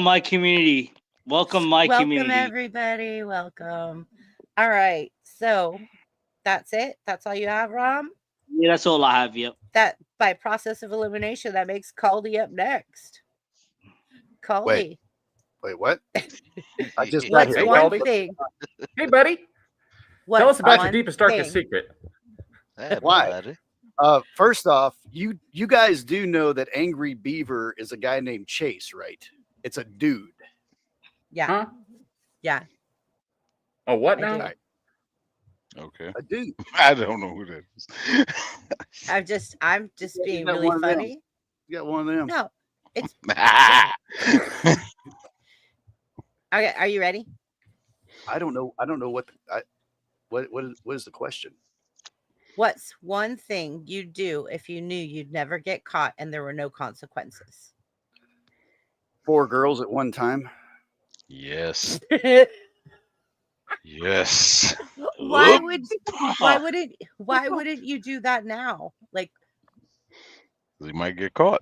my community. Welcome, my Welcome, community. everybody. Welcome. All right. So that's it. That's all you have, Rom? Yeah, that's all I have. Yep. That by process of elimination, that makes Caldy up next. Wait, Caldy, wait, what? I just got what's here. Hey, What? one Caldy. thing? Hey, buddy. Tell us What's about your one deepest, darkest thing? secret. Hey, Why? buddy. First off, you guys do know that Angry Beaver is a guy named Chase, right? It's a dude. Yeah. Huh? Yeah. Oh, what I now? do. Right. Okay. A dude. I don't know who that is. I'm just Yeah, you being got really one of them. funny. You got one of them. No. Okay. Are you ready? I don't know. I don't know what is the question? What's one thing you'd do if you knew you'd never get caught and there were no consequences? 4 girls at one time. Yes. Yes. why wouldn't you do that now? Like, You might get caught.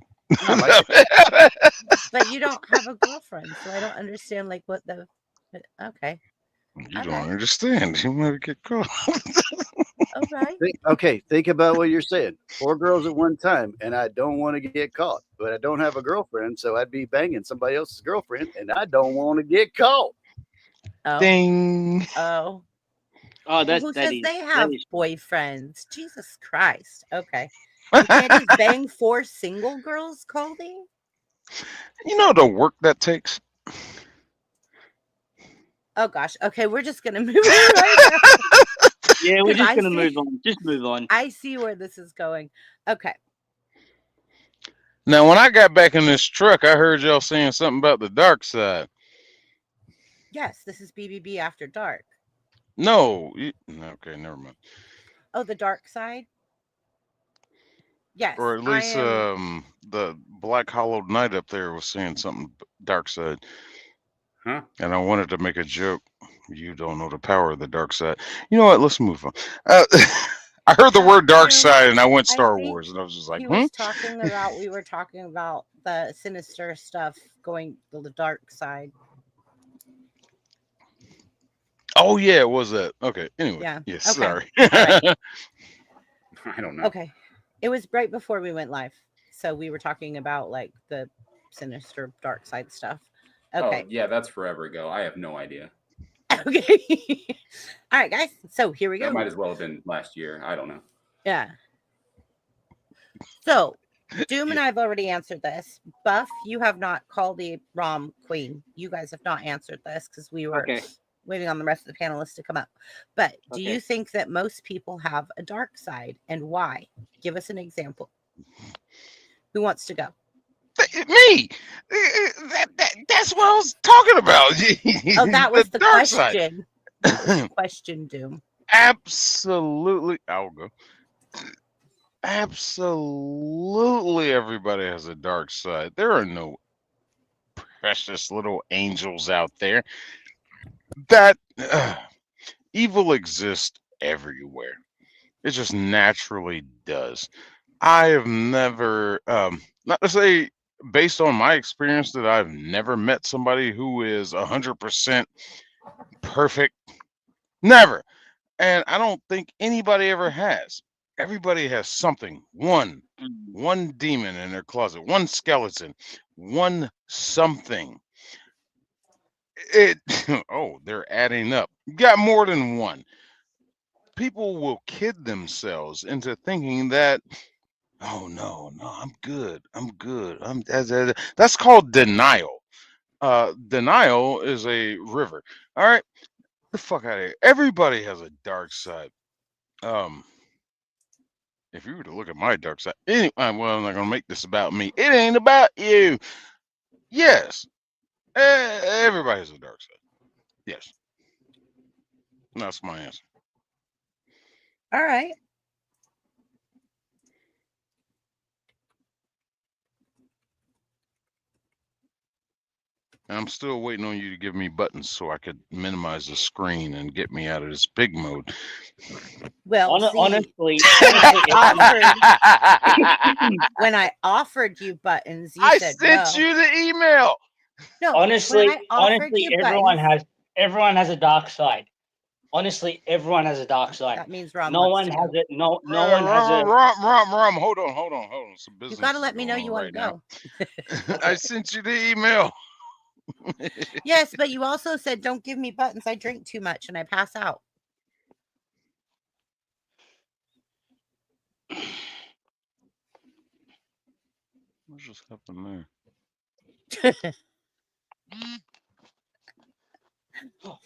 but you don't have a girlfriend, so I don't understand like what the okay. You Okay. don't understand. You might get caught. Okay. Think about what you're saying. 4 girls at one time, and I don't want to get caught, but I don't have a girlfriend, so I'd be banging somebody else's girlfriend, and I don't want to get caught. Oh. Ding. Oh. Oh, that's Who that says is. they that have is- boyfriends? Jesus Christ. Okay. You can't just bang 4 single girls, Colby? You know the work that takes? Oh gosh. Okay, we're just gonna move it right now. Yeah, we're 'Cause just I gonna see- move on. Just move on. I see where this is going. Okay. Now, when I got back in this truck, I heard y'all saying something about the dark side. Yes, this is BBB After Dark. No. Okay, never mind. Oh, the dark side? Yes. Or at I least am. the Black Hollowed Knight up there was saying something dark side. Huh? And I wanted to make a joke. You don't know the power of the dark side. You know what? Let's move on. I heard the word dark side and I went I Star think Wars and I was just like, we were talking about the sinister stuff going to the dark side. Oh, yeah, it was that. Okay. Anyway. Yeah. Yes, Okay. sorry. right. I don't know. Okay. It was right before we went live. So we were talking about like the sinister dark side stuff. Okay. Oh, yeah, that's forever ago. I have no idea. Okay. All right, guys. So here we go. That might as well have been last year. I don't know. Yeah. So Doom and I have already answered this. Buff, you have not called the Rom Queen. You guys have not answered this because we were Okay. waiting on the rest of the panelists to come up. But do Okay. you think that most people have a dark side and why? Give us an example. Who wants to go? Me. That's what I was talking about. Oh, that was the dark side. question. That was the question, Doom. Absolutely. I'll go. Absolutely everybody has a dark side. There are no precious little angels out there. That evil exists everywhere. It just naturally does. I have never, not to say based on my experience that I've never met somebody who is 100% perfect. Never. And I don't think anybody ever has. Everybody has something, one demon in their closet, one skeleton, one something. It oh, they're adding up. You got more than one. People will kid themselves into thinking that, oh no, I'm good. That's called denial. Denial is a river. All right, the fuck out of here. Everybody has a dark side. If you were to look at my dark side, anyway, well, I'm not gonna make this about me. It ain't about you. Yes, everybody has a dark side. Yes, that's my answer. All right. And I'm still waiting on you to give me buttons so I could minimize the screen and get me out of this big mode. Well, see, Honestly, when I offered you buttons, you I said sent no. you the email. No, Honestly, when I offered honestly, you everyone has a dark side. Honestly, everyone has a dark side. that means Ron No wants one to has go. it. No one has a. Rom. Hold on. Some business. You got to let is me know going you on want to right go. now. I sent you the email. Yes, but you also said don't give me buttons. I drink too much and I pass out. What just happened there?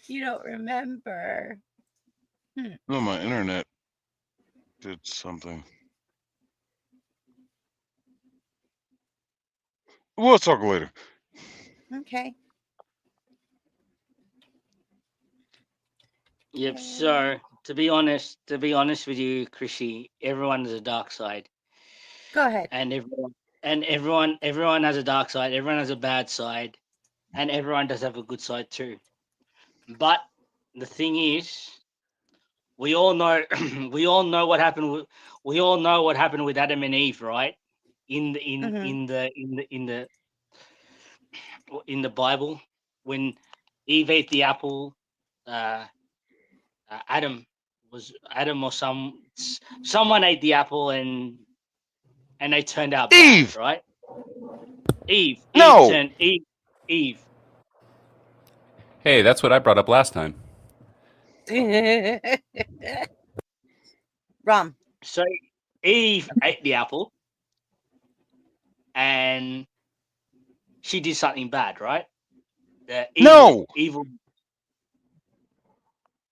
You don't remember. No, my internet did something. We'll talk later. Okay. Yep. So to be honest with you, Chrissy, everyone has a dark side, Go ahead. and everyone has a dark side. Everyone has a bad side, and everyone does have a good side too. But the thing is, we all know we all know what happened with Adam and Eve, right? In the in Mhm. in the in the in the in the Bible, when Eve ate the apple, Adam or someone ate the apple and they turned out bad, Eve. right? Eve No. turned Eve. Hey, that's what I brought up last time. Rom. So Eve ate the apple and she did something bad, right? The No. evil.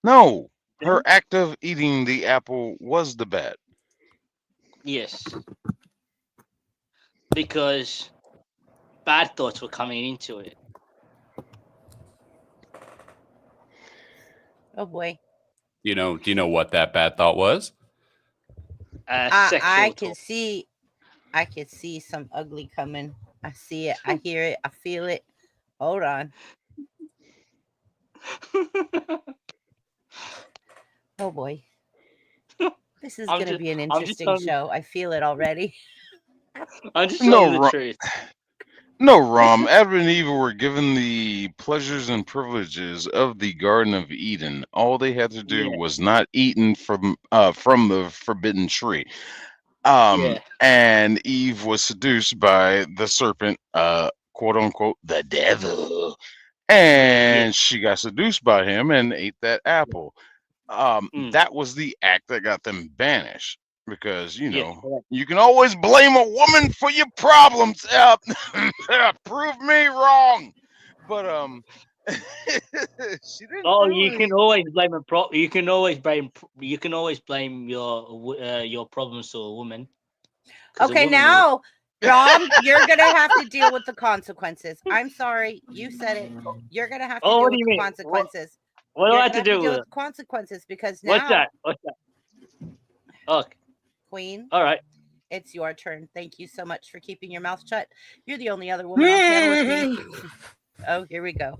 No. Her act of eating the apple was the bad. Yes, because bad thoughts were coming into it. Oh boy. Do you know what that bad thought was? Sexual I can talk. see some ugly coming. I see it. I hear it. I feel it. Hold on. Oh boy. This is going to be an interesting show. I feel it already. I'm just telling the truth. No, Rom. Adam and Eve were given the pleasures and privileges of the Garden of Eden. All they had to do was not eaten from the forbidden tree. And Eve was seduced by the serpent, quote unquote, the devil. And she got seduced by him and ate that apple. That was the act that got them banished. Because, you know, you can always blame a woman for your problems. Prove me wrong. But she didn't. Oh, you can always blame you can always blame your problems to a woman. Okay, now, Rom, you're gonna have to deal with the consequences. I'm sorry, you said it. You're gonna have to deal with the consequences. What do I have to deal do with the consequences? Because now, What's that? Okay. Queen. All right. It's your turn. Thank you so much for keeping your mouth shut. You're the only other woman on panel with me. Oh, here we go.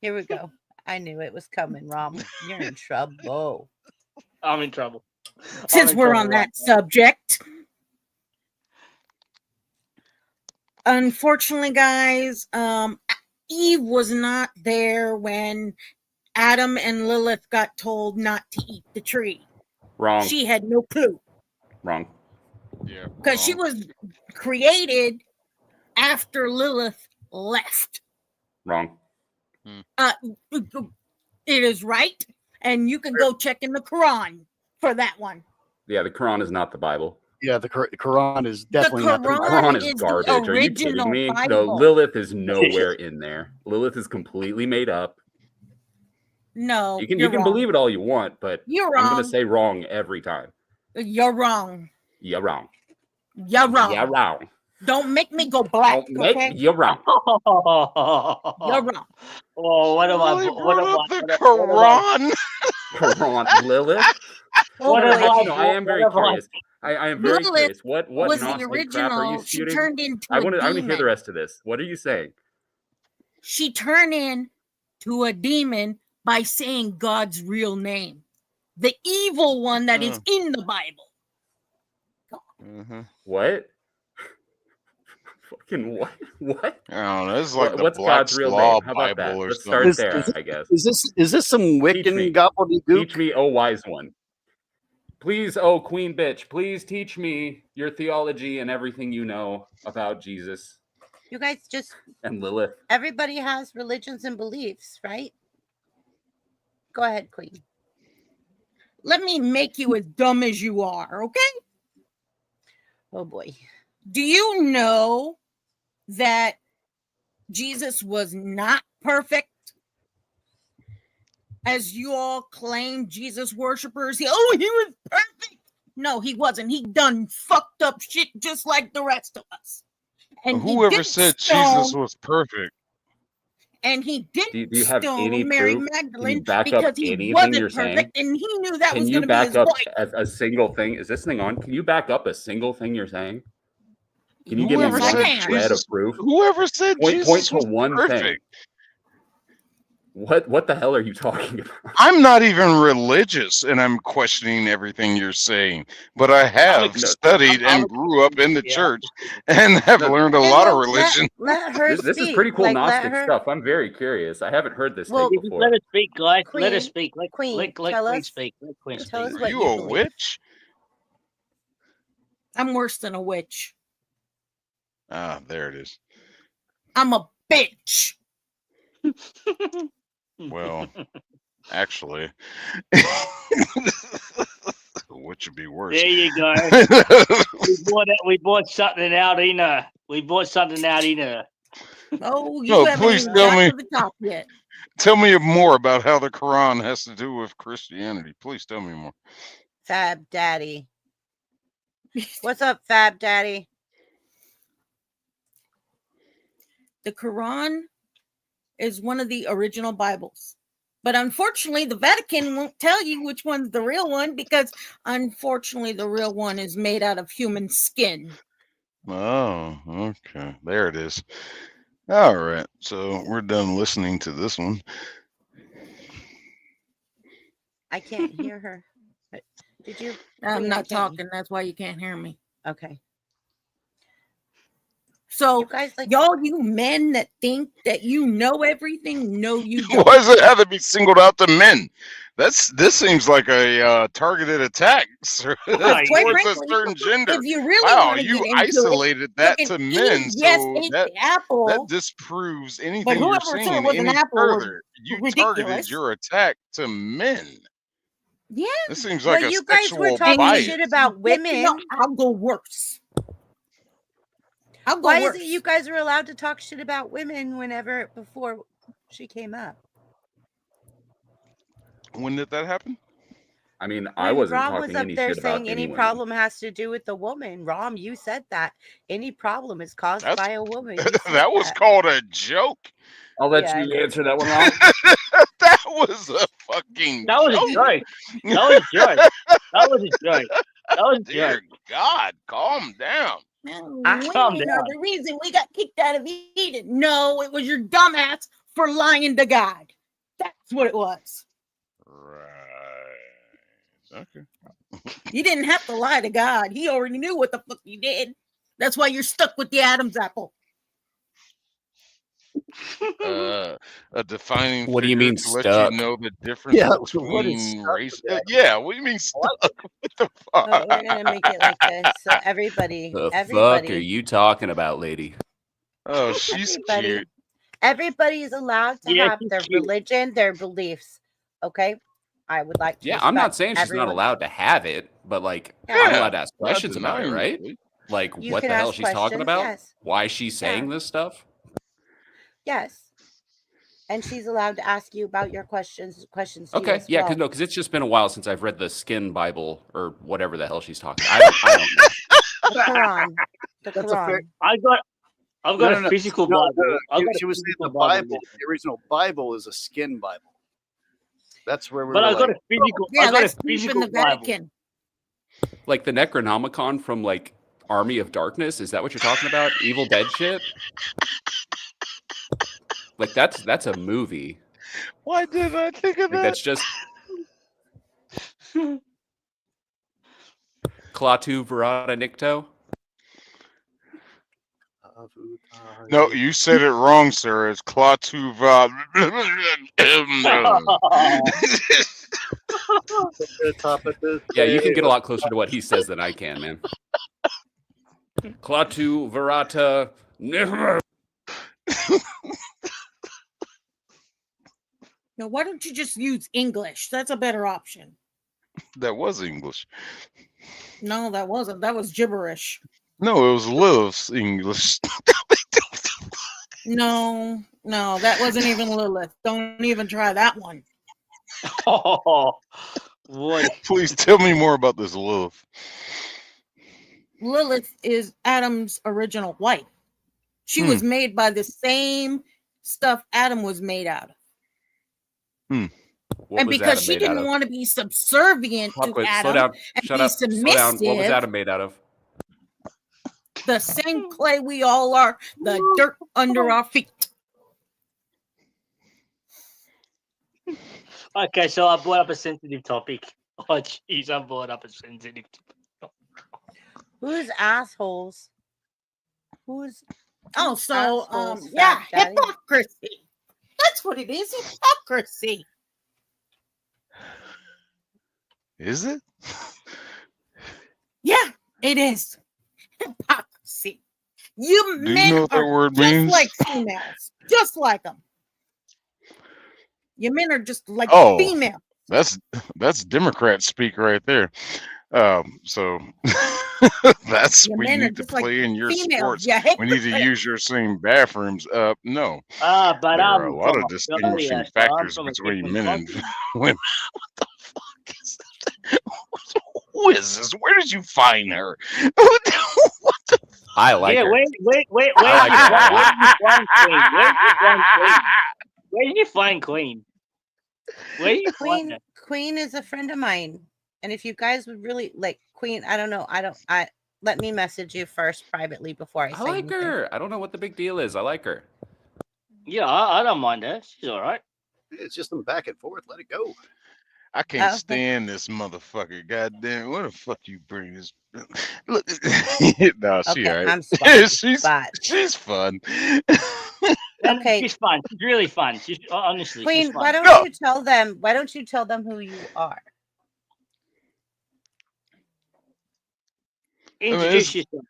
Here we go. I knew it was coming, Rom. You're in trouble. I'm in trouble. Since we're on that subject. Unfortunately, guys, Eve was not there when Adam and Lilith got told not to eat the tree. Wrong. She had no clue. Wrong. Yeah. Because she was created after Lilith left. Wrong. It is right. And you can go check in the Quran for that one. Yeah, the Quran is not the Bible. Yeah, the Quran is definitely not the Bible. Quran is garbage. Are you kidding me? Bible. No, Lilith is nowhere in there. Lilith is completely made up. No, you can believe it all you want, but you're I'm wrong. gonna say wrong every time. You're wrong. You're wrong. You're wrong. You're wrong. Don't make me go black. You're wrong. You're wrong. Oh, what about the Quran? Quran, Lilith. I am very curious. I am very curious. What was Gnostic the original? crap are you She shooting? turned into I want a to demon. hear the rest of this. What are you saying? She turned into a demon by saying God's real name, the evil one that is in the Bible. What? Fucking what? What? I don't know. It's like the What's Black God's real Law name? How about that? Bible or Let's something. start there, I guess. Is this some Teach me. Wiccan gobbledygook? Teach me, oh wise one. Please, oh queen bitch, please teach me your theology and everything you know about Jesus You guys just, and Lilith. everybody has religions and beliefs, right? Go ahead, Queen. Let me make you as dumb as you are, okay? Oh boy. Do you know that Jesus was not perfect? As you all claim, Jesus worshipers, he was perfect. No, he wasn't. He done fucked up shit just like the rest of us. And Whoever he didn't said stone, Jesus was perfect? and he didn't Do you have any stone Mary proof? Can you Magdalene back up because he anything wasn't you're saying? perfect, and he knew that Can was you going to be back his up wife. a single thing? Is this thing on? Can you back up a single thing you're saying? Can you give me Whoever Yes, I said one can. shred of Jesus? proof? Whoever said Point Jesus to was one thing. perfect? What the hell are you talking about? I'm not even religious, and I'm questioning everything you're saying. But I have studied and grew up in the church and have learned a Okay, lot of well, religion. let her This is speak. pretty cool Like, let Gnostic her. stuff. I'm very curious. I haven't heard this Well, take Just before. let her speak, guys. Let her Queen, speak. Let Queen, let tell Queen us. speak. Let Queen Tell speak. us Are what you you a believe. witch? I'm worse than a witch. Ah, there it is. I'm a bitch. Well, actually, which would be worse? There you go. We bought something out in her. We bought something out in her. Oh, you No, haven't please even tell got me. to the top yet. Tell me more about how the Quran has to do with Christianity. Please tell me more. Fab Daddy. What's up, Fab Daddy? The Quran is one of the original Bibles. But unfortunately, the Vatican won't tell you which one's the real one because unfortunately, the real one is made out of human skin. Oh, okay. There it is. All right. So we're done listening to this one. I can't hear her. Did you? I'm Queen, I not can't talking. That's why you can't hear me. Okay. So, You guys like y'all, you men that think that you know everything, no, you Why don't. does it have to be singled out to men? This seems like a targeted attack Quite towards a frankly, certain gender. if you really Wow, want to you get into it, isolated that to fucking men, Eve, yes, so ate that the apple, disproves but anything you're whoever said it saying was an any apple was further. You targeted ridiculous. your attack to men. Yeah. This seems well, like a you guys were sexual talking bias. shit about Yes, you know, women. I'll go worse. I'll go Why worse. is it you guys are allowed to talk shit about women whenever before she came up? When did that happen? I mean, I When wasn't Rom was talking up any there shit about saying any anyone. problem has to do with the woman. Rom, you said that. Any problem is caused That's by a woman. You said that was called a joke. I'll let Yeah, I you know. answer that one, Ron. That was a fucking That was a joke. joke. That was a joke. That was a joke. That was a Dear joke. God, calm down. Calm Women are down. the reason we got kicked out of Eden. No, it was your dumbass for lying to God. That's what it was. Right. Okay. You didn't have to lie to God. He already knew what the fuck you did. That's why you're stuck with the Adam's apple. A defining What do you figure mean to let stuck? you know the difference Yeah, what is between stuck race. with that? Yeah, what do you mean stuck? What the fuck? Oh, we're gonna make it like this. So everybody, The fuck are everybody, you talking about, lady? Oh, she's everybody, cute. everybody is allowed to Yeah, have she's their cute. religion, their beliefs. Okay, I would like to. Yeah, I'm not respect saying she's not everyone. allowed to have it, but like, Yeah. I'm Yeah, allowed to ask not questions about it, denying right? it. Like, You what can the hell ask she's talking questions. about? Yes, Why she's saying Yeah. this stuff? yes, and she's allowed to ask you about your questions to you Okay, as yeah, well. because it's just been a while since I've read the Skin Bible or whatever the hell she's talking. I don't know. The Quran, the That's a fair. Quran. I've got a physical No, Bible. I've got She a was saying physical the Bible. Bible, the original Bible, is a skin Bible. That's where we But were I've got like, a physical. Yeah, I've got a that's deep in physical the Bible. Vatican. Like the Necronomicon from like Army of Darkness. Is that what you're talking about? Evil Dead shit. Like that's a movie. Why did I think of Like that? that's just Klaatu Verata Nikto. No, you said it wrong, sir. It's Klatuva. Top of the Yeah, you can get a tail. lot closer to what he says than I can, man. Klaatu Verata. Now, why don't you just use English? That's a better option. That was English. No, that wasn't. That was gibberish. No, it was Lilith's English. No, that wasn't even Lilith. Don't even try that one. Oh, boy. Please tell me more about this Lilith. Lilith is Adam's original wife. She was made by the same stuff Adam was made out of. What And was because Adam she made out didn't of? want to be subservient to Slow Adam down. and Shut be up. Slow down. What was submissive, Adam made out of? the same clay we all are, the dirt under our feet. Okay, so I brought up a sensitive topic. Oh, jeez, I brought up a sensitive topic. Who's assholes? Who's Oh, so assholes, yeah, Fat Daddy? hypocrisy. That's what it is, hypocrisy. Is it? Yeah, it is. Hypocrisy. You Do you men know what that are word just means? like females, just like them. You men are just like Oh. females. That's Democrat speak right there. So that's Your we men are need to just like play in your females. sports. Yeah, We need to use your same bathrooms. No, But there are a lot from of distinguishing Australia, so I'm factors from a between different men and continent. women. What the fuck is that? Who is this? Where did you find her? What the I like Yeah, her. wait. I like Where did you find Queen? Where did you find her? Queen is a friend of mine. And if you guys would really like Queen, I don't know. Let me message you first privately before I say I like anything. her. I don't know what the big deal is. I like her. Yeah, I don't mind her. She's all right. It's just them back and forth. Let it go. I can't Okay. stand this motherfucker. Goddamn, what the fuck you bring this? Look, no, she Okay, alright. I'm sorry, she's but she's fun. Okay. She's fun. She's really fun. She's honestly, she's Queen, fun. why don't No. you tell them? Why don't you tell them who you are? Introduce yourself.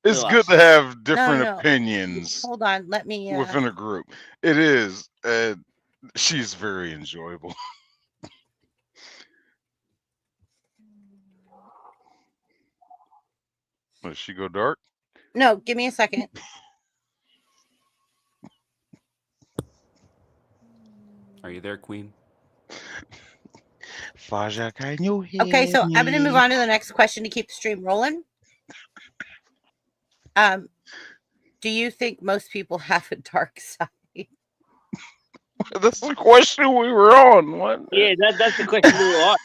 It's to good us. to have different no. opinions Hold on, let me. within a group. It is. She's very enjoyable. Does she go dark? No, give me a second. Are you there, Queen? Faja, can you hear Okay, so I'm going to move me? on to the next question to keep the stream rolling. Do you think most people have a dark side? That's the question we were on. What? Yeah, that's the question we were on.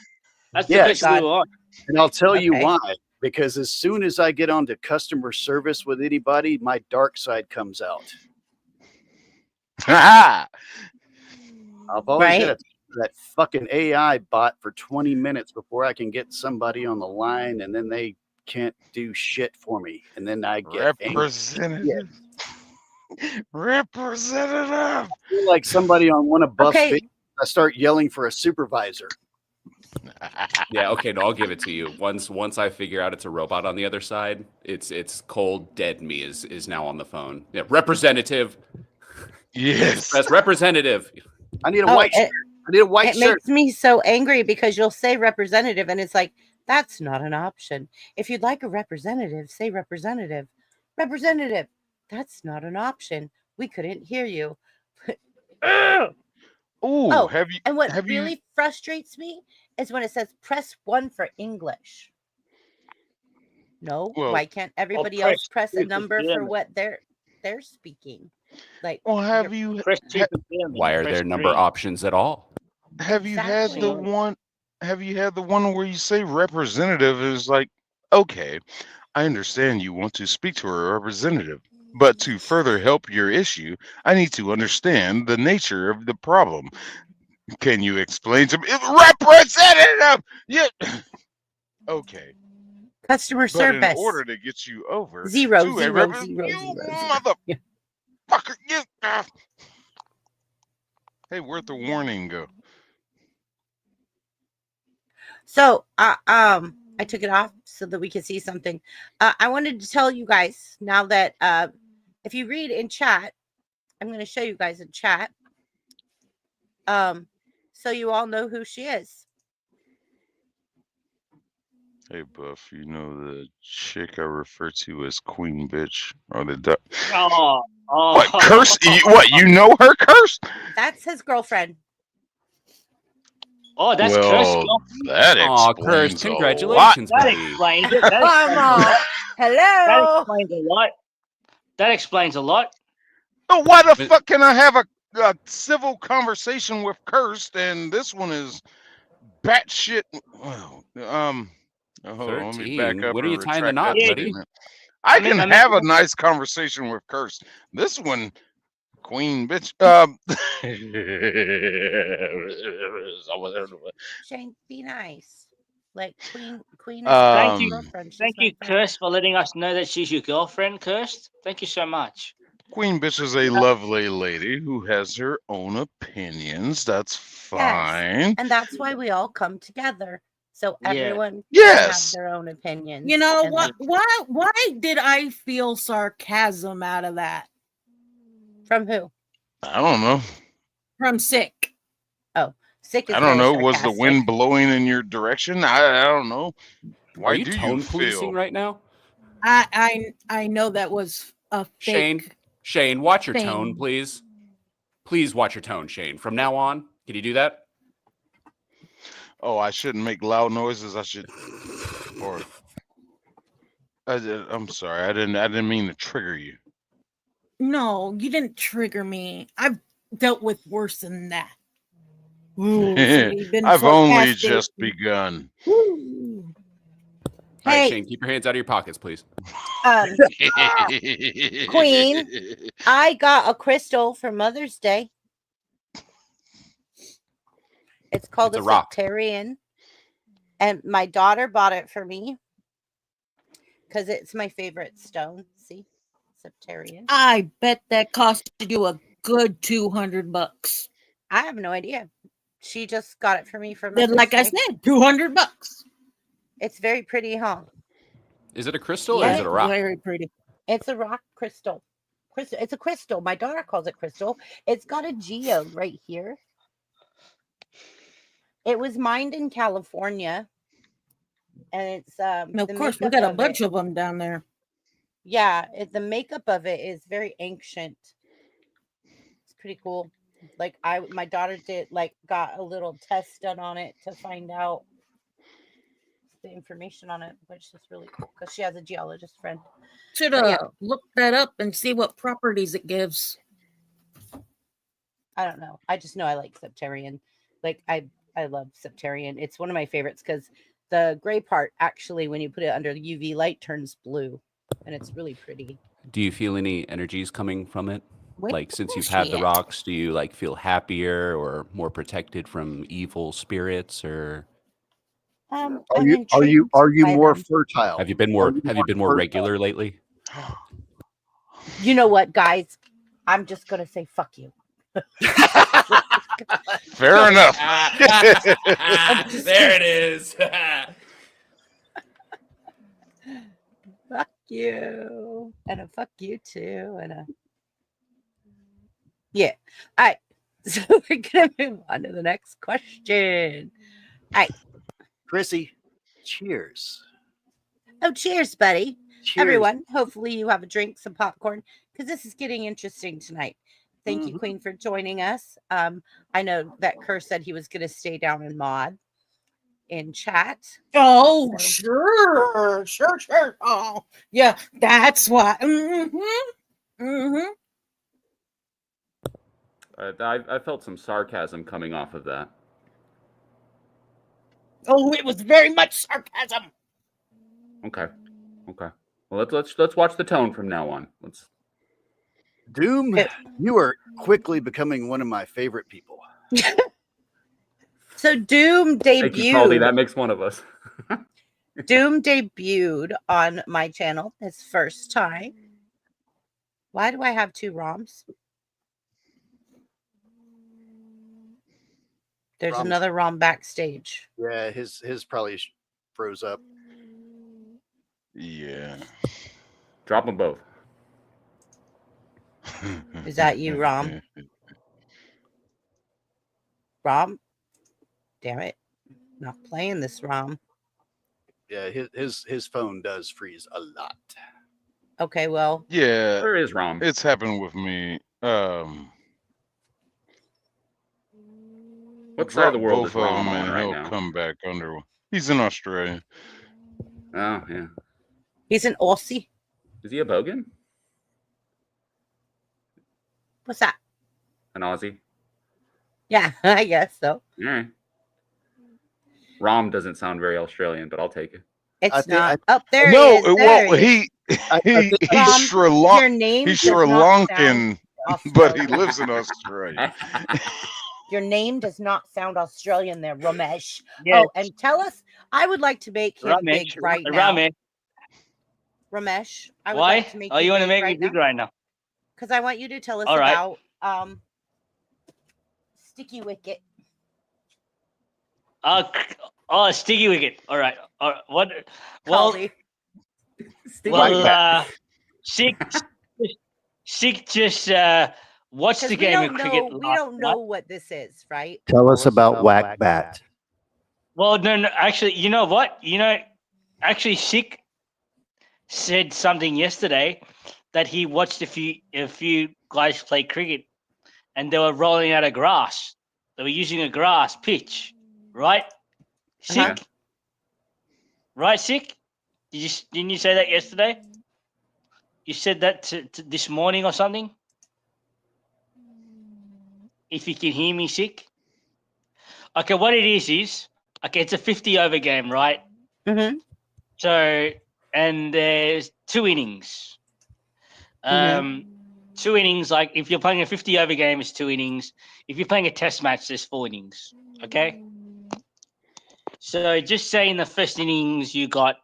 That's the Yes. question we were on. And I'll tell you Okay. why. Because as soon as I get onto customer service with anybody, my dark side comes out. Ha! I've always Right. got that fucking AI bot for 20 minutes before I can get somebody on the line, and then they can't do shit for me. And then I get angry. Representative. Representative. I feel like somebody on one of Buff's Okay. videos, I start yelling for a supervisor. Yeah, okay, no, I'll give it to you. Once I figure out it's a robot on the other side, it's cold dead me is now on the phone. Yeah, representative. Yes. Press representative. I need a Oh, white shirt. I need a white It shirt. makes me so angry because you'll say representative and it's like, that's not an option. If you'd like a representative, say representative. Representative, that's not an option. We couldn't hear you. Ooh, Oh, have you? And what have you? really frustrates me is when it says press 1 for English. No, Well- why can't everybody press else press 2 a for number for German. what they're speaking? Like, Well, have you? Press 2 for German. Why are Press there number 3. options at all? Have you had the Exactly. one? Have you had the one where you say representative is like, okay, I understand you want to speak to a representative, but to further help your issue, I need to understand the nature of the problem. Can you explain to me? Representative! Yeah. Okay. Customer But service. in order to get you over Zero, to a zero, rep- zero, you zero, zero. Yeah. motherfucker, you. Hey, where'd the warning go? So, I took it off so that we could see something. I wanted to tell you guys now that if you read in chat, I'm going to show you guys in chat. So you all know who she is. Hey, Buff, you know the chick I refer to as Queen Bitch? Or the Oh, What, Curse? What, you know her, Curse? That's his girlfriend. oh, that's Well, Kirst. that Aw, explains Kirst, a lot. congratulations, That buddy. explains it. That Come explains a on. lot. That Hello. explains a lot. That explains a lot. So why the But- fuck can I have a civil conversation with Cursed and this one is batshit? Well, hold on, let me back 13? up When are and you tying the retract knot, that Yeah, buddy? statement. I mean- can I mean- have a nice conversation with Cursed. This one, Queen Bitch. Shane, be nice. Like Queen is Thank my you. girlfriend. She's Thank my you, friend. Kirst, for letting us know that she's your girlfriend, Kirst. Thank you so much. Queen Bitch is a lovely lady who has her own opinions. That's fine. And that's why we all come together. So Yeah. everyone can have Yes. their own opinions. You know and what? Why did I feel sarcasm out of that From who? I don't know. from Sick? Sick is I don't very know. Was the sarcastic. wind blowing in your direction? I don't know. Why Are you do tone you policing feel? right now? I know that was a fake. Shane, watch your thing. tone, please. Please watch your tone, Shane. From now on, can you do that? Oh, I shouldn't make loud noises. I should. Or I'm sorry. I didn't mean to trigger you. No, you didn't trigger me. I've dealt with worse than that. Ooh, somebody been I've only sarcastic. just begun. Ooh. All right, Hey, Shane, keep your hands out of your pockets, please. Queen. I got a crystal for Mother's Day. It's called It's a a rock. septarian. And my daughter bought it for me because it's my favorite stone. See? Septarian. I bet that costed you a good $200. I have no idea. She just got it for me for Then, Mother's like I Day. said, $200. It's very pretty, huh? Is it a crystal or Yeah, is it a rock? Very pretty. It's a rock crystal. It's a crystal. My daughter calls it crystal. It's got a geode right here. It was mined in California, and it's And of the course, we makeup got a of bunch it- of them down there. Yeah, the makeup of it is very ancient. It's pretty cool. Like my daughter got a little test done on it to find out the information on it, which is really cool because she has a geologist friend. Should But yeah. look that up and see what properties it gives. I don't know. I just know I like Septarian. Like I love Septarian. It's one of my favorites because the gray part actually, when you put it under the UV light, turns blue, and it's really pretty. Do you feel any energies coming from it? Where Like since is you've had she the at? rocks, do you like feel happier or more protected from evil spirits, or I'm Are you intrigued by more them. fertile? have you been more regular lately? You know what, guys? I'm just gonna say fuck you. Fair enough. There it is. Fuck you, and a fuck you too, and a yeah. All right, so we're gonna move on to the next question. Chrissy, cheers. Oh, cheers, buddy. Cheers. Everyone, hopefully you have a drink, some popcorn, because this is getting interesting tonight. Thank you, Queen, for joining us. I know that Kerr said he was going to stay down and mod in chat. Oh, So- sure. Oh, yeah, that's why. I felt some sarcasm coming off of that. Oh, it was very much sarcasm. Okay. Well, let's watch the tone from now on. Let's. Doom, you are quickly becoming one of my favorite people. So Doom Thank you, Caldy. That debuted. makes one of us. Doom debuted on my channel his first time. Why do I have 2 ROMs? There's ROMs. another ROM backstage. Yeah, his probably froze up. Yeah. Drop them both. Is that you, Rom? Rom? Damn it. Not playing this ROM. Yeah, his phone does freeze a lot. Okay, well, Yeah, Where is Rom? it's happened with me. What side of the Drop world both is of Rom them on and right he'll now? come back under. He's in Australia. Oh, yeah. he's an Aussie. Is he a Bogan? What's that? An Aussie? Yeah, I guess so. All right. Rom doesn't sound very Australian, but I'll take it. It's think- not. Up there. No, he is. There he is. think- he's Rom, Sri Lankan. Your name He's does Sri not sound Lankan, but he Australian. lives in Australia. Your name does not sound Australian there, Ramesh. Yes. Oh, and tell us, I would like to make him big Ramesh, right now. Ramesh. Ramesh, I would Why? like to make Oh, you you want to big make right me big now? right now? Because I want you to tell us All right. about Sticky Wicket. Oh, Sticky Wicket. All right. What? Well, Caldy. Sick just watched Because the we game of don't cricket. know, we last don't night. know what this is, right? Tell us about Whack Bat. Well, no. Actually, you know what? Actually, Sick said something yesterday that he watched a few guys play cricket, and they were rolling out of grass. They were using a grass pitch, right? Sick, Uh-huh. right? Sick. Didn't you say that yesterday? You said that to this morning or something. If you can hear me, Sick. Okay, what it is okay. It's a 50 over game, right? Mm-hmm. So, and there's 2 innings. Two innings, like if you're playing a 50 over game, it's 2 innings. If you're playing a test match, there's 4 innings. Okay. So just say in the first innings you got,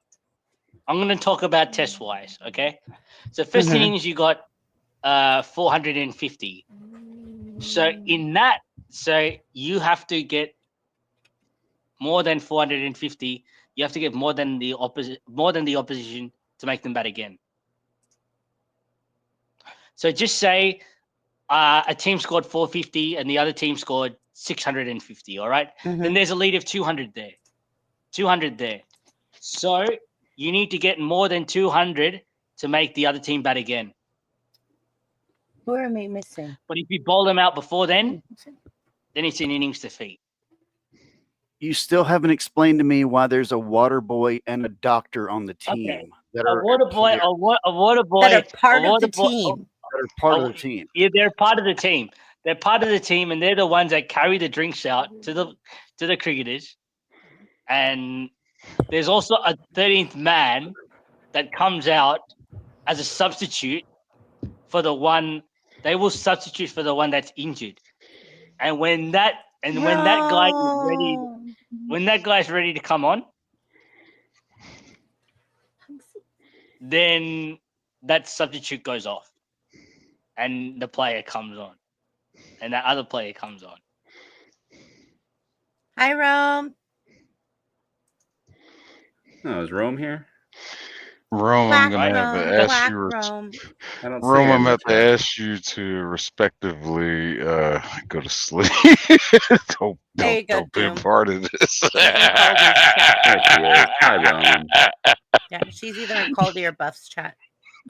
I'm going to talk about test wise. Okay. So 1st innings you got 450. So in that, so you have to get more than 450. You have to get more than the opposition to make them bat again. So just say a team scored 450 and the other team scored 650. All right. Then there's a lead of 200 there. 200 there. So you need to get more than 200 to make the other team bat again. Who are we missing? But if you bowl them out before then it's an innings defeat. You still haven't explained to me why there's a water boy and a doctor on the team Okay. that A are water boy, a water boy, That are part a of water the boy- team. that are part of the team. Yeah, they're part of the team. They're part of the team, and they're the ones that carry the drinks out to the cricketers. And there's also a 13th man that comes out as a substitute for the one. They will substitute for the one that's injured. And when that guy is ready, when that guy's ready to come on, then that substitute goes off, and the player comes on, and that other player comes on. Hi, Rome. Oh, is Rome here? Rome, I'm Quack, gonna have Rome. to ask Quack, you. Rome. I don't see Rome, her I'm in the gonna have to chat. ask you to respectively go to sleep. don't There you go, don't be a Doom. part of this. She's in Caldy's chat. There she is. Hi, Rome. Yeah, she's either in Caldy or Buff's chat.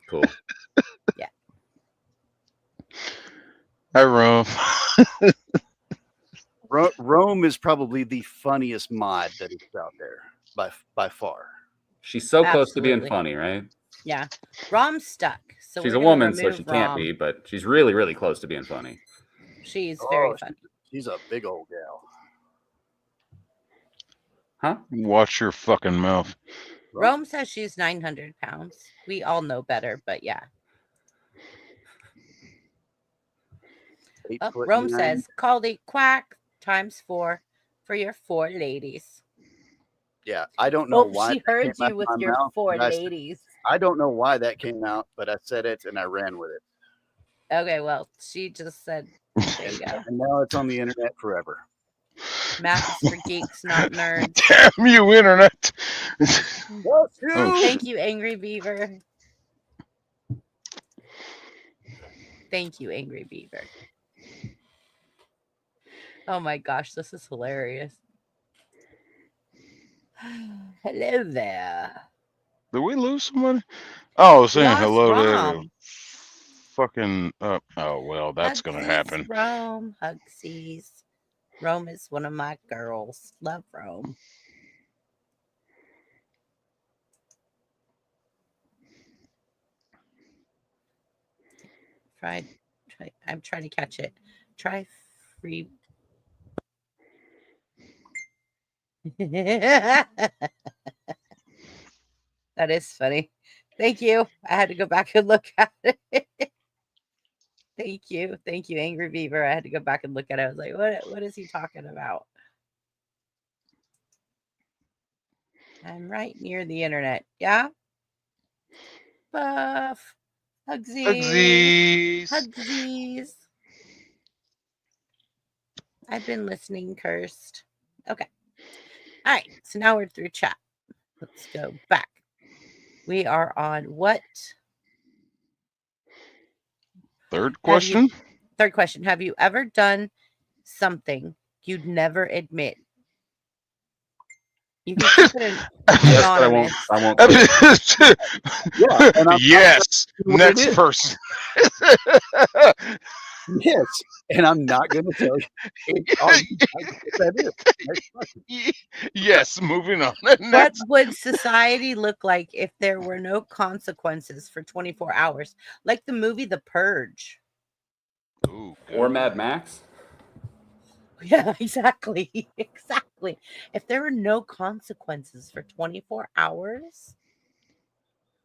Cool. Hi, Rome. Rome is probably the funniest mod that is out there by far. She's so close to being Absolutely. funny, right? Yeah. Rom's stuck. So She's we're a gonna woman, so remove she can't Rom. be, but she's really, really close to being funny. She's very Oh, fun. She's a big old gal. Huh? Watch your fucking mouth. Rome says she's 900 pounds. We all know better, but yeah. 8'9". Rome says, Caldy, quack times 4 for your 4 ladies. Yeah, I don't know Well, why she that heard came out you of with my your mouth, 4 but ladies. I don't know why that came out, but I said it and I ran with it. Okay, well, she just said, there you go. And now it's on the internet forever. Math is for geeks, not nerds. Damn you, internet! Well, Oh, Thank you, Angry Beaver. Thank you, Angry Beaver. Oh my gosh, this is hilarious. Hello there. Did we lose somebody? Oh, saying Lost hello to Rom. fucking. Oh well, that's gonna happen. Rome. Hugsies. Rome is one of my girls. Love Rome. Try. I'm trying to catch it. Try free. That is funny. Thank you. I had to go back and look at it. Thank you. Thank you, Angry Beaver. I had to go back and look at it. I was like, what is he talking about? I'm right near the internet. Yeah? Buff. Hugsies. Hugsies. Hugsies. I've been listening, cursed. Okay. All right. So now we're through chat. Let's go back. We are on what? Third question. Third question. Have you ever done something you'd never admit? You can keep it Yes, but anonymous. I won't say it. Yeah, and I'm Yes. not gonna Next tell you what it is. person. Yes, and I'm not going to tell you. That is. Next question. Yes. Moving on. What Next. would society look like if there were no consequences for 24 hours? Like the movie The Purge. Ooh, Or good. Mad Max. Yeah, exactly. Exactly. If there were no consequences for 24 hours,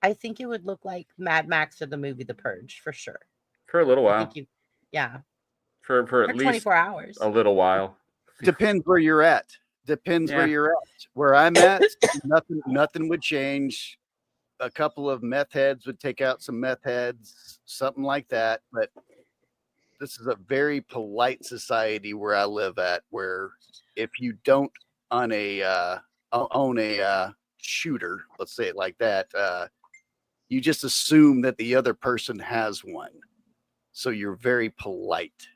I think it would look like Mad Max or the movie The Purge for sure. For a little I while. think you, yeah, For at least 24 hours. a little while. Depends where you're at. Depends where Yeah. you're at. Where I'm at, nothing would change. A couple of meth heads would take out some meth heads, something like that. But this is a very polite society where I live at, where if you don't own a shooter, let's say it like that, you just assume that the other person has one. So you're very polite.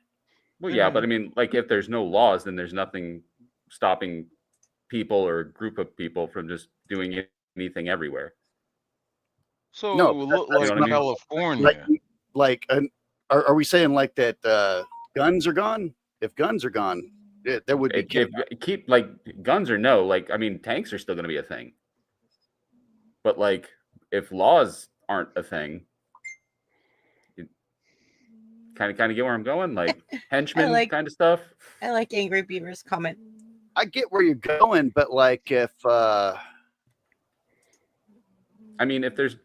Well, yeah, but I mean, like, if there's no laws, then there's nothing stopping people or a group of people from just doing anything everywhere. So No, it would look that's like what I mean? California. Are we saying like that guns are gone? If guns are gone, there would be Keep like guns or no, like, I mean, tanks are still going to be a thing. But like, if laws aren't a thing, you kind of get where I'm going, like henchmen kind of stuff. I like Angry Beaver's comment. I get where you're going, but like if I mean, if there's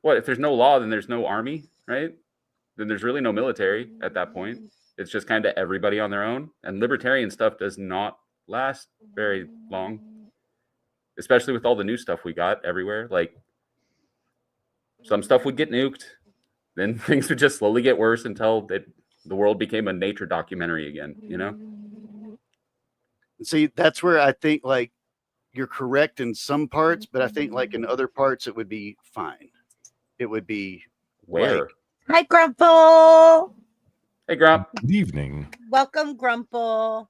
if there's no law, then there's no army, right? Then there's really no military at that point. It's just kind of everybody on their own. And libertarian stuff does not last very long, especially with all the new stuff we got everywhere. Like, some stuff would get nuked, then things would just slowly get worse until the world became a nature documentary again, you know? see, that's where I think like you're correct in some parts, but I think like in other parts it would be fine. It would be Where? like, Hi, Grumple. Hey, Grump. Good evening. Welcome, Grumple.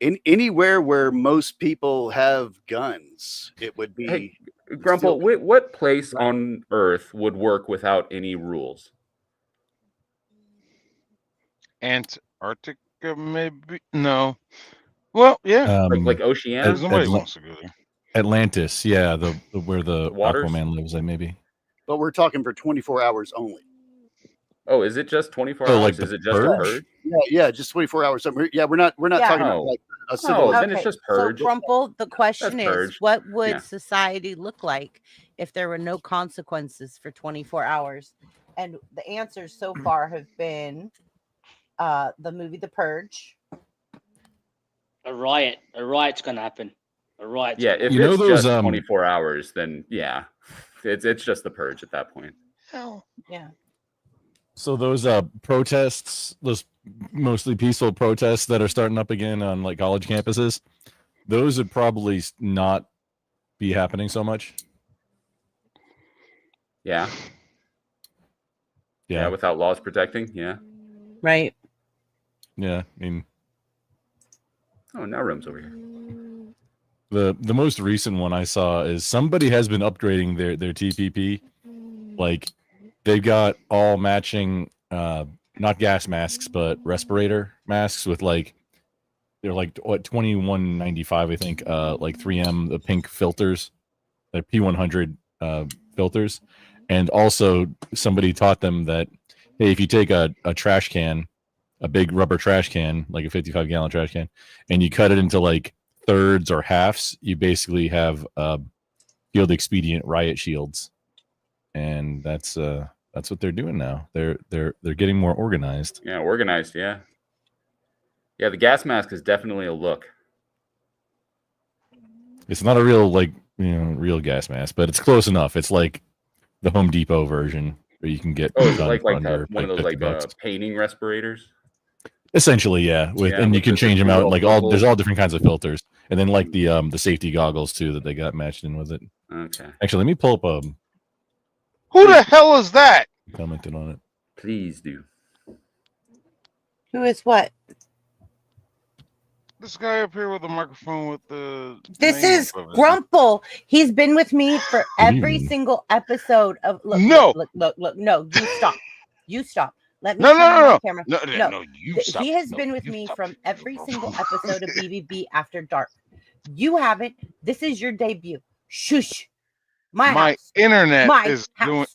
in anywhere where most people have guns, it would be. Hey, Grumple, what place on Earth would work without any rules? Antarctica, maybe? No. Well, yeah. Like Oceania? Nobody wants to go there. Atlantis, yeah, the where the Waters? Aquaman lives, maybe. But we're talking for 24 hours only. Oh, is it just 24 Oh, hours? like the Is it just a Purge? purge? Yeah, just 24 hours. Yeah, we're not Yeah. talking about like a civil. then it's just purge. So, Grumple, the question That's is, purge. what would Yeah. society look like if there were no consequences for 24 hours? And the answers so far have been the movie The Purge. A riot. A riot's gonna happen. Right. Yeah, if You know it's those, just 24 hours, then yeah, it's just the purge at that point. Hell, Yeah. So those protests, those mostly peaceful protests that are starting up again on like college campuses, those would probably not be happening so much. Yeah, Yeah. without laws protecting. Yeah. Right. Yeah. I mean, Oh, now Rome's over here. the most recent one I saw is somebody has been upgrading their TPP. Like they've got all matching not gas masks but respirator masks with like they're like what 21.95 I think like 3M the pink filters, the P100 filters. And also somebody taught them that hey, if you take a trash can, a big rubber trash can, like a 55-gallon trash can, and you cut it into like thirds or halves, you basically have field expedient riot shields. And that's what they're doing now. They're getting more organized. Yeah, organized. Yeah. Yeah, the gas mask is definitely a look. It's not a real like real gas mask, but it's close enough. It's like the Home Depot version where you can get Oh, is it done like for under one of those $50 like bucks. painting respirators? Essentially, yeah. With Yeah, and you with can the change them out like all. dual There's all different kinds of filters, and then like the safety goggles too that they got matched in with it. Okay. Actually, let me pull up who the hell is that? commented on it. Please do. Who is what? This guy up here with the microphone with the. This name is above his- Grumple. He's been with me for every mean? single episode of. Look, No. look. No, you stop. You stop. Let me No, turn on no, my no, camera. no, you stop. He has No, been with you me stop. from every single episode of BBB After Dark. You haven't. This is your debut. Shush. My house. internet My is house. doing.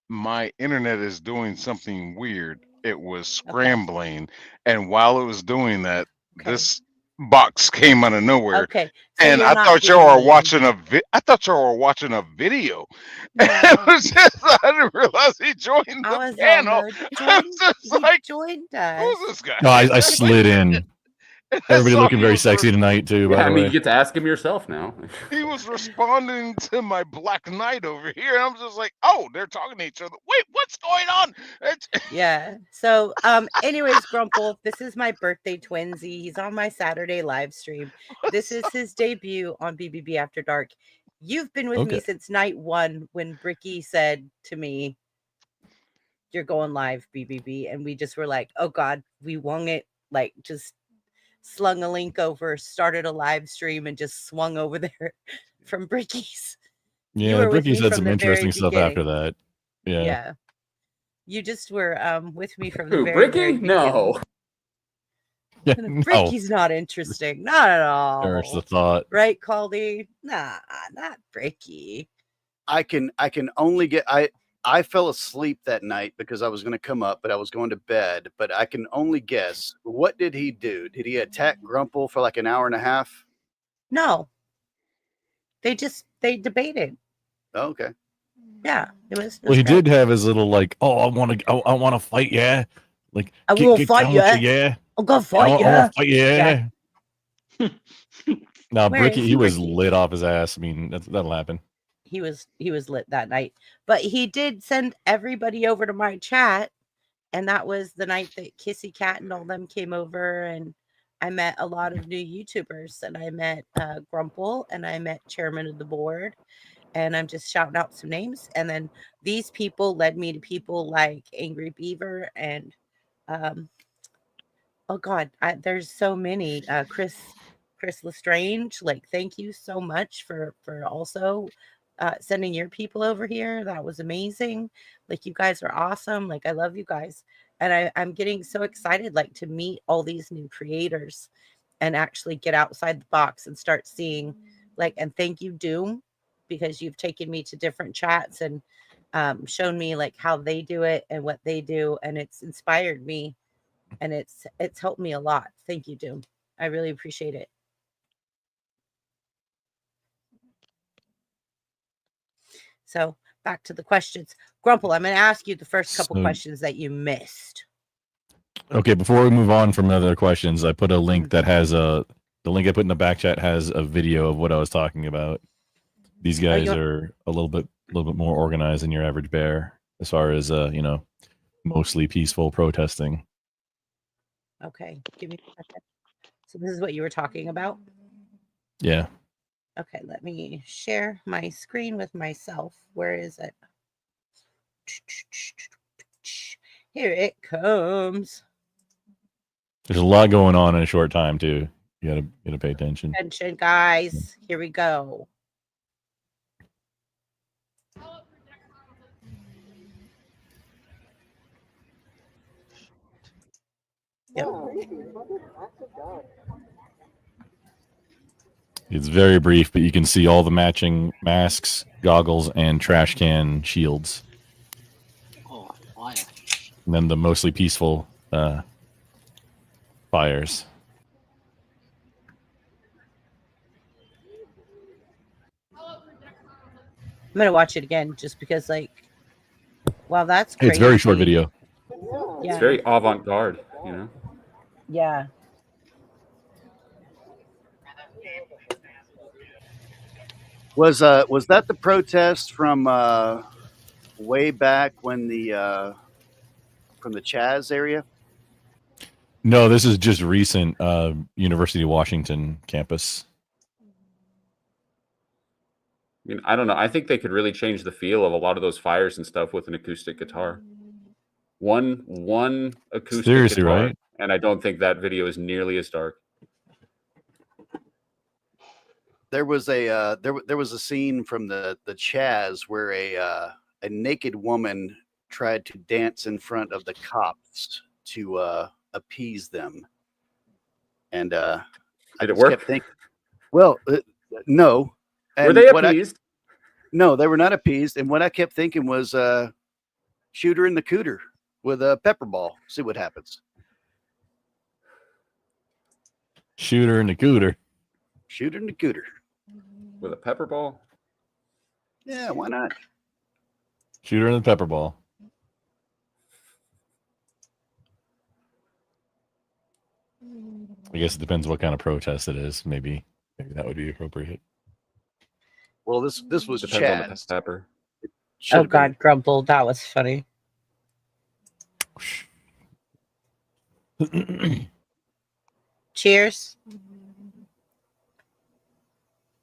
My internet is doing something weird. It was scrambling, and while it was doing that, Okay. this box came out of nowhere. Okay. So And you're I not thought being y'all were mean. watching I thought y'all were watching a video. No. It was just, I didn't realize he joined I the was panel. on the I was just he like, joined us. who's this guy? No, I slid in. And I Everybody saw looking he very was sexy tonight too. By Yeah, I the mean, you way, get to ask him yourself now. He was responding to my Black Knight over here. And I'm just like, oh, they're talking to each other. Wait, what's going on? Yeah. So, anyways, Grumple, this is my birthday twinsy. He's on my Saturday live stream. This is his debut on BBB After Dark. You've been with me Okay. since night one when Bricky said to me, "You're going live, BBB," and we just were like, "Oh God," we wung it, like just slung a link over, started a live stream, and just swung over there from Bricky's. You yeah, were with Bricky me said from some the very interesting stuff after beginning. that. Yeah. Yeah. You just were with me from the Who, very, very Bricky? beginning. No. Yeah. And No, Bricky's not interesting. Not at all. perish the thought. Right, Caldy? Nah, not Bricky. I can only get I fell asleep that night because I was going to come up, but I was going to bed. But I can only guess. What did he do? Did he attack Grumple for like an hour and a half? No. They debated. Oh, okay. Yeah. It was Well, he great. did have his little like, oh, I want to fight, yeah. Like, I get- will get fight down with ya. you, yeah. I'm gonna I fight want you. to fight, yeah. Now, Where Bricky, is he was Bricky? lit off his ass. I mean, that'll happen. He was lit that night. But he did send everybody over to my chat. And that was the night that Kissy Cat and all them came over, and I met a lot of new YouTubers, and I met Grumple, and I met Chairman of the Board, and I'm just shouting out some names. And then these people led me to people like Angry Beaver and oh God, there's so many. Chris Lestrange, like thank you so much for also sending your people over here. That was amazing. Like you guys are awesome. Like I love you guys. And I'm getting so excited like to meet all these new creators and actually get outside the box and start seeing like, and thank you, Doom, because you've taken me to different chats and shown me like how they do it and what they do. And it's inspired me and it's helped me a lot. Thank you, Doom. I really appreciate it. So back to the questions. Grumple, I'm going to ask you the first couple So- questions that you missed. Okay, before we move on from other questions, I put a link that has The link I put in the back chat has a video of what I was talking about. These guys are a little bit more organized than your average bear as far as mostly peaceful protesting. Okay, give me a second. So this is what you were talking about? Yeah. Okay, let me share my screen with myself. Where is it? Here it comes. There's a lot going on in a short time too. You gotta pay attention. Attention, guys. Here we go. Yep. It's very brief, but you can see all the matching masks, goggles, and trash can shields. Oh, fire. And then the mostly peaceful fires. I'm gonna watch it again just because, like, wow, that's crazy. It's a very short video. Yeah. It's very avant-garde, you know. Yeah. Was that the protest from way back when from the Chaz area? No, this is just recent. University of Washington campus. I mean, I don't know. I think they could really change the feel of a lot of those fires and stuff with an acoustic guitar. One acoustic Seriously, guitar, right? and I don't think that video is nearly as dark. There was a there was a scene from the Chaz where a naked woman tried to dance in front of the cops to appease them, and I Did it just work? kept thinking, well, no. And Were they appeased? No, they were not appeased. And what I kept thinking was, shoot her in the cooter with a pepper ball. See what happens. Shoot her in the cooter. Shoot her in the cooter. With a pepper ball? Yeah, why not? Shoot her in the pepper ball. I guess it depends what kind of protest it is. Maybe that would be appropriate. Well, this was Depends on the Chaz. pepper. Oh God, Grumble, that was funny. Cheers.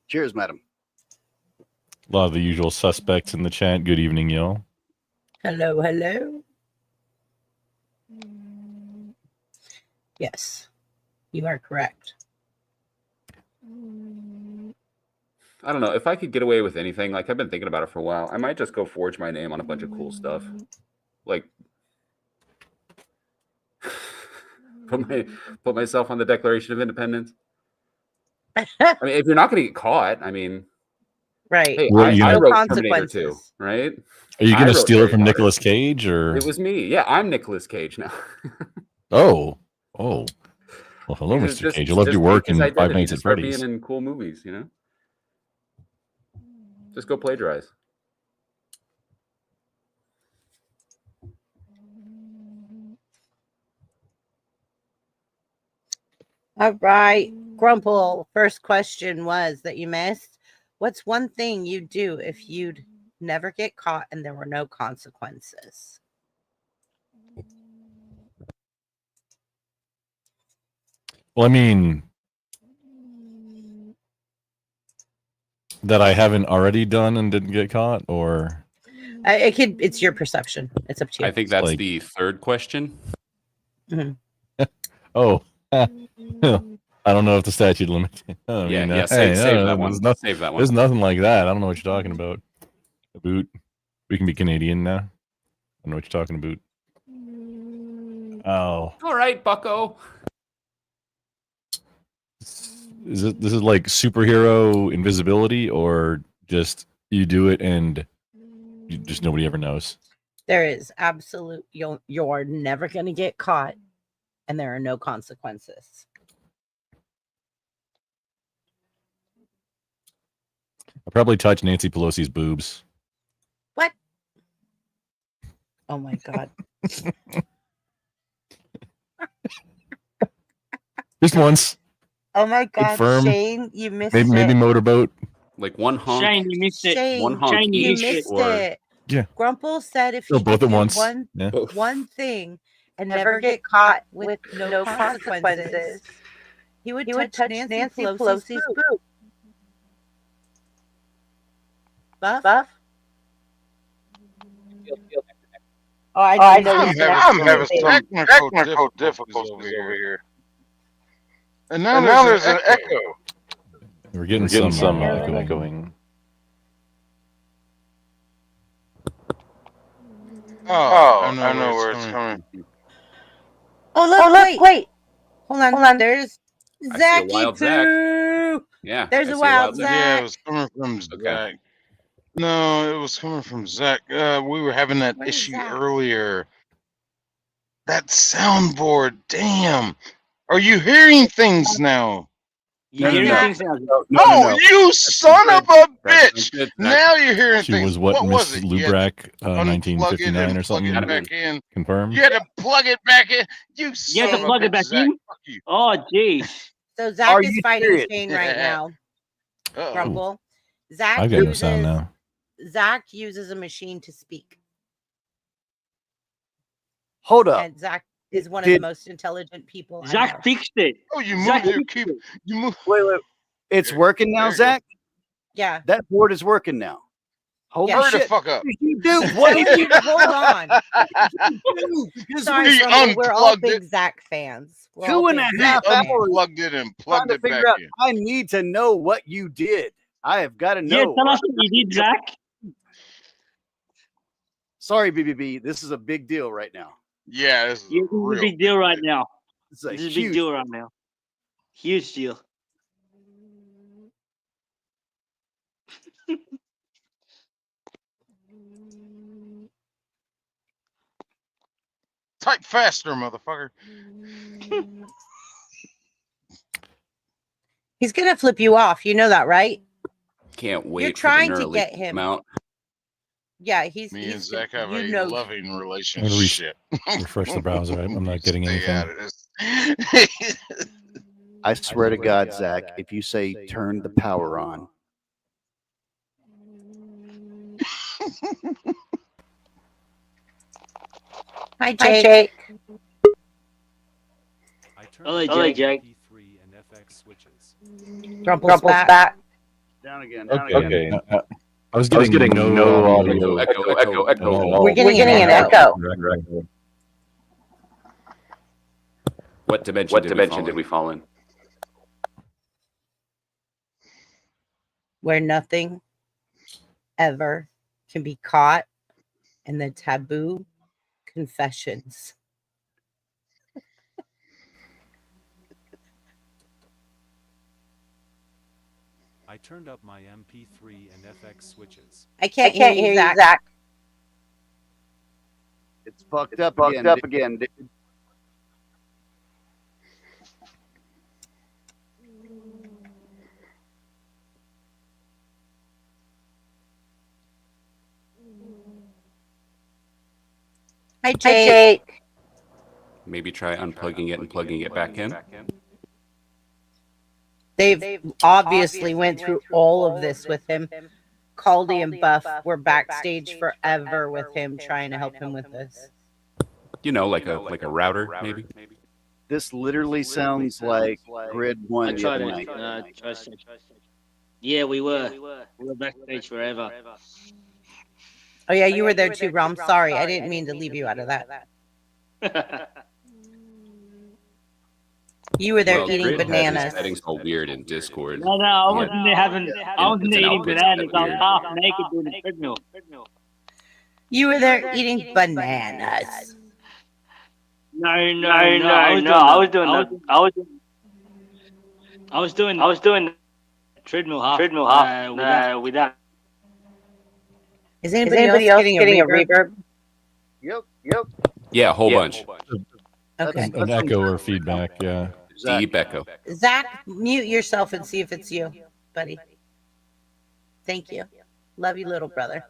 Cheers, madam. A lot of the usual suspects in the chat. Good evening, y'all. Hello, hello. Yes, you are correct. I don't know. If I could get away with anything, like I've been thinking about it for a while, I might just go forge my name on a bunch of cool stuff. Like put myself on the Declaration of Independence. I mean, if you're not going to get caught, I mean, right? Hey, Well, I no wrote Terminator 2, right? Are you I going to wrote steal it Harry from Potter. Nicolas Cage, or It was me. Yeah, I'm Nicolas Cage now. Oh. Well, hello, Because Mr. Cage. I loved your work in Five Nights at start Freddy's. being in cool movies, you know. Just go plagiarize. All right, Grumple. First question was that you missed. What's one thing you'd do if you'd never get caught and there were no consequences? Well, I mean, that I haven't already done and didn't get caught, or It could. It's your perception. It's up to you. I think that's Like- the third question. oh, I don't know if the statute limits. Save that one. Save that one. There's nothing like that. I don't know what you're talking about. A boot. We can be Canadian now. I don't know what you're talking about. Oh, All right, Bucko. this is like superhero invisibility, or just you do it and just nobody ever knows? There is absolute. You're never going to get caught, and there are no consequences. I probably touch Nancy Pelosi's boobs. What? Oh my God. Just once. Oh my God, firm. Shane, you missed Maybe it. motorboat. Like one honk. Shane, you missed it. Shane, One honk Shane, you each, missed or it. Yeah. Grumple said if No, he both could at do once. one Yeah. one thing and never get caught with no consequences, he would touch Nancy Pelosi's boob. Buff? Oh, I know. I'm he's having gonna some say it. technical difficulties over here. And now there's an echo. We're getting some echoing. Oh, I know where it's coming. Oh, look, wait. Hold on. There's I see a Zachy wild Zach. Poo. Yeah. There's I a see wild Zach. Yeah, Zach. it was coming from Okay. Zach. No, it was coming from Zach. We were having that Where's issue Zach? earlier. That soundboard, damn. Are you hearing things now? You're Where's hearing Zach? things now. Oh, you son of a bitch! Good. Now you're hearing She things. was what was Miss it? You had to Lubrack, unplug it 1959 and or plug something. it back in. Confirmed. You had to plug it back in. You You son have of to a plug it bitch, back Zach. in? Fuck you. Oh, jeez. So Zach Are is you fighting serious? Shane right now. Uh-oh. Grumple. I got no sound now. Zach uses a machine to speak. Hold up. And Zach is one of the Did- most intelligent people I know. Zach fixed it. Oh, you Zach move. You fixed keep. it. You move. Wait. It's working now, There you go. Zach? Yeah. That board is working now. Holy Yeah. Hurry the shit. fuck up. What did you do? What did you Hold on. do? Because Sorry, He Grumple, we're all unplugged big it. Zach fans. We're Two all and big a He half Zach fans. hours unplugged it and trying plugged to it back figure out. in. I need to know what you did. I have got to Yeah, know. tell us what you did, Zach. Sorry, BBB. This is a big deal right now. Yeah, this is Yeah, a this is a real big deal right now. This is a This is a big huge deal right now. Huge deal. Type faster, motherfucker. He's going to flip you off. You know that, right? Can't wait. You're for the trying to Neuralink get to him. come out. Yeah, he's. Me and he's Zach have you a know, loving I'm gonna relationship. refresh the browser. I'm not getting Stay anything. out of this. I swear to God, Zach, if you say turn the power on, Hi, Jake. Hello, Jake. Grumple's back. down again. Okay. I was getting no audio. Echo. We're getting an echo. What dimension did we fall in? Where nothing ever can be caught in the taboo confessions. I turned up my MP3 and FX switches. I can't hear you, Zach. It's fucked up again. Dude. Hi, Jake. Maybe try unplugging it and plugging it back in. They've obviously went through all of this with him. Caldy and Buff were backstage forever with him, trying to help him with this. You know, like a router, maybe. This literally sounds like Grid I 1 the tried other it. night. Yeah, we were. We were backstage forever. Oh yeah, you were there too, Rom. Sorry, I didn't mean to leave you out of that. You were there eating Grid had his bananas. settings all weird in Discord. No, I wasn't there having. I wasn't there eating bananas. I was weird. half naked doing the treadmill. You were there eating bananas. No. I was doing treadmill half. Without. Is anybody else getting a reverb? Yep. Yeah, a whole bunch. Okay. An echo or feedback. Yeah. Deep echo. Zach, mute yourself and see if it's you, buddy. Thank you. Love you, little brother.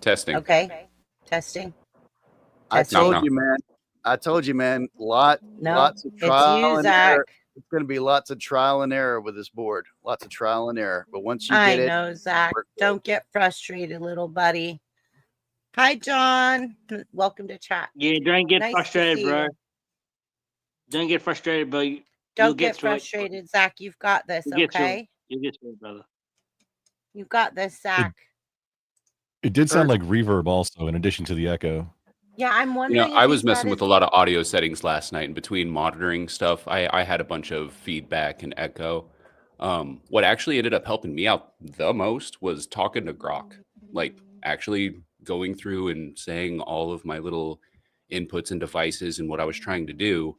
Testing. Okay. Testing. I Testing. told you, man. Lots No, of it's trial you, and Zach. error. it's going to be lots of trial and error with this board. Lots of trial and error. But once you I get it, know, Zach. work good. Don't get frustrated, little buddy. Hi, John. Welcome to chat. Yeah, don't get Nice to frustrated, see bro. you. Don't get frustrated, bro. You'll Don't get get through frustrated, Zach. You've got this, You'll get through it. okay? You'll get through it, brother. You got this, Zach. It did sound like reverb also, in addition to the echo. Yeah, I'm You wondering. know, I if was he's got messing with his- a lot of audio settings last night, and between monitoring stuff, I had a bunch of feedback and echo. What actually ended up helping me out the most was talking to Grok, like actually going through and saying all of my little inputs and devices and what I was trying to do.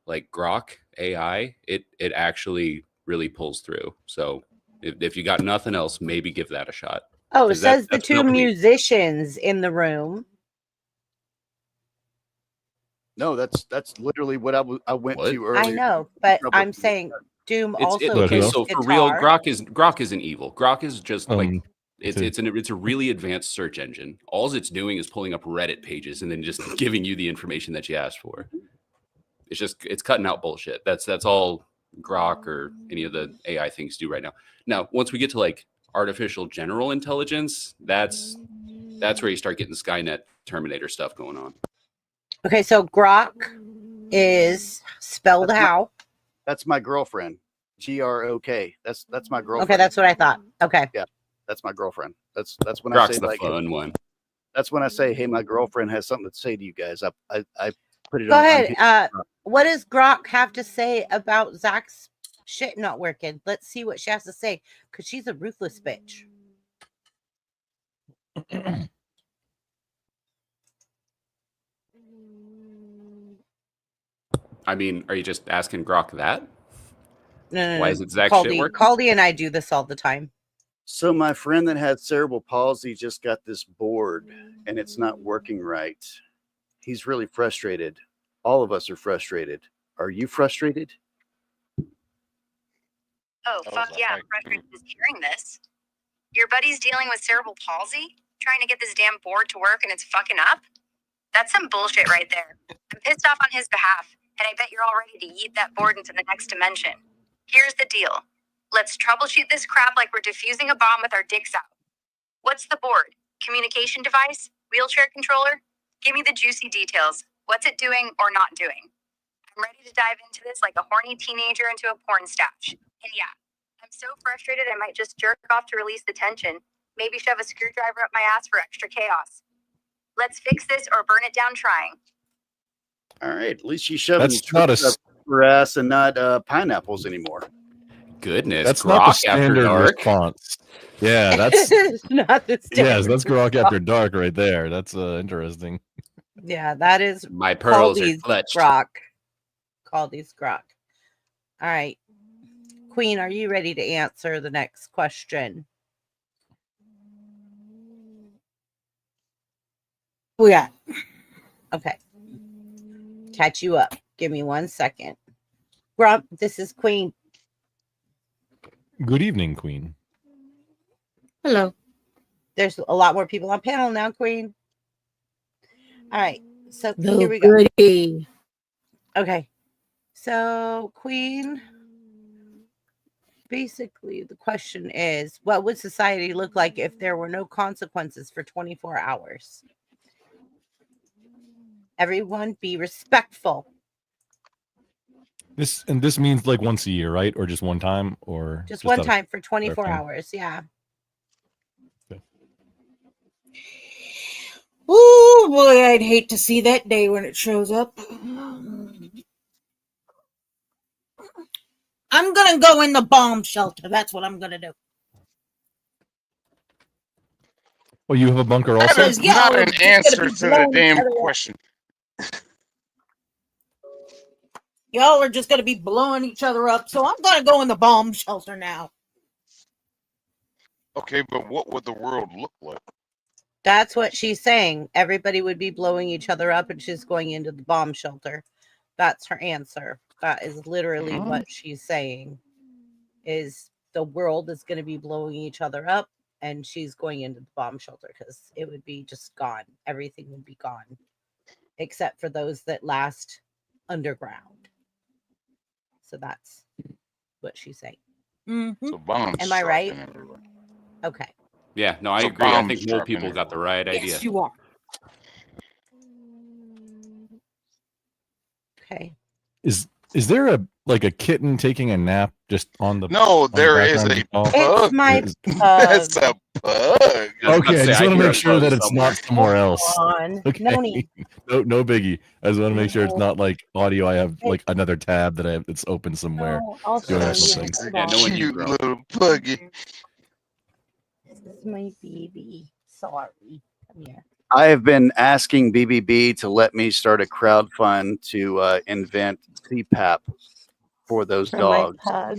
Like Grok AI, it actually really pulls through. So if you got nothing else, maybe give that a shot. Oh, it 'Cause that- says the that's two helping me. musicians in the room. No, that's literally what I went What? to earlier. I know, but Trouble I'm with saying Doom It's also But okay. plays So guitar. for real, Grok isn't evil. Grok is just like Um, it's a really advanced search engine. All it's doing is pulling up Reddit pages and then just giving you the information that you asked for. It's cutting out bullshit. That's all Grok or any of the AI things do right now. Now, once we get to like artificial general intelligence, that's where you start getting Skynet Terminator stuff going on. Okay, so Grok is spelled That's how? That's my girlfriend. GROK. That's my girlfriend. Okay, that's what I thought. Okay. Yeah, that's my girlfriend. That's when Grok's I say the like fun one. that's when I say, hey, my girlfriend has something to say to you guys. I put it Go on. ahead. What does Grok have to say about Zach's shit not working? Let's see what she has to say, because she's a ruthless bitch. I mean, are you just asking Grok that? No, Why is it Zach shit work? Caldy and I do this all the time. So my friend that had cerebral palsy just got this board and it's not working right. He's really frustrated. All of us are frustrated. Are you frustrated? Oh, fuck yeah, I'm frustrated just hearing this. Your buddy's dealing with cerebral palsy, trying to get this damn board to work and it's fucking up? That's some bullshit right there. I'm pissed off on his behalf, and I bet you're all ready to yeet that board into the next dimension. Here's the deal. Let's troubleshoot this crap like we're defusing a bomb with our dicks out. What's the board? Communication device? Wheelchair controller? Give me the juicy details. What's it doing or not doing? I'm ready to dive into this like a horny teenager into a porn stash. And yeah, I'm so frustrated I might just jerk off to release the tension. Maybe shove a screwdriver up my ass for extra chaos. Let's fix this or burn it down trying. All right, at least you shoving That's not a your ass and not pineapples anymore. Goodness, That's Grok not the after standard dark. response. Yeah, that's not the yes, standard that's Grok after dark right there. That's interesting. Yeah, that is My pearls are Caldy's clutched. Grok. Caldy's Grok. All right. Queen, are you ready to answer the next question? Yeah. Okay. Catch you up. Give me 1 second. Grump, this is Queen. Good evening, Queen. Hello. There's a lot more people on panel now, Queen. All right. So No here we go. goodie. Okay. So, Queen, basically, the question is, what would society look like if there were no consequences for 24 hours? Everyone be respectful. This means like once a year, right? Or just one time, or Just one out of time for 24 clarifying? hours. Yeah. Oh boy, I'd hate to see that day when it shows up. I'm gonna go in the bomb shelter. That's what I'm gonna do. Oh, you have a bunker That also? is Because y'all not are an just gonna answer be to the blowing each damn other up. question. Y'all are just gonna be blowing each other up. So I'm gonna go in the bomb shelter now. Okay, but what would the world look like? That's what she's saying. Everybody would be blowing each other up and she's going into the bomb shelter. That's her answer. That is literally what she's saying. Is the world is going to be blowing each other up and she's going into the bomb shelter because it would be just gone. Everything would be gone. Except for those that last underground. So that's what she's saying. So bombs. Am I right? dropping everywhere. Okay. Yeah, no, I So agree. I bombs think mole dropping people got the everywhere. right idea. Yes, you are. Okay. Is there a kitten taking a nap just on the No, there is background a of the call? It's pug. my That's pug. a pug. Okay, I just want to make sure that it's not somewhere Hold else. on. Okay. Noni. No biggie. I just want to make sure it's No. not like audio. I have Hey. like another tab that I have that's open somewhere. No, I'll Doing show that you. thing. Hold Yeah, on. no one you Cute grow. little puggy. This is my baby. Sorry. Come here. I have been asking BBB to let me start a crowd fund to invent CPAP for those For dogs. my pug.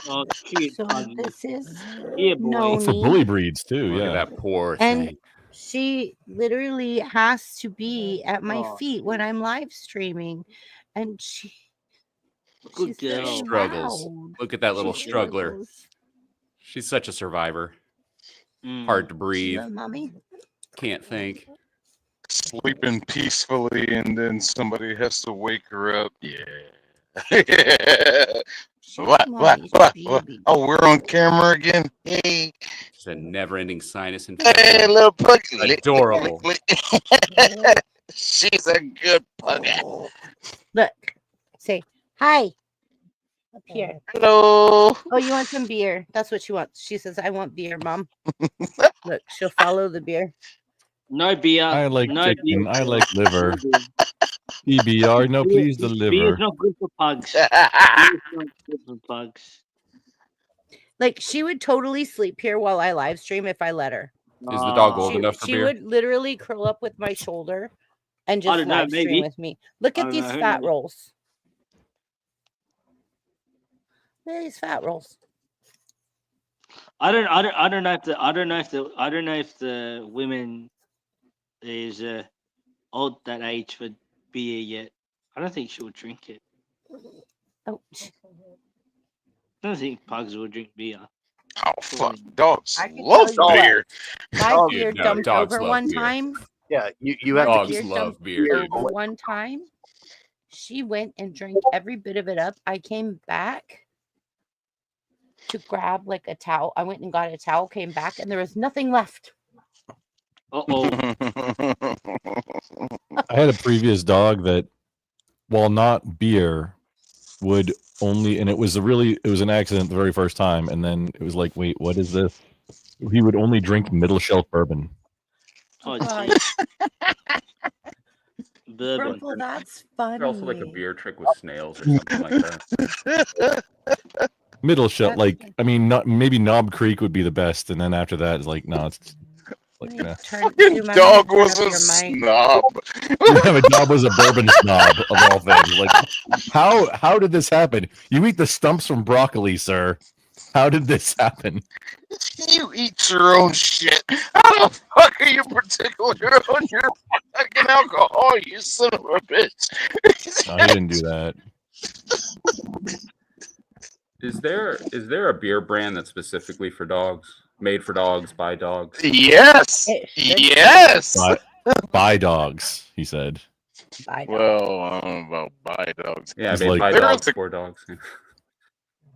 Oh, cute So puggy. this is Yeah, boy. Oh, for Noni. bully breeds too. Look Yeah. at that poor And thing. she literally has to be at my Oh, feet when I'm live streaming. And she's good very girl. Struggles. loud. Look at that little She struggler. struggles. She's such a survivor. Mm. Hard to breathe. Little mommy. Can't think. Sleeping peacefully, and then somebody has to wake her up. Yeah. What? Mommy's baby. Oh, we're on camera again. Hey, It's a never-ending sinus hey, infection. little puggy. Adorable. She's a good puggy. Look. Say hi. Up here. Hello. Oh, you want some beer? That's what she wants. She says, I want beer, Mom. Look, she'll follow the beer. No beer. I like no chicken. beer. I like liver. No beer. EBR. No, Beer- please deliver. Beer's not good for pugs. Beer's not good for pugs. Like, she would totally sleep here while I live stream if I let her. Is the dog Oh. old enough for She beer? would literally curl up with my shoulder and I just don't know, live stream maybe. with me. Look I at don't these know, who fat knows? rolls. Look at these fat rolls. I don't know if the women is old that age for beer yet. I don't think she would drink it. Oh, I don't think pugs will drink beer. Oh fuck, dogs I can love tell you what. beer. my Dogs- beer no, dumped dogs over love one beer. time. Yeah, you My have to Dogs beer keep love dumped beer, dude. over one time. She went and drank every bit of it up. I came back to grab like a towel. I went and got a towel, came back, and there was nothing left. Uh-oh. I had a previous dog that, while not beer, would only, and it was an accident the very first time, and then it was like, wait, what is this? He would only drink middle shelf bourbon. Oh, God. geez. Bourbon. Ruffle, that's funny. There's also like a beer trick with snails or something like that. Middle shelf, That's like okay. I mean, not maybe Knob Creek would be the best, and then after that, it's like no, it's like Wait, nah. turn, Fucking Zoom, I'm dog gonna turn was up a your mic. snob. Yeah, but Knob was a bourbon snob of all things. Like, how did this happen? You eat the stumps from broccoli, sir. How did this happen? You eat your own shit. How the fuck are you particular on your fucking alcohol, you son of a bitch? No, he didn't do that. Is there a beer brand that's specifically for dogs? Made for dogs, by dogs? Yes. It should be. Yes. Buy dogs, he said. Bye, dog. Well, I don't know about buy dogs. Yeah, He's made like- by There's dogs a- for dogs.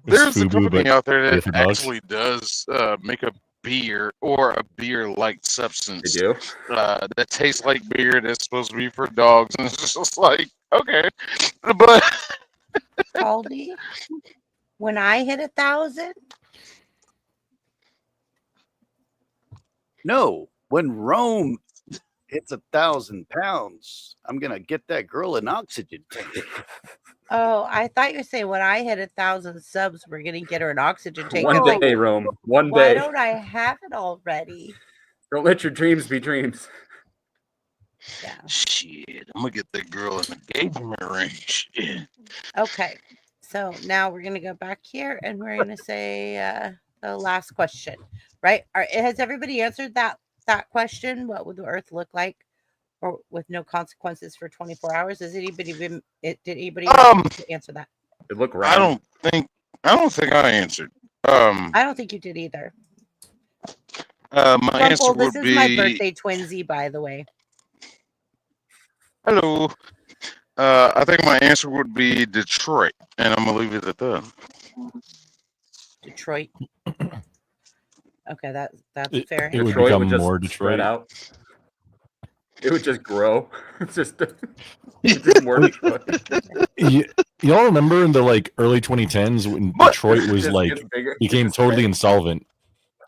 There's a Fubu, company but out there beer that for dogs? actually does make a beer or a beer-like They substance do. that tastes like beer that's supposed to be for dogs, and it's just like okay, but Caldy, when I hit 1,000, No, when Rome hits 1,000 pounds, I'm gonna get that girl an oxygen tank. oh, I thought you were saying when I hit 1,000 subs, we're gonna get her an oxygen tank. One I'm like, day, Rome. One why day. don't I have it already? Don't let your dreams be dreams. Yeah. shit, I'm gonna get that girl an engagement ring. Shit. Okay. So now we're gonna go back here and we're gonna say the last question, right? Has everybody answered that question? What would the Earth look like, or with no consequences for 24 hours? Has anybody been? Did anybody answer that? It look I round. don't think I answered. I don't think you did either. My answer Rumpel, this would is my be birthday twinsy, by the way. hello. I think my answer would be Detroit, and I'm gonna leave it at that. Detroit. Okay, that's It fair. would Detroit become would just more spread Detroit. out. It would just grow. It's just more Detroit. Y'all remember in the like early 2010s when But- Detroit was Just like gets bigger. became totally insolvent?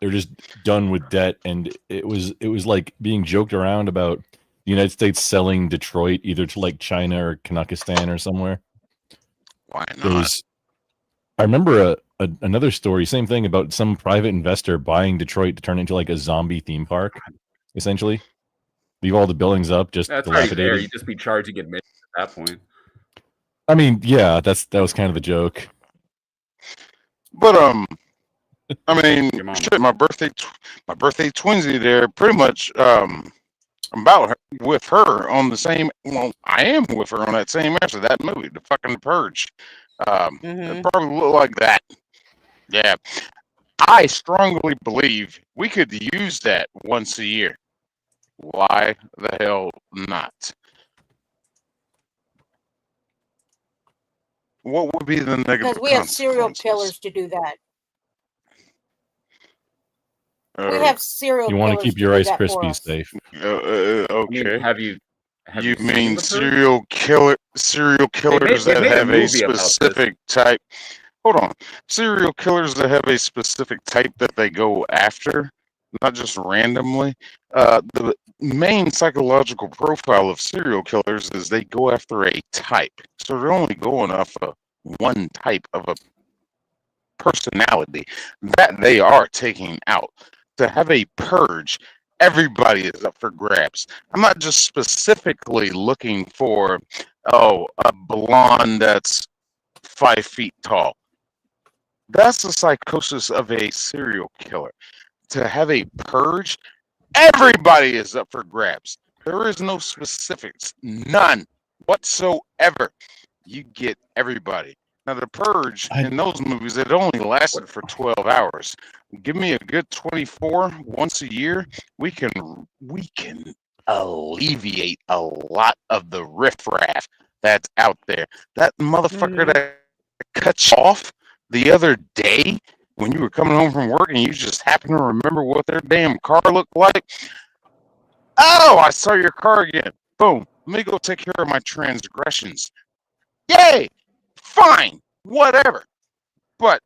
They're just done with debt, and it was like being joked around about the United States selling Detroit either to like China or Kazakhstan or somewhere. Why There not? was, I remember another story, same thing about some private investor buying Detroit to turn it into like a zombie theme park, essentially. Leave all the buildings up, just That's already there. dilapidated. You'd just be charging admission at that point. I mean, yeah, that was kind of the joke. But I mean, Your mom. shit, my birthday twinsy there, pretty much about her, with her on the same. Well, I am with her on that same answer. That movie, The fucking Purge. It probably look like that. Yeah, I strongly believe we could use that once a year. Why the hell not? What would be the negative Because we have serial consequences? killers to do that. We Uh, have serial You killers. want to keep to your do Rice that for Krispies us. safe. okay. I mean, have you You seen mean The Purge? serial killers they that made a have a movie about this. specific type? Hold on, serial killers that have a specific type that they go after, not just randomly. The main psychological profile of serial killers is they go after a type, so they're only going off of one type of a personality that they are taking out. To have a purge, everybody is up for grabs. I'm not just specifically looking for, a blonde that's 5 feet tall. That's the psychosis of a serial killer. To have a purge, everybody is up for grabs. There is no specifics, none whatsoever. You get everybody. Now, the purge in those movies, it only lasted for 12 hours. Give me a good 24 once a year. We can alleviate a lot of the riffraff that's out there. That motherfucker that cut you off the other day when you were coming home from work and you just happen to remember what their damn car looked like. Oh, I saw your car again. Boom. Let me go take care of my transgressions. Yay! Fine. Whatever. But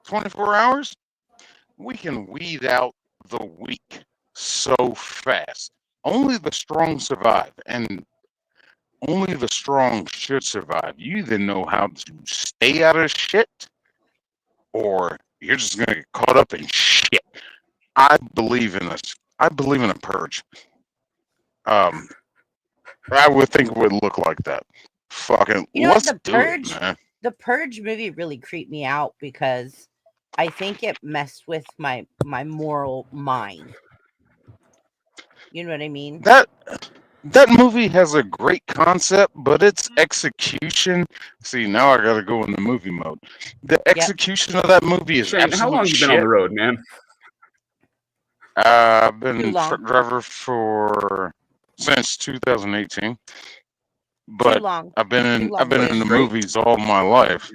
24 hours, we can weed out the weak so fast. Only the strong survive, and only the strong should survive. You either know how to stay out of shit, or you're just gonna get caught up in shit. I believe in this. I believe in a purge. I would think it would look like that. Fucking, You know what, let's the do Purge? it, man. The Purge movie really creeped me out because I think it messed with my moral mind. You know what I mean? That movie has a great concept, but its execution. See, now I gotta go in the movie mode. The execution of that movie is Shane, absolute how long you shit. been on the road, man? I've been Too long. truck driver since 2018, Too but long. I've been in Too long. the movies all my life.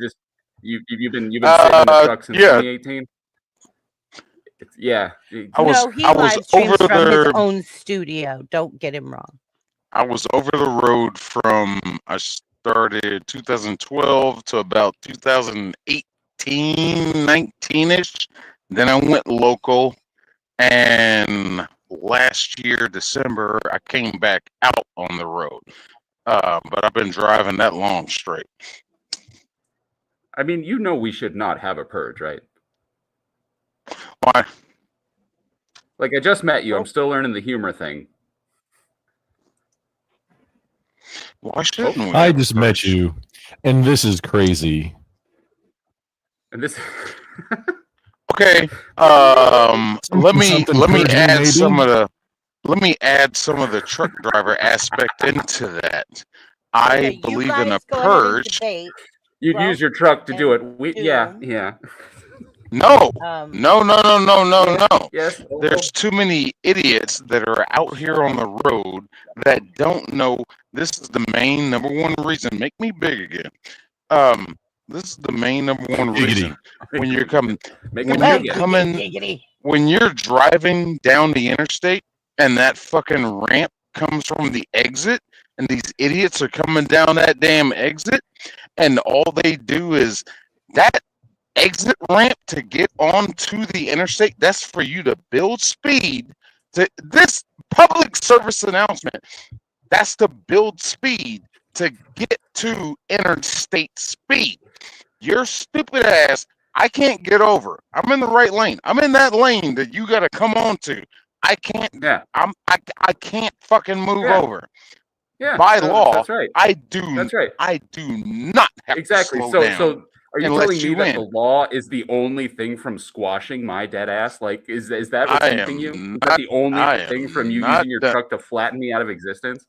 You've been sitting in the truck since yeah. 2018. Yeah. I was No, he I was live streams over from his the own studio. Don't get him wrong. I was over the road from I started 2012 to about 2018, 19ish. Then I went local, and last year December I came back out on the road. But I've been driving that long straight. I mean, you know we should not have a purge, right? Why? Like, I just met you. I'm still learning the humor thing. Why shouldn't we? I have a just met purge? you, and this is crazy. And this Okay. Let me Something purging, add maybe? let me add some of the truck driver aspect into that. I Okay, you believe in a guys go ahead and purge. debate. you'd Well, use your truck to do it. and Yeah. Doom. No. Um, No. Yes. There's too many idiots that are out here on the road that don't know This is the main number one reason. Make me big again. This is the main number one reason when you're coming, Make when it you're big again. coming, Giggity. when you're driving down the interstate and that fucking ramp comes from the exit, and these idiots are coming down that damn exit, and all they do is that exit ramp to get onto the interstate. That's for you to build speed. To this public service announcement, that's to build speed to get to interstate speed. Your stupid ass, I can't get over. I'm in the right lane. I'm in that lane that you got to come on to. I can't. Yeah. I can't fucking move Yeah. over. Yeah. By law, That's right. I do. That's right. I do not have Exactly. to slow down. So are you and telling let me you that in. the law is the only thing from squashing my dead ass? Like, is that what's I keeping am you? Is not- that the only I thing am from you not using your done. truck to flatten me out of existence?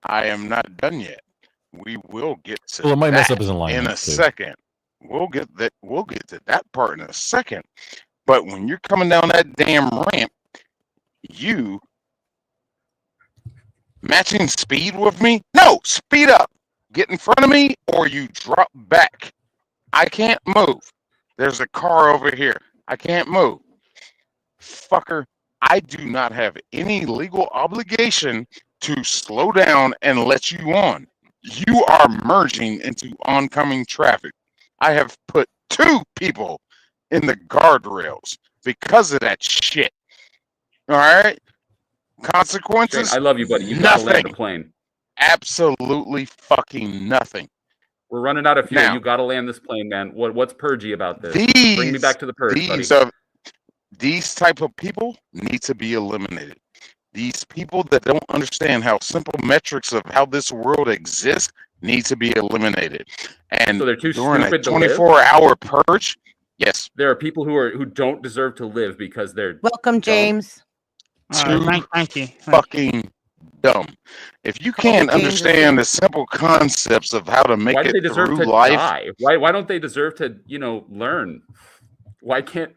I am not done yet. We will get to Well, it might mess that up his in a alignments, too. second. We'll get that. We'll get to that part in a second. But when you're coming down that damn ramp, you matching speed with me? No, speed up. Get in front of me, or you drop back. I can't move. There's a car over here. I can't move. Fucker, I do not have any legal obligation to slow down and let you on. You are merging into oncoming traffic. I have put 2 people in the guardrails because of that shit. All right? Shane, Consequences? I love you, buddy. You gotta land the Nothing. plane. Absolutely fucking nothing. We're running out of fuel. Now- You gotta land this plane, man. What's purgy about this? Bring me back to the purge, buddy. These type of people need to be eliminated. These people that don't understand how simple metrics of how this world exists need to be eliminated. And So they're too during a stupid to live? 24-hour purge, yes, There are people who don't deserve to live because they're Welcome, James. too Thank you. fucking dumb. If you Call can't the James understand the simple concepts of how to make why do they it deserve through to life, die? Why don't they deserve to, learn? Why can't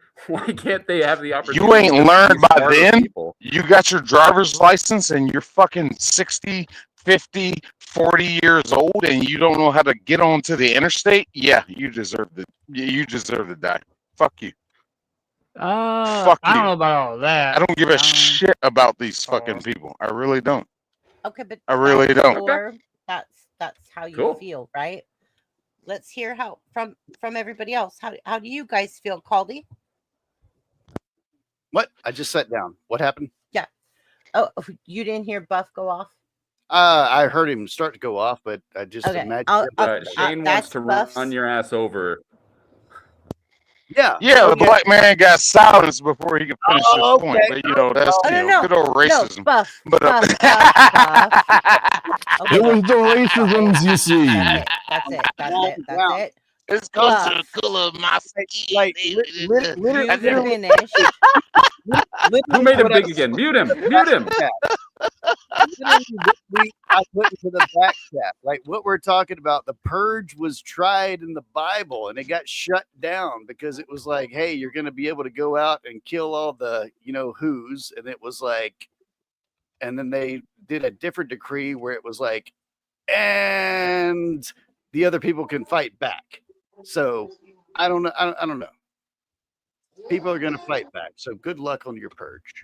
they have the opportunity? you ain't to be learned by smarter then. people? You got your driver's license and you're fucking 60, 50, 40 years old and you don't know how to get onto the interstate. Yeah, you deserve to die. Fuck you. Fuck I don't you. know about all that. I don't give a shit about these fucking people. I really don't. Okay, but I really that's don't. that's how you Cool. feel, right? Let's hear how from everybody else. How do you guys feel, Caldy? What? I just sat down. What happened? Oh, you didn't hear Buff go off? I heard him start to go off, but I just Okay, imagined. Shane wants that's to Buff's- run your ass over. Yeah. Yeah, the okay. black man got silenced before he could finish Oh, his point. okay. But that's Oh, no. good old racism. No, Buff. But Buff. Okay, It was the racisms, you see. That's it. it's close to Buff. the color of my skin. Like, You literally, finished. Who made him big again? Mute him. Mute him. I went into the back chat. Like what we're talking about, the purge was tried in the Bible and it got shut down because it was like, hey, you're going to be able to go out and kill all the, who's. And it was like, and then they did a different decree where it was like, and the other people can fight back. So I don't know. I don't know. People are going to fight back. So good luck on your purge.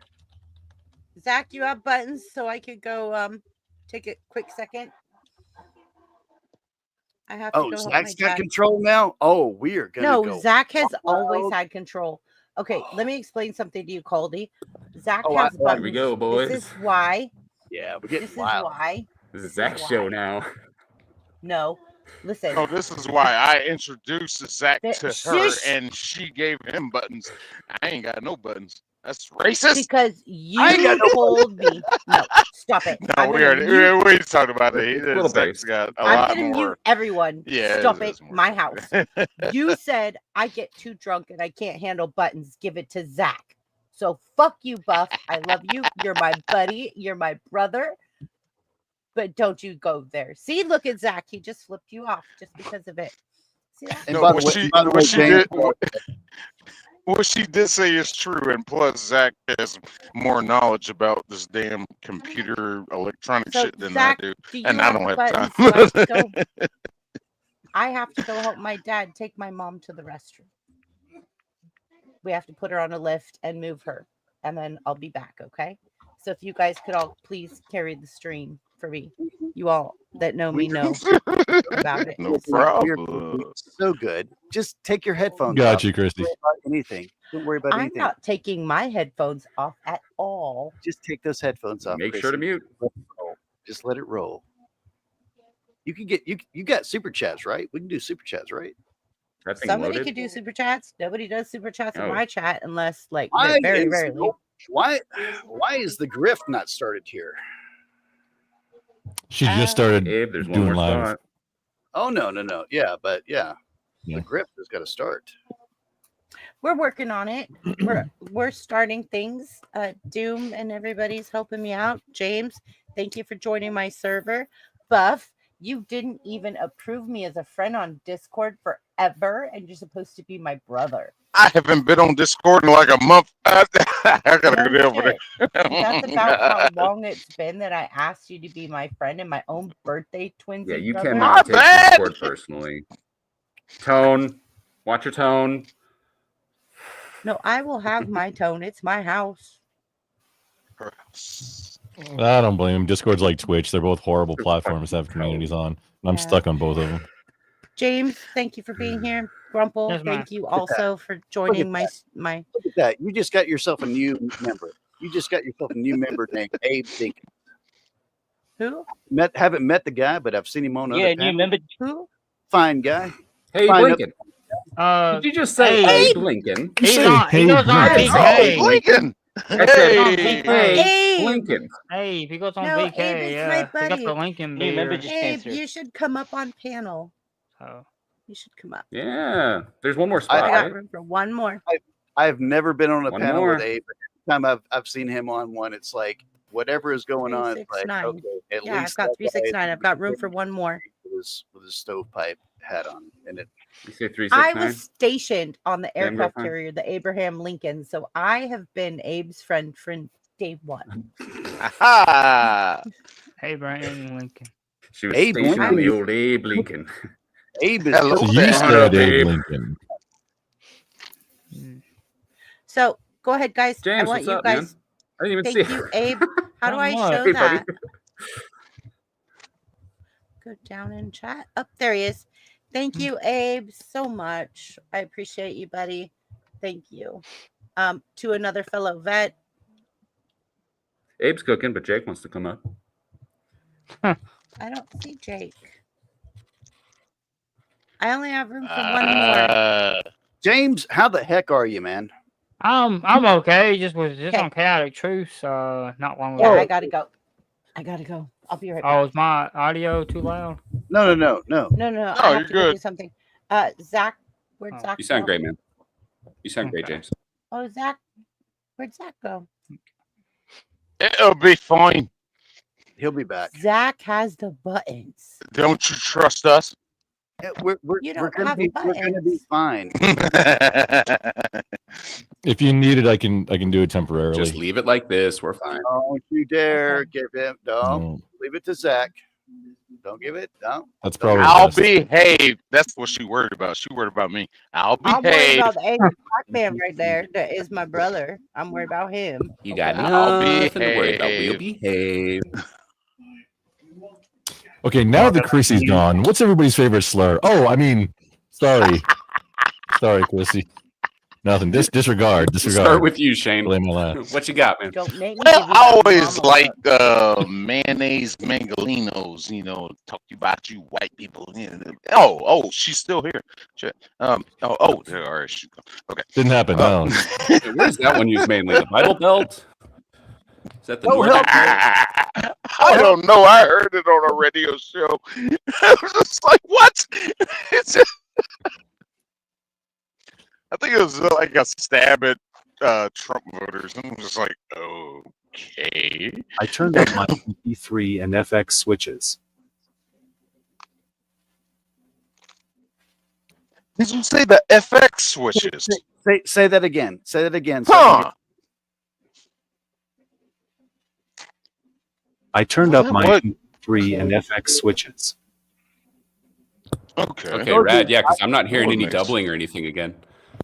Zach, you have buttons so I could go take a quick second. I have to go help Zach's my got dad. control now. Oh, we're gonna go. Zach has always had control. Okay, let me explain something to you, Caldy. Zach Oh, has here buttons. we go, boys. This is why. Yeah, we're getting This is wild. why. This is Zach's show now. No, listen. Oh, this is why I introduced Zach That- to her shush. and she gave him buttons. I ain't got no buttons. That's racist. Because I ain't got you told me. No, stop it. No, I'm we gonna already mute- we talked about it. Little Zach's base. got a I'm lot gonna more. mute everyone. Yeah, Stop it it. is more. My house. You said I get too drunk and I can't handle buttons. Give it to Zach. So fuck you, Buff. I love you. You're my buddy. You're my brother. But don't you go there. See, look at Zach. He just flipped you off just because of it. See that? And No, by the what way, she by the way, what she James, did What she did say is true, and plus Zach has more knowledge about this damn computer electronic So, shit than Zach, I do, do you and I have don't the have button time. so I have to go? I have to go help my dad take my mom to the restroom. We have to put her on a lift and move her, and then I'll be back, okay? So if you guys could all please carry the stream for me. You all that know me know about it. No We're problem. so good. Just take your headphones Got off. you, Christy. Don't worry about anything. Don't worry about I'm anything. not taking my headphones off at all. Just take those headphones off. Make sure to Chrissy. mute. Just let it roll. You can get you got super chats, right? We can do super chats, right? That thing Somebody loaded. could do super chats. Nobody does super chats in Oh. my chat unless like Why very is- rarely. Why is the grift not started here? She just started Abe, there's one doing more live. spot. Oh no. Yeah, but yeah. Yeah. The grift has got to start. We're working on it. We're starting things. Doom and everybody's helping me out. James, thank you for joining my server. Buff, you didn't even approve me as a friend on Discord forever, and you're supposed to be my brother. I haven't been on Discord in like a month. I gotta No get over shit. there. That's about how long it's been that I asked you to be my friend and my own birthday twins. Yeah, you brother. cannot take bad. Discord personally. Tone. Watch your tone. No, I will have my tone. It's my house. I don't blame him. Discord's like Twitch. They're both horrible platforms to have communities on. And I'm Yeah. stuck on both of them. James, thank you for being here. Grumple, Yes, ma'am. thank you also for joining my. Look at that. You just got yourself a new member. You just got yourself a new member named Abe Dinkin. Who? Haven't met the guy, but I've seen him on Yeah, other new panels. member. Who? Fine guy. Hey, Fine Lincoln. Did you just say Hey. Abe Lincoln? He's on. He goes on Hey, BK. Lincoln. I said, Hey. hey, Lincoln. Hey, he goes on No, BK. Abe is Yeah, my he got buddy. the Lincoln New member beer. just came Abe, through. you should come up on panel. So, You should come up. Yeah, there's one more I spot. I got right? room for one more. I've never been on a One panel more. with Abe. Every time I've seen him on one, it's like whatever is going on. It's like 369. okay, at Yeah, I've least got that guy 369. I've got room for one more. with his stovepipe hat on, and it. You say I 369? was stationed on the Damn aircraft girlfriend. carrier, the Abraham Lincoln. So I have been Abe's friend from day one. Abraham Lincoln. She was Abe stationed on the Lincoln. old Abe Lincoln. Abe is Hello So good. you there. said Abe Abe. Lincoln. So go ahead, guys. I James, want what's you up, guys. man? I didn't even Thank see you, Abe. How do I What? show Hey, buddy. that? Go down in chat. Up there he is. Thank you, Abe, so much. I appreciate you, buddy. Thank you. To another fellow vet. Abe's cooking, but Jake wants to come up. I don't see Jake. I only have room for one more. James, how the heck are you, man? I'm okay. Just was just Okay. on chaotic truth. Not long Yeah, ago. I gotta go. I gotta go. I'll be right back. Oh, is my audio too loud? No. No, I you're have to go good. do something. Zach, where'd Zach You sound go? great, man. You sound great, Okay. James. Oh, Zach, where'd Zach go? It'll be fine. He'll be back. Zach has the buttons. Don't you trust us? Yeah, we're You we're don't gonna have be we're gonna be buttons. fine. If you need it, I can do it temporarily. Just leave it like this. We're fine. Don't you dare Okay. give him. Don't No, leave it to Zach. Don't give it. No. that's probably I'll best. behave. That's what she worried about. She worried about me. I'll I'm worried behave. about the angry black man right there. That is my brother. I'm worried about him. You got I'll nothing to worry about. We'll behave. behave. Okay, now that Chrissy's gone, what's everybody's favorite slur? Oh, I mean, sorry, Chrissy. Nothing. Disregard. Start with you, Shane. Blame my laugh. What you got, man? Don't make me Well, give you I that always mama like look. mayonnaise mangalinos. Talk about you white people. Oh, she's still here. Shit. There. All right. Okay. Didn't happen. No. Where's that one used mainly? The Bible Belt? Is that the Oh, North hell. Belt? I don't know. I heard it on a radio show. I was just like, what? It's just... I think it was like a stab at Trump voters. And I'm just like, okay. I turned up my MP3 and FX switches. Did you say the FX switches? Say that again. Say that again. Huh. I turned up my What? MP3 and FX switches. Okay. Okay, rad. Yeah, because I'm not hearing That any makes- doubling or anything again.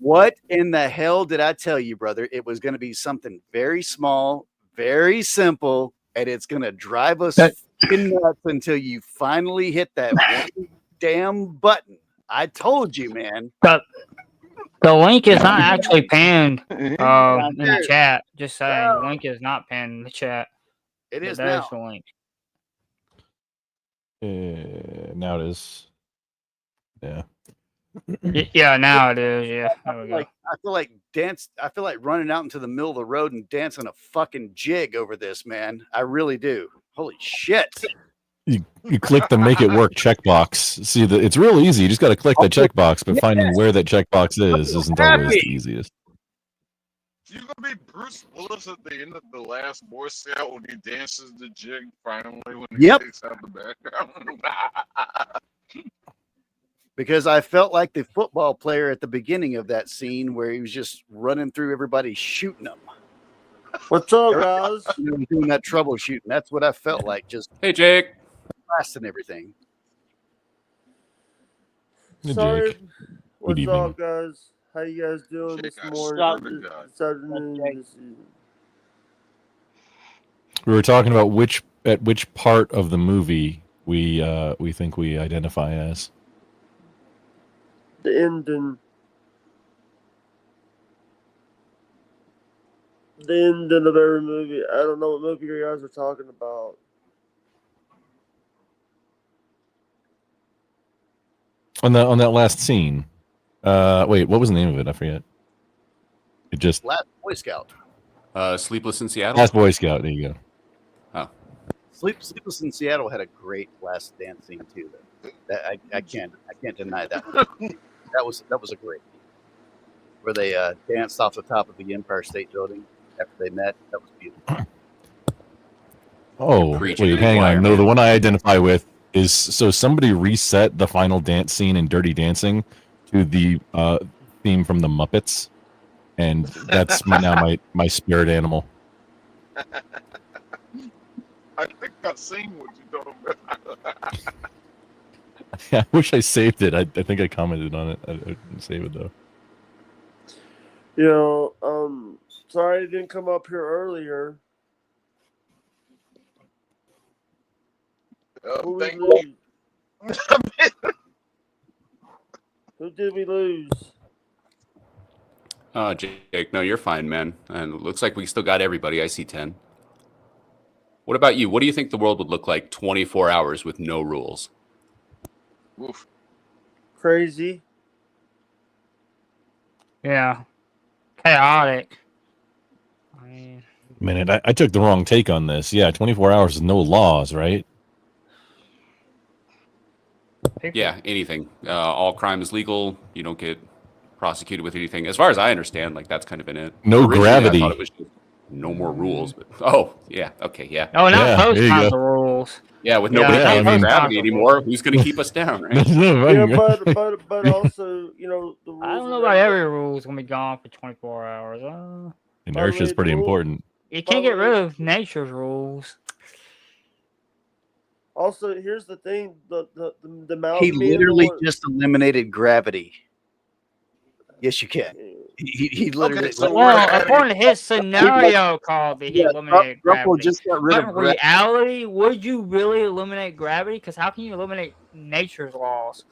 What in the hell did I tell you, brother? It was going to be something very small, very simple, and it's going to drive us fucking nuts until you finally hit that one damn button. I told you, man. The link is not actually pinned in the Dude. chat. Just saying, No. the link is not pinned in the chat. It is There's now. the link. Now it is. Yeah. Yeah, now it is. Yeah, there we go. I feel like running out into the middle of the road and dancing a fucking jig over this, man. I really do. Holy shit. You click the make it work checkbox. See, it's real easy. You just got to click the checkbox, but finding where that checkbox is isn't always the easiest. You gonna be Bruce Willis at the end of the last Boy Scout when he dances the jig finally when he takes out the background? Because I felt like the football player at the beginning of that scene where he was just running through everybody shooting them. What's up, guys? Doing that troubleshooting. That's what I felt like. Just hey, Jake, blasting everything. Hey, Sorry. Jake. What's evening. up, guys? How you guys doing this morning? This afternoon? This evening? We were talking about which part of the movie we think we identify as. The ending. The ending of every movie. I don't know what movie you guys are talking about. On that last scene. Wait, what was the name of it? I forget. It just Last Boy Scout. Sleepless in Seattle. Last Boy Scout. There you go. Oh, Sleepless in Seattle had a great last dance scene too. That I can't deny that. That was a great where they danced off the top of the Empire State Building after they met. That was beautiful. Oh, Preaching to wait, the hang choir, on. No, man. the one I identify with is so somebody reset the final dance scene in Dirty Dancing to the theme from the Muppets, and that's now my spirit animal. I think I've seen what you're talking about. I wish I saved it. I think I commented on it. I didn't save it though. You know, sorry I didn't come up here earlier. Who Thank we you. lose? Who did we lose? Jake, no, you're fine, man. And it looks like we still got everybody. I see 10. What about you? What do you think the world would look like 24 hours with no rules? Oof. Crazy. Yeah, chaotic. I mean, Minute, I took the wrong take on this. Yeah, 24 hours is no laws, right? Yeah, anything. All crime is legal. You don't get prosecuted with anything. As far as I understand, like that's kind of been it. No Originally, gravity. I thought it was just no more rules. But yeah, okay, yeah. oh, not Yeah, those there you kinds go. of rules. Yeah, with Yeah, nobody yeah, paying I for mean- gravity anymore, who's going to keep us down, right? Yeah, but also, you know, the rules. I don't know and about regula- every rule is gonna be gone for 24 hours. Inertia is pretty important. You can't get rid of nature's rules. Also, here's the thing: the He mountain man. literally just eliminated gravity. Yes, you can. He literally. Okay, so Well, we're according to his scenario, called he eliminated Ruffle gravity. just got rid But of in reality, would you really eliminate gravity? Because how can you eliminate nature's laws?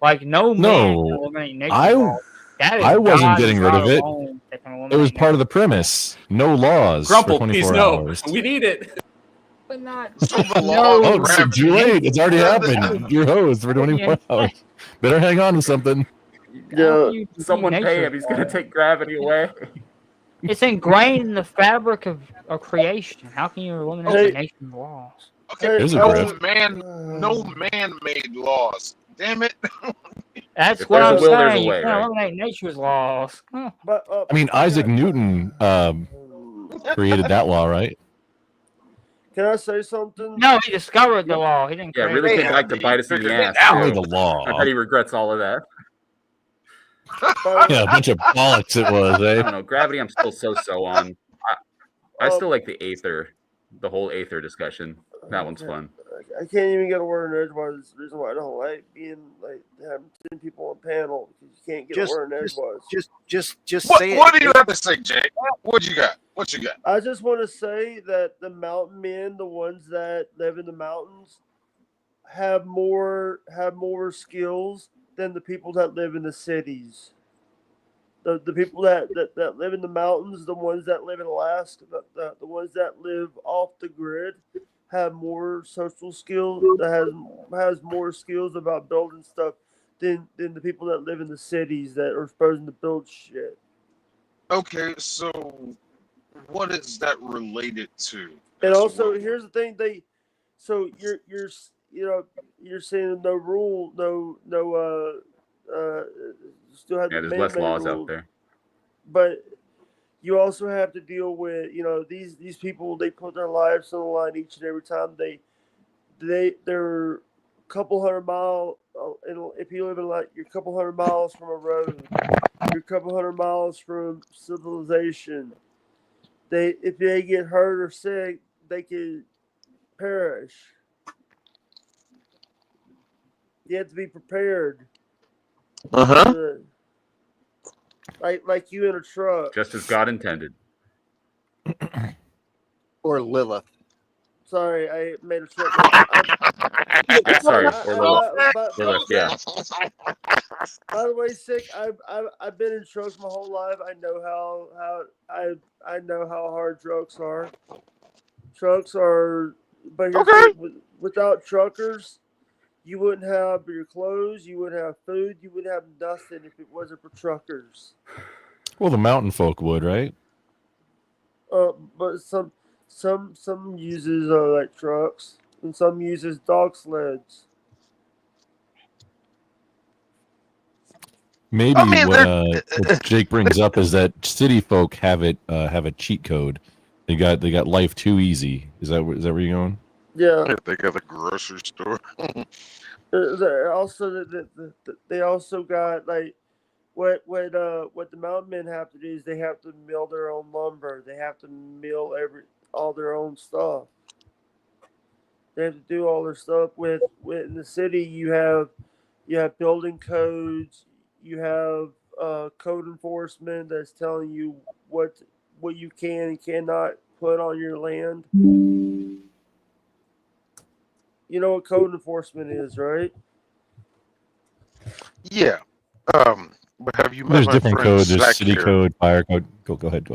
Like no man No, can eliminate nature's I laws. That is I wasn't God getting and rid God of it. alone that can It was eliminate part of the nature's laws. premise. No laws Grumple, for 24 please no. hours. We need it. But not So the law no. of Oh, it's gravity. too late. It's already happened. You're host for 24 hours. Better hang on to something. How can you defeat Someone pay nature's him. He's going to laws? take gravity away. It's ingrained in the fabric of creation. How can you eliminate Hey. the nature's laws? Okay, There's a no drift. no man made laws. Damn it. That's If what there's a I'm will, there's a saying. way, You can't right? eliminate nature's laws. Huh. But I mean, Isaac Newton created that law, right? Can I say something? No, he discovered the law. He didn't Yeah, it create really it. came back to bite us in the ass. Only too. the law. I bet he regrets all of that. Yeah, a bunch of bollocks it was, I eh? don't know. Gravity, I'm still so on. I still like the Aether, the whole Aether discussion. That one's fun. I can't even get a word in edgewise. The reason why I don't like being like having 10 people on panel because you can't get a word in edgewise. Just What, say it. what do you have to say, Jay? What you got? What you got? I just want to say that the mountain men, the ones that live in the mountains, have more skills than the people that live in the cities. The people that live in the mountains, the ones that live in Alaska, the ones that live off the grid, have more social skills. That has more skills about building stuff than the people that live in the cities that are supposed to build shit. Okay, so what is that related to? And also, here's the thing: you're saying no rule, still have Yeah, the there's less man-made laws rules, out there. but you also have to deal with these people. They put their lives on the line each and every time they're a couple hundred miles. If you live in you're a couple hundred miles from a road, you're a couple hundred miles from civilization. If they get hurt or sick, they could perish. You have to be prepared. Like you in a truck. Just as God intended. Or Lilith. Sorry, I made a truck. Sorry, or Lilith. Yeah. By the way, sick. I've been in trucks my whole life. I know I know how hard trucks are. Trucks are, but without truckers, you wouldn't have your clothes, you wouldn't have food, you wouldn't have nothing if it wasn't for truckers. Well, the mountain folk would, right? But some uses like trucks, and some uses dog sleds. Maybe what Jake brings up is that city folk have a cheat code. They got life too easy. Is that where you're going? Yeah. They got the grocery store. They also got like what the mountain men have to do is they have to mill their own lumber. They have to mill all their own stuff. They have to do all their stuff with in the city. You have building codes. You have code enforcement that's telling you what you can and cannot put on your land. You know what code enforcement is, right? Yeah. But have you met There's my different friend codes. There's Zach city here? code, fire code. Go ahead.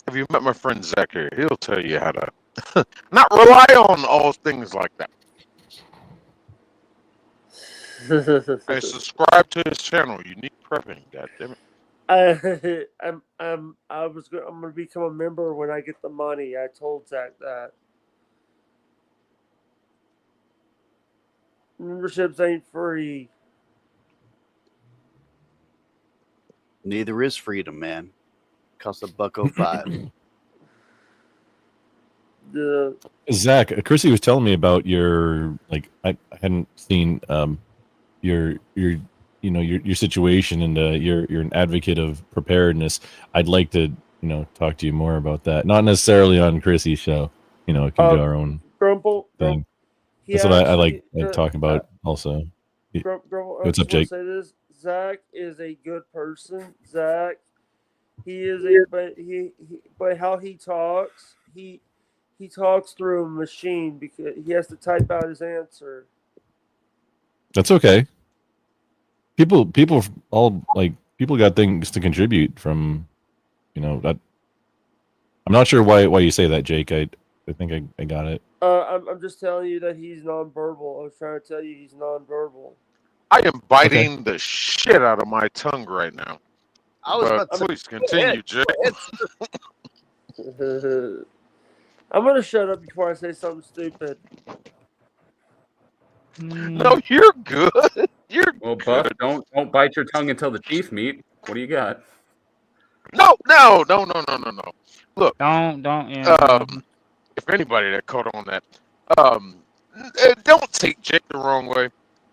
Have you met my friend Zach here? He'll tell you how to not rely on all things like that. And subscribe to his channel, Unique Prepping. God damn it. I'm gonna become a member when I get the money. I told Zach that. Memberships ain't free. Neither is freedom, man. Costs $1.05. Zach, Chrissy was telling me about your I hadn't seen your situation, and you're an advocate of preparedness. I'd like to talk to you more about that. Not necessarily on Chrissy's show. It can be our own thing. That's what I like talking about also. What's up, Jake? Say this. Zach is a good person. Zach, he is but how he talks, he talks through a machine because he has to type out his answer. That's okay. People got things to contribute from, that. I'm not sure why you say that, Jake. I think I got it. I'm just telling you that he's nonverbal. I was trying to tell you he's nonverbal. I am biting the shit out of my tongue right now. Please continue, Jake. I'm gonna shut up before I say something stupid. No, you're good. You're Buff, don't bite your tongue until the teeth meet. What do you got? No. Look, don't. Yeah. If anybody that caught on that, don't take Jake the wrong way.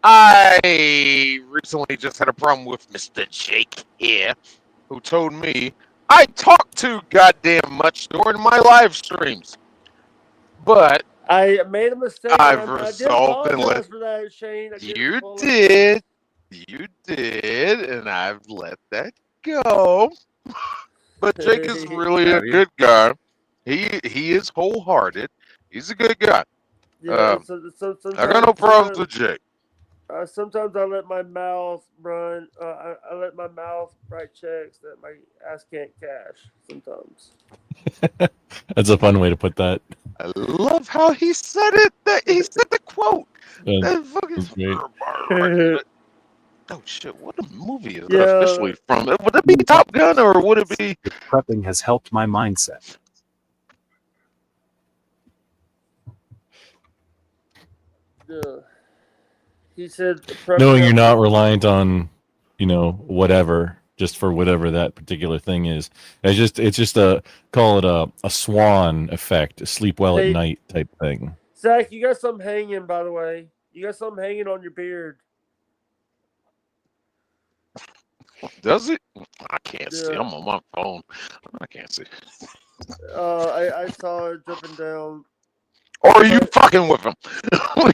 I recently just had a problem with Mr. Jake here, who told me I talk too goddamn much during my live streams. But I made a mistake. I've I did resolved and apologize let for that, Shane. I did you apologize. did, and I've let that go. But Jake is really a Have you? good guy. He is wholehearted. He's a good guy. Yeah, I got no problems with Jake. Sometimes I let my mouth run. I let my mouth write checks that my ass can't cash. Sometimes. That's a fun way to put that. I love how he said it. That he said the quote. That That's fucking great. Oh shit! What a movie is that Yeah. officially from? Would it be Top Gun or would it be? Prepping has helped my mindset. Yeah. He said, Knowing you're not reliant on, whatever, just for whatever that particular thing is. It's just call it a swan effect, a sleep well Hey. at night type thing. Zach, you got something hanging, by the way. You got something hanging on your beard. Does it? I can't see. Yeah. I'm on my phone. I can't see. I saw it dripping down. Or are you fucking with him? No,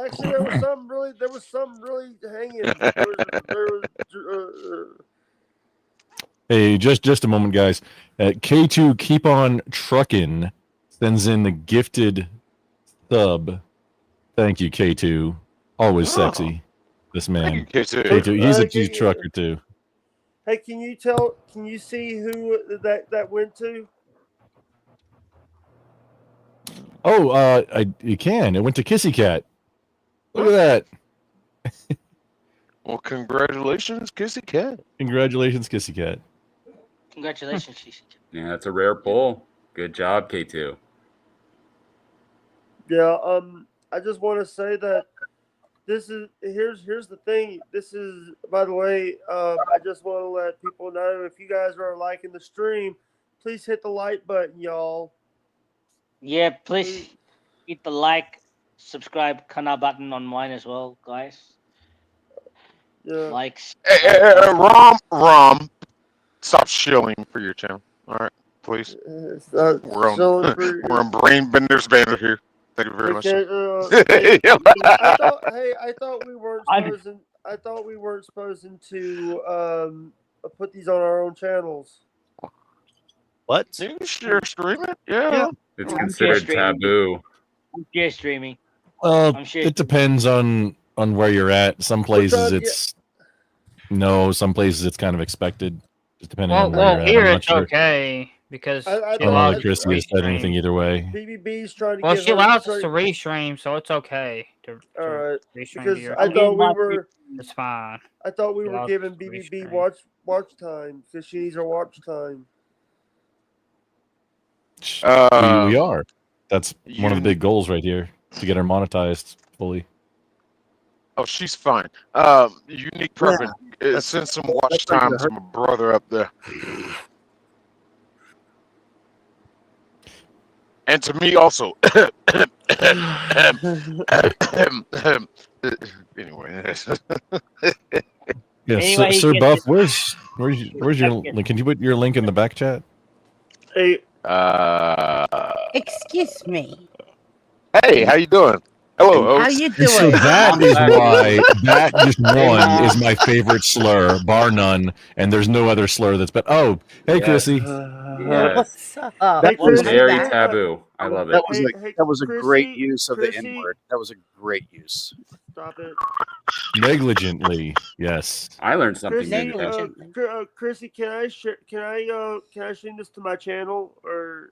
actually, there was something really hanging. Hey, just a moment, guys. K2 Keep On Truckin' sends in the gifted sub. Thank you, K2. Always sexy. This man. Thank you, K2. K2. He's a trucker too. Hey, can you see who that went to? Oh, you can. It went to Kissy Cat. Look at that. Well, congratulations, Kissy Cat. Congratulations, Kissy Cat. Congratulations, Kissy Cat. Yeah, that's a rare pull. Good job, K2. Yeah, I just want to say that here's the thing. This is, by the way, I just want to let people know, if you guys are liking the stream, please hit the like button, y'all. Yeah, please hit the like, subscribe, kana button on mine as well, guys. Yeah. Likes. Rom, stop shilling for your channel. All right, please. We're on Brain Benders Banner here. Thank you very much. I thought we weren't supposed to put these on our own channels. What? You can share stream it. Yeah. It's considered taboo. I'm share streaming. It depends on where you're at. Some places it's no, some places it's kind of expected. Just depending on where you're at. Here I'm not it's sure. okay because I don't know if Chrissy has said anything either way. BBB's trying to Well, get she allows us to restream, so it's okay to Alright, restream because to your. I thought we were. It's fine. I thought we She were allows giving us to BBB restream. watch time because she needs her watch time. We are. That's one of the big goals right here, to get her monetized fully. Oh, she's fine. Unique prepping. Send some watch time to my brother up there. And to me also. Anyway. Yeah, Anyway, Sir you Buff, get where's your link? Can you put your link in the back chat? Hey. Excuse me. Hey, how you doing? Hello, How Oaks. you So doing? that is why that just one is my favorite slur, bar none, and there's no other slur that's better. Oh, hey, Yes. Chrissy. Yes. What's up? That was Very taboo. I love it. That was a great Chrissy, use of the Chrissy. N-word. That was a great use. Stop it. Negligently, yes. I learned something Chrissy, new. Chrissy, can I stream this to my channel, or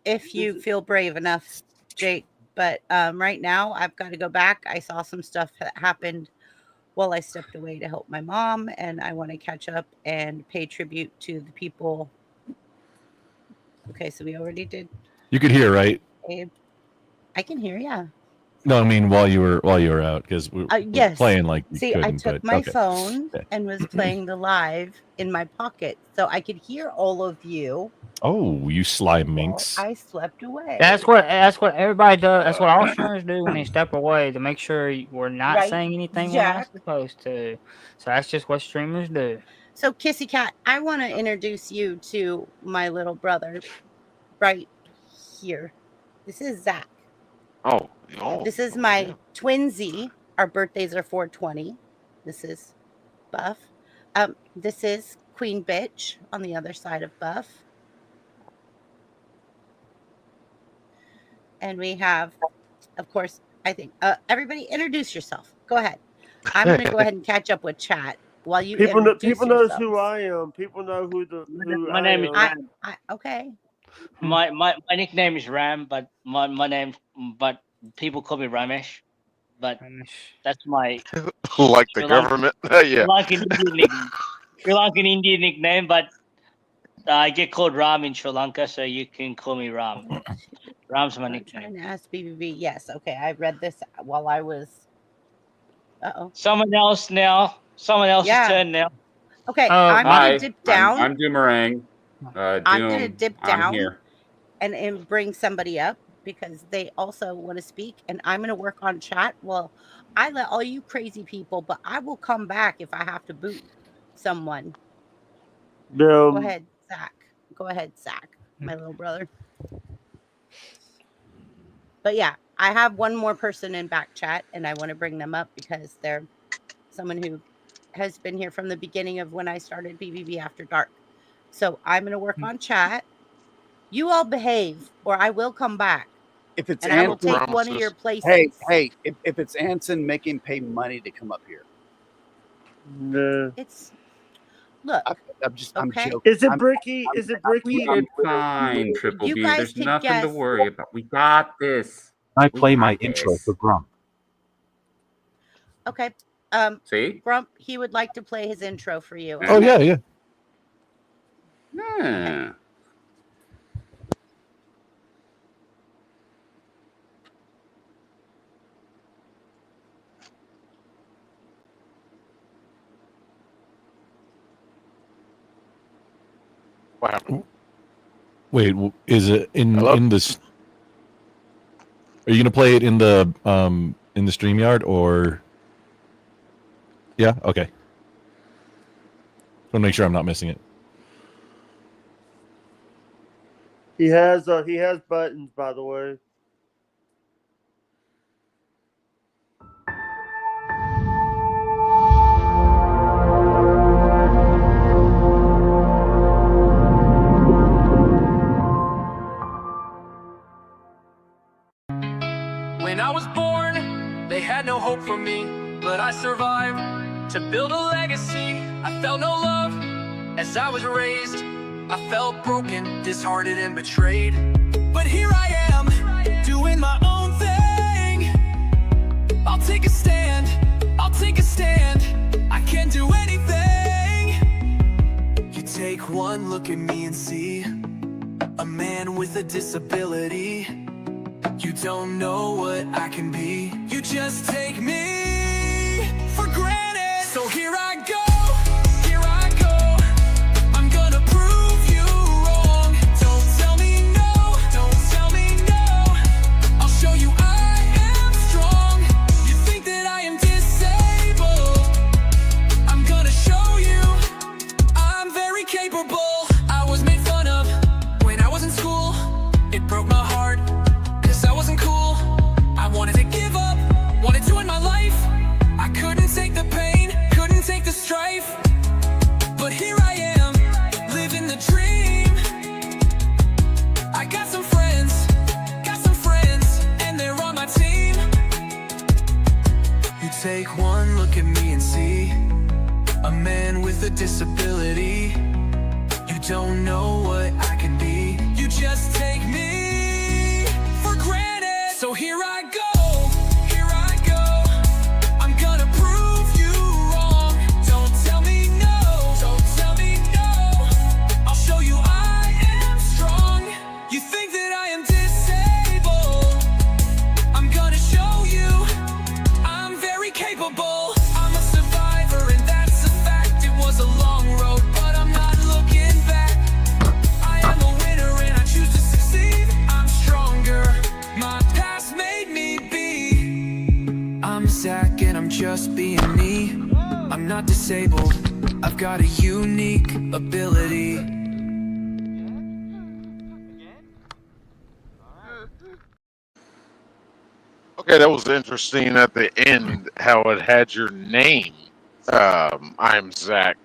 If you feel brave enough, Jake. But right now, I've got to go back. I saw some stuff that happened while I stepped away to help my mom, and I want to catch up and pay tribute to the people. Okay, so we already did. You could hear, right? Abe. I can hear, yeah. No, I mean while you were out, because we were Yes. playing like you See, I couldn't. took But my okay. phone Okay. and was playing the live in my pocket, so I could hear all of you. Oh, you sly while minx! I slept away. That's what everybody does. That's what all streamers do when they step away to make sure we're not Right, saying anything we're Jack? not supposed to. So that's just what streamers do. So, Kissy Cat, I want to introduce you to my little brother right here. This is Zach. Oh, This is my twinsy. Our birthdays are 4/20. This is Buff. This is Queen Bitch on the other side of Buff. And we have, of course, I think, everybody introduce yourself. Go ahead. I'm going to go ahead and catch up with chat while you People introduce knows yourselves. who I am. People know who My I name is am. Ram. Okay. My nickname is Ram, but but people call me Ramesh. But that's my like the Sri Lankan- government. Yeah. Sri Lankan Indian nickname, but I get called Ram in Sri Lanka, so you can call me Ram. Ram's my I'm nickname. trying to ask BBB. Yes. Okay. I read this while I was. Uh-oh. Someone else's Yeah. turn now. Okay. Oh, I'm Hi, going to dip down. I'm Doomerang. I'm going to Doom, dip I'm down here. and bring somebody up because they also want to speak. And I'm going to work on chat. Well, I let all you crazy people, but I will come back if I have to boot someone. Go ahead, Zach. Go ahead, Zach, my little brother. But yeah, I have one more person in back chat, and I want to bring them up because they're someone who has been here from the beginning of when I started BBB After Dark. So I'm going to work on chat. You all behave, or I will come back. If it's and I will Anson, take one of your places. Hey, if it's Anson, make him pay money to come up here. No. It's look. I'm okay. joking. Is it Bricky? Is it Bricky? It's fine, Triple You B. guys There's can nothing to guess. worry about. We got this. I We play got my intro this. for Grump. Okay. See? Grump, he would like to play his intro for you. Oh yeah, yeah. Yeah. What happened? Wait, is it Hello? in this? Are you gonna play it in the StreamYard or? Yeah. Okay. Want to make sure I'm not missing it. He has buttons, by the way. When I was born, they had no hope for me, but I survived to build a legacy. I felt no love as I was raised. I felt broken, disheartened, and betrayed. But here I am, doing my own thing. I'll take a stand, I'll take a stand. I can do anything. You take one look at me and see a man with a disability. You don't know what I can be. You just take me for granted. So here I go, here I go. I'm gonna prove you wrong. Don't tell me no, don't tell me no. I'll show you I am strong. You think that I am disabled? I'm gonna show you I'm very capable. I was made fun of when I was in school. It broke my heart. I wasn't cool. I wanted to give up, wanted to end my life. I couldn't take the pain, couldn't take the strife. But here I am, living the dream. I got some friends, and they're on my team. You take one look at me and see a man with a disability. You don't know what I can be. You just take me for granted. So here I go, here I go. I'm gonna prove you wrong. Don't tell me no, don't tell me no. I'll show you I am strong. You think that I am disabled? I'm gonna show you I'm Zach and I'm just being me. I'm not disabled, I've got a unique ability. Okay, that was interesting at the end how it had your name. I'm Zach,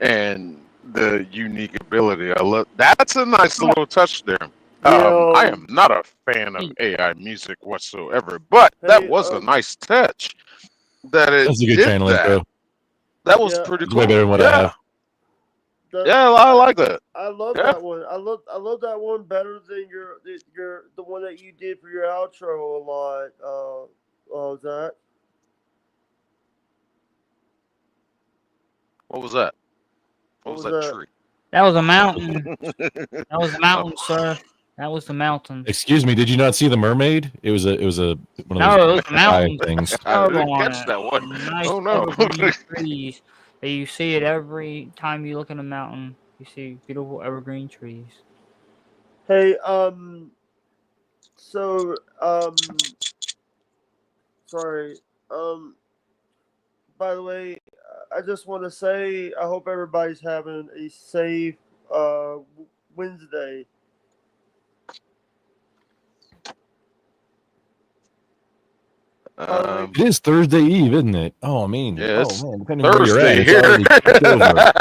and the unique ability. I love that's a nice little touch there. I am not a fan of AI music whatsoever, but that was a nice touch that it That's a good did channeling, that. bro. That was pretty It's cool. way better than what I have. Yeah, I like that. I love Yeah. that one. I love that one better than the one that you did for your outro a lot. Zach. What was that? What was that tree? That was a mountain. That was a mountain, sir. That was the mountain. Excuse me, did you not see the mermaid? It was a one of No, those it was a mountain. things. I didn't Turtle on catch it. that one. Nice Oh no. evergreen trees. That you see it every time you look at a mountain. You see beautiful evergreen trees. Hey, sorry. By the way, I just want to say I hope everybody's having a safe Wednesday. It is Thursday Eve, isn't it? Oh, I mean, Yeah, oh it's man, depending on where you're Thursday at, it's here. already clicked over.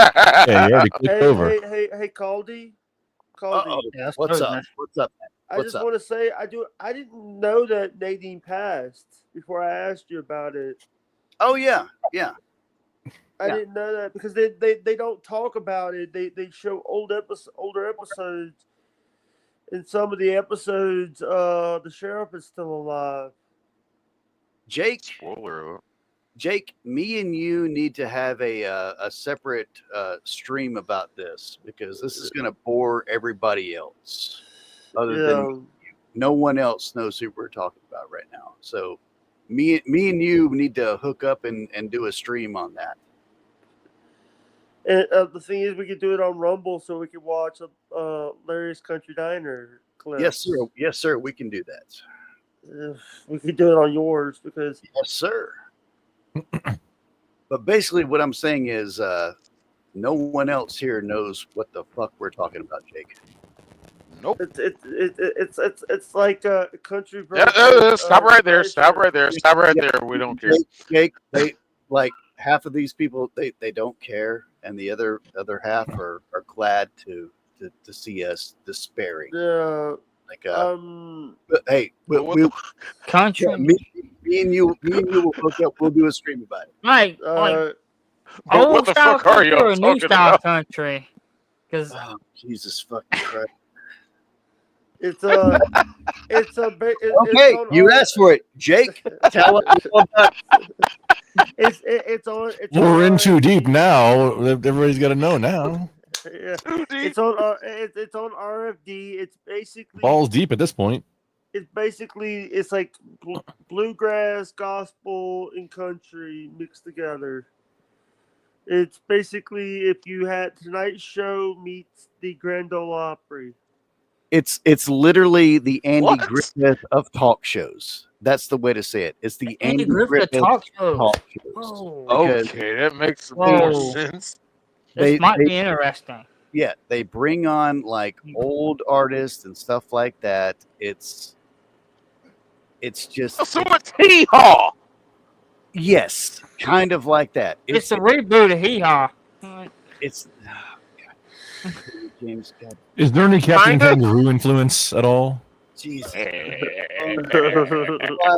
Yeah, you already clicked over. Hey, Caldy. Uh-oh. Yeah, What's up? What's up? I What's just up? want to say I didn't know that Nadine passed before I asked you about it. Oh yeah. I didn't know that because they don't talk about it. They show older episodes. In some of the episodes, the sheriff is still alive. Jake. Spoiler alert. Jake, me and you need to have a separate stream about this because this is going to bore everybody else. Other than you. No one else knows who we're talking about right now. So me and you need to hook up and do a stream on that. And the thing is, we could do it on Rumble so we could watch Larry's Country Diner clips. Yes, sir. Yes, sir. We can do that. We could do it on yours because yes, sir. But basically, what I'm saying is, no one else here knows what the fuck we're talking about, Jake. Nope. It's like a country version. Stop right there. Stop right there. Stop right there. We don't care. Jake, they like half of these people. They don't care, and the other half are glad to see us despairing. Yeah. Like but hey, we'll country. Yeah, me and you will hook up. We'll do a stream about it. Like what old the style fuck are country y'all or new talking style about? country? Because Jesus fucking Christ. It's okay. It's You asked for it, Jake. Tell us about it. It's on. We're in too deep now. Everybody's got to know now. Yeah. It's on RFD. It's basically Balls deep at this point. It's like bluegrass, gospel, and country mixed together. It's basically if you had Tonight Show meets the Grand Ole Opry. It's literally the Andy Griffith of talk shows. That's the way to say it. It's the Andy Griffith talk shows. Okay, that makes more sense. This might be interesting. Yeah, they bring on like old artists and stuff like that. It's just so it's Hee Haw. Yes, kind of like that. It's a reboot of Hee Haw. It's James. God. Is there any Captain Kangaroo influence at all? Jesus. I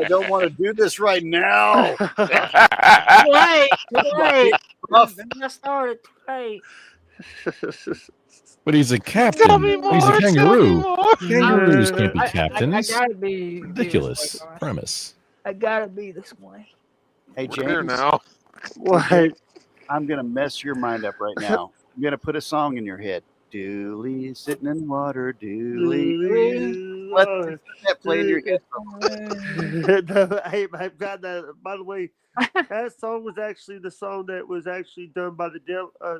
don't want to do this right now. Wait. Let's start it. Wait. But he's a captain. He's a kangaroo. Kangaroos can't be captains. I gotta be ridiculous premise. I gotta be this way. Hey, We're there James. now. What? I'm gonna mess your mind up right now. I'm gonna put a song in your head. Dooley sitting in water, Dooley. Let that play in your head. Hey, I've got that. By the way, that song was actually the song that was actually done by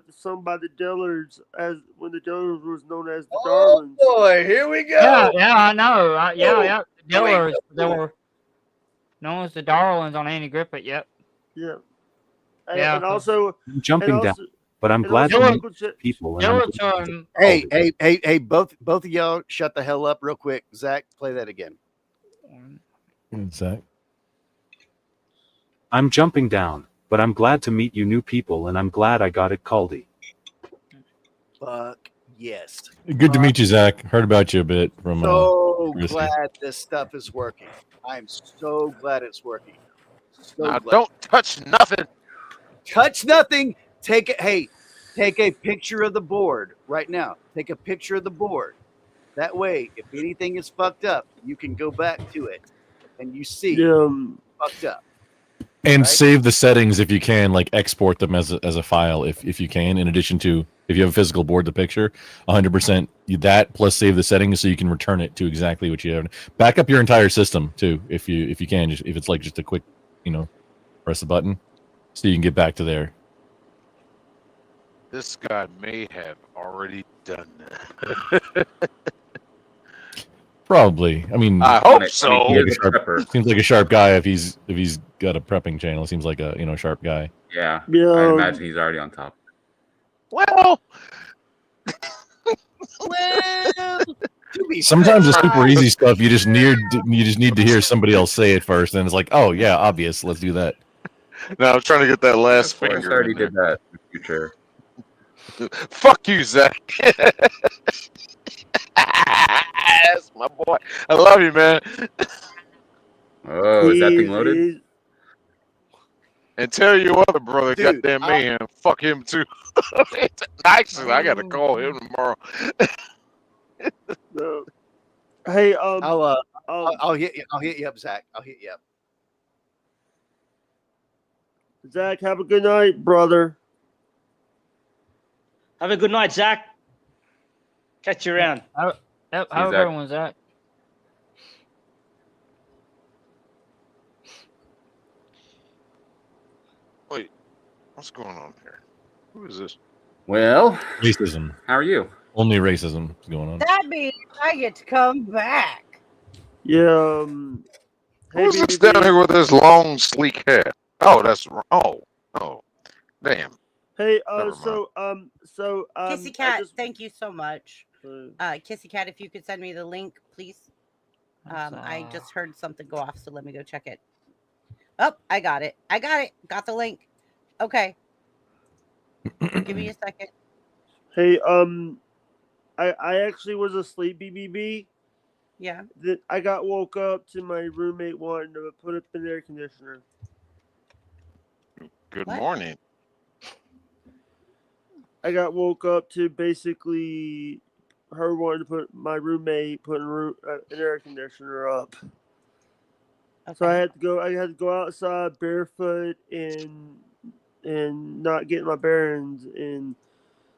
sung by the Dillards as when the Dillards was known as the Darlings. Boy, here we go. Yeah, I know. Yeah. Dillards. They were. known as the Darwins on Andy Griffith. Yep. Yeah. Yeah, And also, I'm jumping and down, also, but I'm and glad also to meet Uncle Ch- people. And I'm glad to Hey, both of y'all, shut the hell up real quick. Zach, play that again. Zach. I'm jumping down, but I'm glad to meet you new people, and I'm glad I got it, Caldy. Fuck yes. Good to meet you, Zach. Heard about you a bit from So Chrissy. glad this stuff is working. I'm so glad it's working. So Now, glad. don't touch nothing. Touch nothing. Take it. Hey, take a picture of the board right now. Take a picture of the board. That way, if anything is fucked up, you can go back to it and you see fucked up. And right? save the settings if you can, like export them as a file if you can. In addition to if you have a physical board, the picture, 100% that plus save the settings so you can return it to exactly what you have. Back up your entire system too, if you can, just if it's like just a quick, press a button, so you can get back to there. This guy may have already done that. Probably. I mean, I hope so. Seems like a sharp guy if he's got a prepping channel. Seems like a sharp guy. Yeah. Yeah. I imagine he's already on top. Well, Sometimes the super easy stuff you just need to hear somebody else say it first, and it's like, oh yeah, obvious. Let's do that. No, I'm trying to get that last Of course, finger. I already in there. did that in the future. Fuck you, Zach. That's my boy. I love you, man. Oh, is that thing loaded? And tell your other brother, Dude, goddamn mayhem, fuck him too. Actually, I gotta call him tomorrow. No. Hey, I'll hit you. I'll hit you up, Zach. I'll hit you up. Zach, have a good night, brother. Have a good night, Zach. Catch you around. How Zach. everyone's at? Wait, what's going on here? Who is this? Well, Racism. How are you? Only racism is going on. That means I get to come back. Yeah. Who's this down here with this long, sleek hair? Oh, that's oh, damn. Hey, Never Kissy Cat, thank you so much. Kissy Cat, if you could send me the link, please. I just heard something go off, so let me go check it. Oh, I got it. Got the link. Okay. Give me a second. Hey, I actually was asleep, BBB. Yeah. I got woke up to my roommate wanting to put up an air conditioner. Good morning. I got woke up to basically her wanting to put my roommate putting an air conditioner up. Okay. So I had to go outside barefoot and not getting my bearings and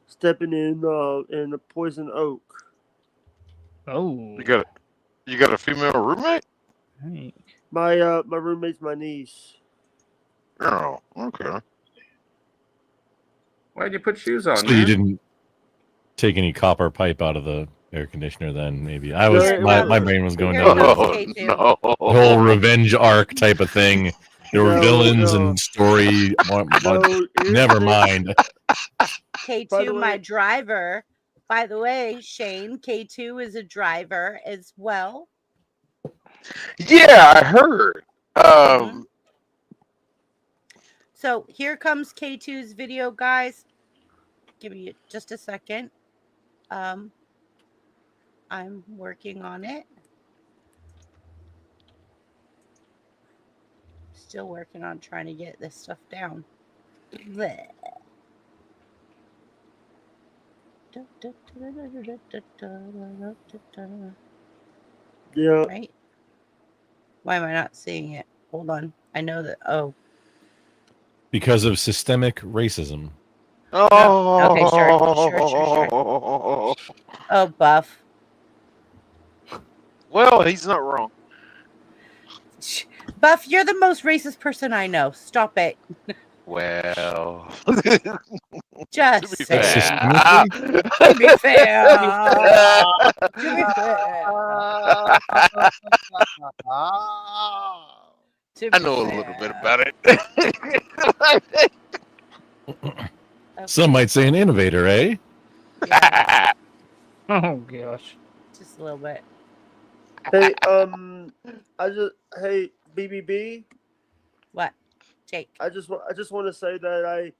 stepping in the poison oak. Oh. You got a female roommate? Hey. My roommate's my niece. Oh, okay. Why'd you put shoes on? So you didn't take any copper pipe out of the air conditioner then, maybe. My brain was going down no. the whole revenge arc type of thing. There were villains and story. Never mind. K2, my driver. By the way, Shane, K2 is a driver as well. Yeah, I heard. So here comes K2's video, guys. Give me just a second. I'm working on it. Still working on trying to get this stuff down. Blech. Yeah. Right? Why am I not seeing it? Hold on. I know that. Oh. Because of systemic racism. Oh. Okay, sure. Oh, Buff. Well, he's not wrong. Buff, you're the most racist person I know. Stop it. Well, just to be say. fair. To be fair. To be fair. I know a little bit about it. Some might say an innovator, eh? Oh gosh. Just a little bit. Hey, hey, BBB. What, Jake? I just want to say that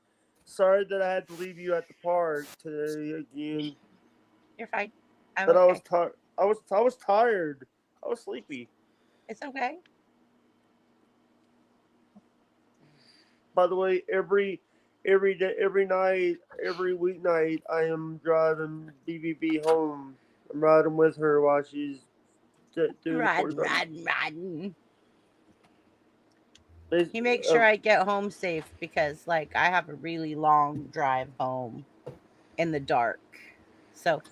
sorry that I had to leave you at the park today again. You're fine. I'm But okay. I was tired. I was tired. I was sleepy. It's okay. By the way, every day, every night, every weeknight, I am driving BBB home. I'm riding with her while she's doing Riding. He makes sure I get home safe because, like, I have a really long drive home in the dark. So, all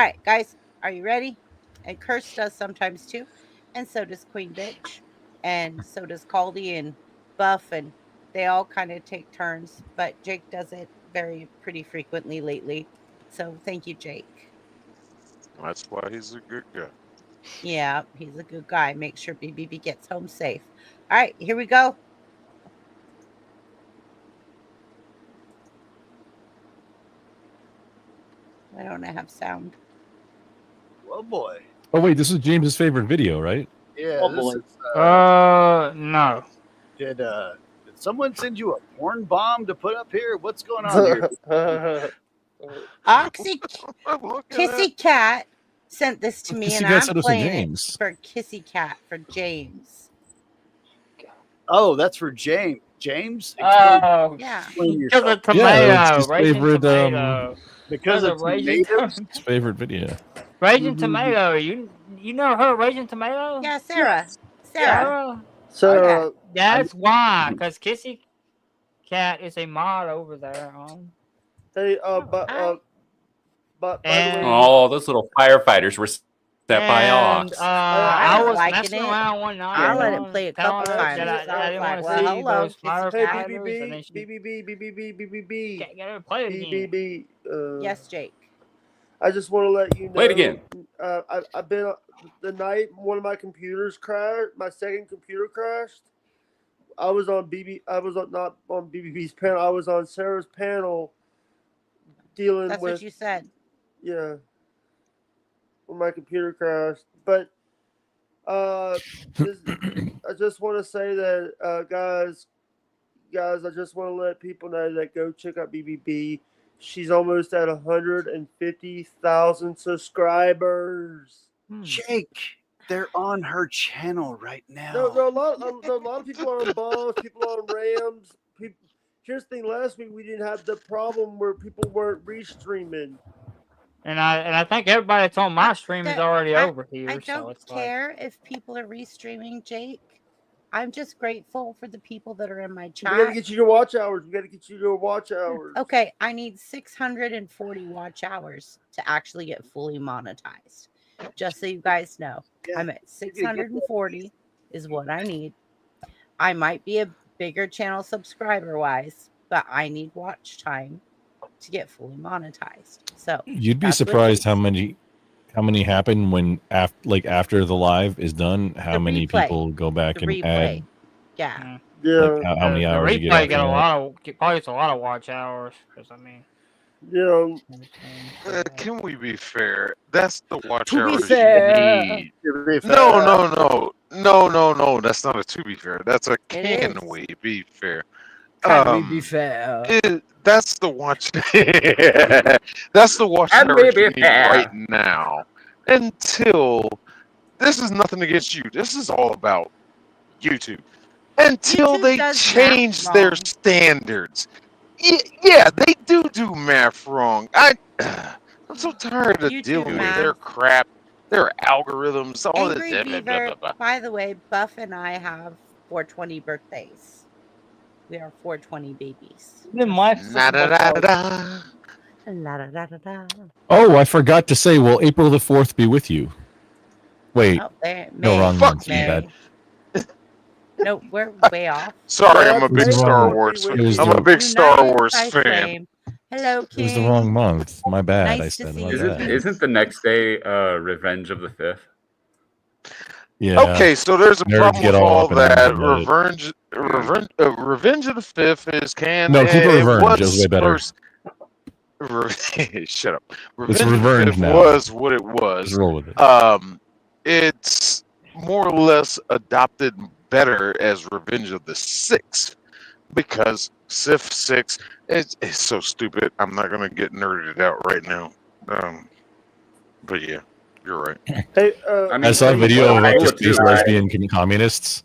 right, guys, are you ready? And Curse does sometimes too, and so does Queen Bitch, and so does Caldy and Buff, and they all kind of take turns. But Jake does it pretty frequently lately. So thank you, Jake. That's why he's a good guy. Yeah, he's a good guy. Make sure BBB gets home safe. All right, here we go. Why don't I have sound? Oh boy. Oh wait, this is James's favorite video, right? Yeah. Oh, this boy. is, No. Did someone send you a porn bomb to put up here? What's going on here? Kissy Cat sent this to me, Kissy and Cat I'm sent us to playing James. it for Kissy Cat for James. Oh, that's for James. James? Oh, Yeah. Explain because yourself. of tomato, Yeah, that's his raisin favorite, tomato. Because of raisin, tomatoes? His favorite video. raisin tomato. You know her raisin tomato? Yeah, Sarah. So That's why, because Kissy Cat is a mod over there. hey, but by the way, Oh, those little firefighters were set by And ox. I was liking messing it. around one night. I let it play a telling couple her times. that So I I didn't was want to like, see well, hello, those Kissy hey, Cat. firefighters, and then she BBB. get her to play it again. BBB. Yes, Jake. I just want to let you know. Play it again. I've been the night one of my computers crashed. My second computer crashed. I was on not on BBB's panel. I was on Sarah's panel, dealing That's with. what you said. Yeah. When my computer crashed, but I just want to say that guys, I just want to let people know that go check out BBB. She's almost at 150,000 subscribers. Jake, they're on her channel right now. There are a lot of people on Buffs, people on Rams. Here's the thing: last week we didn't have the problem where people weren't restreaming. And I think everybody that's on my stream is already over here. I so don't it's care if people are restreaming, Jake. I'm just grateful for the people that are in my chat. We got to get you your watch hours. Okay, I need 640 watch hours to actually get fully monetized. Just so you guys know, I'm at 640 is what I need. I might be a bigger channel subscriber wise, but I need watch time to get fully monetized. So You'd be that's what it surprised is. how many happen when after the live is done. How many replay. people go back The and replay. add? Yeah. Like how many the hours you get replay after get a that. lot of probably a lot of watch hours. Because I mean, Can we be fair? That's the watch To be hours fair. you need. No. That's not a to be fair. That's a can we be fair? Can we be fair? That's the watch. That's the watch Can we hours be you need fair? right now. Until this is nothing against you. This is all about YouTube. Until YouTube they does change math their wrong. standards. Yeah, they do math wrong. I'm so tired of YouTube dealing with math. their crap, their algorithms, all Angry this. Beaver, by the way, Buff and I have 420 birthdays. We are 420 babies. Then my Da-da-da-da-da. La-da-da-da-da. Oh, I forgot to say. Will April the 4th be with you? Wait, Oh, there, no, May. wrong month. My May. bad. No, we're way off. Sorry, I'm a big April Star will Wars be fan. with you. I'm a big Star United Wars by fan. flame. Hello, It was the King. wrong month. My bad. Nice I to said see my you. bad. Isn't the next day Revenge of the Fifth? Yeah. Okay, so there's a Nerds problem get with all all up in arms that. about it. Revenge of the Fifth is canned. No, keep it It Revenge. It was was way better. first. Shut up. It's Revenge of the Revenge Fifth now. was what it Just was. roll with it. It's more or less adopted better as Revenge of the Sixth because Sith 6 is so stupid. I'm not gonna get nerded out right now. But yeah, you're right. Hey, I saw a video about the space too, lesbian communists.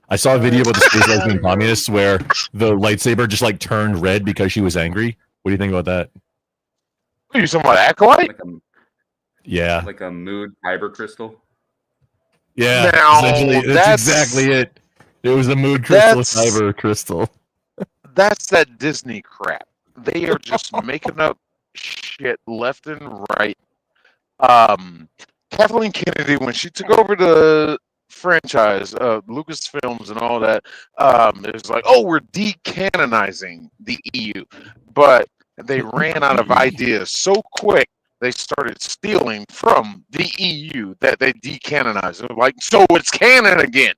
I saw a video about the space lesbian communists where the lightsaber just like turned red because she was angry. What do you think about that? What are you talking about, Acolyte? Yeah. Like a mood kyber crystal. Yeah. Now, Essentially, that's exactly it. It was a mood crystal cyber crystal. That's that Disney crap. They are just making up shit left and right. Kathleen Kennedy, when she took over the franchise, Lucasfilms and all that, it was like, oh, we're decanonizing the EU. But they ran out of ideas so quick, they started stealing from the EU that they decanonized. It was like, so it's canon again.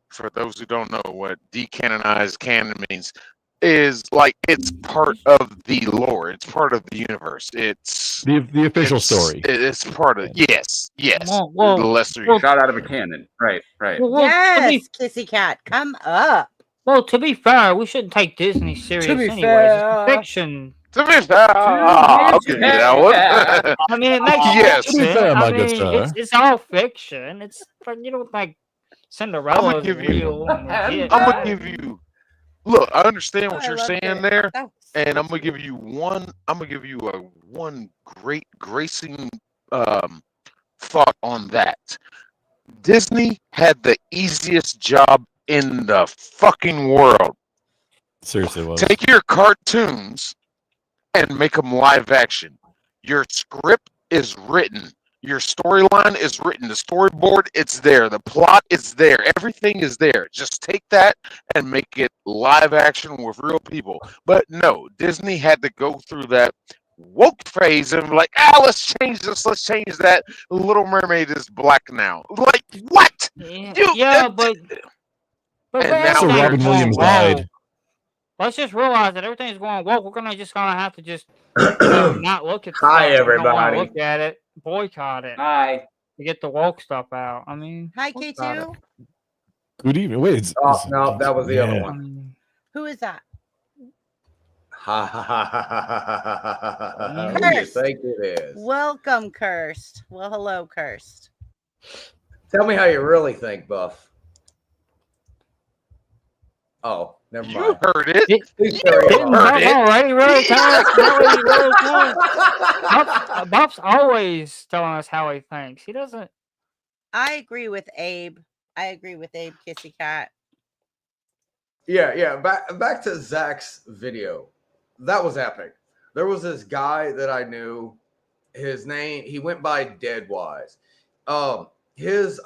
For those who don't know what decanonized canon means, is like it's part of the lore. It's part of the universe. It's the official story. It's part of yes. Well, the lesser shot out of a cannon. Right. Yes, Kissy Cat, come up. Well, to be fair, we shouldn't take Disney serious be anyways. fair. It's fiction. To be fair, I'll give you that one. I mean, it makes Yes. fiction. To be fair, I my good mean, sir. it's all fiction. It's you know, like Cinderella I'ma is give you- real. And legit, I'm gonna right? give you. Look, I understand what I you're loved saying it. there, That was and I'm gonna give you one. I'm gonna give you a one great gracing thought on that. Disney had the easiest job in the fucking world. Seriously, was. Take your cartoons and make them live action. Your script is written. Your storyline is written. The storyboard, it's there. The plot is there. Everything is there. Just take that and make it live action with real people. But no, Disney had to go through that woke phase and like, let's change this, let's change that. Little Mermaid is black now. Like, what? Yeah, but And when now So everything's Robin going Williams woke, died. let's just realize that everything's going woke. We're just gonna have to just not look at Hi, stuff. We don't want everybody. to look at it, boycott it. Hi. To get the woke stuff out. I mean, Hi, boycott K2. Good evening. Wait, Oh, no, that was the other it. I one. mean, Who is that? Ha ha ha ha ha ha ha. Who do you Cursed. think it is? Welcome, Cursed. Well, hello, Cursed. Tell me how you really think, Buff. Oh, never you mind. heard it. Please carry didn't on. Buff already really tell us how he really thinks? Buff's always telling us how he thinks. He doesn't. I agree with Abe. Kissy Cat. Yeah. Back to Zach's video. That was epic. There was this guy that I knew. His name, he went by Deadwise. His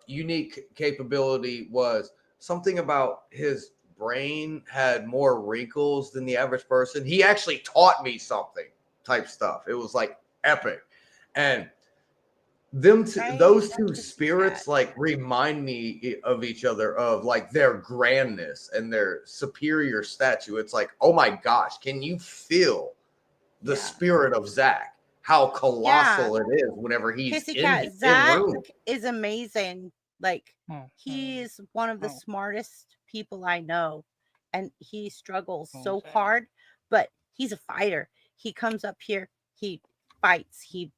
unique capability was something about his brain had more wrinkles than the average person. He actually taught me something type stuff. It was like epic. And those two spirits like remind me of each other, of like their grandness and their superior statue. It's like, oh my gosh, can you feel the spirit of Zach? How colossal it is whenever he's Kissy in Cat. Zach room. is amazing. Like he's one of the smartest people I know, and he struggles so hard, but he's a fighter. He comes up here, he fights, he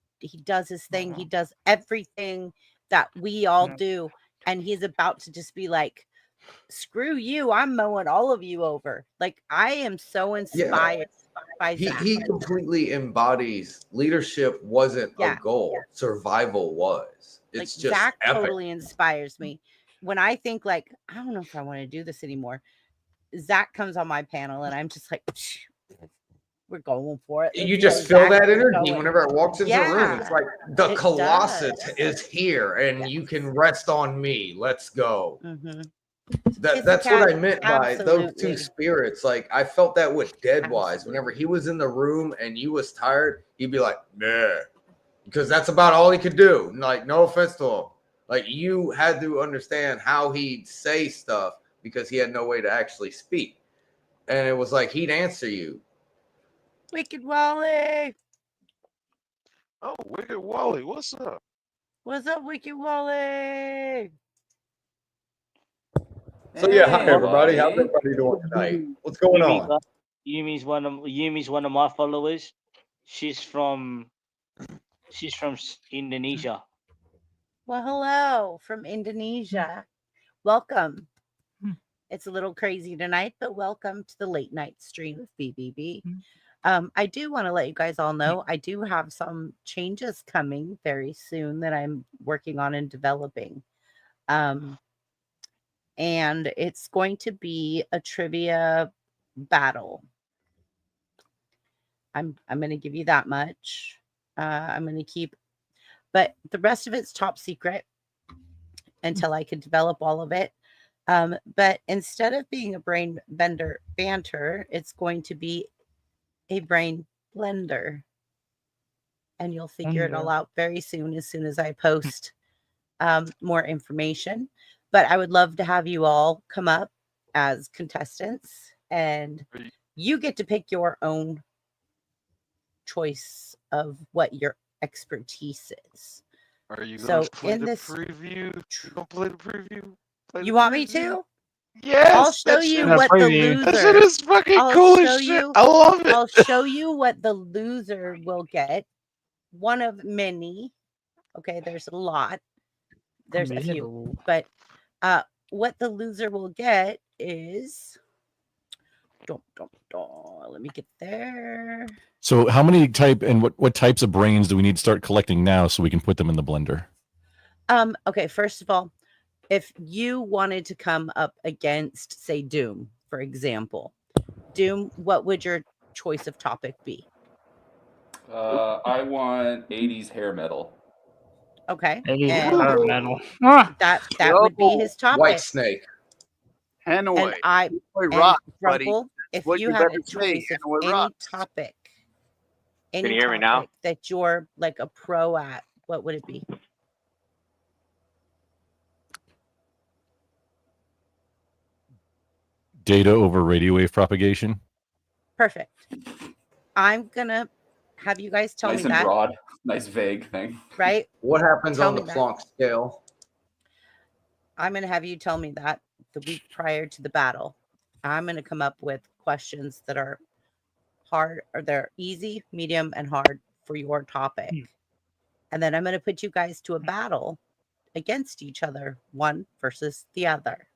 does his thing, he does everything that we all do, and he's about to just be like, screw you, I'm mowing all of you over. Like, I am so inspired by Zach. He completely embodies leadership wasn't a goal, survival was. It's just Zach epic. totally inspires me. When I think like, I don't know if I want to do this anymore, Zach comes on my panel and I'm just like, we're going for it. You Let's just go, feel Zach, that we're energy going. whenever it walks into a room. It's like the It Colossus does. is here and you can rest on me. Let's go. Mhm. That's what I meant by those Absolutely. two spirits. Like I felt that with Deadwise. Whenever he was in the room and you was tired, he'd be like, "Nah, because that's about all he could do. Like, no offense to him. Like, you had to understand how he'd say stuff because he had no way to actually speak. And it was like he'd answer you. Wicked Wally. Oh, Wicked Wally, what's up? What's up, Wicked Wally? So yeah, hi Hey, everybody. How's Wally. everybody doing tonight? What's going on? Yumi's one of my followers. She's from Indonesia. Well, hello from Indonesia. Welcome. It's a little crazy tonight, but welcome to the late night stream of BBB. I do want to let you guys all know I do have some changes coming very soon that I'm working on and developing. And it's going to be a trivia battle. I'm going to give you that much. I'm going to keep, but the rest of it's top secret until I can develop all of it. But instead of being a brain bender banter, it's going to be a brain blender. And you'll figure it all out very soon as I post more information. But I would love to have you all come up as contestants, and you get to pick your own choice of what your expertise is. Are you going to play the this preview? You going to play the preview? You want me to? Yes, I'll show that you shit what the is- loser. that shit is fucking cool as shit. I love it. I'll show you what the loser will get. One of many. Okay, there's a lot. There's a few, but what the loser will get is. Let me get there. So how many what types of brains do we need to start collecting now so we can put them in the blender? Okay, first of all, if you wanted to come up against, say, Doom, for example, Doom, what would your choice of topic be? I want 80s hair metal. Okay. 80s and hair metal. That would be his topic. White Snake. Hanoi. And rock, buddy. Grumple, if What you you had better a say, choice of Hanoi any rocks. topic, Can you hear me now? that you're like a pro at, what would it be? Data over radio wave propagation. Perfect. I'm gonna have you guys tell Nice me and that. broad. Nice vague thing. Right? What happens Tell on me the that. Planck scale? I'm gonna have you tell me that the week prior to the battle. I'm gonna come up with questions that are hard, or they're easy, medium, and hard for your topic. And then I'm gonna put you guys to a battle against each other, one versus the other.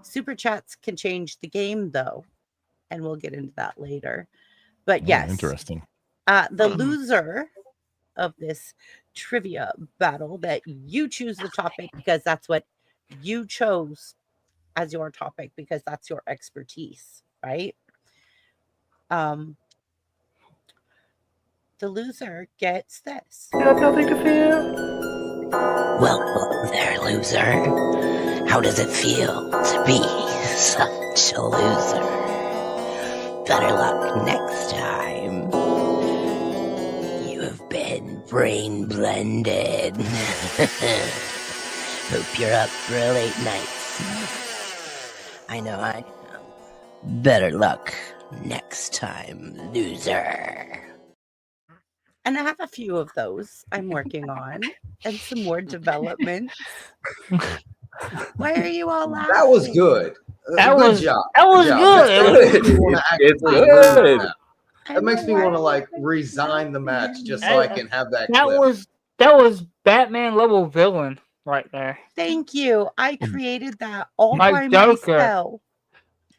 Super chats can change the game though, and we'll get into that later. But yes, Interesting. the loser of this trivia battle, that you choose the topic because that's what you chose as your topic, because that's your expertise, right? The loser gets this. You have nothing to fear. Well, there, loser. How does it feel to be such a loser? Better luck next time. You have been brain blended. Hope you're up for a late night. I know I am. Better luck next time, loser. And I have a few of those I'm working on, and some more development. Why are you all laughing? That was good. That Good was- job. that was good. That makes me wanna It's actually good. learn that. That makes me want to like resign the match just so I can have that clip. That was Batman level villain right there. Thank you. I created that all Like by Joker. myself.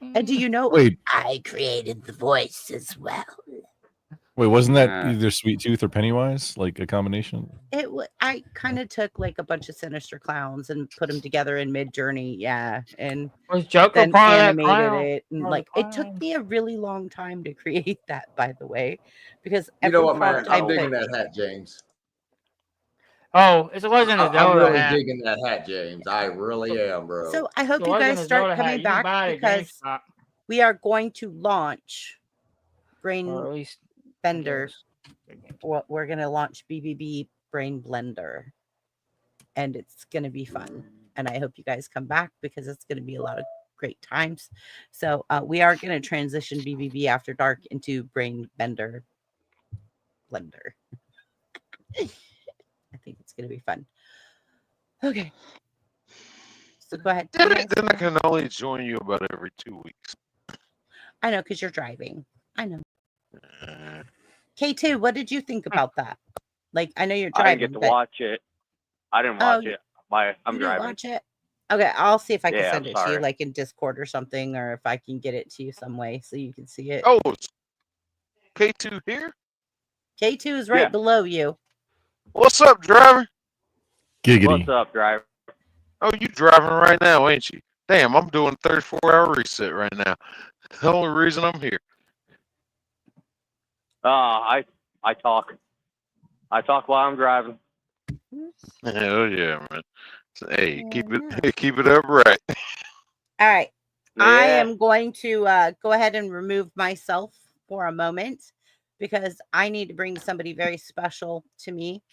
And do you know? Wait. I created the voice as well. Wait, wasn't that either Sweet Tooth or Pennywise? Like a combination? I kind of took like a bunch of sinister clowns and put them together in Mid Journey, yeah, and Was Joker then part of that animated clown? it. And Part of like the it took me a really long time to create that, by the way, because You know every what, man? prompt I'm I digging put- that hat, James. Oh, it's a Legend of I'm Zelda really hat. digging that hat, James. I really am, bro. So I hope The you Legend guys of start Zelda hat, coming you can buy back, it at because GameStop. we are going to launch Brain Or at least Bender. We're going to launch BBB brain blender, and it's going to be fun. And I hope you guys come back because it's going to be a lot of great times. So we are going to transition BBB After Dark into brain bender blender. I think it's going to be fun. Okay. So go ahead. Then I can only join you about every 2 weeks. I know, because you're driving. I know. K2, what did you think about that? Like, I know you're I driving. didn't get to but... watch it. I didn't watch it. I'm you didn't driving. watch it? Okay, I'll see if I can Yeah, send I'm it to you, sorry. like in Discord or something, or if I can get it to you some way so you can see it. Oh, it's K2 here? K2 is right Yeah. below you. What's up, driver? Giggity. What's up, driver? Oh, you driving right now, ain't you? Damn, I'm doing 34-hour reset right now. The only reason I'm here. I talk. I talk while I'm driving. Hell yeah, man. Hey, keep it upright. All right. I Yeah. am going to go ahead and remove myself for a moment because I need to bring somebody very special to me.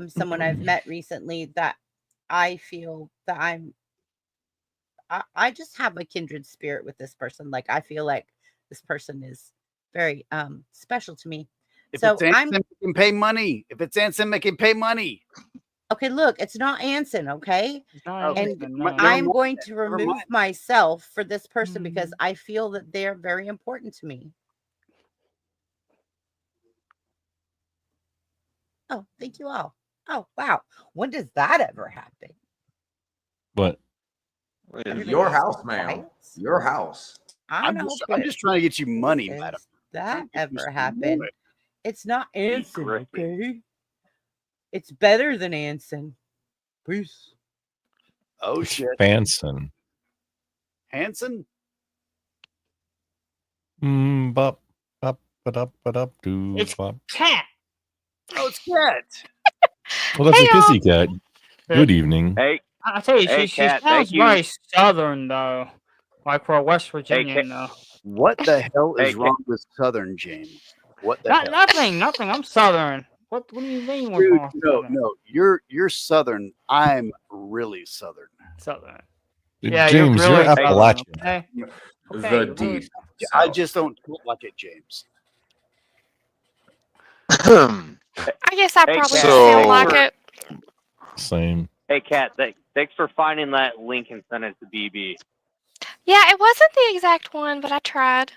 Someone I've met recently that I feel that I just have a kindred spirit with this person. Like, I feel like this person is very special to me. If So it's Anson, it can pay money. If it's Anson, it can pay money. Okay, look, it's not Anson, okay? not And Anson, no. I'm going to remove myself for this person because I feel that they're very important to me. Oh, thank you all. Oh, wow. When does that ever happen? What? Your house, ma'am. Your house. I'm just trying to get you money, Does madam. that ever some happen? money. It's not Anson, okay? It's better than Anson. Peace. Oh shit. Fanson. Hanson? Bop, bop, ba-dup, ba-dup, doo, It's bop. Cat. Oh, it's Cat. Well, that's a kissy cat. Good evening. Hey, I tell you, Hey, she Kat, sounds thank you. very southern though, like for a West Virginian though. What the hell is Hey, wrong with Southern, James? What the hell? Nothing. I'm southern. What do you mean? What's Dude, wrong with no, southern? no. You're Southern. I'm really Southern. Southern. Dude, Yeah, James, you're you're really southern. Appalachian. Okay. The Okay, you're really deep. I just don't talk like it, James. I guess I Hey, probably Kat, just sound like thanks it. Same. Hey, Kat, thanks for finding that link and sending it to BB. Yeah, it wasn't the exact one, but I tried.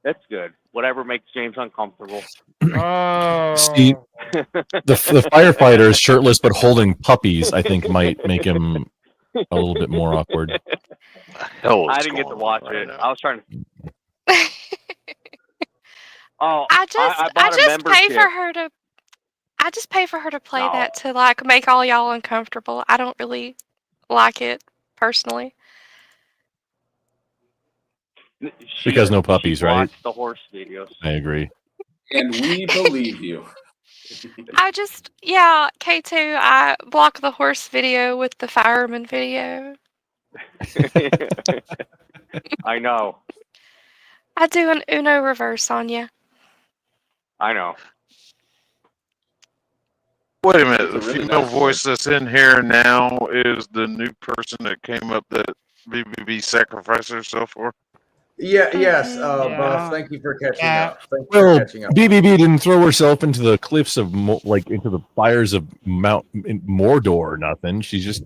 That's good. Whatever makes James uncomfortable. Oh. See, the firefighter is shirtless but holding puppies, I think, might make him a little bit more awkward. Hell is I didn't get to going watch on right it. now? I was trying to. Oh, I I bought just a pay membership. for her to. I just pay for her to play No. that to like make all y'all uncomfortable. I don't really like it personally. Because no puppies, she right? watched the horse videos. I agree. And we believe you. Yeah, K2, I block the horse video with the fireman video. I know. I do an Uno reverse on you. I know. Wait a It's minute. a The really female nice voice that's in here now is the new person that came up that BBB sacrificed herself for. Yeah, yes, Yeah. Buff. Thank you for catching Yeah. up. Thank you for Well, catching up. BBB didn't throw herself into the cliffs of into the fires of Mount Mordor or nothing. She just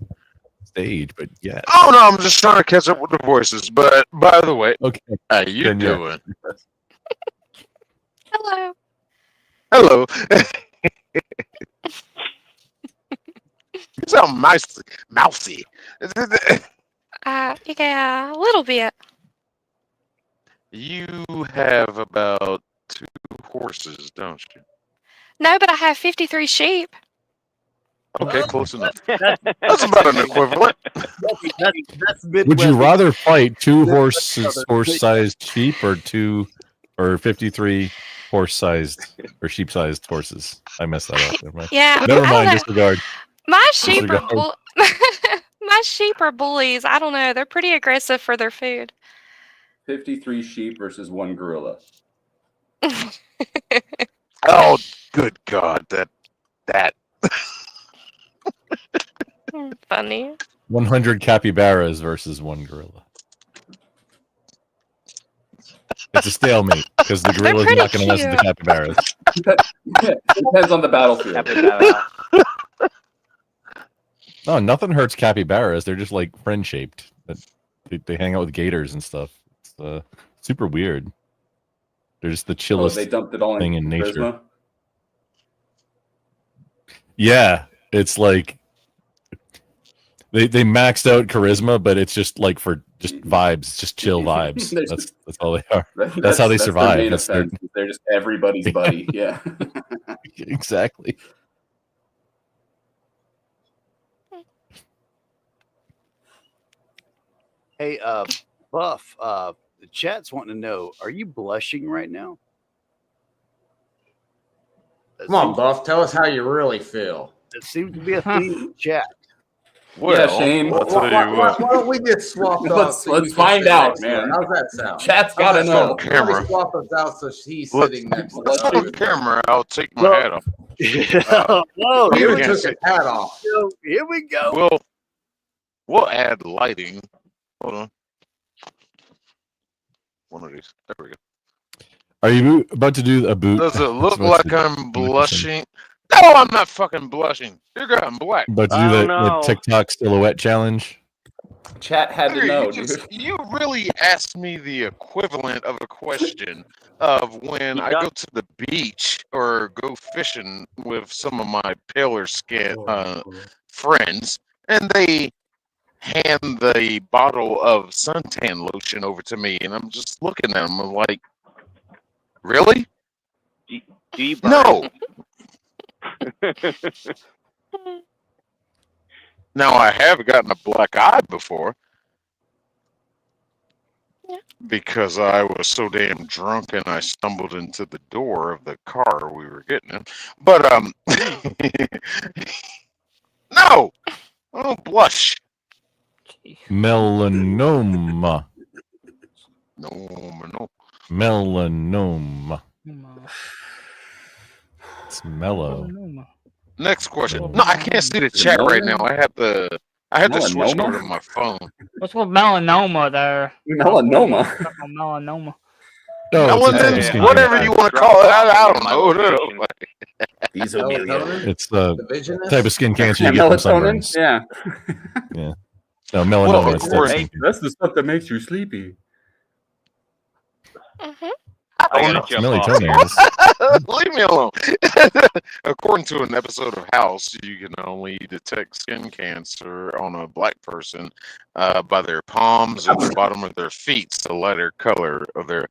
stayed. But yeah. Oh no, I'm just trying to catch up with the voices. But by the way, okay, how you then, yeah. doing? Hello. Hello. You sound mousy. Yeah, a little bit. You have about 2 horses, don't you? No, but I have 53 sheep. Okay, close enough. That's about an equivalent. That's Would you rather fight 2 horse-sized sheep or 53 horse-sized or sheep-sized horses? I messed that up. Never mind. Yeah, Never I don't mind. know. Disregard. My sheep are Disregard. my sheep are bullies. I don't know. They're pretty aggressive for their food. 53 sheep versus 1 gorilla. Oh, good God! That that. Funny. 100 capybaras versus one gorilla. It's a stalemate because the gorilla's pretty not going to listen to cute. capybaras. Depends on the battlefield. No, nothing hurts capybaras. They're just like friend shaped. They hang out with gators and stuff. It's super weird. They're just the Oh, chillest they dumped it all thing in in nature. charisma. Yeah, it's like they maxed out charisma, but it's just like for just vibes, just chill vibes. That's all they are. That's how they survive. Their main That's their- offense. They're just everybody's buddy. Yeah. exactly. Hey, Buff, the chat's wanting to know, are you blushing right now? Come on, Buff. Tell us how you really feel. It seems to be a theme in the chat. Yeah, Shane. Why don't we get swapped up? Let's so you can find sit out, next to her? man. How's that sound? Chat's How's gotta that know. sound? Somebody swap us out so she's sitting next to Let's us. on camera. I'll take my hat off. Whoa, He here even we took go. his hat off. Here we go. We'll add lighting. Hold on. One of these. There we go. Are you about to do a boot? Does it look Supposed like to- I'm blushing? No, I'm not fucking blushing. You're I'm black. About to do the TikTok silhouette challenge? Chat had to Tucker, know, you really asked me the equivalent of a question of when I go to the beach or go fishing with some of my paler skin friends, and they hand the bottle of suntan lotion over to me, and I'm just looking at them. I'm like, really? Do you No. Now I have gotten a black eye before. Because I was so damn drunk and I stumbled into the door of the car we were getting in. But no, I don't blush. Melanoma. No. Melanoma. It's mellow. Next question. No, I can't see the chat right now. I have to switch Melanoma? over to my phone. What's with melanoma there? Melanoma? Melanoma. Melanin, whatever you want to call it. I don't know. It's the type of skin cancer you get from Melatonin? sunburns. Yeah. Yeah. No, melanoma is the type of skin That's the stuff that makes you sleepy. Melatonin is. Leave me alone. According to an episode of House, you can only detect skin cancer on a black person by their palms and the bottom of their feet, the lighter color of their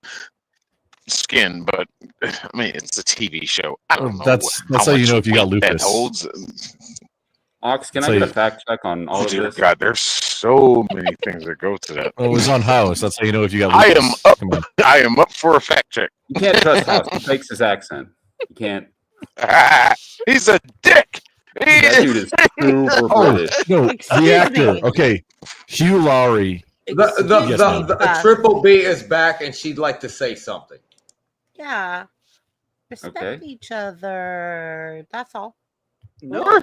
skin. But I mean, it's a TV show. I don't know. That's how you know if you got weight that lupus. holds. Ox, can So I get you- a fact check on all of Dear this? God, there's so many things that go to that. Oh, it was on House. That's how you know if you got I lupus. am up. Come on. I am up for a fact check. You can't trust House. He fakes his accent. You can't. He's a dick. That dude is super Oh, British. no, Excuse the actor. me. Okay, Hugh Laurie. Yes, ma'am. The Triple B is back, and she'd like to say something. Yeah. Respect Okay. each other. That's all. We're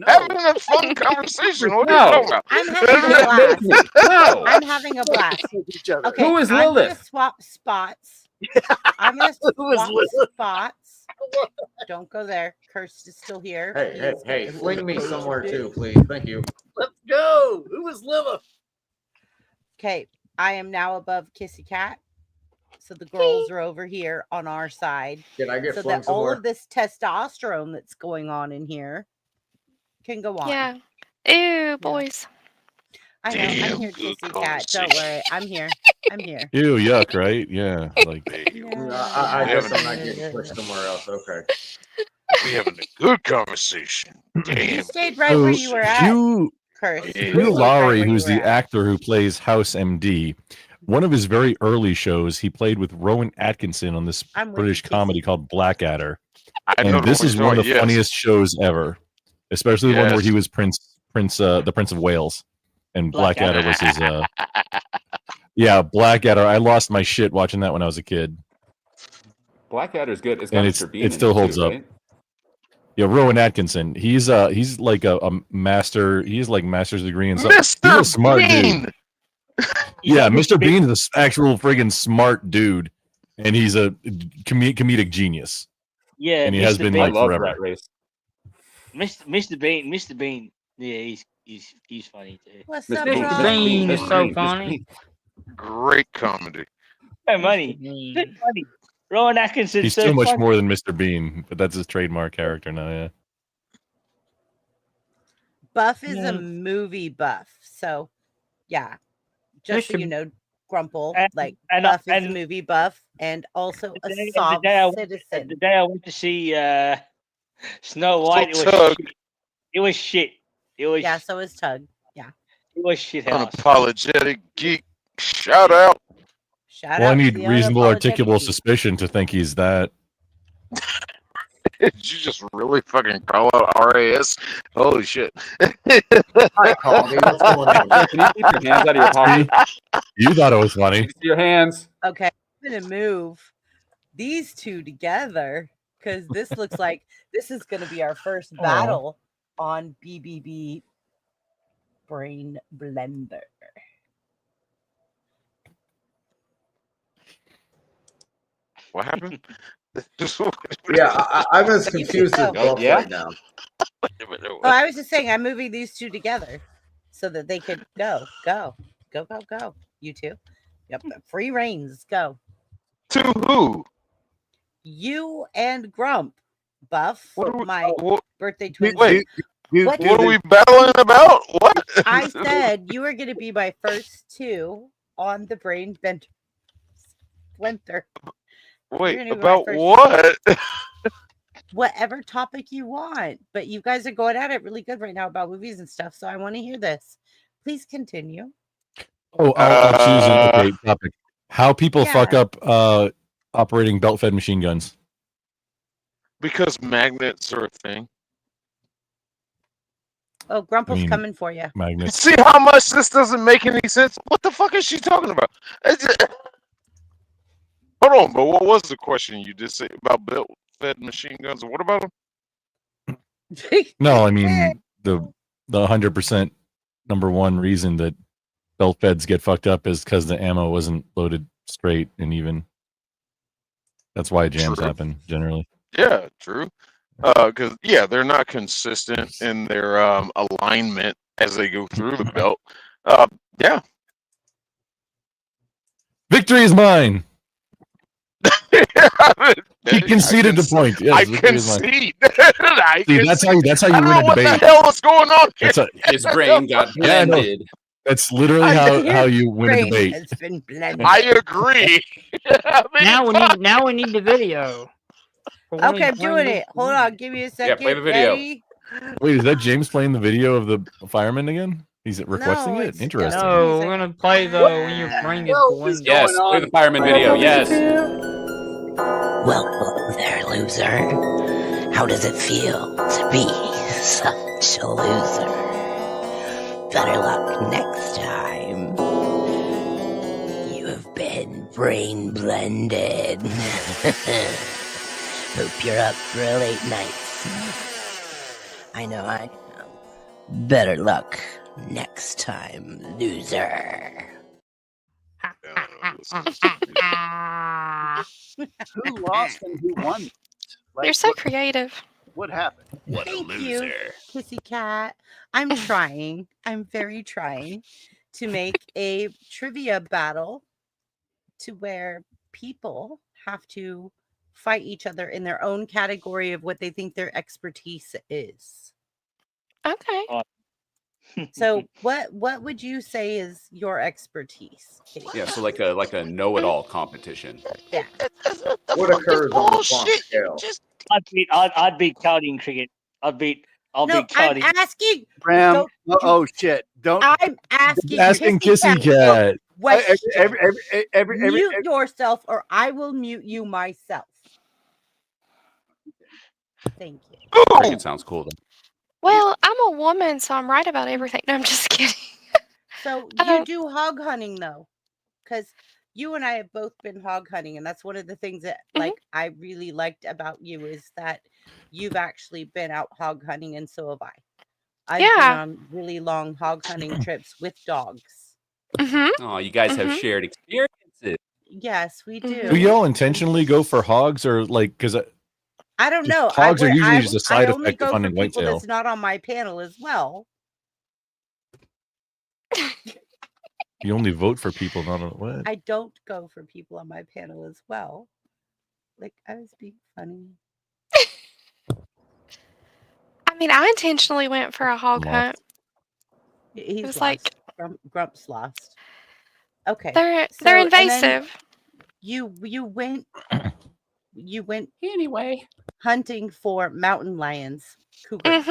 having a fun conversation. What are No. you talking about? I'm having a blast. No. I'm having a blast. Okay, Who is I'm Lilith? gonna swap spots. I'm gonna Who is swap Lilith? spots. Don't go there. Kirst is still here. Hey, He's fling me engaged. somewhere too, please. Thank you. Let's go. Who is Lilith? Okay, I am now above Kissy Cat. So the girls are over here on our side. Can I get so flung that all somewhere? of this testosterone that's going on in here can go on. Yeah. Ew, boys. I know. I'm Damn here, good Kissy Cat. Don't worry. I'm here. I'm here. Ew, yuck, right? Yeah. Like I guess I'm not getting pushed somewhere else. Okay. We having a good conversation. You Damn. stayed right where you were at. Hugh, Kirst. You Hugh stayed right Laurie, where who's you were the at. actor who plays House MD, one of his very early shows, he played with Rowan Atkinson on this I'm with British you, comedy called Blackadder. I know And this the is one of the yes. funniest shows ever, especially the one where Yes. he was the Prince of Wales, and Blackadder was his. Yeah, Blackadder. I lost my shit watching that when I was a kid. Blackadder's good. It's got And Mr. Bean it in still too, holds up. right? Yeah, Rowan Atkinson. He's like a master. He's like master's degree in something. He's a Mr. smart Bean. dude. Yeah, Mr. Bean is an actual friggin' smart dude, and he's a comedic genius. Yeah, and he has Mr. been Bean. like I love forever. Rat Race. Mr. Bean. Mr. Bean. Yeah, he's funny too. What's Mr. up, Bean, Mr. Mr. Rob? Bean, Bean is Mr. so Bean, Mr. funny. Bean. Great comedy. So money. So funny. Rowan Atkinson. He's so so much funny. more than Mr. Bean, but that's his trademark character now. Yeah. Buff is a Yeah. movie buff. So, yeah, just so Mr. you know, Grumple, And- like and- Buff is a and- movie buff and also a The soft day I citizen. went to see Snow White, So it was Tug. shit. It was shit. It was Yeah, so is Tug. Yeah. it was shit house. Unapologetic geek. Shout out. Shout Well, I out to need the reasonable unapologetic articulable geek. suspicion to think he's that. Did you just really fucking call out RAS? Holy shit. Hi, Caldy. What's going on? Can you keep your hands out of your pocket? You thought it was funny. See your hands. Okay, I'm gonna move these two together because this looks like this is gonna be our first battle on BBB Brain Blender. What happened? Yeah, I'm as confused as Oh, Buff yeah? right now. Oh, I was just saying I'm moving these two together so that they could go. You two. Yep, free reigns. Go. To who? You and Grump. Buff, What are we- my what- birthday twin. Wait, What what are we battling about? What? I said you were going to be my first two on the Brain Bender. Splinter. Wait, You're gonna be my about first- what? Whatever topic you want. But you guys are going at it really good right now about movies and stuff. So I want to hear this. Please continue. Oh, I'll choose an okay Uh, topic. How people fuck Yeah. up operating belt-fed machine guns. Because magnets are a thing. Oh, Grumple's mean, coming for you. Magnets. See how much this doesn't make any sense? What the fuck is she talking about? Hold on, but what was the question you just said about belt-fed machine guns? What about them? No, I mean the 100% number one reason that belt feds get fucked up is because the ammo wasn't loaded straight and even. That's why jams True. happen generally. Yeah, true. Because they're not consistent in their alignment as they go through the belt. Yeah. Victory is mine. He conceded the point. Yes, I victory is mine. concede. See, that's how you I don't know win a what debate. the hell is going on here. That's a, His brain got Yeah, I know. blended. That's literally how you win a Brain debate. has been blended. I agree. I mean, Now we need the video. for when Okay, he I'm doing brings it. Hold on, give me a second. play the video. Ready? Wait, is that James playing the video of the fireman again? He's requesting No, it? it's- Interesting. No, we're gonna play the when you bring it. When Yes, play the fireman video. Yes. Well, hello there, loser. How does it feel to be such a loser? Better luck next time. You have been brain blended. Hope you're up for a late night. I know I am. Better luck next time, loser. Who lost and who won? Like, You're so creative. What happened? Thank you, Kissy Cat. I'm trying. I'm very trying to make a trivia battle to where people have to fight each other in their own category of what they think their expertise is. Okay. So, what would you say is your expertise, Kitty? Yeah, so like a know-it-all competition. Yeah. What occurs on the Planck scale? I'd beat Cody in cricket. I'll No, beat I'm Cody. asking. Bram, Don't- oh shit! Don't I'm asking. Kissy Cat. Question. every Mute yourself, or I will mute you myself. Thank you. Cricket sounds cool though. Well, I'm a woman, so I'm right about everything. No, I'm just kidding. So you do hog hunting though, because you and I have both been hog hunting, and that's one of the things that like I really liked about you is that you've actually been out hog hunting, and so have I. I've been Yeah. on really long hog hunting trips with dogs. Oh, you guys have shared experiences. Yes, we do. Do y'all intentionally go for hogs or like because I don't know. hogs are usually just a I side only effect of go for hunting people whitetail? that's not on my panel as well. You only vote for people not on what? I don't go for people on my panel as well. Like I was being funny. I mean, I intentionally went for a hog Lost. hunt. He's was lost. like- Grump's lost. Okay. They're and then invasive. You went anyway hunting for mountain lions, cougars.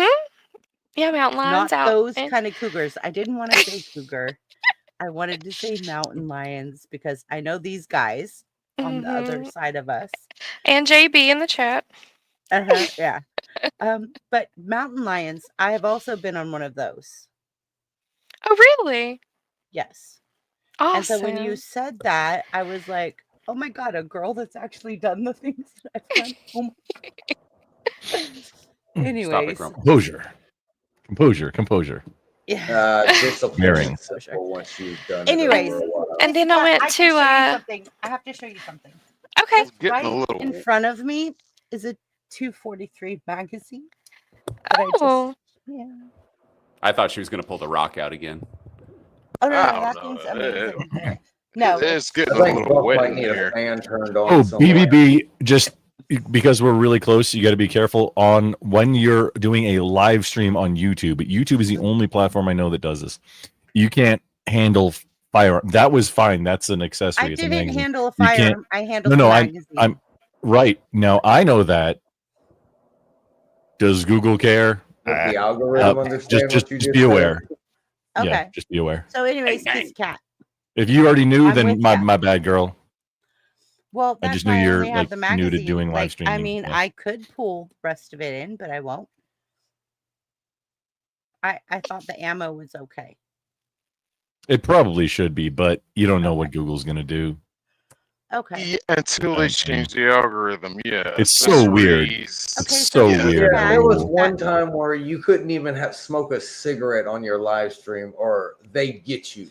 Yeah, mountain lions Not out. those in- kind of cougars. I didn't want to say cougar. I wanted to say mountain lions because I know these guys on the other side of us. And JB in the chat. Yeah. But mountain lions, I have also been on one of those. Oh, really? Yes. Awesome. And so when you said that, I was like, oh my God, a girl that's actually done the things that I've done. Oh my God. Anyways. Composure. Yeah. Discipline Marrying. is simple once you've done Anyways, it. Over a while. And then I went I to can show you something. I have to show you something. Okay. Right in front of me is a 243 magazine. Oh. Yeah. I thought she was going to pull the rock out again. Oh no, I that don't thing's know. amazing. No, It's getting I a think little Buff wet might in need here. a fan turned on. Oh, somewhere. BBB, just because we're really close, you got to be careful on when you're doing a live stream on YouTube. But YouTube is the only platform I know that does this. You can't handle firearm. That was fine. That's an accessory. I It's a didn't magazine. handle a You can't- firearm. I handled No, a I'm magazine. right now. I know that. Does Google care? Does the algorithm understand what you just just be said? aware. Okay. Yeah, just be aware. So, anyways, Kiss Cat. If you already knew, I'm then with my ya. bad, girl. Well, I that's just knew why I you're only have like the new magazine. to doing live Like, streaming. I mean, Yeah. I could pull the rest of it in, but I won't. I thought the ammo was okay. It probably should be, but you don't know what Google's gonna do. Okay. Yeah, until they change the algorithm, yeah. It's so weird. It's It's so weird. Yeah, there was bro. one time where you couldn't even smoke a cigarette on your live stream, or they get you.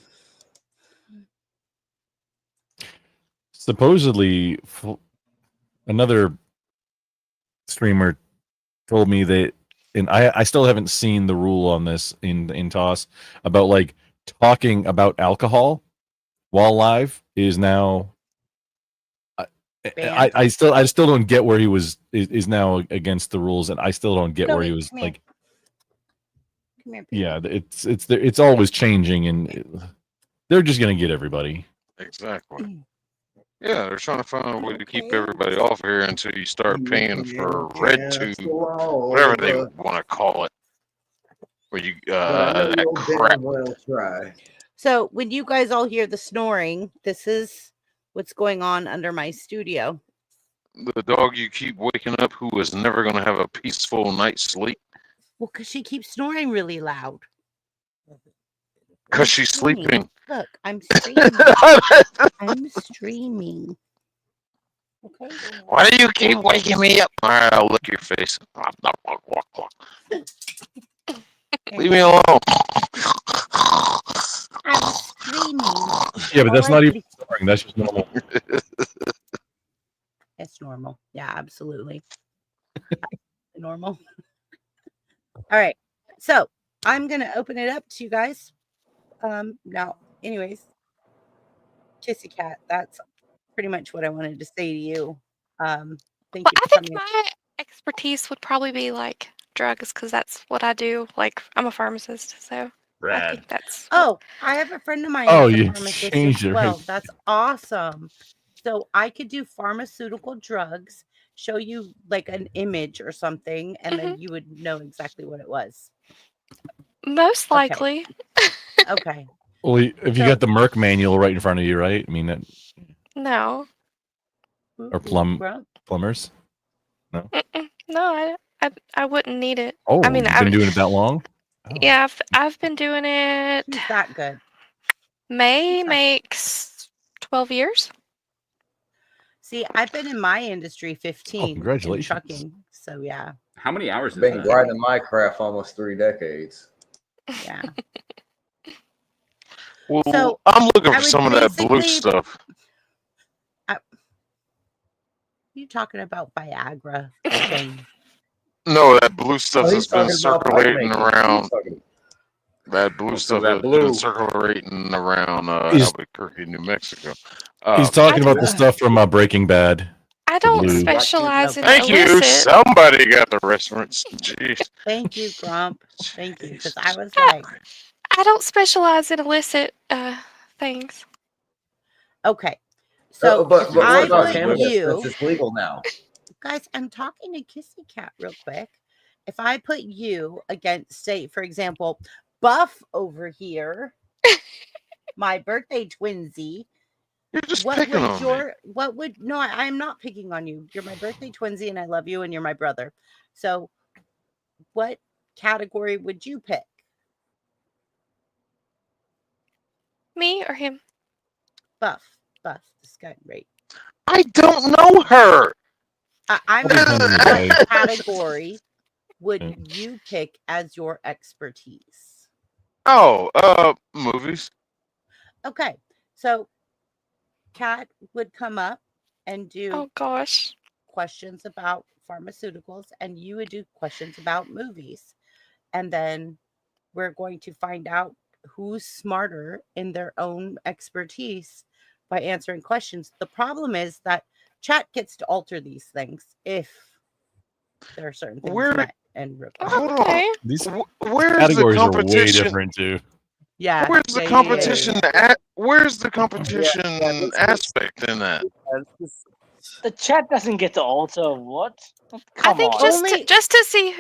Supposedly, another streamer told me that, and I still haven't seen the rule on this in TOS about like talking about alcohol while live is now. I still don't get where he is now against the rules, and I still don't get where he was like. Come here. Yeah, it's always changing, and they're just gonna get everybody. Exactly. Yeah, they're trying to find a way to keep everybody off here until you start paying for red tube, whatever they want to call it. Where you that crap. Try. So when you guys all hear the snoring, this is what's going on under my studio. The dog you keep waking up, who is never going to have a peaceful night's sleep Well, because she keeps snoring really loud. because she's sleeping. Look, I'm streaming. I'm streaming. Okay. Why do you keep waking me up? All right, I'll lick your face. Leave me alone. I'm streaming. Yeah, but that's All not I even snoring. That's just normal. It's normal. Yeah, absolutely. Normal. All right. So I'm gonna open it up to you guys. Now, anyways, Kissy Cat, that's pretty much what I wanted to say to you. Thank you I for think coming. my expertise would probably be like drugs because that's what I do. Like I'm a pharmacist, so I think that's. Oh, I have a friend of mine Oh, who's a you pharmacist changed as it, well. right? That's awesome. So I could do pharmaceutical drugs, show you like an image or something, and then you would know exactly what it was. Most likely. Okay. Well, if you got the Merck manual right in front of you, right? I mean, that, No. or plumbers. No. No, I wouldn't need it. Oh, I mean, you've been doing it that long? Yeah, I've been doing it. She's that good. May makes 12 years. See, I've been in my industry 15 in congratulations. trucking. So yeah. How many hours is Been that? grinding Minecraft almost 3 decades. Yeah. Well, So, I'm looking I for would some of that blue basically- stuff. You talking about Viagra, Shane? No, that blue stuff Oh, that's he's been talking about circulating making. around. That blue What's stuff that that's blue? been circulating around He's- Albuquerque, New Mexico. He's talking about the stuff from Breaking Bad. I The don't blue. specialize in Thank you. illicit. Somebody got the reference. Jeez. Thank you, Grump. Thank you, because I was like, I don't specialize in illicit things. okay. So but if what I about put cannabis you, since it's legal now? guys, I'm talking to Kissy Cat real quick. If I put you against, say, for example, Buff over here, my birthday twinsy. You're just what picking would on your what would no, I'm not picking on you. You're my birthday twinsy and I love you and you're my brother. So what category would you pick? Me or him? Buff. This guy, right? I don't know her. I'm what category would you pick as your expertise? Oh, movies. Okay, so Kat would come up and do Oh gosh, questions about pharmaceuticals, and you would do questions about movies, and then we're going to find out who's smarter in their own expertise by answering questions. The problem is that chat gets to alter these things if there are certain things Where- met and required. Hold on. These Where's the categories are way competition? different too. Yeah. Where's the yeah, competition? yeah. Where's the competition this- aspect in that? The chat doesn't get to alter what? I Come think on. just to see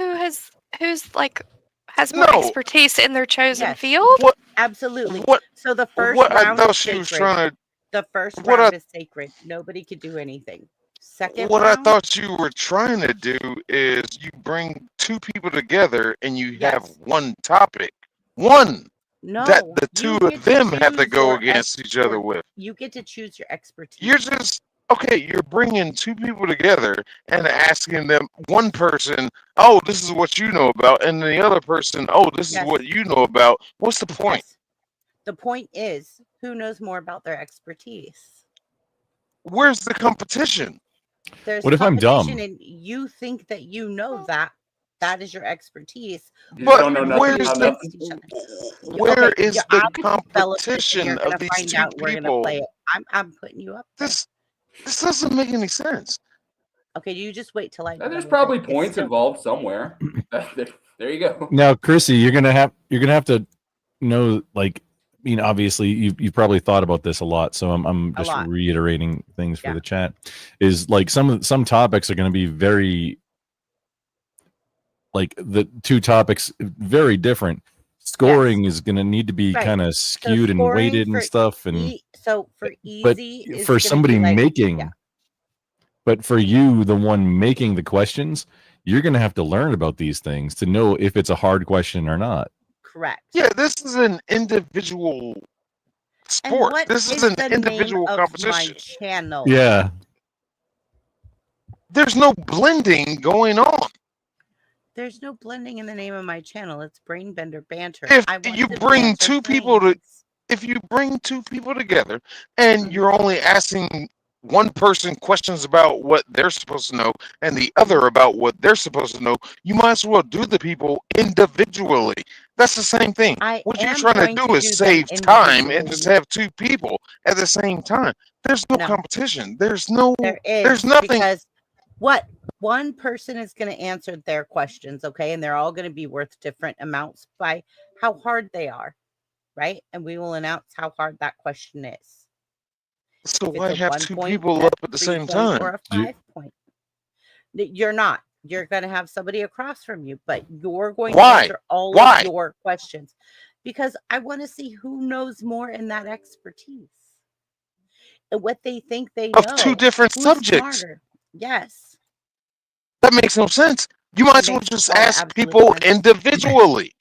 who's like has more No. expertise in their chosen Yes. field. What? Absolutely. What? So the first What I round thought is she was sacred. trying to. The first what round I- is sacred. Nobody could do anything. Second What round, I thought you were trying to do is you bring two people together and you have Yes. one topic. One no, that the you two get of them to have to choose go your against each other with. You get to choose your expertise. You're just okay. You're bringing two people together and asking them, one person, oh, this is what you know about, and the other person, oh, this is Yes. what you know about. What's the point? Yes. The point is, who knows more about their expertise? Where's the competition? There's What if I'm competition, dumb? and you think that you know that that is your expertise. You But don't know nothing where's about the nothing. Against each other. where Okay, is yeah, the I'm gonna develop it, and competition you're of gonna these find two out. We're gonna people? play it. I'm putting you up there. This doesn't make any sense. Okay, you just wait till I. There's develop probably it. It's points still- involved somewhere. There you go. Now, Chrissy, you're gonna have to know, like, I mean, obviously you've probably thought about this a lot, so I'm A just lot. reiterating things for Yeah. the chat. Is like some topics are going to be very, like, the two topics very different. Scoring is going to need to be Right. kind of So skewed and scoring weighted for and stuff. And so for but easy, is for gonna somebody be like, making, yeah. but for you, the one making the questions, you're going to have to learn about these things to know if it's a hard question or not. Correct. Yeah, this is an individual And sport. what This is is an the individual name of competition. my channel? Yeah. There's no blending going on. There's no blending in the name of my channel. It's Brainbender Banter. If I want you to bring banter two people to, brains. if you bring two people together and you're only asking one person questions about what they're supposed to know and the other about what they're supposed to know, you might as well do the people individually. That's the same thing. What you're am trying to going do to is do them save time and just individually. have two people at the same time. There's no No. competition. There's no. There is There's nothing. because what one person is going to answer their questions, okay, and they're all going to be worth different amounts by how hard they are, right? And we will announce how hard that question is. So If why it's a have 1 two point, people a up at the 3 same point, time? or a 5 point. You're not. You're going to have somebody across from you, but you're going to Why? answer all Why? of your questions because I want to see who knows more in that expertise and what they think they know. Of two different Who's subjects. smarter. Yes. That makes no sense. You might It as well makes just all the ask absolute people sense. individually.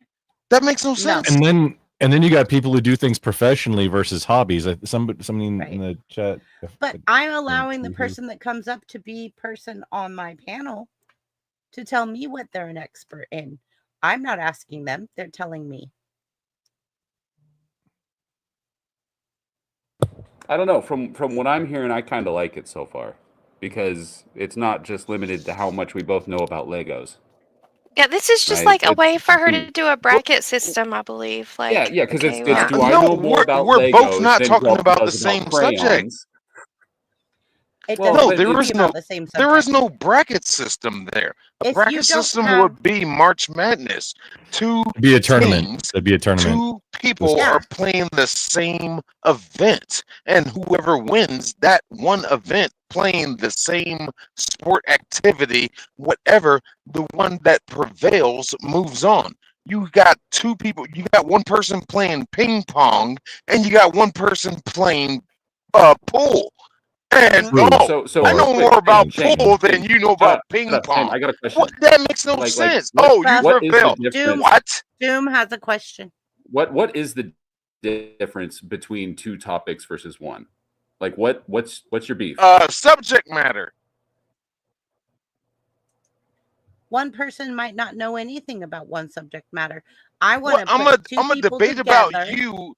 That makes no sense. And And then you got people who do things professionally versus hobbies. Somebody in the chat. But I'm allowing the person that comes up to be person on my panel to tell me what they're an expert in. I'm not asking them; they're telling me. I don't know. From what I'm hearing, I kind of like it so far because it's not just limited to how much we both know about Legos. Yeah, this is just Right? like a way for her It's- to do a bracket system, I believe. Like, yeah, because okay, it's well, do I know more about we're both Legos not than talking Grumpy about the does about same subject. crayons? It Well, doesn't No, need to there be is about no the same there is subject. no bracket system there. A If you bracket don't system have- would be March Madness. Two It'd be a tournament. teams, It'd be a tournament. two people Yeah. are playing the same event, and whoever wins that one event playing the same sport activity, whatever, the one that prevails moves on. You got two people, you got one person playing ping pong, and you got one person playing pool. And So I know real quick, more about Shane, pool than you know about ping Shane, pong. I got a question. What? That makes no sense. Oh, you what is the prevailed. difference? What? Doom has a question. What is the difference between two topics versus one? Like what's your beef? Subject matter. One person might not know anything about one subject matter. I want to I'm put two a people debate together. about you.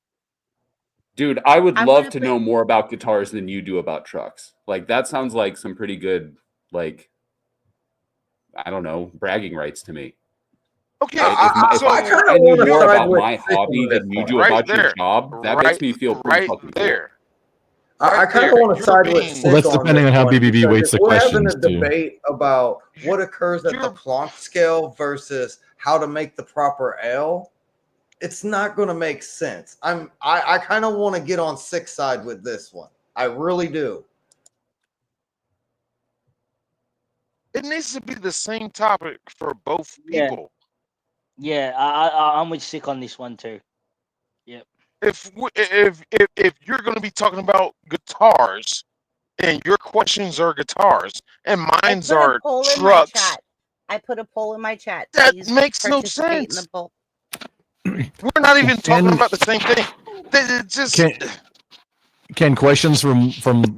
Dude, I would I'm love gonna to put- know more about guitars than you do about trucks. Like that sounds like some pretty good, like, I don't know, bragging rights to me. Okay, If I kinda I knew wanna more side about with my Six hobby on this than you point. do Right about your there. job, that makes me feel pretty fucking there. I kind of there. want to You're side with being- Six Well, that's on depending this on how one, BBB because weights if the we're having questions, a too. debate about what occurs at the Planck scale versus how to make the proper L, it's not going to make sense. I kind of want to get on Six side with this one. I really do. It needs to be the same topic for both Yeah. people. Yeah, I'm with Sick on this one too. Yep. If you're going to be talking about guitars, and your questions are guitars, and I mine's put a are poll in my trucks, chat. I put a poll in my chat. that Please makes no participate in sense. the poll. We're not even talking Can- about the same thing. It just Can questions from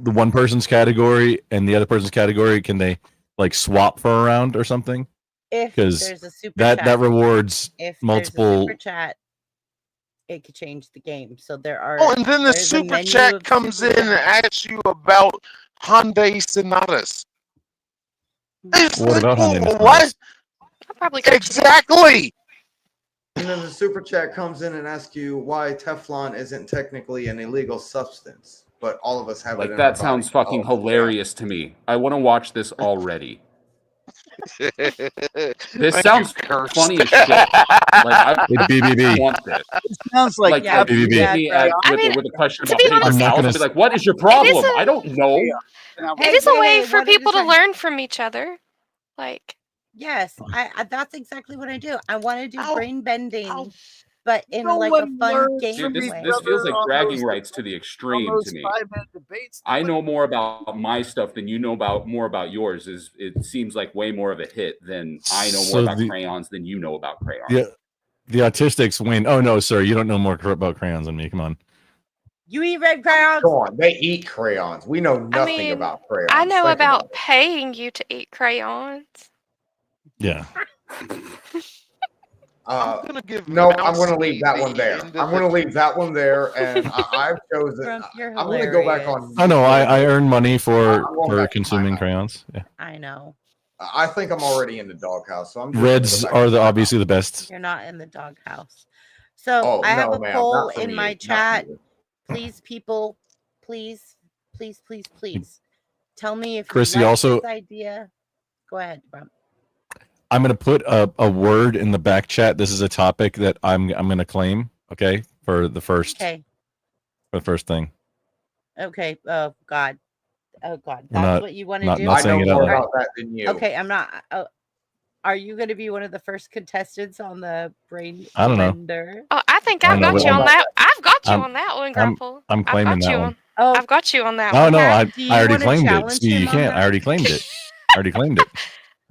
the one person's category and the other person's category, can they like swap for a round or something? If Because there's a super that chat, rewards if multiple. there's a super chat, it could change the game. So there are. Oh, and then the there's a super menu chat of comes super in and chats. asks you about Hyundai Sonatas. It's What like, about Hyundai Sonatas? what? Probably got you. Exactly. And then the super chat comes in and asks you why Teflon isn't technically an illegal substance, but all of us have it. Like in that our sounds body. fucking hilarious to me. I want to watch this already. This Thank sounds you, Kirst. funny as shit. Like I BBB. want this. It sounds like Yeah, BBB. yeah, Me Greg. I mean, with a question to about be paper honest- I'm not towels. gonna I'll be like, "What is your problem? I don't know." It is a way for people to learn from each other. Like, Yes, I that's exactly what I do. I want to do Ow. brain bending, Ow. but in No like a one fun learns game Dude, way. this feels like on bragging those- rights to the extreme to those me. 5-minute debates. I know more about my stuff than you know more about yours. It seems like way more of a hit than I know more So about the- crayons than you know about crayons. Yeah, the autistics win. Oh no, sir, you don't know more about crayons than me. Come on. You eat red crayons? Go on, they eat crayons. We know nothing mean, about crayons. I know Think about paying you to eat crayons. Yeah. I'm gonna give no, I'm Mouse going to leave that the one there. end of I'm going to the- leave that one there, and I've chosen. Grump, you're I'm going to go back hilarious. on. Oh no, I earn money for I'm going back to consuming crayons. Yeah. I know. I think I'm already in the doghouse, so I'm just Reds gonna go back are to the obviously the best. You're not in the doghouse. So Oh, I have no, a ma'am, poll not for in me, my not for chat. you. Please, people, please, please, please, please, tell me if Chrissy, you like also- this idea. Go ahead, Grump. I'm gonna put a word in the back chat. This is a topic that I'm gonna claim. Okay, for the first Okay. thing. Okay. Oh God. Oh God. We're That's not- what you want to not- do. not saying I it know out more loud. about that than you. Okay, I'm not. Are you going to be one of the first contestants on the brain I don't know. blender? Oh, I think I I've don't know got you what- on that. I've got you I'm- on that one, I'm- Grumple. I'm claiming I've got that you one. on. Oh, I've got you on that No, one. no, Kat, do you I already wanna claimed it. challenge See, you him on can't. I that? already claimed it. I already claimed it.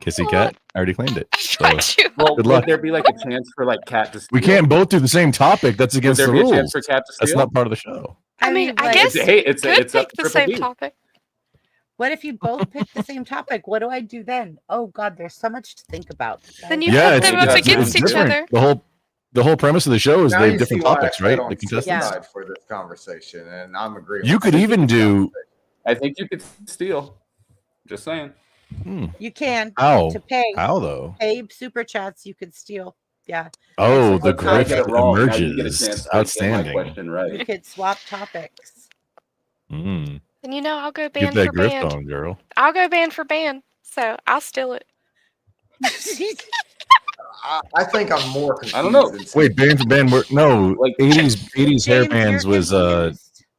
Kissy Cat. I already claimed it. So Well, good would luck. there be like a chance for like Cat to steal? We can't both do the same topic. That's Would against there the be a chance rules. for Cat to That's steal? not part of the show. I mean, I like- guess Hey, you could pick the same B. topic. What if you both pick the same topic? What do I do then? Oh God, there's so much to think about. Then you Yeah, put them up against each different. other. The whole premise of the show is Now they have you different see why topics, I right? sat on The contestants. side for this conversation, and I'm agreeing. You with could you. even do. I think you could steal. Just saying. You can. How? To pay. How though? Pay super chats. You could steal. Yeah. Oh, And the swap topics. grift emerges. Outstanding. You could swap topics. Mm. And you know, I'll go Get band that for grift band. on, girl. I'll go band for band. So I'll steal it. I think I'm more confused. I don't know. than Wait, band for band. No, Like 80s hair James, bands you're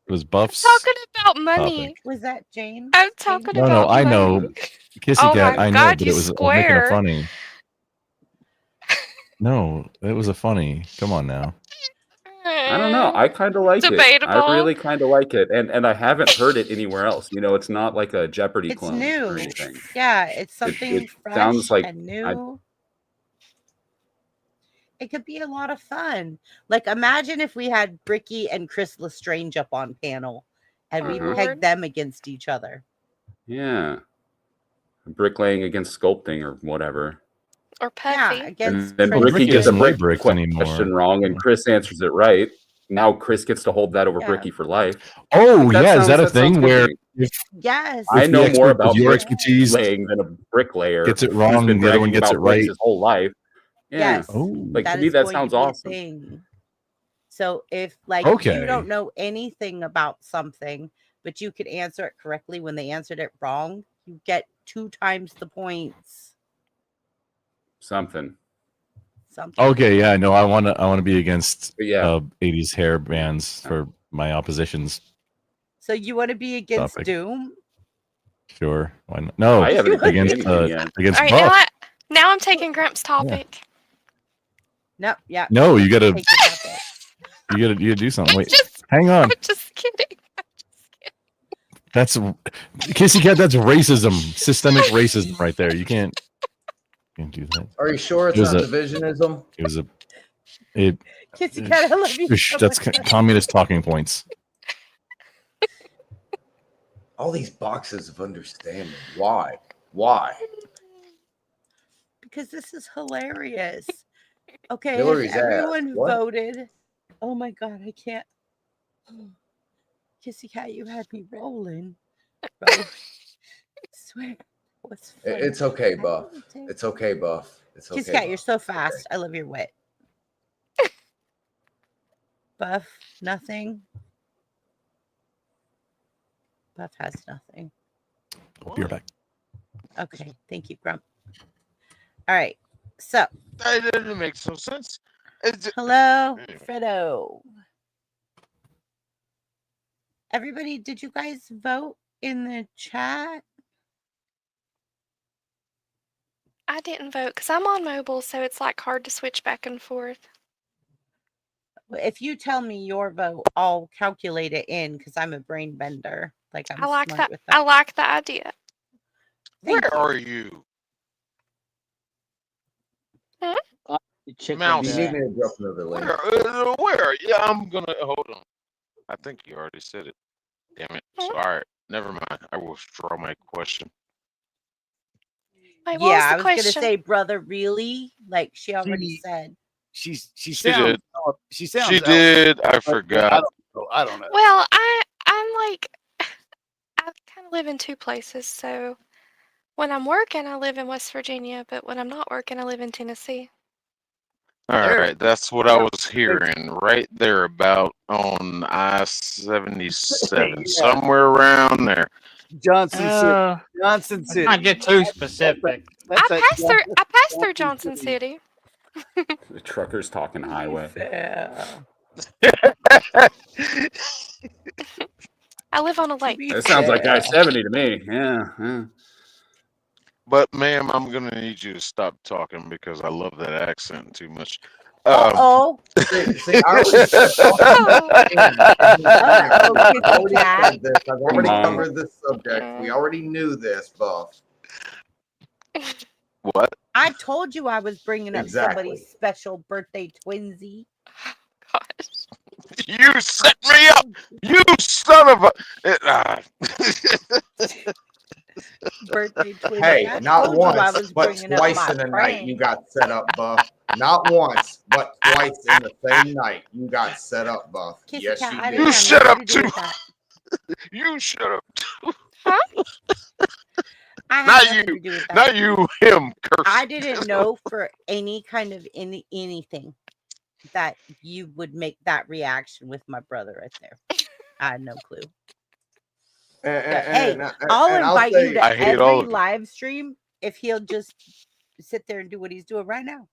was Buff's. Talking about money. Topic. Was that James? I'm talking No, about no, I know. money. Kissy Oh Cat, my I know, God, but you it was making it square. funny. No, it was a funny. Come on now. I don't know. I kind of like it. Debatable. I really kind of like it, and I haven't heard it anywhere else. You know, it's not like a Jeopardy It's clone new. or anything. Yeah, it's something it fresh sounds like and new. It could be a lot of fun. Like, imagine if we had Bricky and Chris Lestrange up on panel, and we Mhm. pegged them against each other. Yeah, bricklaying against sculpting or whatever. Or Yeah, Puffy. against And then Prince Bricky Bricky gets a doesn't wear brick bricks anymore. question wrong, and Chris answers it right. Now Chris gets to hold that over Yeah. Bricky for life. Oh Like, yeah, is that a sounds thing good where to me. if Yes. I the know more expert about with your expertise bricklaying than a bricklayer gets it who's wrong been and the other one bragging gets about it bricks right? his whole life. Yeah. Yes. Oh, Like to That me, is that going sounds to be a awesome. thing. So if like Okay. you don't know anything about something, but you could answer it correctly when they answered it wrong, you get 2 times the points. Something. Something. Okay, yeah, no, I want to be against But yeah. 80s hair bands for my oppositions. So you want to be against Topic. Doom? Sure, why not? No, I haven't agreed to against anything yet. against All right, Buff. now I'm taking Gramps' topic. No, yeah. No, you gotta Take your topic. you gotta do something. Wait, Just- hang on. I'm just kidding. That's Kissy Cat. That's racism, systemic racism, right there. You can't do that. Are you sure it's It was not a- divisionism? It was it. Kissy Cat, I love you. Shush, so that's much. communist talking points. All these boxes of understanding. Why? Why? Because this is hilarious. Okay, Hillary's has ass. everyone What? voted? Oh my God, I can't. Kissy Cat, you had me rolling. Bro. I swear. What's funny? It's okay, I Buff. really did. It's okay, Buff. It's okay. Kissy Cat, Buff. you're so fast. I love your wit. Buff, nothing. Buff has nothing. I'll be right back. Okay, thank you, Grump. All right, so That doesn't make some sense. hello, Fredo. Everybody, did you guys vote in the chat? I didn't vote because I'm on mobile, so it's like hard to switch back and forth. If you tell me your vote, I'll calculate it in because I'm a brain bender. Like I'm I like smart that. with I like the idea. Thank Where you. are you? Check Mouse. You need me to drop another link. Where? Yeah, I'm gonna hold on. I think you already said it. Damn it. So, all right, never mind. I will withdraw my question. Wait, what Yeah, I was was the gonna question? say, brother, really? Like she already said. She She sounds did. she sounds She out- did. I but forgot. I don't know. Well, I'm like I kind of live in two places, so when I'm working, I live in West Virginia, but when I'm not working, I live in Tennessee. All There- right, that's what I was hearing right there about on I-77, Yeah. somewhere around there. Johnson City. Uh, Johnson let's City. not get too specific. I passed through Johnson City. The truckers talking highway. I live on a lake. That sounds like I-70 to me. Yeah. But, ma'am, I'm going to need you to stop talking because I love that accent too much. Oh, See, I already said this. I've already Come on. covered this subject. We already knew this, Buff. What? I told you I was bringing up Exactly. somebody's special birthday twinsy. You set me up. You son of a. Birthday twinsy. Hey, I not told you I once, was but bringing up twice my in a night friend. you got set up, Buff. Not once, but twice in the same night you got set up, Buff. Kissy Yes, cat, you I did. didn't You have shut nothing up to do too. with that. You shut up too. I had Not nothing you. to do with that. Not you. Him. Curse. I didn't know for any kind of anything that you would make that reaction with my brother right there. I had no clue. Hey, I'll invite you to I hate all every of you. live stream if he'll just sit there and do what he's doing right now.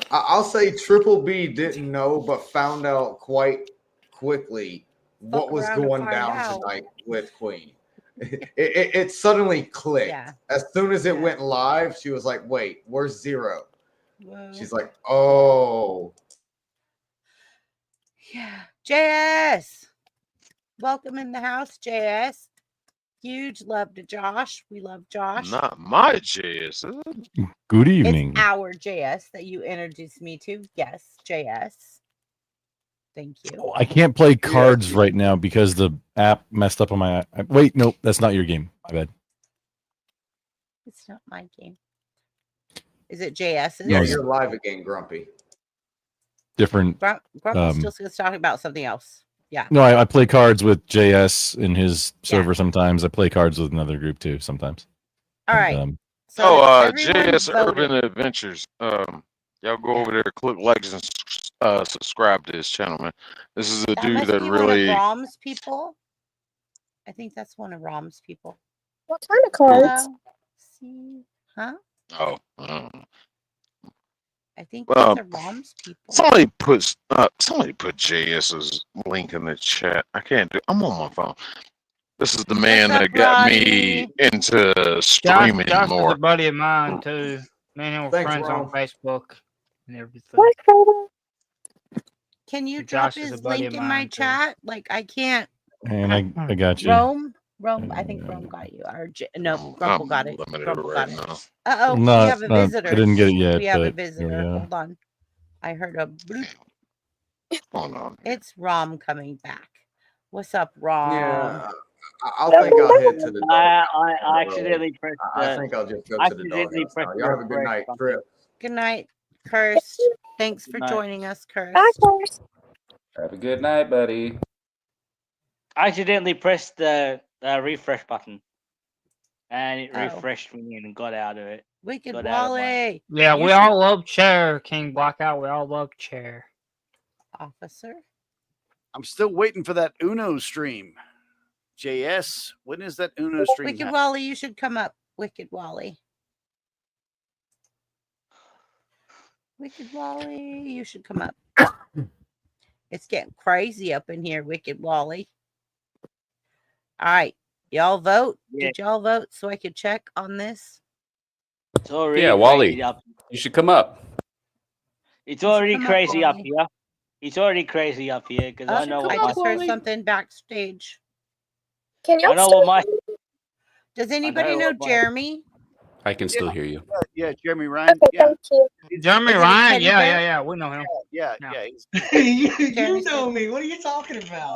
I'll say Triple B didn't know, but found out quite quickly what was around and going find down out. tonight with Queen. It suddenly clicked. Yeah. As soon as it went live, she was like, wait, where's Zero? Whoa. She's like, oh. Yeah. JS. Welcome in the house, JS. Huge love to Josh. We love Josh. Not my JS. Good evening. It's our JS that you introduced me to. Yes, JS. Thank you. I can't play cards right now because the app messed up on my. Wait, nope, that's not your game. My bad. It's not my game. Is it JS's? Yeah, you're live again, Grumpy. Different. Grumpy's still talking about something else. Yeah. No, I play cards with JS in his server sometimes. I play cards with another group too sometimes. All right. JS Urban Adventures. Y'all go over there, click likes and subscribe to his channel, man. This is a That dude must that be really. one of Rom's people. I think that's one of Rom's people. What kind of cards? Hello? See? Huh? Oh. I think Well, these are Rom's people. somebody put JS's link in the chat. I can't do. I'm on my phone. This is the man up, that got Rodney? me into streaming Josh is more. a buddy of mine too. Me and him were Thanks, friends Ron. on Facebook and everything. Can you And drop Josh is a his buddy link of in my mine, too. chat? Like I can't. And I got you. Rome, I think Rome got you. Or no, Grumple got it. Grumple got it. now. Uh oh, we Not- have a not- visitor. I didn't get it yet, We have a but here we visitor. go. Hold on. I heard a bloop. Hold on. It's Rom coming back. What's up, Rom? Yeah, I'll think I'll head to the dog. I accidentally pressed. I think I'll just go to the dog. Y'all have a good night, Trip. Good night, Cursed. Thanks for joining us, Cursed. Have a good night, buddy. I accidentally pressed the refresh button, and it Oh. refreshed me and got out of it. Wicked Got out of my- Wally. Yeah, You we should- all love Chair, King Blackout. We all love Chair. Officer. I'm still waiting for that Uno stream. JS, when is that Uno stream? Wicked happening? Wally, you should come up. Wicked Wally. Wicked Wally, you should come up. It's getting crazy up in here, Wicked Wally. All right. Y'all vote? Yeah. Did y'all vote so I could check on this? It's already Yeah, crazy Wally, up. you should come up. It's already come up, crazy up Wally. here. It's already crazy up here because I know I what just my. heard something backstage. Can I know what my. Does anybody know what my- Jeremy? I can still hear you. Yeah, Jeremy Ryan. Yeah, Jeremy Is it a Ryan, teddy yeah, bear? yeah, yeah. We know him. yeah, No. yeah. you know me. What are you talking about?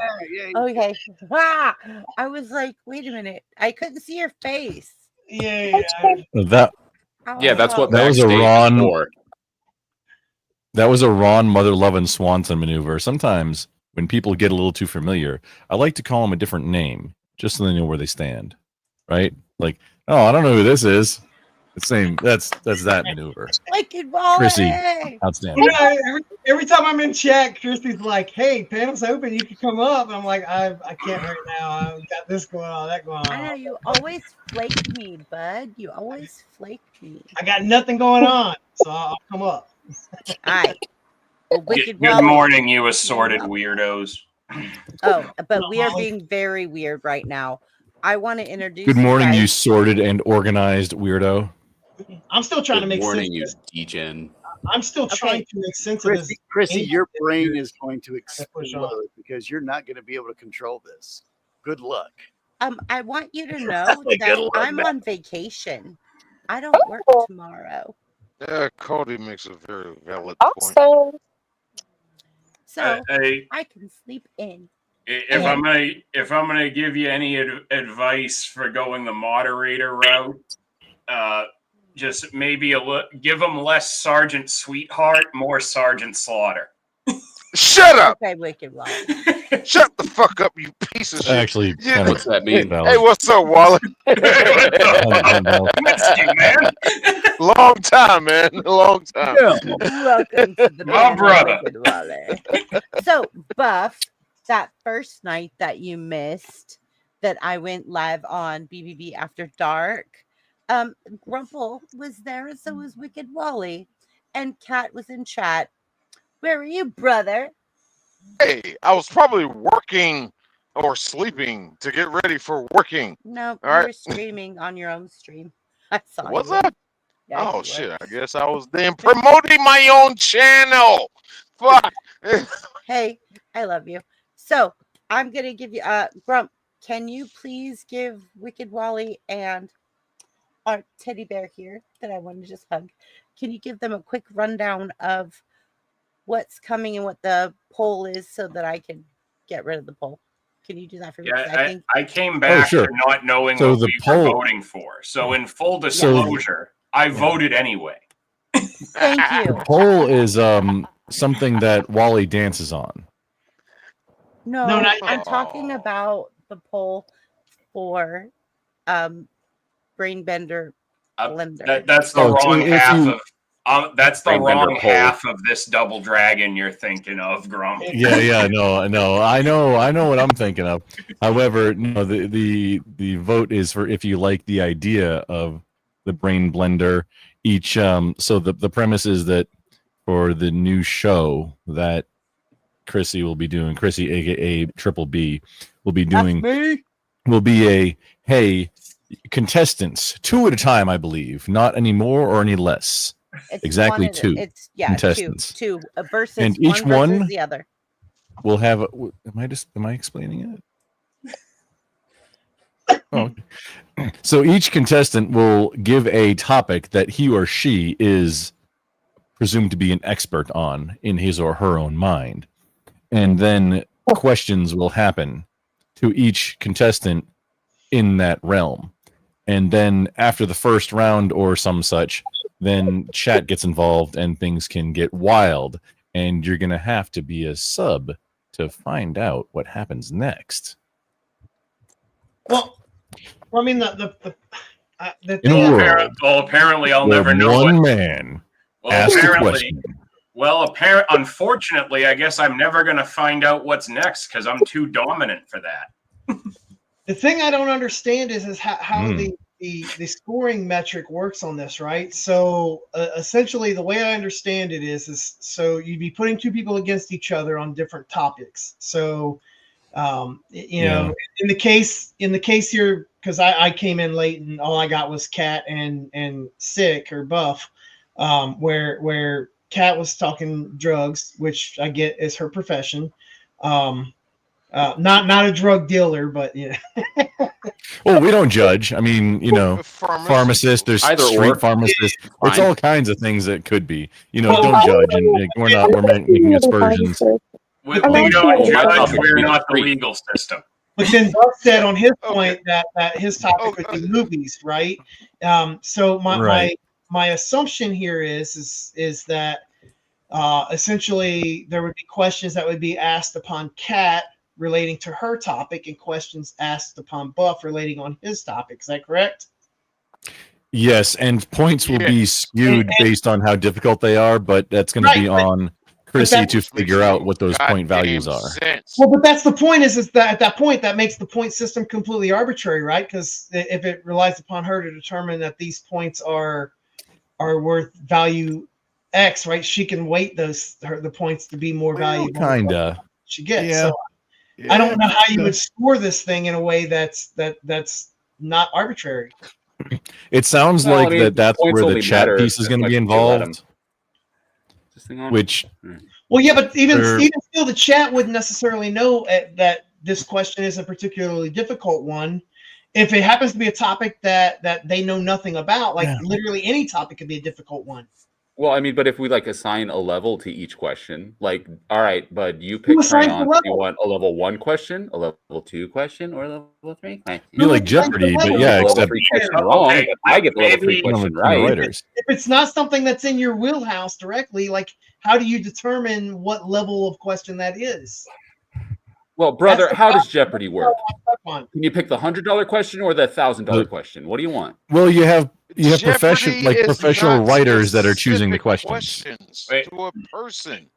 Okay. Ah, I was like, wait a minute. I couldn't see your face. Yeah. That Yeah, that's what That was a backstage is Ron- for. that was a Ron Mother Lovin' Swanson maneuver. Sometimes when people get a little too familiar, I like to call them a different name just so they know where they stand. Right? Like, oh, I don't know who this is. The same. That's that maneuver. Wicked Wally. Chrissy, outstanding. You know, every time I'm in chat, Christy's like, "Hey, panel's open. You can come up." And I'm like, "I can't right now. I've got this going on, that going I know on. you always flake me, bud. You always flake me. I got nothing going on, so I'll come up." All right. Well, Wicked Good Wally. morning, you assorted weirdos. Oh, but we are being very weird right now. I want to introduce Good morning, you you guys. sorted and organized weirdo. I'm still trying to Good make morning, sense. you degen. I'm still trying to make sense of this. Chrissy, your brain is going to push on. explode because you're not going to be able to control this. Good luck. I want you to know Good that luck, I'm man. on vacation. I don't work tomorrow. Yeah, Cody makes a very valid point. So Hey, I can sleep in. if I'm gonna give you any advice for going the moderator route, just maybe give them less Sergeant Sweetheart, more Sergeant Slaughter. Shut up! Okay, Wicked Wally. Shut the fuck up, you piece of shit. Actually, Yeah. kind of What's that mean? Hey, what's up, Wally? Missed you, man. Long time, man. Long time. Welcome to the My panel, brother. Wicked Wally. So, Buff, that first night that you missed, that I went live on BBB After Dark, Grumple was there, and so was Wicked Wally, and Kat was in chat. Where are you, brother? Hey, I was probably working or sleeping to get ready for working. No, All you right. were streaming on your own stream. I saw Was you. that? Yeah, Oh you shit! were. I guess I was then promoting my own channel. Fuck. Hey, I love you. So I'm gonna give you Grump. Can you please give Wicked Wally and our teddy bear here that I want to just hug? Can you give them a quick rundown of what's coming and what the poll is so that I can get rid of the poll? Can you do that for me? 'Cause Yeah, I came Oh, back sure. to not knowing So what the we were poll- voting for. So in full So- disclosure, I voted anyway. Thank you. The poll is something that Wally dances on. No, No, not I'm yet. talking about the poll for Brainbender Blender. That's the Oh, so wrong if half you- of. That's the Brainbender wrong poll. half of this double dragon you're thinking of, Grump. Yeah, no, I know what I'm thinking of. However, no, the vote is for if you like the idea of the brain blender. Each so the premise is that for the new show that Chrissy will be doing, Chrissy aka Triple B will be doing will be a hey contestants 2 at a time, I believe, not any more or any less. It's Exactly one at a- 2 It's contestants. two versus And each one versus one the other. We'll have. Am I explaining it? Oh. So each contestant will give a topic that he or she is presumed to be an expert on in his or her own mind, and then questions will happen to each contestant in that realm. And then after the first round or some such, then chat gets involved and things can get wild. And you're gonna have to be a sub to find out what happens next. Well, I mean the In thing a world Apparently I'll where never know one what. man Well, asked a apparently, question. unfortunately, I guess I'm never going to find out what's next because I'm too dominant for that. the thing I don't understand is how Hmm. the scoring metric works on this, right? So essentially, the way I understand it is so you'd be putting 2 people against each other on different topics. So you know, in the case here, because I came in late and all I got was Cat and Sick or Buff, where Cat was talking drugs, which I get is her profession. Not a drug dealer, but yeah. Well, we don't judge. I mean, you know, pharmacist, there's Either street or. pharmacist. It's Fine. all kinds of things that could be. You know, Well, don't judge. And like, we're making aspersions. We don't My judge, topic we're would be not the street. legal system. But then Buck said on his point that his topic would be movies, right? So Right. my assumption here is that essentially there would be questions that would be asked upon Kat relating to her topic and questions asked upon Buff relating on his topic. Is that correct? Yes, and points will be skewed based on how difficult they are, but that's going to be on Chrissy to figure out what those point values are. Well, but that's the point is that at that point, that makes the point system completely arbitrary, right? Because if it relies upon her to determine that these points are worth value X, right? She can weight the points to be more valuable. Kinda. She gets. Yeah. So I don't know how you would score this thing in a way that's not arbitrary. It sounds Well, I like mean, that's points where the only chat matter piece is as going to much be as you let 'em. involved. This thing on? Which Well, yeah, but even Or- still, the chat wouldn't necessarily know that this question is a particularly difficult one, if it happens to be a topic that they know nothing about, like Yeah. literally any topic could be a difficult one. Well, I mean, but if we like assign a level to each question, like, all right, bud, you Who pick assigns the crayons. Do you level? want a level 1 question, a level 2 question, or a level 3 question? Be like Jeopardy, but You yeah, get the level except 3 question wrong, but I get the level 3 question from the right. writers. If it's not something that's in your wheelhouse directly, like how do you determine what level of question that is? Well, brother, That's the how does problem. Jeopardy That's work? all I'm stuck on. Can you pick the $100 question or the $1,000 question? What do you want? Well, you have Jeopardy is professional not writers that are choosing the specific questions. to a person.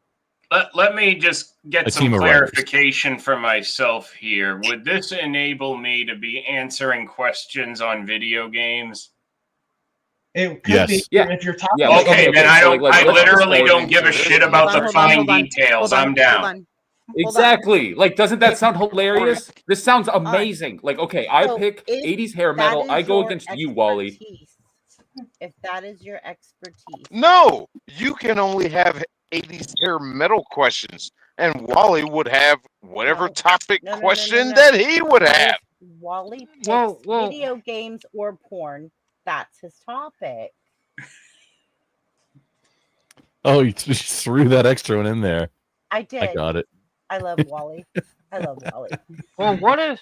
Let me just get A some team of writers. clarification for myself here. Would this enable me to be answering questions on video games? It could Yes. be Yeah. if you're talking. Yeah, like, Okay, then I so, don't. like, I let's literally just go don't give a into shit this. about the Hold on, fine hold on, details. hold on, I'm down. hold on. Exactly. Like, doesn't that sound hilarious? This sounds amazing. Like, okay, I So pick if 80s hair that metal. I is go your against you, Wally. expertise, if that is your expertise, No, you can only have 80s hair metal questions, and Wally would have whatever topic no, question that he would have. if Wally picks Well- video games or porn, that's his topic. Oh, you just threw that extra one in there. I did. I got it. I love Wally. I love Wally. Well, what if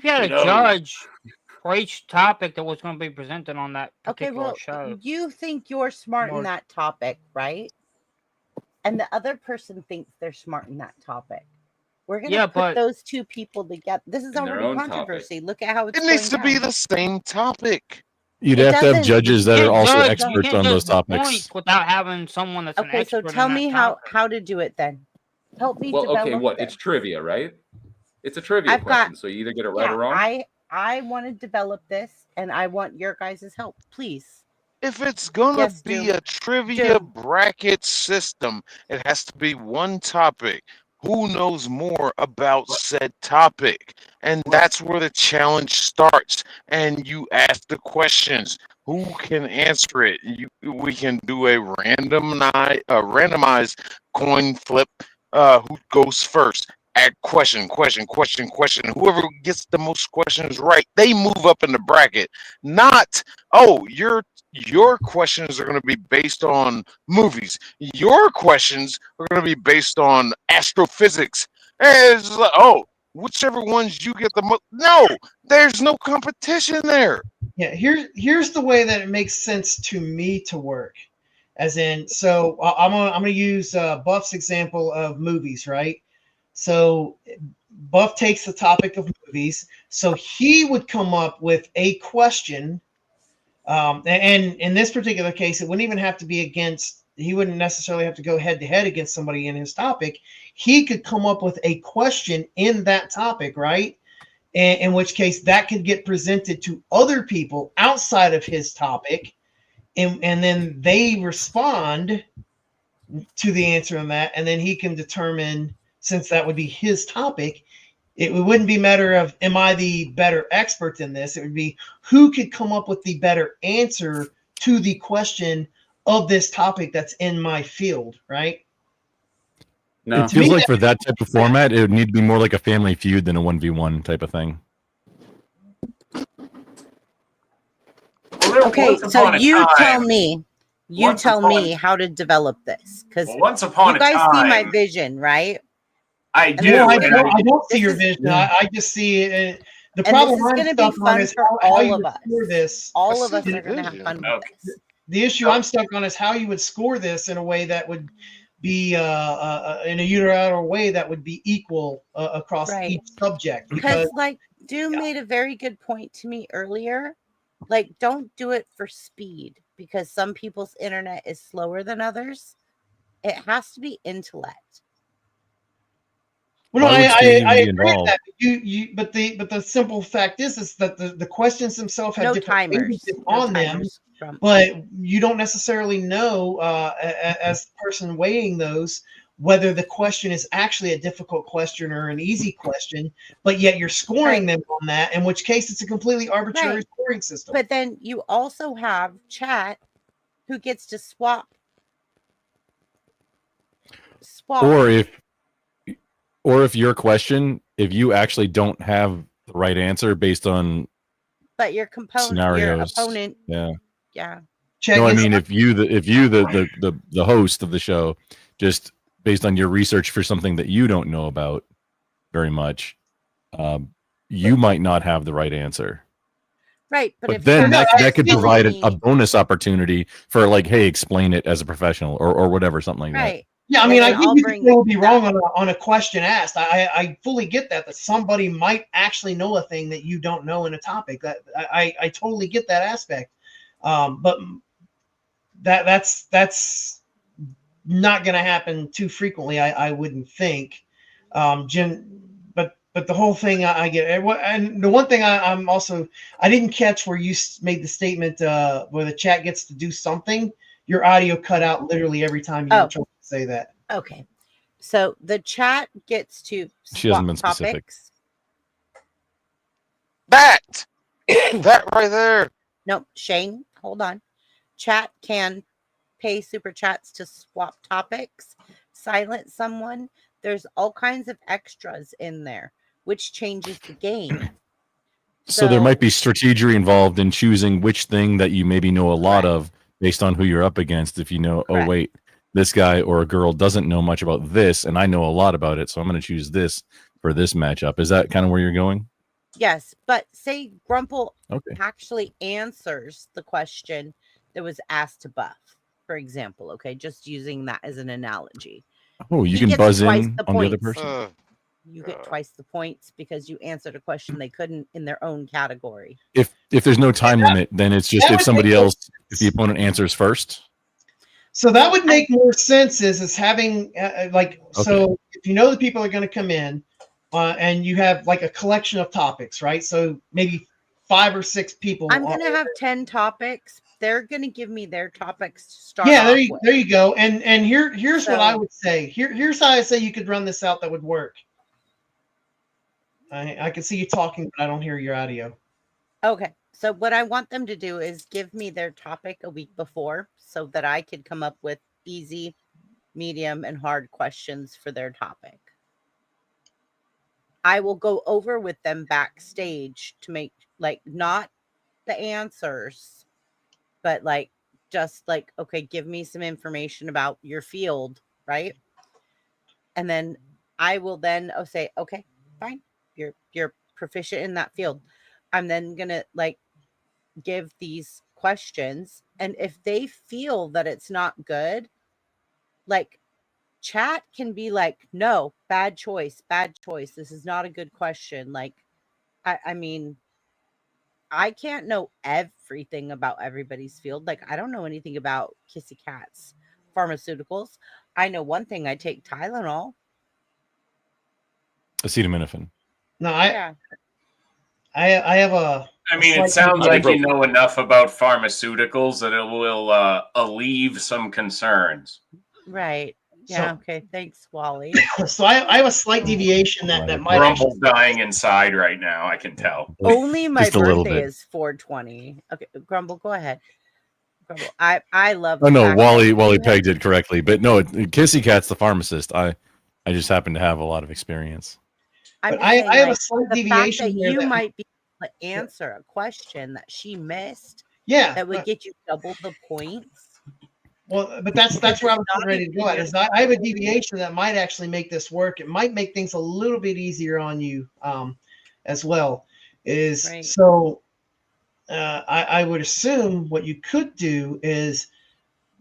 you had a knows? judge for each topic that was going to be presented on that Okay, particular well, show? you think you're smart in More- that topic, right? And the other person thinks they're smart in that topic. We're gonna Yeah, put but- those two people together. This is In their already own topic. controversy. Look at how it's It needs to going be down. the same topic. You'd It have to have doesn't- judges that You are can't also judge- you experts can't on judge those the topics. points without having someone that's an Okay, so expert tell in that me topic. how to do it then. Help me Well, develop okay, what? this. It's trivia, right? It's a trivia I've question, got- so you either get it right Yeah, or wrong. I want to develop this, and I want your guys' help, please. If it's gonna Yes, be Doom. a trivia Doom. bracket system, it has to be one topic. Who knows more about said topic? And that's where the challenge starts. And you ask the questions. Who can answer it? We can do a randomized coin flip. Who goes first? Add question. Whoever gets the most questions right, they move up in the bracket. Not, oh, your questions are going to be based on movies. Your questions are going to be based on astrophysics. And it's like, oh, whichever ones you get the most. No, there's no competition there. Yeah, here's the way that it makes sense to me to work. As in, so I'm gonna use Buff's example of movies, right? So Buff takes the topic of movies, so he would come up with a question, and in this particular case, it wouldn't even have to be against. He wouldn't necessarily have to go head to head against somebody in his topic. He could come up with a question in that topic, right? In which case that could get presented to other people outside of his topic, and then they respond to the answer on that, and then he can determine, since that would be his topic, it wouldn't be a matter of am I the better expert in this, it would be who could come up with the better answer to the question of this topic that's in my field, right? No. It feels like for that type of format, it would need to be more like a Family Feud than a 1v1 type of thing. Okay, Once so upon a you time- tell me. You Once tell upon- me how to develop this, because Well, once upon you a guys see my time- vision, right? I And do. this is No, I gonna- don't see this your is- vision. I just see it. The And problem this is I'm going to be stuck on fun is for how all you of would us. score this. All of us are going to have fun with this. The issue I'm stuck on is how you would score this in a way that would be in a unilateral way that would be equal across Right. each subject. Because, like, Doom made a very good point to me earlier. Like, don't do it for speed, because some people's internet is slower than others. It has to be intellect. Well, no, Why would I speed even be agree with involved? that. But the simple fact is that the questions themselves have No different timers. ranges No on them, timers from- but you don't necessarily know as the person weighing those whether the question is actually a difficult question or an easy question, but yet you're scoring them on that, in which case it's a completely arbitrary Right. scoring system. But then you also have chat who gets to swap. Or if your question, if you actually don't have the right answer based on but your component, your scenarios. opponent, Yeah. yeah. No, I mean, if you the host of the show, just based on your research for something that you don't know about very much, you might not have the right answer. Right, but But if then you're that could provide a asking me- bonus opportunity for like, hey, explain it as a professional or whatever, something like that. right. Yeah, I And mean, I then think I'll you could bring still be that- wrong on a question asked. I fully get that somebody might actually know a thing that you don't know in a topic. That I totally get that aspect. But that's not going to happen too frequently. I wouldn't think. Jim, but the whole thing I get, and the one thing I'm also I didn't catch where you made the statement where the chat gets to do something. Your audio cut out literally every time you were trying to say that. Okay. So the chat gets to She hasn't swap been specific. topics. That right there. No, Shane, hold on. Chat can pay super chats to swap topics, silence someone. There's all kinds of extras in there, which changes the game. So there might be strategy involved in choosing which thing that you maybe know a lot of based on who you're up against. If you know, oh wait, this guy or a girl doesn't know much about this, and I know a lot about it, so I'm going to choose this for this matchup. Is that kind of where you're going? Yes, but say Grumple Okay. actually answers the question that was asked to Buff, for example. Okay, just using that as an analogy. Oh, you He can gets buzz twice in the on the other points. person. You get twice the points because you answered a question they couldn't in their own category. If there's no time limit, then it's just that if would somebody make else, if the opponent answers first. So that would make more sense is having so if you know the people are going to come in and you have like a collection of topics, right? So maybe 5 or 6 people. I'm going to have 10 topics. They're going to give me their topics to start Yeah, off with. there you go. And here's what I So- would say. Here's how I say you could run this out that would work. I can see you talking, but I don't hear your audio. Okay. So what I want them to do is give me their topic a week before so that I could come up with easy, medium, and hard questions for their topic. I will go over with them backstage to make not the answers, but just okay, give me some information about your field, right? And then I will then say, okay, fine, you're proficient in that field. I'm then gonna give these questions, and if they feel that it's not good, chat can be no, bad choice, this is not a good question. I mean, I can't know everything about everybody's field. I don't know anything about kissy cats pharmaceuticals. I know one thing: I take Tylenol. Acetaminophen. No, Yeah. I have a. I mean, it sounds like you know enough about pharmaceuticals that it will alleviate some concerns. Right. Yeah. So- Okay. Thanks, Wally. So I have a slight deviation that might Grumble's dying inside right now. I can tell. Only my Just a little birthday bit. is 4/20. Okay, Grumble, go ahead. Grumble. I love. Oh the no, fact that Wally you have- pegged it correctly, but no, Kissy Cat's the pharmacist. I just happen to have a lot of experience. I'm But just saying, I have a slight the fact deviation that here you that- might be able to answer a question that she missed. Yeah, that would but- get you double the points. Well, but that's where I was getting ready to go at. Is I have a deviation that might actually make this work. It might make things a little bit easier on you as well. So I would assume what you could do is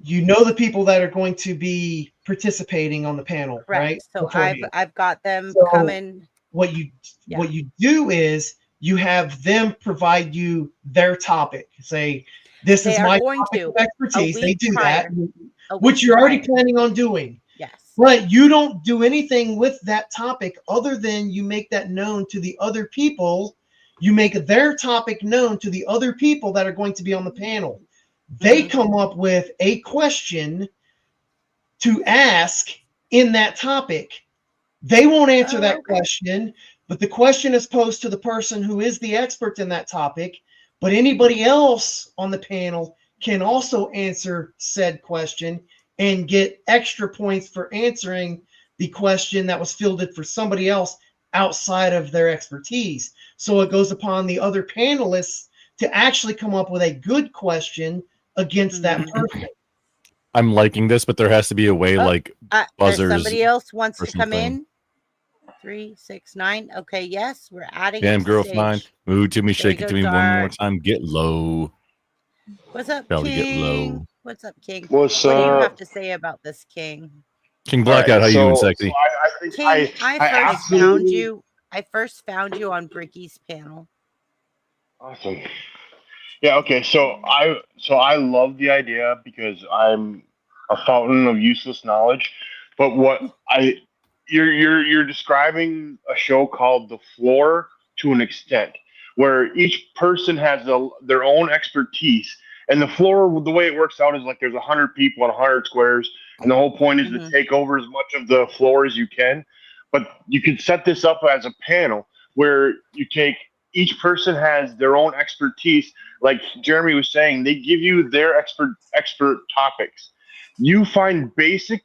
the people that are going to be participating on the panel, right? So beforehand. I've got them So coming. What you do is you have them provide you their topic. Say, this They is are my going topic to of expertise. a They week do prior. that, A which week you're already prior. planning on doing. Yes. But you don't do anything with that topic other than you make that known to the other people. You make their topic known to the other people that are going to be on the panel. They come up with a question to ask in that topic. They won't answer that question, but the question is posed to the person who is the expert in that topic. But anybody else on the panel can also answer said question and get extra points for answering the question that was fielded for somebody else outside of their expertise. So it goes upon the other panelists to actually come up with a good question against that person. I'm liking this, but there has to be a way like There's buzzers. somebody else wants or to come something. in. 3, 6, 9. Okay, yes, we're adding Damn you to girl stage. fine. Move to me, There you shake it go, to me one more Dart. time. Get low. What's up, Charlie, get King? low. What's up, King? What's What do you up? have to say about this, King? King All Blackout, right, how you doing, so sexy? I think King, I I first found absolutely you. I first found you on Bricky's panel. awesome. Yeah, okay. So I love the idea because I'm a fountain of useless knowledge. But what I you're describing a show called The Floor to an extent, where each person has their own expertise, and the floor, the way it works out is like there's 100 people on 100 squares, and the whole point is to take over as much of the floor as you can. But you can set this up as a panel where you take each person has their own expertise. Like Jeremy was saying, they give you their expert topics. You find basic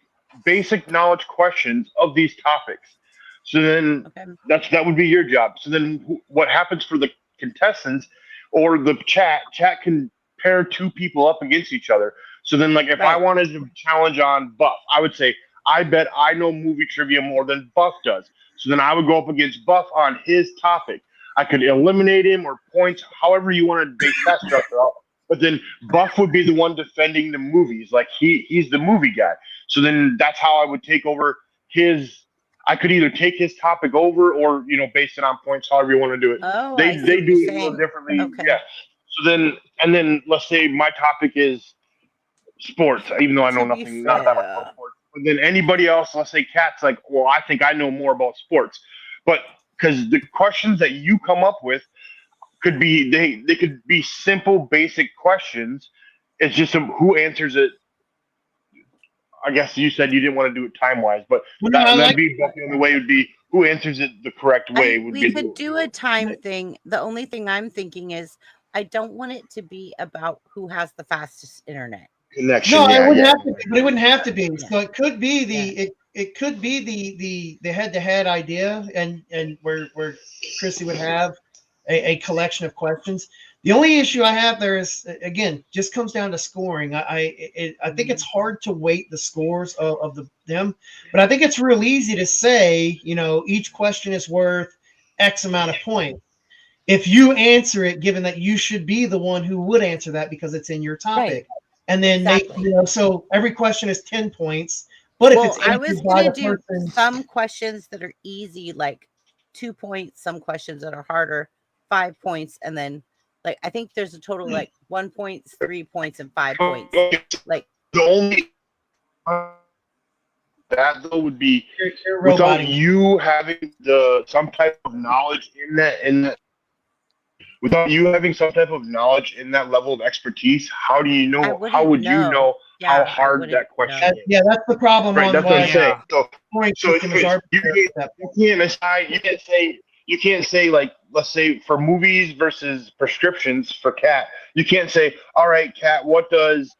knowledge questions of these topics. So then that would be your job. So then what happens for the contestants or the chat can pair two people up against each other. So then like if I wanted to challenge on Buff, I would say, I bet I know movie trivia more than Buff does. So then I would go up against Buff on his topic. I could eliminate him or points, however you want to base that structure out. But then Buff would be the one defending the movies. Like he's the movie guy. So then that's how I would take over his. I could either take his topic over or base it on points, however you want to do it. Oh, they I see they what do you're it a little saying. differently. Okay. Yeah. So then let's say my topic is sports, even though I know not that much about sports. But then anybody else, let's say Kat's like, well, I think I know more about sports. But because the questions that you come up with could be they could be simple, basic questions. It's just who answers it. I guess you said you didn't want to do it time wise, but that'd be the only way would be who answers it the correct way would We be. could do a time thing. The only thing I'm thinking is I don't want it to be about who has the fastest internet. Connection. No, Yeah, it wouldn't yeah. have to be, but it wouldn't have to be. So it could be it could be the head-to-head idea, and where Chrissy would have a collection of questions. The only issue I have there is, again, just comes down to scoring. I think it's hard to weight the scores of them, but I think it's real easy to say, each question is worth X amount of points. If you answer it, given that you should be the one who would answer that because it's in your topic, and then so every question is 10 points. But if it's I was answered by going the to do person, some questions that are easy, like 2 points, some questions that are harder, 5 points, and then like I think there's a total like 1 point, 3 points, and 5 points. Like the only that though would be you're without roboting. you having some type of knowledge in that without you having some type of knowledge in that level of expertise, how do you know? How would you know how hard that question is? Yeah, that's the problem. Right, on that's what I'm why saying. So system is arbitrary. you can't decide. You can't say like, let's say for movies versus prescriptions for Kat. You can't say, all right, Kat, what does,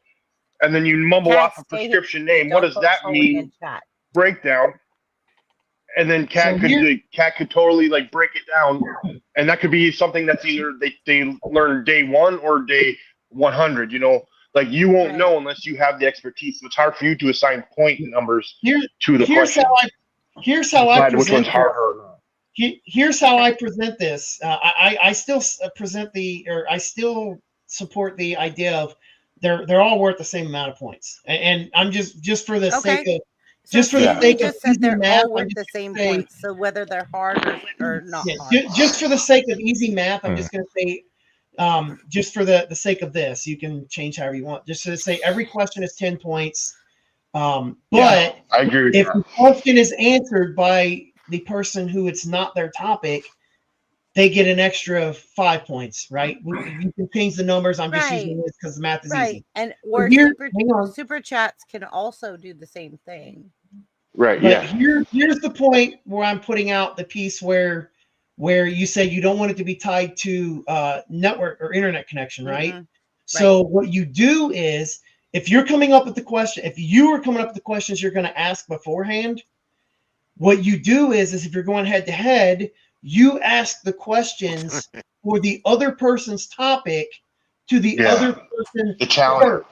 and then you mumble off a prescription name. What does that mean? Breakdown. And then Kat could totally like break it down, and that could be something that's either they learn day 1 or day 100. Like you won't know unless you have the expertise. So it's hard for you to assign point numbers to the question. Here's how I present which one's harder or not. Here's how I present this. I still I still support the idea of they're all worth the same amount of points, and I'm just for the sake of just for the sake of easy math, all worth the same points. So whether they're hard or not hard. Just for the sake of easy math, I'm just going to say, just for the sake of this, you can change however you want. Just to say every question is 10 points. But I agree with if that. the question is answered by the person who it's not their topic, they get an extra 5 points, right? You can change the numbers. I'm just using this because the math is easy. And But or super chats can also do the same thing. Right. But Yeah. here's the point where I'm putting out the piece where you say you don't want it to be tied to network or internet connection, right? So what you do is if you're coming up with the question, if you are coming up with the questions you're going to ask beforehand, what you do is if you're going head to head, you ask the questions for the other person's topic to the Yeah. other person The challenger. first.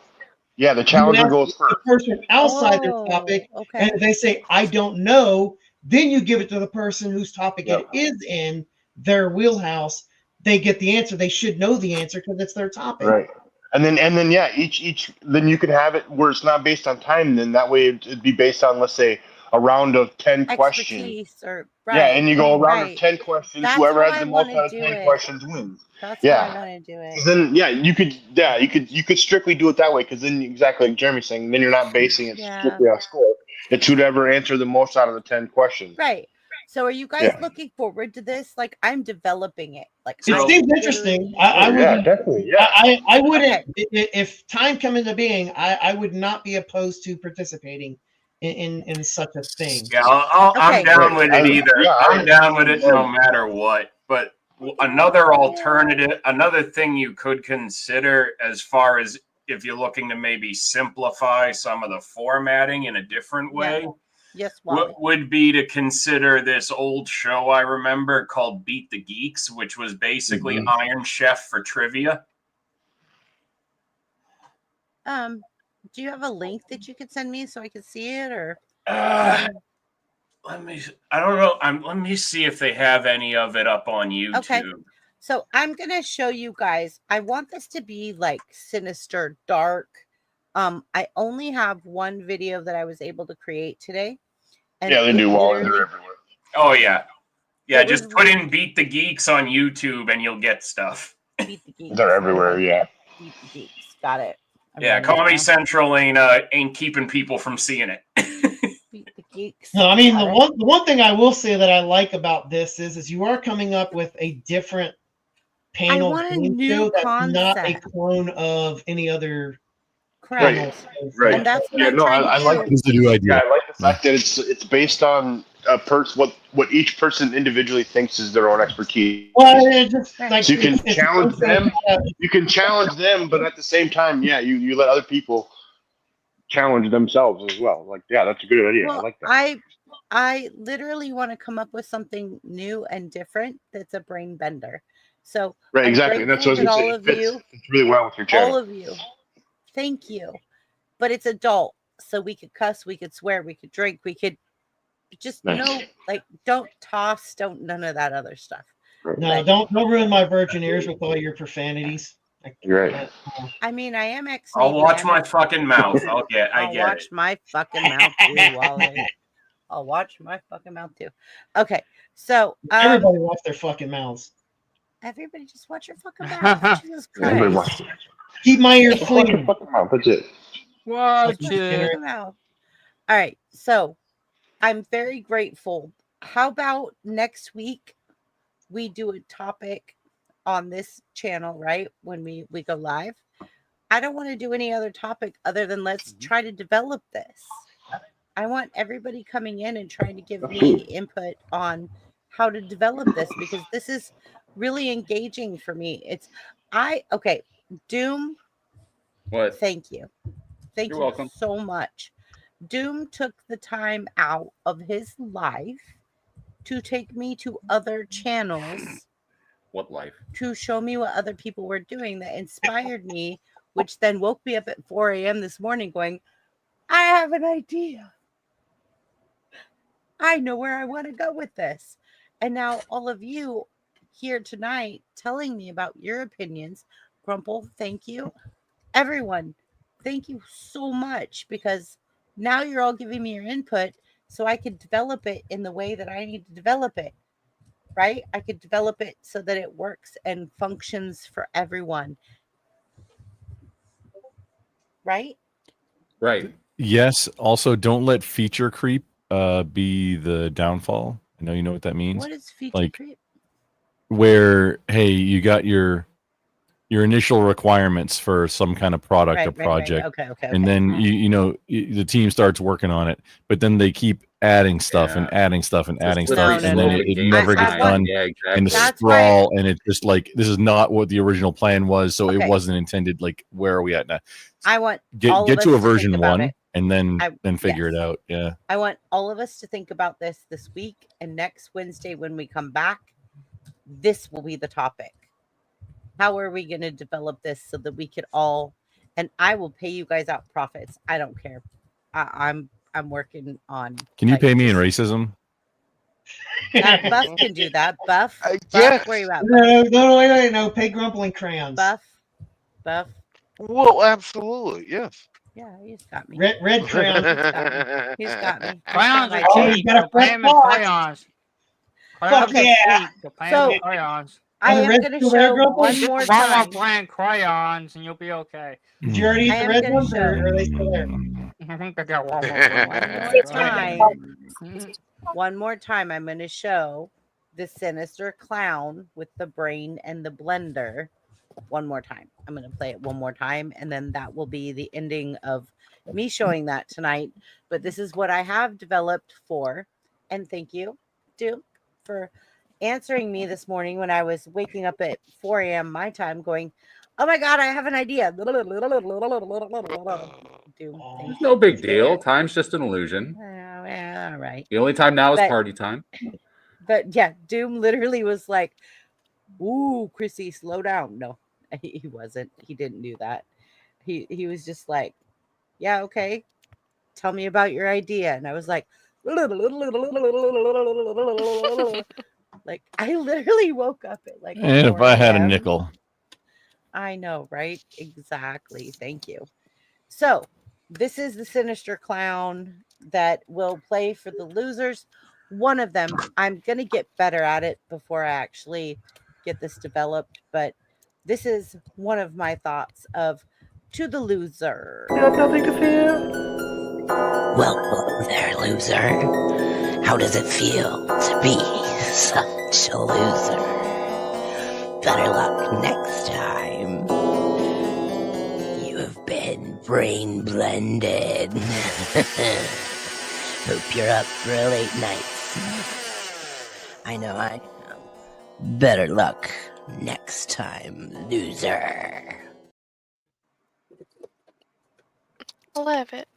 Yeah, the You challenger ask goes the first. person outside their topic, okay. and if they say, I don't know, then you give it to the person whose topic Yep. it is in their wheelhouse. They get the answer. They should know the answer because it's their topic. Right. And then yeah, each then you can have it where it's not based on time. Then that way it'd be based on, let's say, a round of 10 questions. Expertise or Yeah, and you go a round of right. 10 questions. That's Whoever how has I the most wanna out of do 10 it. questions wins. That's how I Yeah. want to do it. Then you could strictly do it that way, because then exactly like Jeremy's saying, then you're not basing it Yeah. strictly on score. It's whoever answered the most out of the 10 questions. Right. So are you guys Yeah. looking forward to this? Like, I'm developing it. Like, It I'm seems literally- interesting. I Yeah, wouldn't. definitely. Yeah. I wouldn't. If time come into being, I would not be opposed to participating in such a thing. Yeah, I'm Okay. down with it either. Yeah, I'm down with it no matter what. But another alternative, another thing you could consider as far as if you're looking to maybe simplify some of the formatting in a different way, Yes, Wally. would be to consider this old show I remember called Beat the Geeks, which was basically Iron Chef for trivia. Do you have a link that you could send me so I could see it, or? Let me. I don't know. Let me see if they have any of it up on YouTube. Okay. So I'm gonna show you guys. I want this to be like sinister, dark. I only have one video that I was able to create today. And Yeah, they it do well. literally- They're everywhere. Oh yeah, yeah. It Just was- put in "Beat the Geeks" on YouTube and you'll get stuff. Beat the Geeks. They're everywhere. Yeah. Beat the Geeks. Got it. I'm Yeah, writing it Comedy down. Central ain't keeping people from seeing it. Beat the Geeks. No, I mean Got the it. one thing I will say that I like about this is you are coming up with a different panel want a game new show that's not a concept. clone of any other Correct. panel. Right. And that's what Yeah, I'm no, trying to I do. like It's a new idea. Yeah, I like the fact that it's based on a what each person individually thinks is their own expertise. Well, it just like So you can it's challenge them. uh, You can challenge them, but at the same time, yeah, you let other people challenge themselves as well. Like, yeah, that's a good idea. I Well, like that. I literally want to come up with something new and different that's a brain bender. So Right, I'm exactly. And that's what I was grateful gonna that say. all It of fits, you, fits really well with your channel. all of you, thank you. But it's adult, so we could cuss, we could swear, we could drink, we could just Nice. don't toss, don't none of that other stuff. no, don't ruin my virgin ears with all your profanities. You're right. I mean, I am ex. I'll watch my fucking mouth. I I'll get watch it. my fucking mouth too, Wally. I'll watch my fucking mouth too. Okay, so Everybody watch their fucking mouths. everybody just watch your fucking mouth. Jesus Everybody Christ. watch Keep my ears Just watch your clean. fucking mouth. That's it. Watch Watch your it. fucking mouth. All right, so I'm very grateful. How about next week we do a topic on this channel, right? When we go live. I don't want to do any other topic other than let's try to develop this. I want everybody coming in and trying to give me input on how to develop this, because this is really engaging for me. Okay, Doom. What? Thank you. Thank You're you welcome. so much. Doom took the time out of his life to take me to other channels What life? to show me what other people were doing that inspired me, which then woke me up at 4 a.m. this morning going, I have an idea. I know where I want to go with this. And now all of you here tonight telling me about your opinions. Grumple, thank you. Everyone, thank you so much, because now you're all giving me your input so I could develop it in the way that I need to develop it. Right? I could develop it so that it works and functions for everyone. Right? Right. Yes. Also, don't let feature creep be the downfall. I know you know what that means. What is feature Like creep? where, hey, you got your initial requirements for some kind of product Right, or right, right. project, Okay. and then the team starts working on it, but then they keep adding stuff and adding stuff and adding slippery stuff, and then slope it game never gets design. done, Yeah, exactly. and the That's why- sprawl, and it's just like, this is not what the original plan was, so Okay. it wasn't intended. Like, where are we at now? I want Get all get of to us a think version about 1 it. and then figure yes. it out. Yeah. I want all of us to think about this week, and next Wednesday when we come back, this will be the topic. how are we going to develop this so that we could all, and I will pay you guys out profits. I don't care. I'm working on. Can you like, pay me in racism? Buff can do that. Buff, yes. where you at? Buff? No, wait, no. Pay Grumpling crayons. Buff. Well, absolutely, yes. Yeah, he's got me. Red crayons. He's got me. Crayons are Oh, cheap. you got a So pay fresh them in box. crayons. Fuck Crayons yeah. are cheap. So pay them So in crayons. I am going to show one Just more one time. more brand crayons, and you'll be okay. Did you already eat the red ones, or are they still there? I think I got one One more time, I'm going to show the sinister clown with the brain and the blender. One more time. I'm going to play it one more time, and then that will be the ending of me showing that tonight. But this is what I have developed for, and thank you, Duke, for answering me this morning when I was waking up at 4 a.m. my time going, oh my God, I have an idea. It's no big deal. Time's just an illusion. All right. The only time now is But- party time. But yeah, Doom literally was like, ooh, Chrissy, slow down. No, he wasn't. He didn't do that. He was just like, yeah, okay. Tell me about your idea. And I was like, like I literally woke up at like And if 4 I had a a.m.. nickel. I know, right? Exactly. Thank you. So this is the sinister clown that will play for the losers. One of them, I'm going to get better at it before I actually get this developed, but this is one of my thoughts of to the loser. Well, hello there, loser. How does it feel to be such a loser? Better luck next time. You have been brain blended. Hope you're up for a late night. I know. Better luck next time, loser. I love it.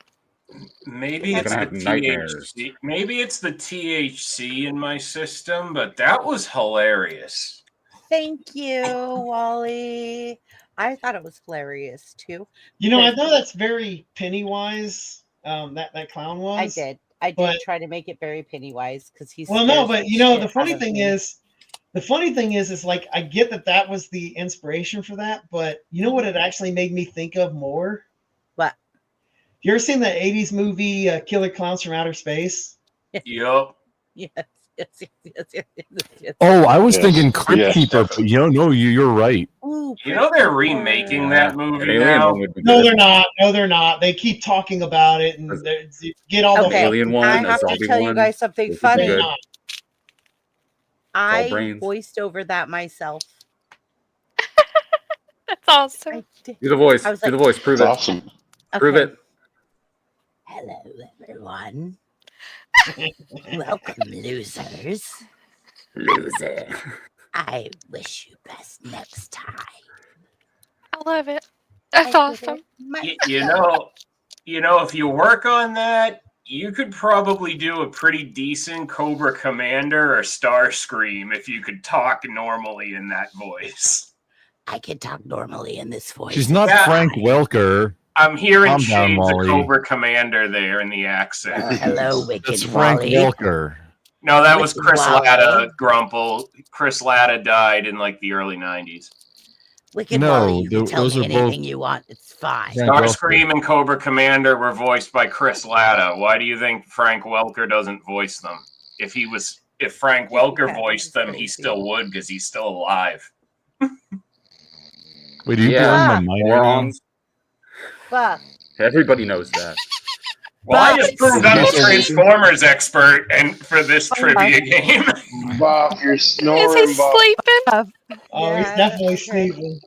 Maybe You're it's gonna the have nightmares. THC. Maybe it's the THC in my system, but that was hilarious. Thank you, Wally. I thought it was hilarious too. You know, I because know that's very Pennywise. That clown was. I did but- try to make it very Pennywise because he's Well, no, but you know, the funny thing is, like, I get that was the inspiration for that, but you know what it actually made me think of more? What? You ever seen the 80s movie Killer Clowns from Outer Space? Yup. Yes. Oh, I was thinking Crypt Yes, Keeper, but you're right. Ooh, You know they're remaking that movie Alien now. one would be No, good. they're not. No, they're not. They keep talking about it and they get all Okay, the Alien one, I a have to zombie tell you one. guys something Those would be funny. good. I brains. voiced over that myself. That's awesome. Do the voice. I was Do the like- voice. Prove That's it. awesome. Prove Okay. it. Hello, everyone. Welcome, losers. Loser. I wish you best next time. I love it. That's awesome. You know, if you work on that, you could probably do a pretty decent Cobra Commander or Starscream if you could talk normally in that voice. I can talk normally in this voice. She's not Yeah. Frank Welker. I'm hearing Calm down, shades of Wally. Cobra Commander there in the accent. Hello, Wicked That's Frank Wally. Welker. No, that was Wicked Chris Wally. Latta, Grumple. Chris Latta died in like the early 90s. Wicked No, Wally, you can tell those me are both anything you want. It's fine. Frank Welker. Starscream and Cobra Commander were voiced by Chris Latta. Why do you think Frank Welker doesn't voice them? If Frank Welker voiced them, he still would because he's still alive. Wait, are you Yeah. blowing my mind right now? Morons. Buff. Everybody knows that. Well, I just proved I'm a Transformers expert and for this trivia game. Bob, you're Is snoring, he Bob. sleeping? Oh, he's definitely sleeping.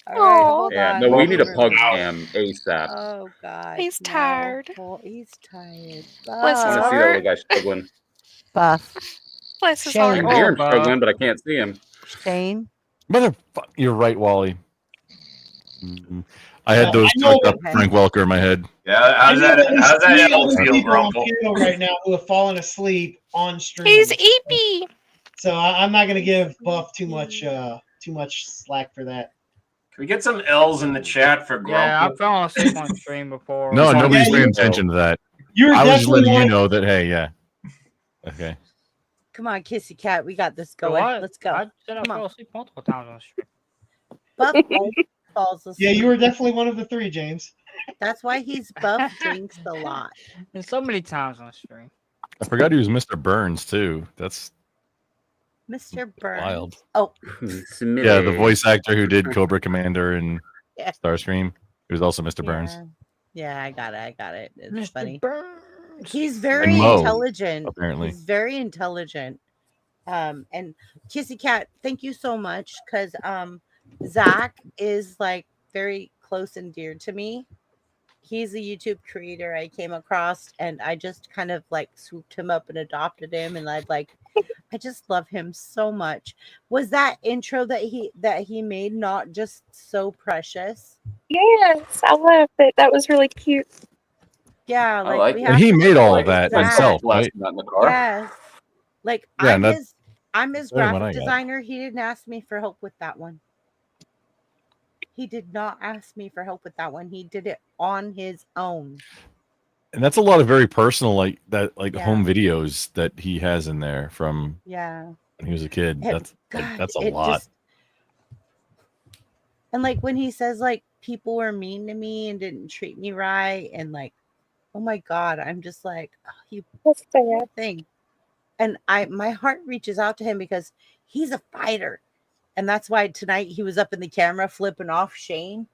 All right, hold Yeah. on. No, we need a Hold pug on. cam ASAP. Oh God. He's no. tired. Oh, he's tired. Bless I his want to see that heart. little guy struggling. Buff. Bless his Shane. heart. I can hear him Bob. struggling, but I can't see him. Shane. Motherfucker, you're right, Wally. I had those I know- fucked up Frank Welker in my head. Yeah, how's that Three ever other feel, people on Grumple? panel right now who have fallen asleep on stream. He's eepy. So I'm not going to give Buff too much slack for that. we get some L's in the chat for Grump? Yeah, I've fallen asleep on stream before. No, nobody's Yeah, paying you- attention to that. You were I was just definitely letting you one. know that. Hey, yeah. Okay. Come on, Kissy Cat. We got this So going. what? Let's go. I said I Come fell on. asleep multiple times on stream. Buff always falls asleep. Yeah, you were definitely one of the three, James. That's why he's Buff drinks a lot. And so many times on stream. I forgot he was Mr. Burns too. That's Mr. Burns. wild. Oh, Yeah, the voice actor who did Cobra Commander and Yeah. Starscream. He was also Mr. Burns. yeah, I got it. It's Mr. funny. Burns. He's very Mo, intelligent. apparently. He's very intelligent. And Kissy Cat, thank you so much because Zach is like very close and dear to me. He's a YouTube creator I came across, and I just kind of like swooped him up and adopted him, and I just love him so much. Was that intro that he made not just so precious? Yes, I love it. That was really cute. Yeah, I like we it. have And he to made all support that Zach. himself, right? Blasting that in the car. Yes. Like Yeah, I'm and his better than what graphic I got. designer. He didn't ask me for help with that one. He did not ask me for help with that one. He did it on his own. And that's a lot of very personal, like Yeah. home videos that he has in there from Yeah. when he was a kid. And That's that's a it lot. And like when he says like people were mean to me and didn't treat me right, and like, oh my God, I'm just like, oh, you poor thing. And my heart reaches out to him because he's a fighter. And that's why tonight he was up in the camera flipping off Shane.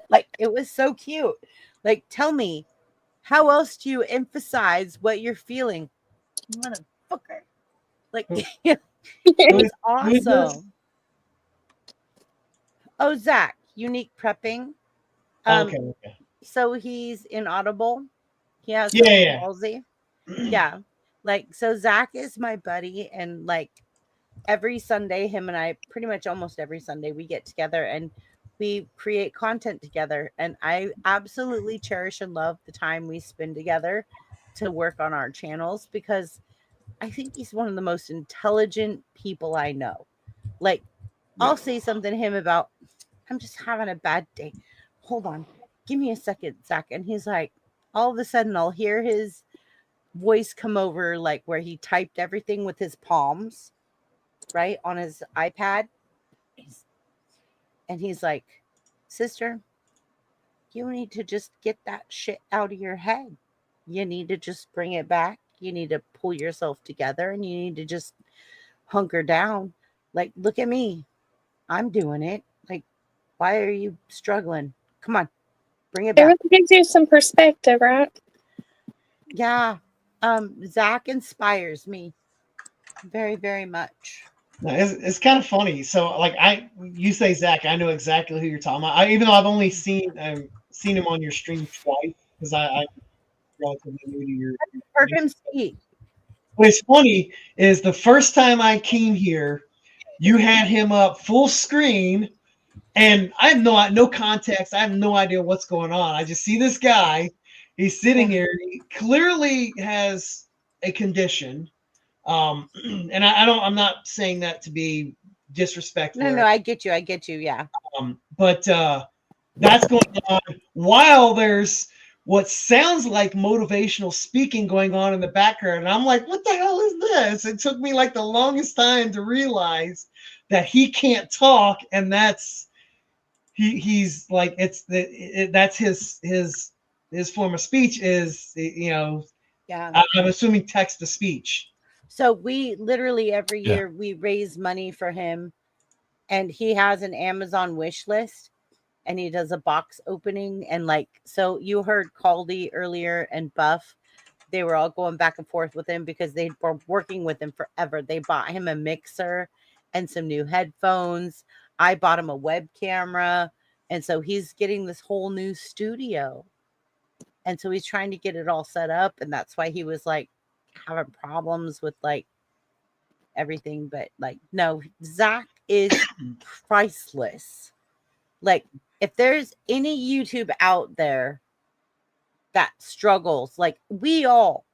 Like it was so cute. Like, tell me, how else do you emphasize what you're feeling? Motherfucker. Like it was awesome. Oh, Zach, unique prepping. Okay. So he's inaudible. He has Yeah, cerebral yeah. palsy. Yeah. Like, so Zach is my buddy, and like every Sunday, him and I, pretty much almost every Sunday, we get together and we create content together. And I absolutely cherish and love the time we spend together to work on our channels, because I think he's one of the most intelligent people I know. Like, I'll say something to him about, I'm just having a bad day. Hold on. Give me a second, Zach. And he's like, all of a sudden, I'll hear his voice come over, like where he typed everything with his palms, right, on his iPad. And he's like, sister, you need to just get that shit out of your head. You need to just bring it back. You need to pull yourself together, and you need to just hunker down. Like, look at me. I'm doing it. Like, why are you struggling? Come on, bring it It back. really gives you some perspective, right? Yeah. Zach inspires me very, very much. No, it's kind of funny. So, like, you say Zach, I know exactly who you're talking about. Even though I've only seen him on your stream twice, because I'm relatively new to your. Heard him speak. What's funny is the first time I came here, you had him up full screen, and I have no context. I have no idea what's going on. I just see this guy. He's sitting here. He clearly has a condition. And I'm not saying that to be disrespectful. No, I get you. Yeah. But that's going on while there's what sounds like motivational speaking going on in the background. And I'm like, what the hell is this? It took me like the longest time to realize that he can't talk, and that's he's like, that's his form of speech is, Yeah. I'm assuming text to speech. So we literally every Yeah. year we raise money for him, and he has an Amazon wish list, and he does a box opening. And like, so you heard Caldy earlier and Buff, they were all going back and forth with him because they were working with him forever. They bought him a mixer and some new headphones. I bought him a web camera. And so he's getting this whole new studio. And so he's trying to get it all set up. And that's why he was like having problems with like everything. But like, no, Zach is priceless. Like, if there's any YouTube out there that struggles, like we all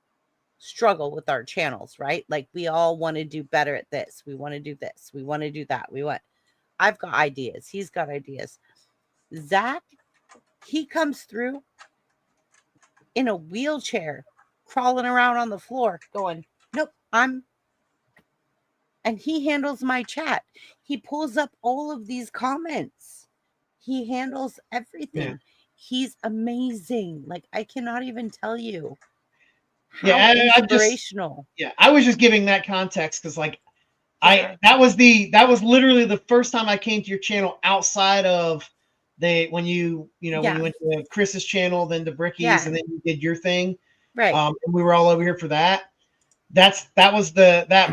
struggle with our channels, right? Like we all want to do better at this. We want to do this. We want to do that. I've got ideas. He's got ideas. Zach, he comes through in a wheelchair, crawling around on the floor, going, nope, and he handles my chat. He pulls up all of these comments. He handles everything. Yeah. He's amazing. Like, I cannot even tell you how Yeah, inspirational. I was just giving that context because, like, that was literally the first time I came to your channel outside of when you went to Chris's channel, then to Bricky's, and then you did your thing, right? And we were all over here for that. But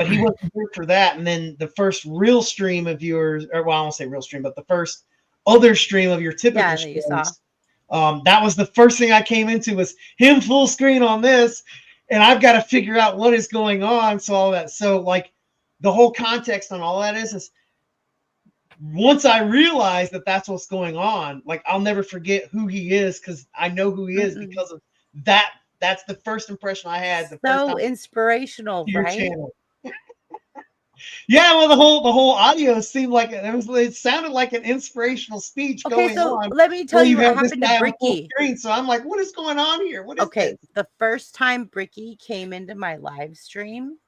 he wasn't here for that. And then the first real stream of yours, or well, I won't say real stream, but the first other stream of your typical that you saw. streams, that was the first thing I came into was him full screen on this, and I've got to figure out what is going on. So all that, so like the whole context on all that is once I realize that that's what's going on, like I'll never forget who he is because I know who he is because of that. That's the first impression I had. The first time inspirational, your right? channel. Yeah, well, the whole audio seemed like it sounded like an inspirational speech going so on. let me tell you what have this happened to guy on full Bricky. screen, so I'm like, what is going on here? What is this? The first time Bricky came into my live stream,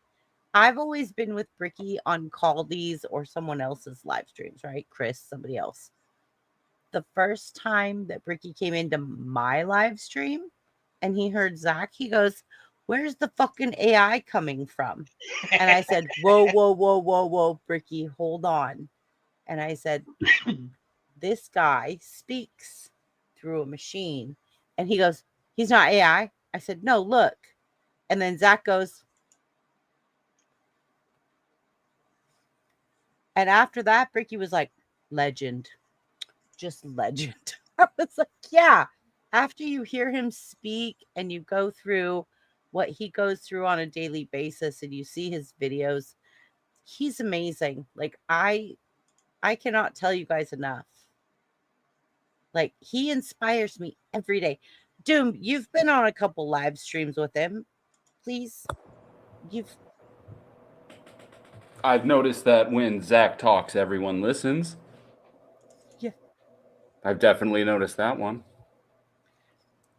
I've always been with Bricky on Caldy's or someone else's live streams, right? Chris, somebody else. The first time that Bricky came into my live stream and he heard Zach, he goes, where's the fucking AI coming from? And I said, whoa, Bricky, hold on. And I said, this guy speaks through a machine. And he goes, he's not AI. I said, no, look. And then Zach goes, and after that, Bricky was like, legend, just legend. I was like, yeah. After you hear him speak and you go through what he goes through on a daily basis and you see his videos, he's amazing. Like, I cannot tell you guys enough. Like, he inspires me every day. Doom, you've been on a couple live streams with him. Please, I've noticed that when Zach talks, everyone listens. Yeah. I've definitely noticed that one.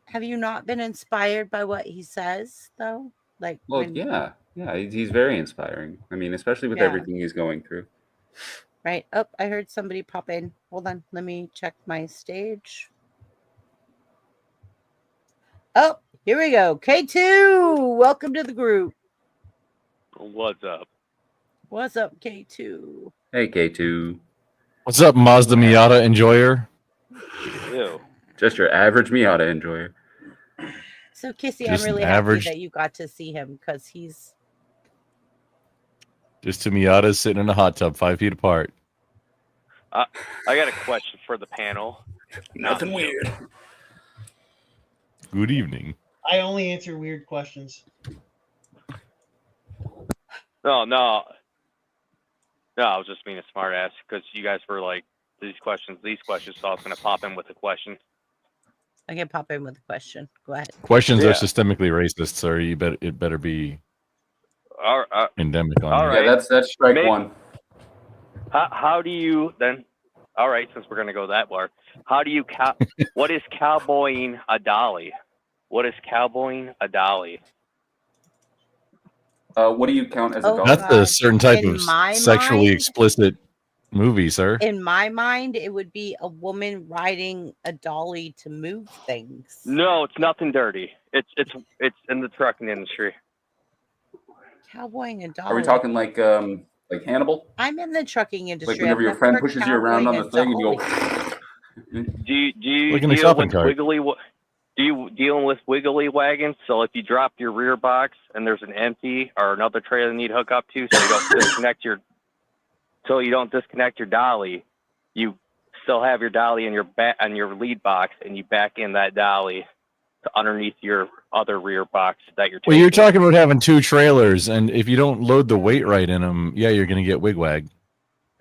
Have you not been inspired by what he says, though? Like, Well, yeah, he's very inspiring. I mean, especially with everything he's going through. Right. Oh, I heard somebody pop in. Hold on. Let me check my stage. Oh, here we go. K2, welcome to the group. What's up? What's up, K2? Hey, K2. What's up, Mazda Miata enjoyer? Ew. Just your average Miata enjoyer. So, Kissy, Just I'm really an happy average- that you got to see him because he's... Just two Miatas sitting in a hot tub 5 feet apart. I got a question for the panel. Nothing weird. Good evening. I only answer weird questions. No, I was just being a smart ass because you guys were like, these questions, so I was going to pop in with a question. I can pop in with a question. Go ahead. Questions are systemically racist, sir. It better be endemic on all you. right. Yeah, that's strike one. How do you then? All right, since we're going to go that far, how do you what is cowboying a dolly? What is cowboying a dolly? What do you count as a dolly? That's a certain type In of my sexually mind- explicit movie, sir. In my mind, it would be a woman riding a dolly to move things. No, it's nothing dirty. It's in the trucking industry. Cowboying a dolly. Are we talking like Hannibal? I'm in the trucking industry. Like whenever I've your friend never pushes you around on cowboying the a thing and you dolly. go. Do you Like in a deal shopping with cart. do you dealing with wiggly wagons? So if you drop your rear box and there's an empty or another trailer you need to hook up to, so you don't disconnect your dolly, you still have your dolly in your on your lead box, and you back in that dolly to underneath your other rear box that you're taking. Well, you're talking about having two trailers, and if you don't load the weight right in them, yeah, you're going to get wigwag.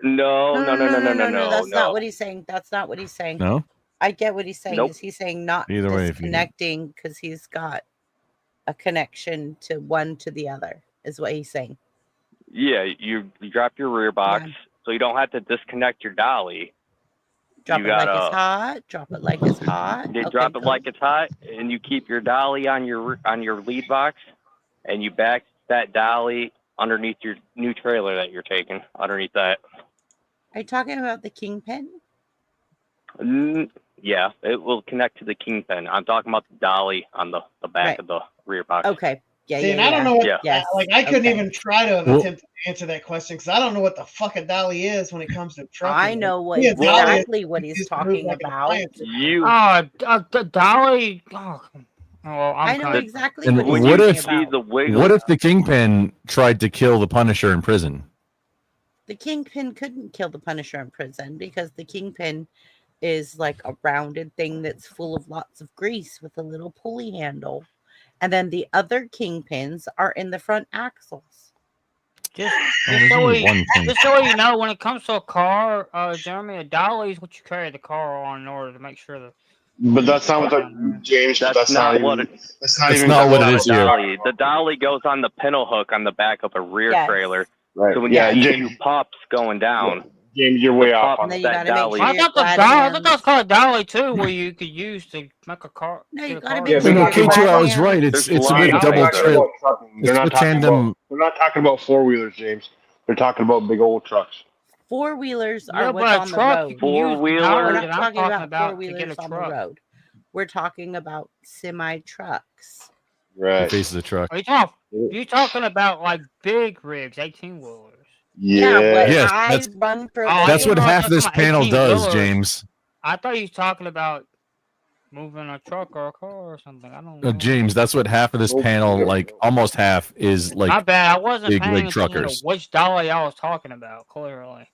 No. That's not what he's saying. That's not what he's saying. No? I get what he's saying. Nope. Is he's saying not Either way, if you- disconnecting because he's got a connection to one to the other, is what he's saying. Yeah, you drop your rear box, so you don't have to disconnect your dolly. Drop You it like gotta- it's hot. Drop it like it's hot. They Okay, drop it cool. like it's hot, and you keep your dolly on your lead box, and you back that dolly underneath your new trailer that you're taking. Underneath that, Are you talking about the Kingpin? yeah, it will connect to the Kingpin. I'm talking about the dolly on the back Right. of the rear box. Okay. Yeah, See, yeah, and I don't know what, Yeah. like, I couldn't okay. even try to Well- attempt to answer that question because I don't know what the fuck a dolly is when it comes to trucking. I know what Me, a dolly is exactly what he's used to move talking like an about. appliance. The dolly. Oh, well, I know exactly And what he's what talking if about. what if the Kingpin tried to kill the Punisher in prison? The Kingpin couldn't kill the Punisher in prison because the Kingpin is like a rounded thing that's full of lots of grease with a little pulley handle. And then the other Kingpins are in the front axles. Just there's only one thing. just so you know, when it comes to a car, Jeremy, a dolly is what you carry the car on in order to make sure that. But that's not what the James. That's not what even. it. That's not That's even. not what it The is here. dolly. The dolly goes on the pintle hook on the back of a rear Yes. trailer. Right. So when Yeah, you see James. two pops going down, James, you're way off pop on then that. you gotta make dolly. sure I you're thought the glad dolly. I hands. thought that was called a dolly too, where you could use to make a car. No, get you a gotta car make Yeah, sure No, you're K2, glad I was hands. right. It's There's it's a lot with of double dollies. trail. They're It's not with talking tandem. about. They're not talking about four wheelers, James. They're talking about big old trucks. Four-wheelers Yeah, are what's but a on the truck, you road. can use the Four-wheeler. We're dolly not that I'm talking talking about about to get four-wheelers a on the truck. road. We're talking about semi-trucks. It Right. faces a truck. Are you talking about like big rigs, 18-wheelers? Yeah, what Yes, I that's run for a Oh, I that's didn't what living. know half of this talking about panel does, 18-wheelers. James. I thought you was talking about moving a truck or a car or something. I don't know. James, that's what half of this panel, like almost half, is My like bad. I wasn't big paying rig attention to truckers. which dolly I was talking about, clearly.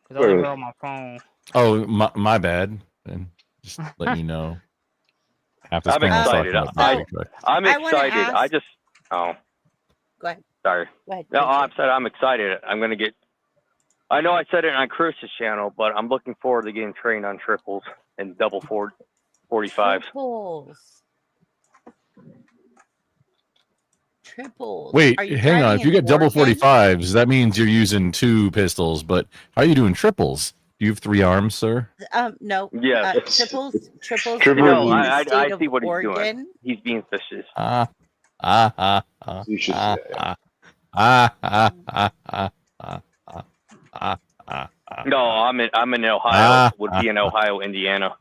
Because I was on my phone. Oh, my bad. And just letting you know, half this I'm panel is excited. talking about big So truck. I'm I wanna excited. I ask. just. Oh, Go ahead. sorry. Go ahead. No, Richard. I'm said I'm excited. I'm gonna get. I know I said it on Chris's channel, but I'm looking forward to getting trained on triples and double 45s. Triples. Wait, Are you hang on. driving If you an get double Oregon? 45s, that means you're using two pistols. But how are you doing triples? Do you have 3 arms, sir? No. Yeah. Triples. No, in the I state see of what he's Oregon. doing. He's being vicious. You should say it. No, I'm in Ohio. Would be in Ohio, Indiana.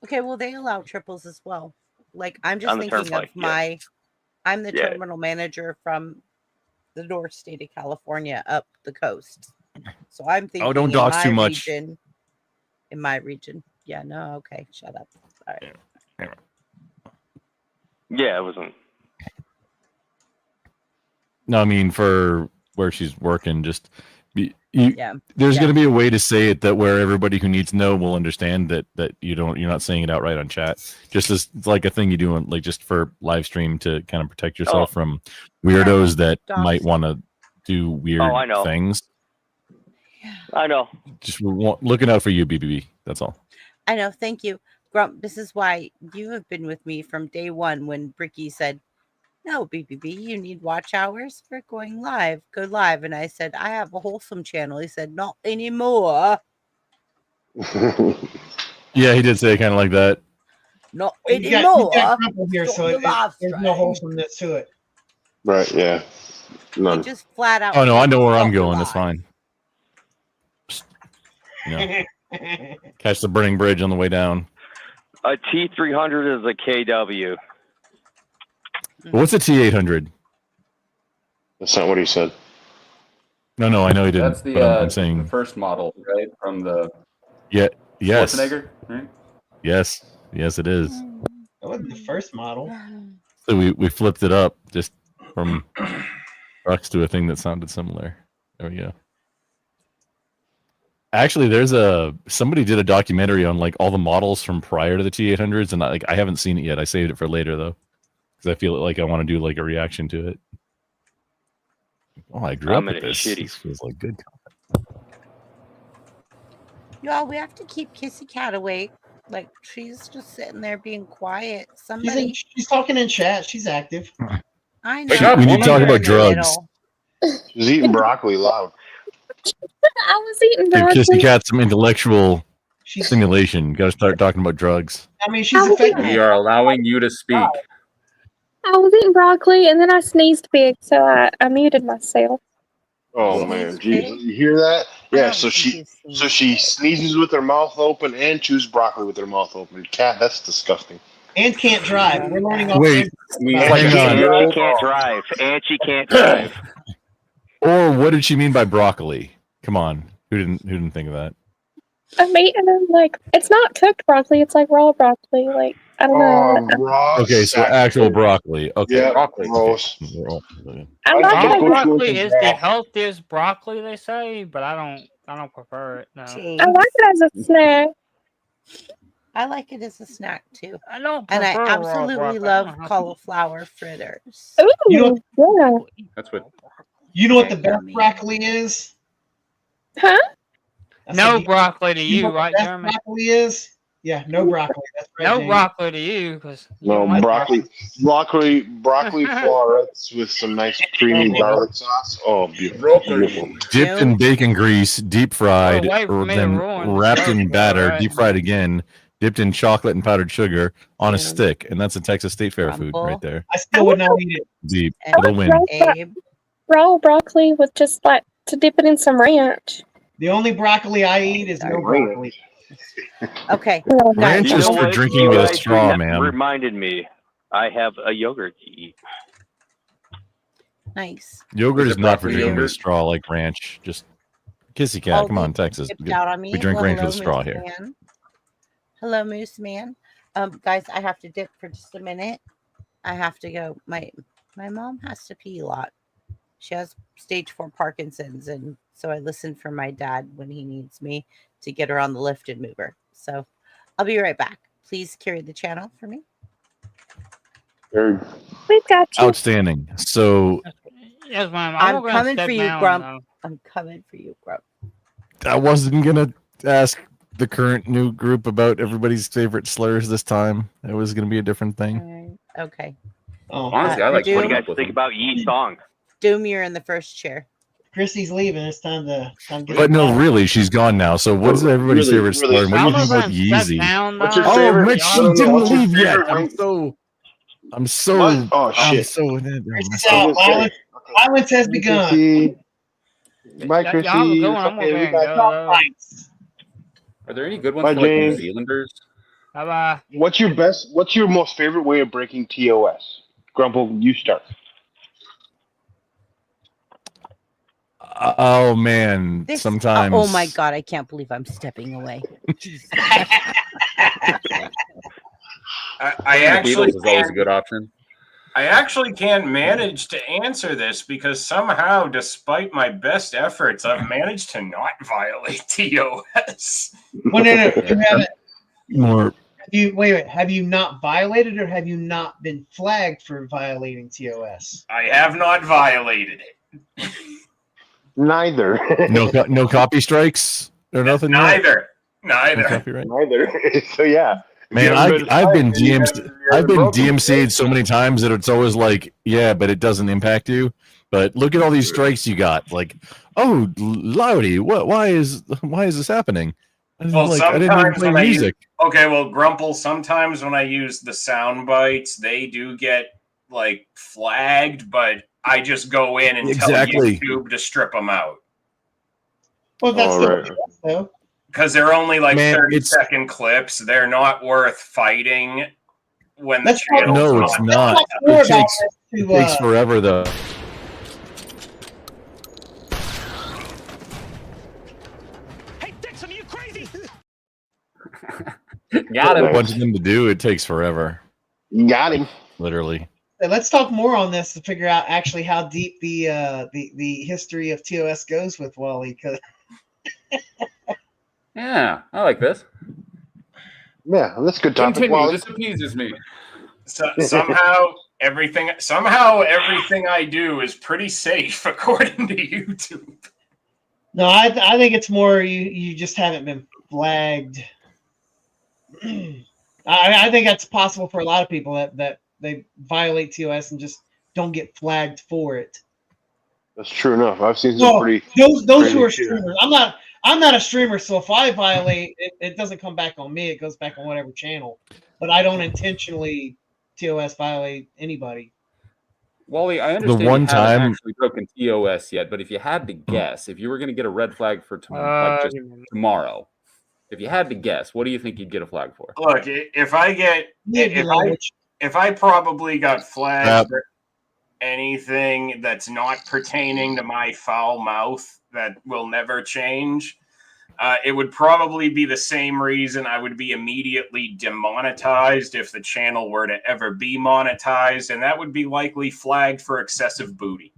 Okay, well they allow triples as well. Like I'm just On the thinking turnpike, of my. I'm the Yeah. terminal manager from the north state of California up the coast. So I'm thinking don't in dox my too much. region. In my region. Yeah, no, okay, shut up. All right. Yeah, it wasn't. No, I mean for where she's working, just Yeah. there's Yeah. going to be a way to say it that where everybody who needs to know will understand that you're not saying it outright on chat. Just as it's like a thing you do on like just for live stream to kind of protect yourself from weirdos that might want to do weird I know. things. I know. Just looking out for you, BBB. That's all. I know, thank you. Grump, this is why you have been with me from day one when Bricky said, no, BBB, you need watch hours for going live. Go live. And I said, I have a wholesome channel. He said, not anymore. Yeah, he did say kind of like that. Not You anymore. got Crumple here, Stop so the live there's no stream. wholesomeness to it. Right. Yeah. He just flat out. Oh no, I know where I'm stop the going. That's live. fine. Catch the burning bridge on the way down. A T300 is a KW. What's a T800? That's not what he said. No, I know he didn't. That's the, but I'm saying the first model, right? From the yes, Schwarzenegger, right? yes, it is. That wasn't the first model. So we flipped it up just from trucks to a thing that sounded similar. There we go. Actually, somebody did a documentary on like all the models from prior to the T800s, and I haven't seen it yet. I saved it for later though, because I feel like I want to do like a reaction to it. Oh, I grew up with this. This feels like good content. Y'all, we have to keep Kissy Cat awake. Like she's just sitting there being quiet. Somebody. She's talking in chat. She's active. I know. Wake up, we need to talk about drugs. She's eating broccoli loud. I was eating Give Kissy broccoli. Cat some intellectual stimulation. Got to start talking about drugs. I mean, she's effective. We are allowing you to speak. I was eating broccoli and then I sneezed big, so I muted myself. Oh man, Jesus! You hear that? Yeah. So she sneezes with her mouth open and chews broccoli with her mouth open. Cat, that's disgusting. And can't drive. We're learning off Wait, hang on. And she can't drive. And she can't drive. Or what did she mean by broccoli? Come on, who didn't think of that? I'm eating them like it's not cooked broccoli; it's like raw broccoli. Like I don't know. Okay, so actual broccoli. Okay, Yeah, broccoli. gross. I'm not Raw gonna broccoli is the healthiest broccoli they say, but I don't prefer it. No. I like it as a snack. I like it as a snack too. I don't And I prefer raw absolutely broccoli. I love don't know how cauliflower fritters. Ooh, You know, yeah. That's what. You know what the They're best broccoli is? Huh? No broccoli to You know you, what right, the best Jeremy? broccoli is? Yeah, no broccoli. That's right. No James. broccoli to you, because No broccoli florets with some nice creamy garlic sauce. Oh, beautiful. Dipped in bacon grease, deep fried, wait for or me to then ruin the wrapped joke, in batter, alright. deep fried again, dipped in chocolate and powdered sugar on a stick, and that's a Texas State Fair food right there. I still would not eat it. Deep, And it'll win. Raw broccoli with just like to dip it in some ranch. The only broccoli I eat is no broccoli. Okay. Ranch You is know for what? drinking You with a guys straw, man. reminded me. I have a yogurt to eat. Nice. Yogurt is not for broccoli drinking with a yogurt? straw like ranch. Just Kissy Cat, come on, Texas. Dipped out on me. We drink Well, ranch with a hello, straw Moose here. Man. Hello, Moose Man. Guys, I have to dip for just a minute. I have to go. My mom has to pee a lot. She has stage 4 Parkinson's, and so I listen for my dad when he needs me to get her on the lifted mover. So I'll be right back. Please carry the channel for me. We've got you. Outstanding. So Yes, ma'am. I'm gonna coming step for you, down, Grump. though. I'm coming for you, Grump. I wasn't gonna ask the current new group about everybody's favorite slurs this time. It was gonna be a different thing. Okay. Oh, honestly, I like What do putting you up guys with think them. about Yi Song? Doom, you're in the first chair. Christy's leaving. It's time to get But no, out. really, she's gone now. So what's everybody's favorite slur? And what do you think about Yeezy? What's your Oh, favorite? Mitch, she No, no, didn't what's your leave yet. favorite ring? I'm so. Oh I'm shit! so. Christy's out. Violence has begun. Bye, Y'all have a Chrissy. good one. I'm Okay, gonna we go and got. go. Are there any good ones Bye, for like New James. Zealanders? Bye bye. What's your most favorite way of breaking TOS? Grumple, you start. Oh man, This. sometimes. Oh my God! I can't believe I'm stepping away. I The Beatles actually is always a can't, good option. I actually can't manage to answer this because somehow, despite my best efforts, I've managed to not violate TOS. Well, no, you haven't. More. Wait. Have you not violated, or have you not been flagged for violating TOS? I have not violated it. Neither. No copy strikes or nothing. yet? Neither. No Neither. copyright. Neither. So yeah. Man, I've been DMC'd so many times that it's always like, yeah, but it doesn't impact you. But look at all these strikes you got. Like, oh, Loudy, why is this happening? Well, Like, I didn't even sometimes play when music. okay, well, Grumple, sometimes when I use the sound bites, they do get like flagged, but I just go in and Exactly. tell YouTube to strip them out. Well, that's All still though. Because they're only like Man, 30-second clips. They're not worth fighting when the That's channel's No, it's not. more It about takes forever though. Got him. Bunch of them to do, it takes forever. Got him. Literally. Let's talk more on this to figure out actually how deep the history of TOS goes with Wally. Cause Yeah, I like this. Yeah, that's a good topic. Continue. Wally. This appeases me. somehow everything I do is pretty safe according to YouTube. no, I think it's more you just haven't been flagged. I think that's possible for a lot of people that they violate TOS and just don't get flagged for it. That's true enough. I've seen some Well, pretty. those who crazy are shit. streamers. I'm not a streamer, so if I violate, it doesn't come back on me. It goes back on whatever channel. But I don't intentionally TOS violate anybody. Wally, I understand one you haven't time- actually broken TOS yet, but if you had to guess, if you were going to get a red flag for just give me a minute. tomorrow, if you had to guess, what do you think you'd get a flag for? Look, if I get if I probably got flagged for anything that's not pertaining to my foul mouth that will never change, it would probably be the same reason I would be immediately demonetized if the channel were to ever be monetized, and that would be likely flagged for excessive booty.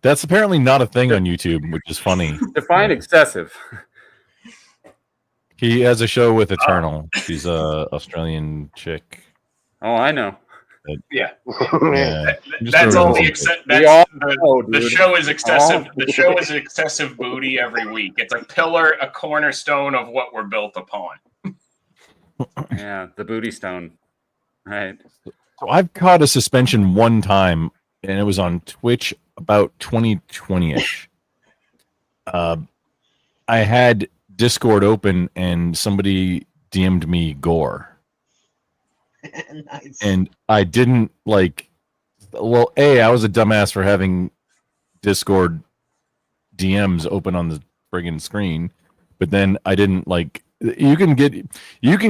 That's apparently not a thing on YouTube, which is funny. Define excessive. He has a show with Eternal. She's a Australian chick. Oh, I know. Yeah, Yeah. that's all the the show is excessive. all- The show is excessive booty every week. It's a pillar, a cornerstone of what we're built upon. Yeah, the booty stone. Right. So I've caught a suspension one time, and it was on Twitch about 2020-ish. I had Discord open, and somebody DM'd me gore. Nice. And I didn't well, I was a dumbass for having Discord DMs open on the friggin' screen, but then I didn't you can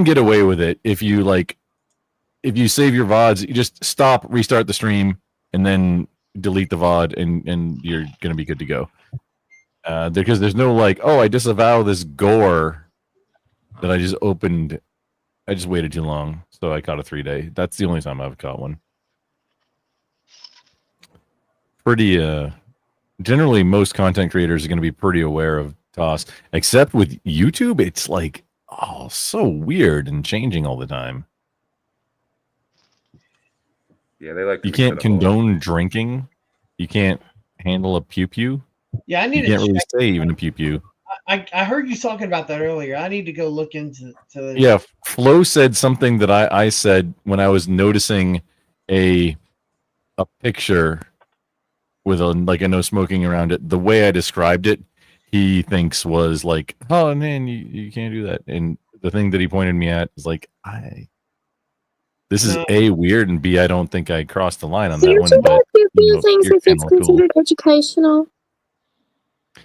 get away with it if you save your VODs, you just stop, restart the stream, and then delete the VOD, and you're gonna be good to go. Because there's no I disavow this gore that I just opened. I just waited too long, so I caught a 3-day. That's the only time I've caught one. Pretty generally most content creators are going to be pretty aware of TOS, except with YouTube it's so weird and changing all the time. Yeah, they like to You mix it can't up a lot. condone drinking. You can't handle a pew-pew. Yeah, I need You to can't really check. say even a pew-pew. I heard you talking about that earlier. I need to go look into the. Yeah, Flo said something that I said when I was noticing a picture with a no smoking around it. The way I described it, he thinks was oh man, you can't do that. And the thing that he pointed me at is this is A, weird, and B, I don't think I crossed the line on Do that you one. check But out things your if it's channel is cool. considered educational?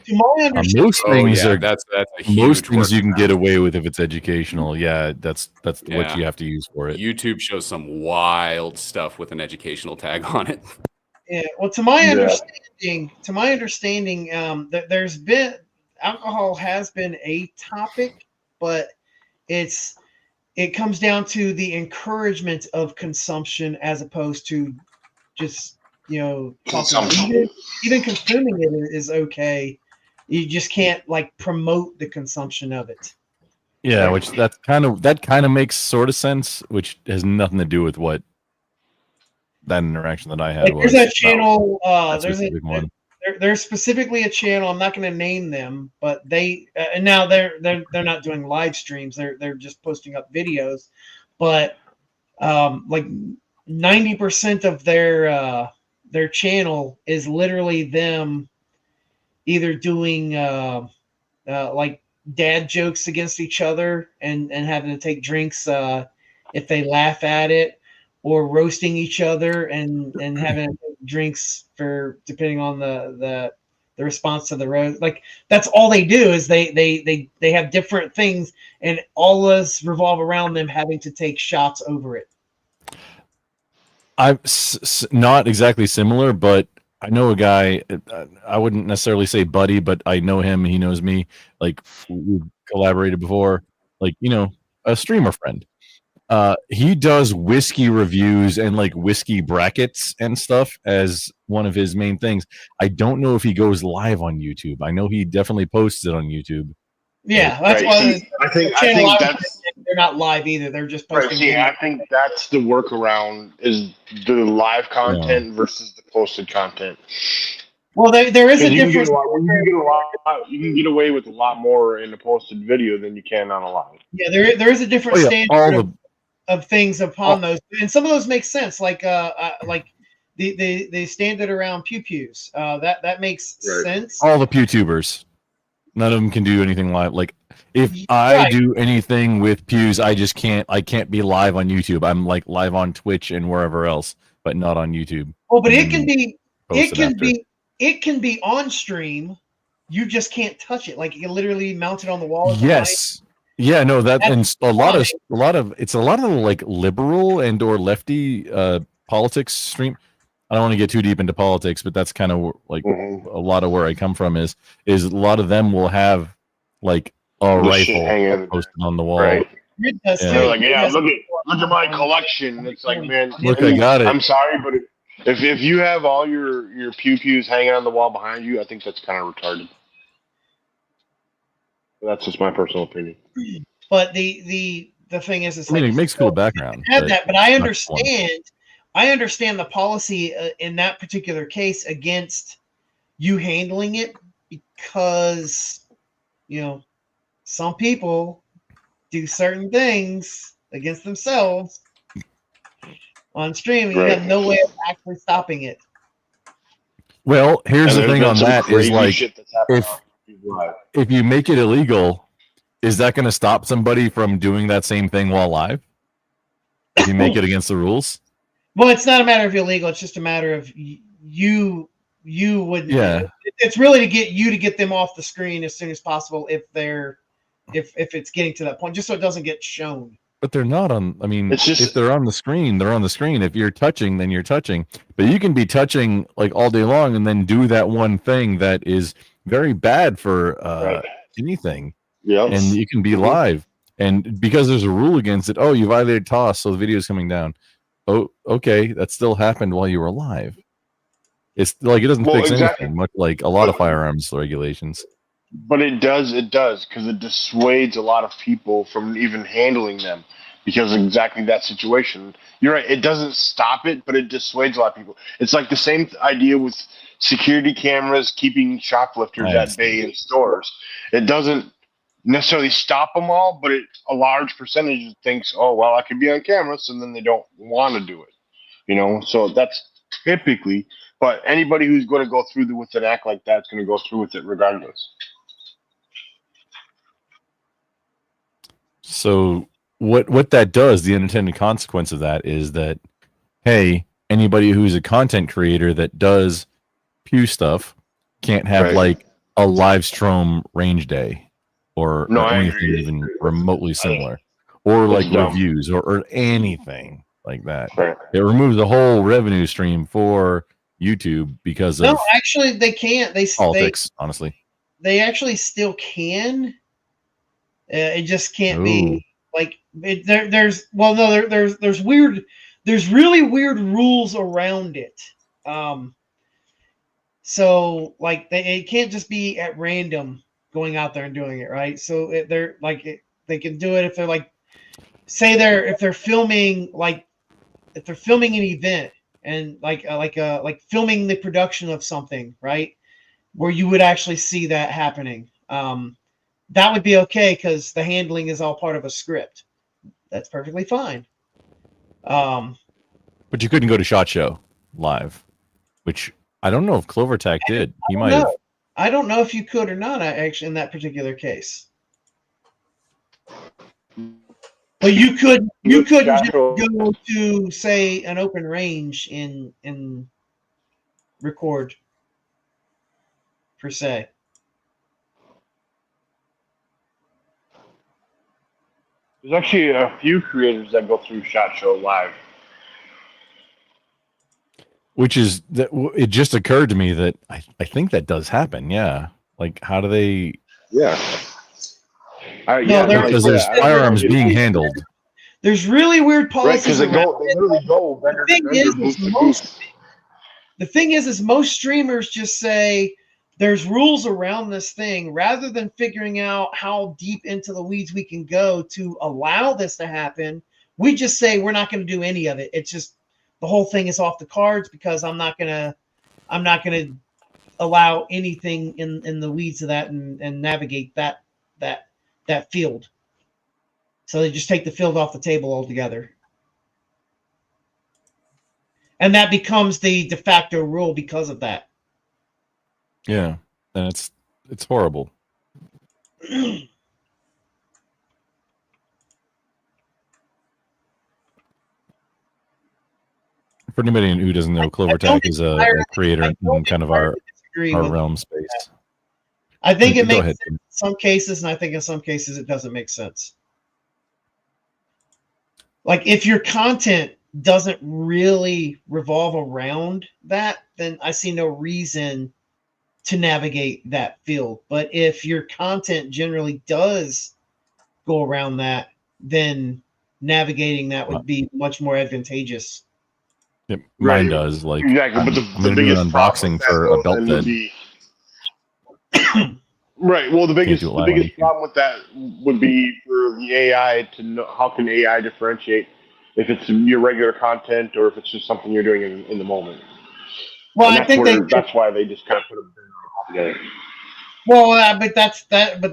To my understanding, Most things are that's a most huge things you can workaround. get away with if it's educational. Yeah, that's what Yeah. you have to use for it. YouTube shows some wild stuff with an educational tag on it. Yeah. Well, to my understanding, there's been alcohol has been a topic, but it comes down to the encouragement of consumption as opposed to just Consumption. even consuming it is okay. You just can't promote the consumption of it. Yeah, which that kind of makes sort of sense, which has nothing to do with what that interaction that I had was. There's that channel. that There's specific one. there's specifically a channel. I'm not going to name them, but they and now they're not doing live streams. They're just posting up videos, but 90% of their channel is literally them either doing dad jokes against each other and having to take drinks if they laugh at it, or roasting each other and having to take drinks for depending on the response to the roast. That's all they do is they have different things, and all those revolve around them having to take shots over it. I'm not exactly similar, but I know a guy. I wouldn't necessarily say buddy, but I know him. He knows me. We've collaborated before. A streamer friend. He does whiskey reviews and whiskey brackets and stuff as one of his main things. I don't know if he goes live on YouTube. I know he definitely posts it on YouTube. Yeah, that's Right. why I think they're not live either. They're just right. posting. See, I think that's the workaround is the live content versus the posted content. Well, there is a You can difference. you can get away with a lot more in a posted video than you can on a live. Yeah, there is a different standard of things upon those, and some of those make sense. they stand it around pews. That makes sense. All the PewTubers. None of them can do anything live. Like if I Right. do anything with pews, I just can't. I can't be live on YouTube. I'm like live on Twitch and wherever else, but not on YouTube. Well, but And it can then be post after. it can be on stream. You just can't touch it. Like you literally mount it on the wall. At Yes. Yeah, no, that and That's a lot of fine. like liberal and or lefty politics stream. I don't want to get too deep into politics, but that's kind of like a lot of where I come from is a lot of them will have like a The shit rifle hanging everywhere. posted on the wall. Right. It does Yeah. They're like, yeah, look at my collection. It's like, man, Look, I got it. I'm sorry, but if you have all your pews hanging on the wall behind you, I think that's kind of retarded. That's just my personal opinion. But the thing is, it's I mean, like it makes cool background. have that, but I it's not fun. understand. I understand the policy in that particular case against you handling it because some people do certain things against themselves on stream, and you have no way of actually stopping it. Well, here's And the there's thing been on some that is crazy like shit that's happened on YouTube Live. if you make it illegal, is that going to stop somebody from doing that same thing while live? If you make it against the rules? Well, it's not a matter of illegal. It's just a matter of you would. Yeah. It's really to get them off the screen as soon as possible if it's getting to that point, just so it doesn't get shown. But they're not on. I mean, It's just- if they're on the screen, they're on the screen. If you're touching, then you're touching. But you can be touching like all day long and then do that one thing that is very bad for anything. Yeah. And you can be live. And because there's a rule against it, oh, you violated toss, so the video is coming down. Oh, okay, that still happened while you were live. It's like it doesn't fix anything, much like a lot of firearms regulations. But it does, because it dissuades a lot of people from even handling them because of exactly that situation. You're right, it doesn't stop it, but it dissuades a lot of people. It's like the same idea with security cameras keeping shoplifters at bay in stores. It doesn't necessarily stop them all, but a large percentage thinks, oh, well, I could be on camera, so then they don't want to do it. So that's typically, but anybody who's going to go through with an act like that is going to go through with it regardless. So what that does, the unintended consequence of that is that, hey, anybody who's a content creator that does pew stuff can't have like a live stream range day or anything even remotely similar, or like reviews or anything like that. It removes the whole revenue stream for YouTube because of actually they can't. politics. Honestly, they actually still can. It just can't be like there's really weird rules around it. So like it can't just be at random going out there and doing it, right? So they can do it if they're like, say if they're filming an event and like filming the production of something, right, where you would actually see that happening. That would be okay because the handling is all part of a script. That's perfectly fine. but you couldn't go to SHOT Show live, which I don't know if Clovertac did. He might have. I don't know if you could or not, actually, in that particular case. But you could just go to, say, an open range in record, per se. There's actually a few creators that go through SHOT Show live. Which is that it just occurred to me that I think that does happen. Yeah. Like, how do they? Yeah. Because there's firearms being handled. There's really weird policies. Right, because they literally go vendor to vendor, booth to booth. The thing is most streamers just say there's rules around this thing rather than figuring out how deep into the weeds we can go to allow this to happen. We just say we're not going to do any of it. It's just the whole thing is off the cards because I'm not gonna allow anything in the weeds of that and navigate that field. So they just take the field off the table altogether. and that becomes the de facto rule because of that. Yeah, and it's horrible. For anybody who doesn't know, CloverTac is a creator in kind of our realm space. I think it Go makes ahead. sense in some cases, and I think in some cases it doesn't make sense. Like if your content doesn't really revolve around that, then I see no reason to navigate that field. But if your content generally does go around that, then navigating that would be much more advantageous. Yep, mine does. Like Exactly, I'm but going the to do an biggest problem unboxing with that, for though, a belt then bed. would be right. Well, the biggest do it live on YouTube. problem with that would be for the AI to know how can AI differentiate if it's your regular content or if it's just something you're doing in the moment. Well, And I think that's why they just kind of put them together. Well, but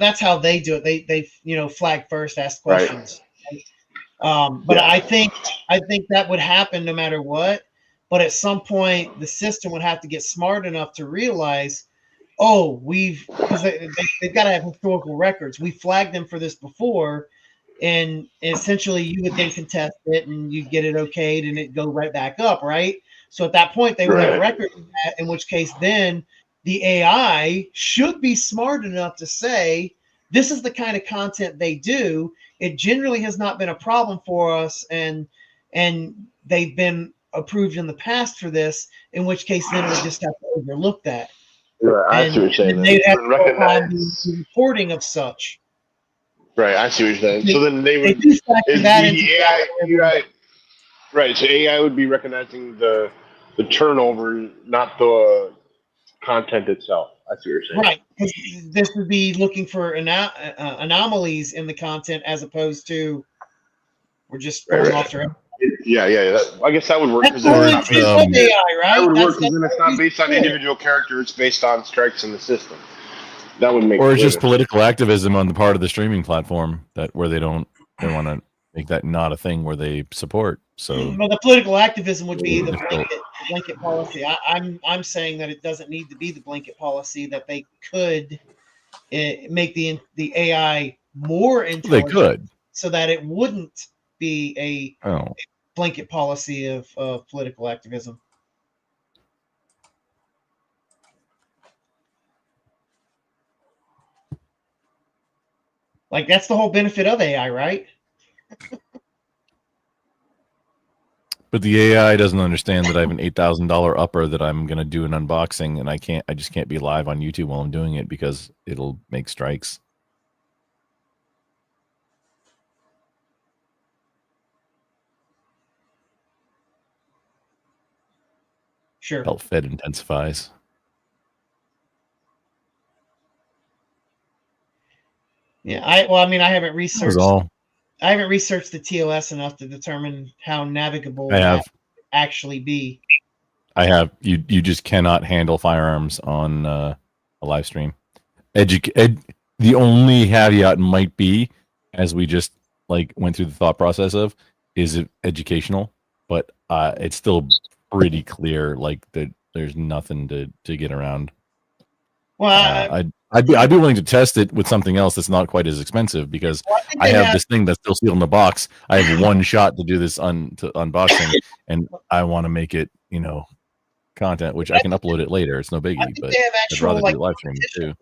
that's how they do it. They flag first, ask questions. But Yeah. I think that would happen no matter what. But at some point, the system would have to get smart enough to realize, oh, because they've got to have historical records. We flagged them for this before, and essentially you would then contest it and you get it okayed and it go right back up, right? So at that point, they would have records of that, in which case then the AI should be smart enough to say, this is the kind of content they do. It generally has not been a problem for us, and they've been approved in the past for this, in which case then it would just have to overlook that. Right, I see what you're saying. And they'd have to go Recognize. on the reporting of such. Right, I see what you're saying. So then they They would do factor is that the into AI right? So AI would be recognizing the turnover, not the content itself. I see what you're saying. Right, because this would be looking for anomalies in the content as opposed to we're just going off their. Yeah. I guess that would work That's the whole intent of AI, right? That would work That's because then it's not based on individual character; it's based on strikes in the system. That would make. Or it's just political activism on the part of the streaming platform where they want to make that not a thing where they support. So Well, the political activism would be the blanket policy. I'm saying that it doesn't need to be the blanket policy. That they could make the AI more intelligent. They could, so that it wouldn't be a oh. blanket policy of political activism. Like that's the whole benefit of AI, right? But the AI doesn't understand that I have an $8,000 upper that I'm going to do an unboxing, and I just can't be live on YouTube while I'm doing it because it'll make strikes. Sure. Belt fed intensifies. Yeah, I haven't researched. All. I haven't researched the TOS enough to determine how navigable I have. that would actually be. I have. You just cannot handle firearms on a live stream. The only caveat might be, as we just went through the thought process of, is it educational? But it's still pretty clear that there's nothing to get around. Well, I'd be willing to test it with something else that's not quite as expensive because I have this thing that's still sealed in the box. I have one shot to do this unboxing, and I want to make it content, which I can upload it later. It's no biggie, but I'd rather do live streaming too.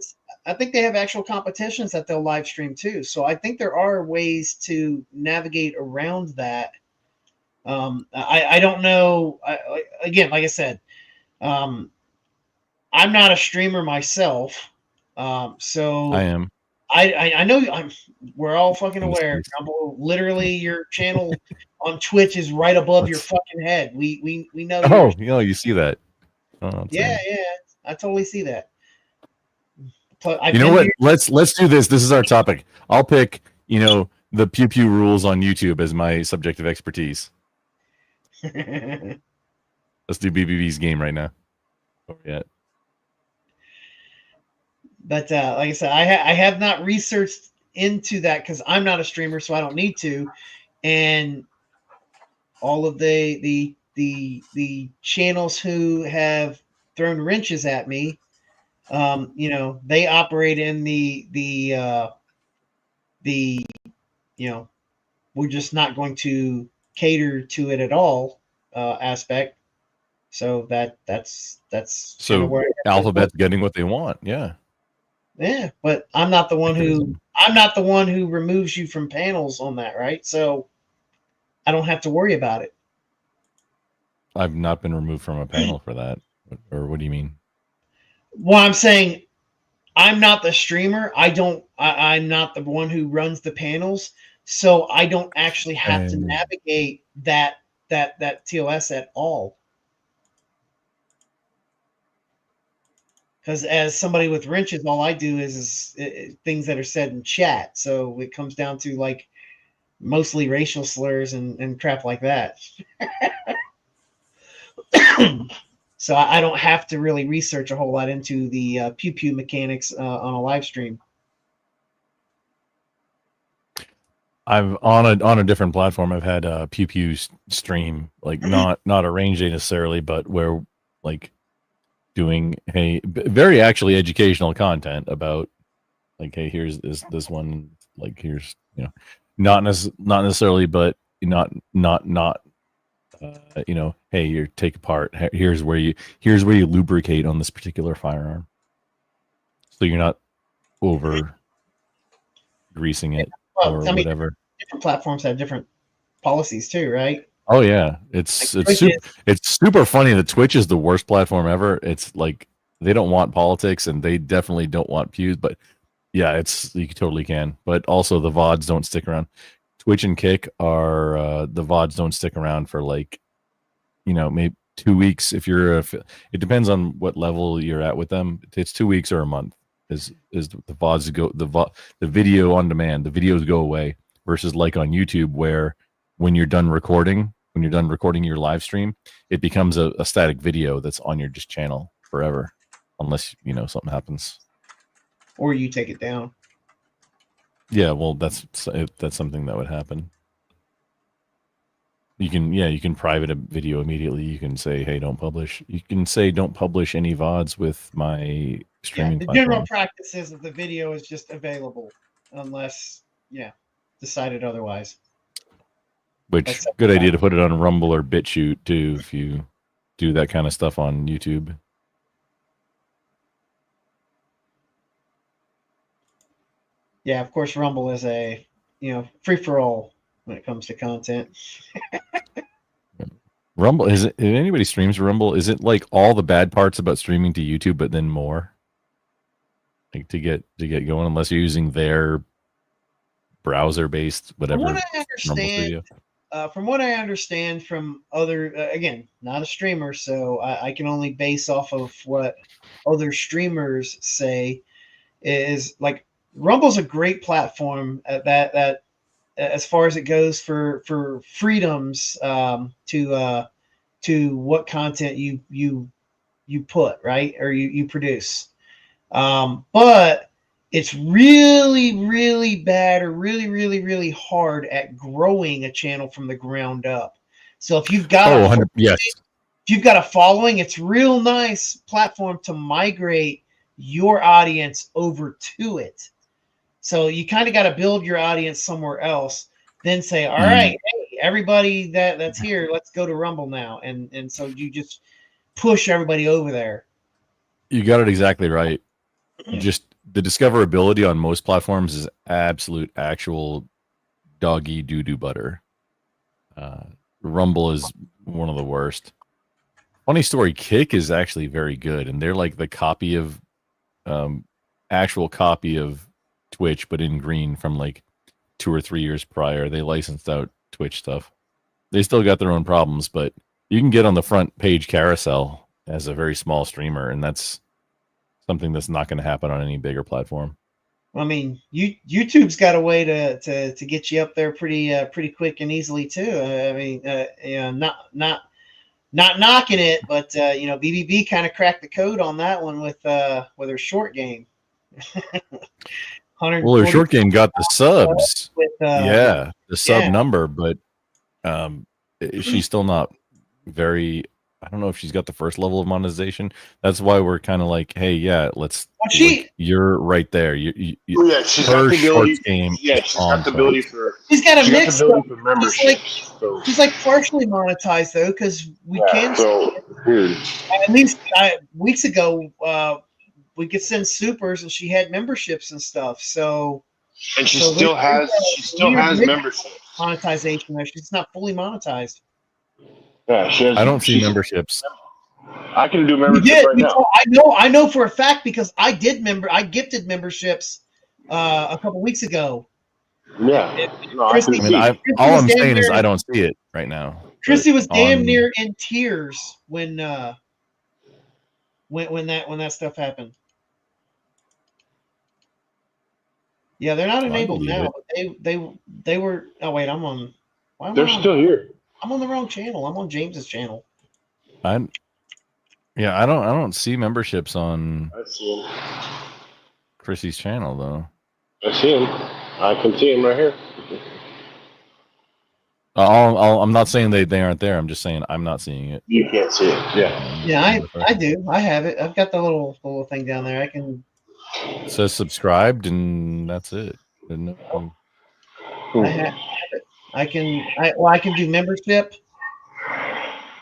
I think they have actual competitions that they'll live stream too. So I think there are ways to navigate around that. I don't know. Again, like I said, I'm not a streamer myself. So I am. I know we're all fucking aware. Literally, your channel on Twitch is right above your fucking head. We know. Oh, you see that? Oh, yeah, I totally see that. You know what? Let's do this. This is our topic. I'll pick the pew pew rules on YouTube as my subjective expertise. Let's do BBB's game right now. Yeah. But like I said, I have not researched into that because I'm not a streamer, so I don't need to. And all of the the channels who have thrown wrenches at me, you know, they operate in the you know, we're just not going to cater to it at all aspect. So that's kind of So where Alphabet's getting what they want. Yeah. yeah, but I'm not the one who removes you from panels on that, right? So I don't have to worry about it. I've not been removed from a panel for that. Or what do you mean? Well, I'm saying I'm not the streamer. I'm not the one who runs the panels, so I don't actually have to navigate that TOS at all. Because as somebody with wrenches, all I do is things that are said in chat. So it comes down to like mostly racial slurs and crap like that. So I don't have to really research a whole lot into the pew pew mechanics on a live stream. I've on a different platform. I've had a Pew Pew stream, like not a range day necessarily, but where like doing very actually educational content about like, hey, here's this one, like here's, you know, not necessarily, but not you know, hey, you take apart. Here's where you lubricate on this particular firearm, so you're not over greasing it or whatever. Different platforms have different policies too, right? Oh yeah, it's super funny that Twitch is the worst platform ever. It's like they don't want politics and they definitely don't want pews, but yeah, you totally can. But also the VODs don't stick around. Twitch and Kick are the VODs don't stick around for like, you know, maybe 2 weeks if you're it depends on what level you're at with them. It's 2 weeks or a month is the VODs go the video on demand, the videos go away, versus like on YouTube where when you're done recording your live stream, it becomes a static video that's on your just channel forever, unless, you know, something happens. Or you take it down. Yeah, well, that's something that would happen. You can private a video immediately. You can say, hey, don't publish. You can say don't publish any VODs with my streaming the platform. general practice is that the video is just available unless decided otherwise. Which good idea to put it on Rumble or BitChute too if you do that kind of stuff on YouTube. Yeah, of course, Rumble is a free for all when it comes to content. Rumble is it? If anybody streams Rumble, is it like all the bad parts about streaming to YouTube, but then more? Like to get going, unless you're using their browser based whatever. From what I understand from other, again, not a streamer, so I can only base off of what other streamers say. Is like Rumble's a great platform that as far as it goes for freedoms to what content you put, right, or you produce, but it's really, really bad or really, really, really hard at growing a channel from the ground up. So if you've got if you've got a following, it's real nice platform to migrate your audience over to it. So you kind of got to build your audience somewhere else, then say, all right, hey, everybody that's here, let's go to Rumble now. And so you just push everybody over there. You got it exactly right. Just the discoverability on most platforms is actual doggy doo-doo butter. Rumble is one of the worst. Funny story, Kick is actually very good, and they're like the copy of actual copy of Twitch, but in green from like 2 or 3 years prior. They licensed out Twitch stuff. They still got their own problems, but you can get on the front page carousel as a very small streamer, and that's something that's not going to happen on any bigger platform. I mean, YouTube's got a way to get you up there pretty quick and easily too. I mean, not knocking it, but BBB kind of cracked the code on that one with her short game. Well, her short game got the subs, the sub number, but she's still not very. I don't know if she's got the first level of monetization. That's why we're kind of like, hey, yeah, let's. She, you're right there. You Yeah, she's got her the ability. shorts game. Yeah, is she's on got the point. ability for. she's got a She's mix. got the ability for She's memberships. So, she's like partially monetized though, because we can. so weird. At least weeks ago, we could send supers, and she had memberships and stuff. So, And she so still there's has. She still weird has mix membership. monetization there. She's not fully monetized. Yeah, she has. I don't see she's- memberships. I can do We membership did. right now. I know for a fact because I gifted memberships a couple weeks ago. Yeah. No, I Christy, can see. all was I'm damn saying is near- I don't see it right now. Christy but was damn on- near in tears when that stuff happened. Yeah, they're not I enabled believe now, it. but they were. Oh wait, I'm on. Why am They're I on, still here. I'm on the wrong channel. I'm on James's channel. I don't see memberships on I see him. Chrissy's channel though. I see him. I can see him right here. I'm not saying they aren't there. I'm just saying I'm not seeing it. You can't see it. Yeah. Yeah, I do. I have it. I've got the little thing down there. I can. It says subscribed and that's it. No- I have it. I can do membership.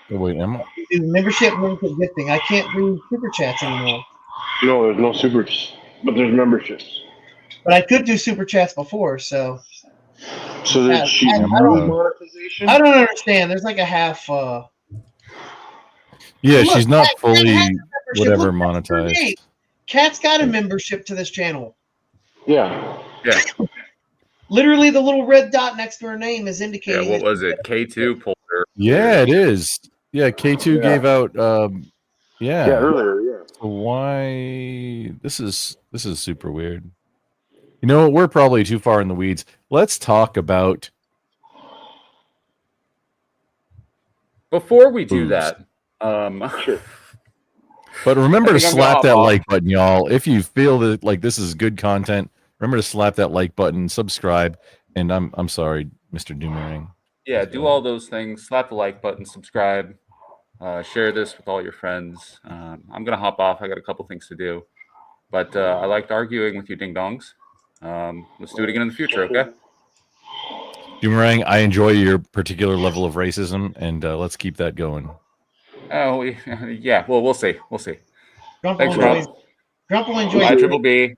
Oh, wait, am I? Do membership gifting. I can't do super chats anymore. No, there's no supers, but there's memberships. But I could do super chats before, so. So Yeah, that she I don't understand. There's like a half. Yeah, Look, she's not Kat fully has a membership. whatever Look, that's her monetized. name. Kat's got a membership to this channel. Yeah. Yeah. Literally, the little red dot next to her name is Yeah. indicating. What was it? K2 pulled her. Yeah, it is. Yeah, K2 gave out. Yeah. Yeah, earlier. Yeah. So why? This is super weird. You know, we're probably too far in the weeds. Let's talk about. Before we do boobs. that, Sure. But remember I to think I'm gonna slap hop that off. like button, y'all. If you feel that like this is good content, remember to slap that like button, subscribe, and I'm sorry, Mr. Doomerang. Yeah, do all those things. Slap the like button, subscribe, share this with all your friends. I'm gonna hop off. I got a couple things to do, but I liked arguing with you, ding dongs. Let's do it again in the future, okay? Doomerang, I enjoy your particular level of racism, and let's keep that going. Oh, yeah. Well, we'll see. We'll see. Grumple Thanks, enjoys. Rob. Grumple enjoys. Bye, Triple B.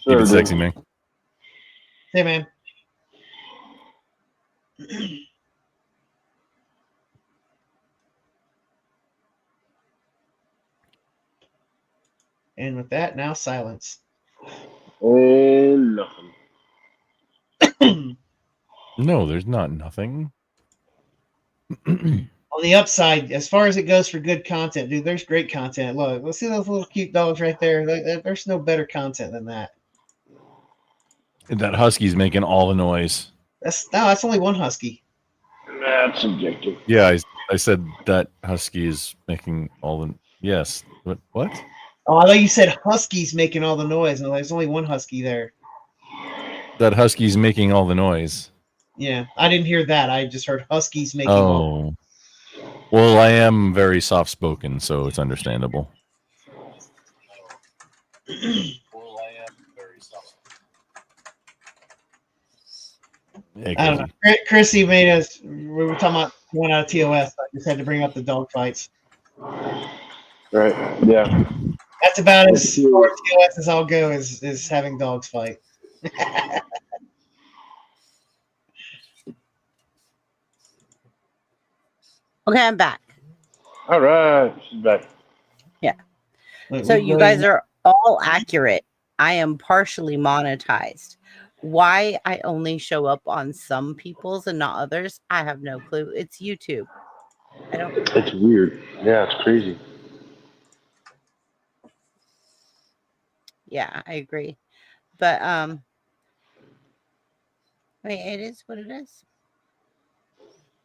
Keep it sexy, man. Hey, man. And with that, now silence. And nothing. No, there's not nothing. On the upside, as far as it goes for good content, dude, there's great content. Look, let's see those little cute dogs right there. There's no better content than that. That husky's making all the noise. That's only one husky. That's subjective. Yeah, I said that husky is making all the. Yes. What? Oh, I thought you said huskies making all the noise. No, there's only one husky there. That husky's making all the noise. Yeah, I didn't hear that. I just heard huskies making all. Oh. Well, I am very soft spoken, so it's understandable. Hey, I don't know. Chrissy made us. We were talking about one out of TOS. I just had to bring up the dog fights. Right. Yeah. That's about as far TOS as I'll go. Is having dogs fight. Okay, I'm back. All right. She's back. Yeah. So you guys are all accurate. I am partially monetized. Why I only show up on some people's and not others, I have no clue. It's YouTube. I don't. It's weird. Yeah, it's crazy. Yeah, I agree. But I mean, it is what it is.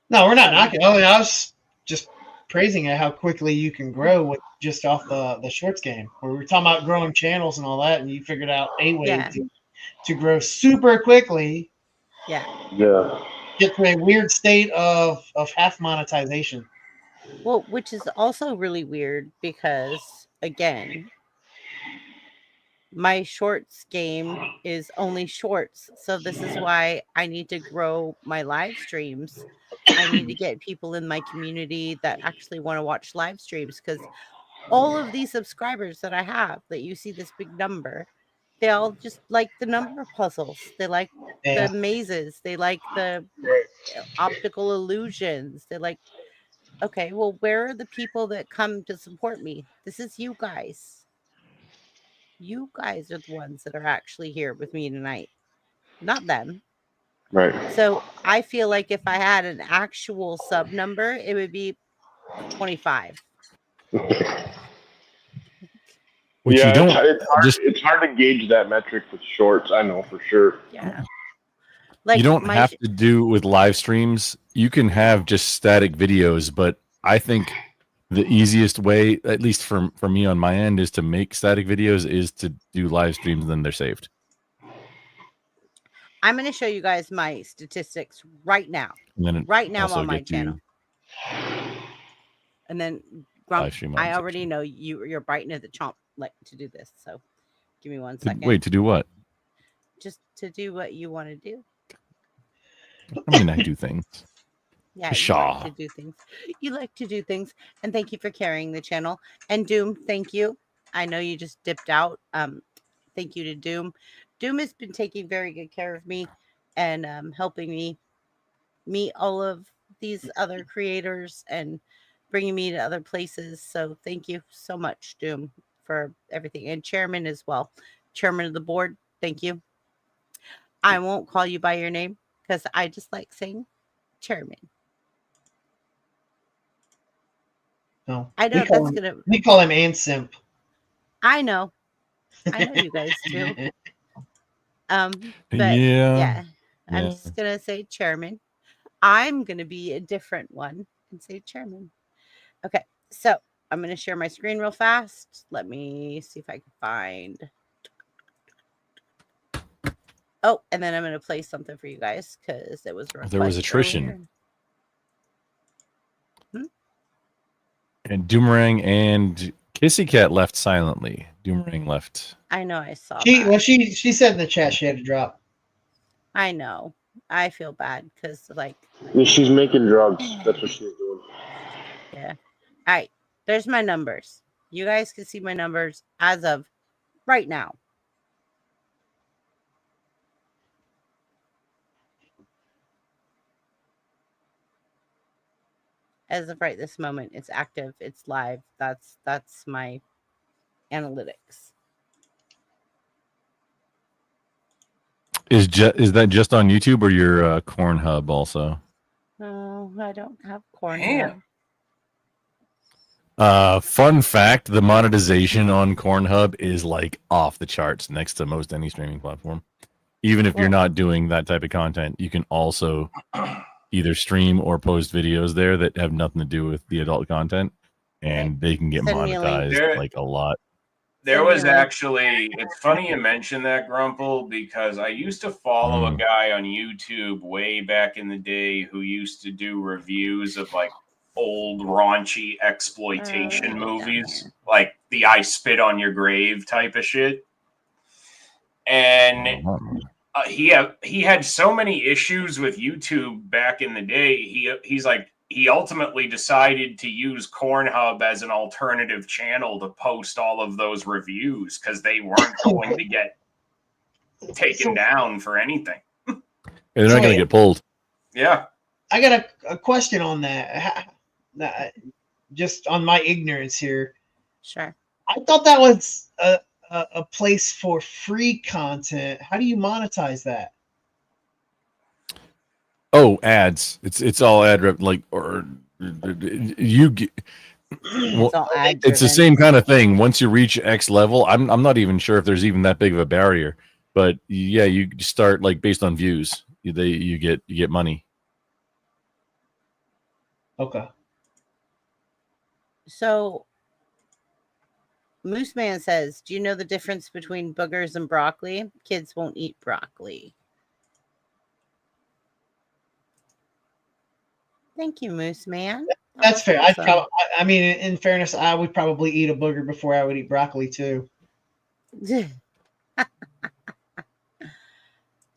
No, we're not knocking. Oh, I was just praising it how quickly you can grow with just off the shorts game. Where we were talking about growing channels and all that, and you figured out a way to grow super quickly. Yeah. Yeah. get to a weird state of half monetization. Well, which is also really weird because, again, my shorts game is only shorts. So this is why I need to grow my live streams. I need to get people in my community that actually want to watch live streams, because all of these subscribers that I have that you see this big number, they all just like the number puzzles. They like Yeah. the mazes. They like the optical illusions. They like, okay, well, where are the people that come to support me? This is you guys. You guys are the ones that are actually here with me tonight, not them. Right. So I feel like if I had an actual sub number, it would be 25. Which Yeah, you don't it's hard to gauge that metric with shorts. I know for sure. Yeah. You don't have to do with live streams. You can have just static videos, but I think the easiest way, at least for me on my end, is to make static videos is to do live streams, then they're saved. I'm going to show you guys my statistics right now. And then Right now also on my get to channel. And then Grump, live stream on I already know you're biting at the chomp like to do this. So give me 1 second. Wait, to do what? Just to do what you want to do. I mean, I do things. Yeah, you Pshaw. like to do things. You like to do things. And thank you for carrying the channel. And Doom, thank you. I know you just dipped out. Thank you to Doom. Doom has been taking very good care of me and helping me meet all of these other creators and bringing me to other places. So thank you so much, Doom, for everything. And Chairman as well. Chairman of the board, thank you. I won't call you by your name because I just like saying Chairman. No, I know that's gonna. We call him Ansimp. I know you guys do. But Yeah. I'm just gonna say Chairman. I'm gonna be a different one and say Chairman. Okay, so I'm gonna share my screen real fast. Let me see if I can find. Oh, and then I'm gonna play something for you guys because there was a request There was attrition. earlier. And Doomerang and Kissy Cat left silently. Doomerang left. I know I saw She that. well, she said in the chat she had to drop. I know. I feel bad because like. Yeah, she's making drugs. That's what she's doing. Yeah. All right. There's my numbers. You guys can see my numbers as of right now. As of right this moment, it's active. It's live. That's my analytics. Is that just on YouTube or your Corn Hub also? Oh, I don't have corn. Damn. Fun fact: the monetization on Cornhub is like off the charts next to most any streaming platform. Even if you're not doing that type of content, you can also either stream or post videos there that have nothing to do with the adult content, and they can get Send me a link. monetized like a lot. There was actually, it's funny you mentioned that, Grumple, because I used to follow a guy on YouTube way back in the day who used to do reviews of like old raunchy exploitation movies, like the I Spit on Your Grave type of shit. And he had so many issues with YouTube back in the day. He's like, he ultimately decided to use Cornhub as an alternative channel to post all of those reviews because they weren't going to get taken down for anything. And they're not going to get pulled. Yeah. I got a question on that. Just on my ignorance here. Sure. I thought that was a place for free content. How do you monetize that? Oh, ads. It's all ad rep, like, or you get. Well, it's the same kind of thing. Once you reach X level, I'm not even sure if there's even that big of a barrier. But yeah, you start like based on views. You get money. Okay. So Moose Man says, do you know the difference between boogers and broccoli? Kids won't eat broccoli. Thank you, Moose Man. That's fair. awesome. I mean, in fairness, I would probably eat a booger before I would eat broccoli too.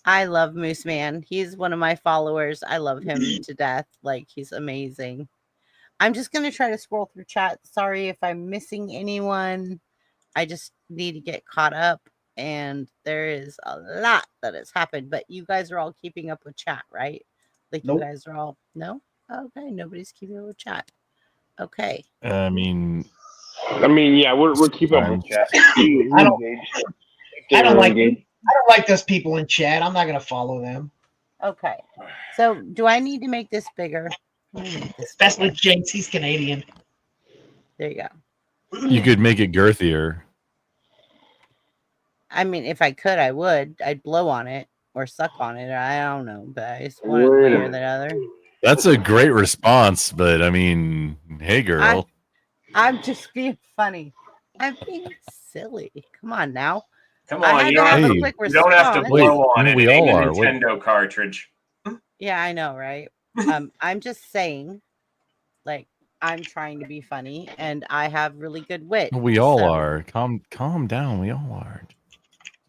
I love Moose Man. He's one of my followers. I love him to death. Like, he's amazing. I'm just going to try to scroll through chat. Sorry if I'm missing anyone. I just need to get caught up. And there is a lot that has happened. But you guys are all keeping up with chat, right? Like, Nope. you guys are all... No? Okay, nobody's keeping up with chat. Okay. I mean, yeah, we're keeping up with chat. I don't like those people in chat. I'm not going to follow them. Okay. So, do I need to make this bigger? Let me make this That's with James. He's Canadian. There you go. you could make it girthier. I mean, if I could, I would. I'd blow on it or suck on it. I don't know, but I just want it bigger than the other. That's a great response, but I mean, hey, girl. I'm just being funny. I'm being silly. Come on now. Come I on, had you to don't, have have a to, quick you don't have to response. blow on it. we It ain't all a are. What- Nintendo cartridge. Yeah, I know, right? I'm just saying, like, I'm trying to be funny, and I have really good wit. We all so- are. Calm down. We all are.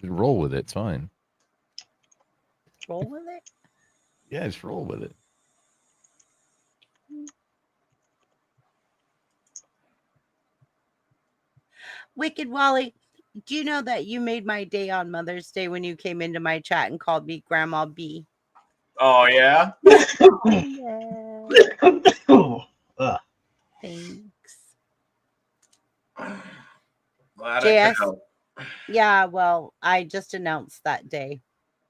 Just roll with it. It's fine. Roll with it. Yeah, just roll with it. Wicked Wally, do you know that you made my day on Mother's Day when you came into my chat and called me Grandma B? Oh, yeah? Thanks. Glad I JS, could help. yeah, well, I just announced that day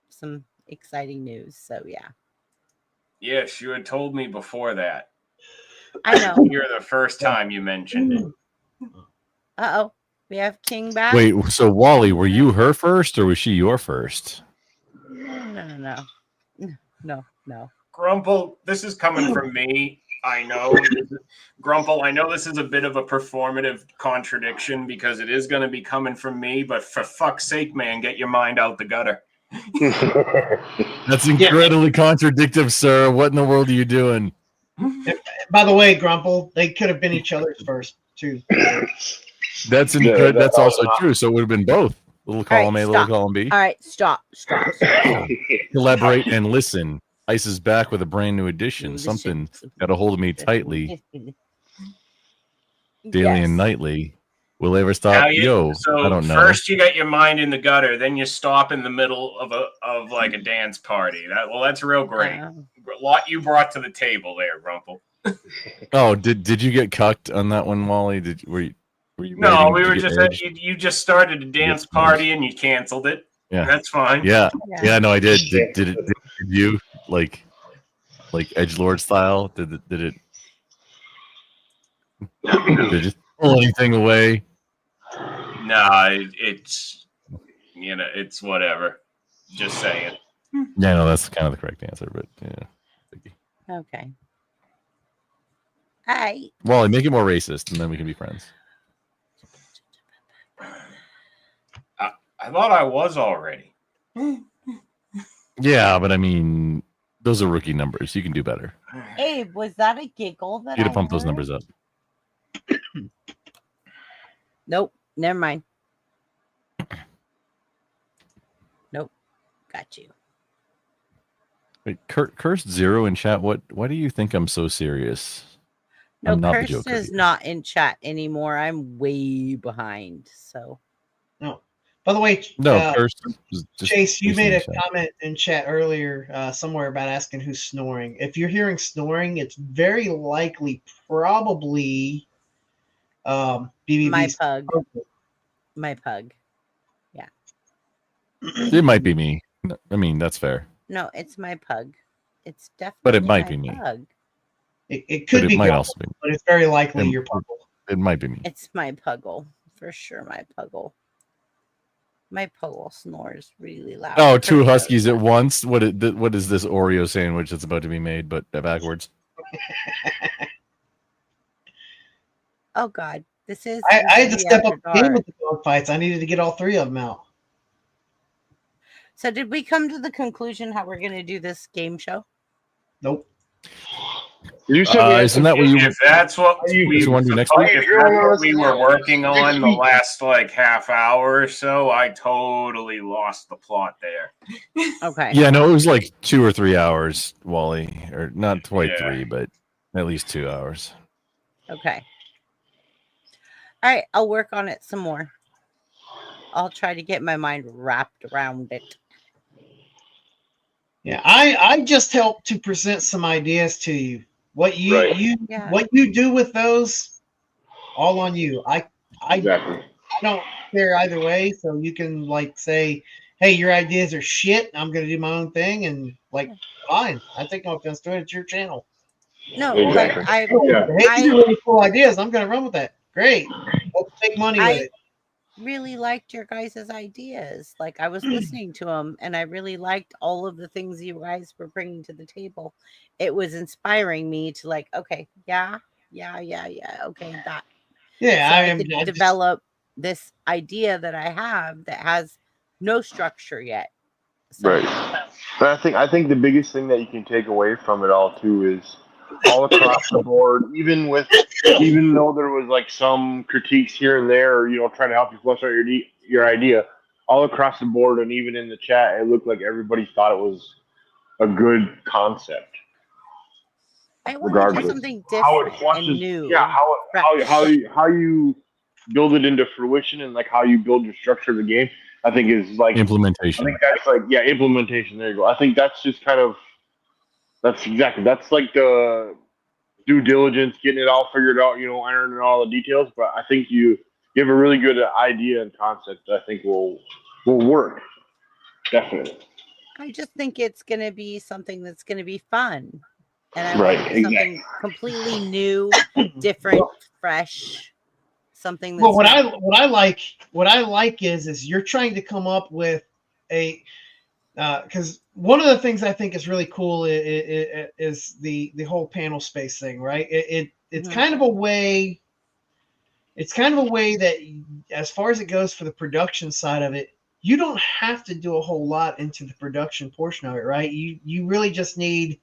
some exciting news. So, yeah. Yes, you had told me before that. I know. You're the first time you mentioned it. Uh-oh. We have King back. Wait, so Wally, were you her first or was she your first? No. Grumple, this is coming from me. I know. Grumple, I know this is a bit of a performative contradiction because it is going to be coming from me, but for fuck's sake, man, get your mind out the gutter. That's incredibly contradictive, sir. What in the world are you doing? By the way, Grumple, they could have been each other's first too. That's also true. So it would have been both. Little column A, little column B. All right, stop. Collaborate and listen. Ice is back with a brand new edition. Something got a hold of me tightly. Daily and nightly. Will they ever stop? I don't know. First you get your mind in the gutter, then you stop in the middle of like a dance party. That's real great. A lot you brought to the table there, Grumple. Oh, did you get cucked on that one, Wally? Were you No, waiting we to were get just edged? you just started a dance party and you canceled it. Yeah, that's fine. Yeah, no, I did. Did you like edgelord style? Did it? Did it just pull anything away? Nah, it's it's whatever. Just saying. Yeah, no, that's kind of the correct answer, but yeah. Okay. Hi. Wally, make it more racist, and then we can be friends. I thought I was already. Yeah, but I mean, those are rookie numbers. You can do better. Abe, was that a giggle that You got I to pump those heard? numbers up. Nope. Never mind. Nope. Got you. Wait, Cursed Zero in chat. Why do you think I'm so serious? No, I'm not the Kirst Joker. is not in chat anymore. I'm way behind. So. No. By the way, No, Cursed is just Chase, you listening made a to chat. comment in chat earlier somewhere about asking who's snoring. If you're hearing snoring, it's very likely, probably BBB's My pug. My pug. Yeah. It might be me. I mean, that's fair. No, it's my pug. It's definitely But it might my be me. pug. It could But it be might Grumple, also be. but it's very likely It- your puggle. It might be me. It's my puggle. For sure, my puggle. My puggle snores really loud. Oh, two huskies at once. What is this Oreo sandwich that's about to be made, but backwards? Oh God, this is. I had to BBB step up After the game Dark. with the dog fights. I needed to get all three of them out. So, did we come to the conclusion how we're going to do this game show? Nope. You said we had Isn't that what you? If that's what What you want to do next week? if that's what we were working on the last like half hour or so, I totally lost the plot there. Okay. Yeah, no, it was like 2 or 3 hours, Wally, or not quite Yeah. 3, but at least 2 hours. Okay. All right, I'll work on it some more. I'll try to get my mind wrapped around it. Yeah, I just help to present some ideas to you. What you what you do with those, all on you. I don't care either way. So you can like say, hey, your ideas are shit. I'm gonna do my own thing, and like, fine. I take no offense to it. It's your channel. No, Exactly. but I, Hey, you do really cool ideas. I'm gonna run with that. Great. Let's make money with it. really liked your guys' ideas. Like I was listening to them, and I really liked all of the things you guys were bringing to the table. It was inspiring me to like, okay, okay, that. Yeah, so I I am. could I just- develop this idea that I have that has no structure yet. So, Right. But I think the biggest thing that you can take away from it all too is all across the board, even though there was like some critiques here and there, or trying to help you flesh out your idea, all across the board and even in the chat, it looked like everybody thought it was a good concept. I want to do Regardless, something how it different and flushes, new. yeah, how you build it into fruition and like how you build your structure of the game, I think is like Implementation. I think that's like implementation. There you go. I think that's just that's like the due diligence, getting it all figured out, ironing all the details. But I think you have a really good idea and concept that I think will work. Definitely. I just think it's going to be something that's going to be fun. And I Right, want to do something completely new, different, fresh, something that's Well, what I like is you're trying to come up with a because one of the things I think is really cool is the whole panel space thing, right? It's kind of a way. It's kind of a way that, as far as it goes for the production side of it, you don't have to do a whole lot into the production portion of it, right? You really just need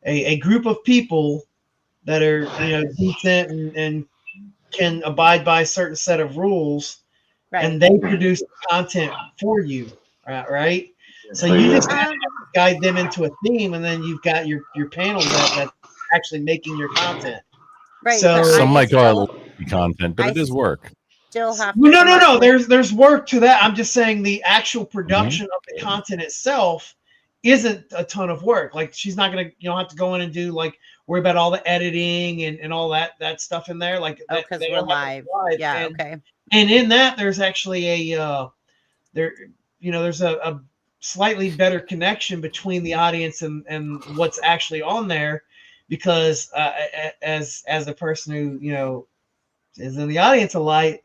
a group of people that are decent and can abide by a certain set of rules, and they produce content for you, right? So you just have to guide them into a theme, and then you've got your panel that's actually making your content. Right. So Some might call it content, but it is work. Still have to no. There's work to that. I'm just saying the actual production of the content itself isn't a ton of work. Like she's not gonna have to go in and do worry about all the editing and all that stuff in there. Like because we're live. Yeah. Okay. And in that, there's actually there's a slightly better connection between the audience and what's actually on there, because as a person who is in the audience a lot,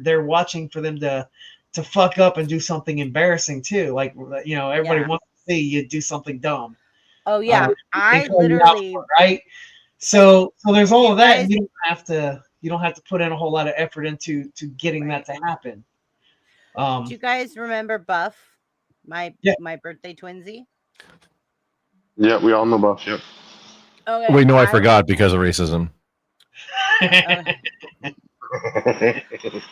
they're watching for them to fuck up and do something embarrassing too. Like everybody wants to see you do something dumb. Oh yeah, I literally right. So there's all of that. And you don't have to put in a whole lot of effort into getting that to happen. Do you guys remember Buff, my birthday twinsy? Yeah, we all know Buff. Yep. Okay, Wait, no, I forgot because of racism.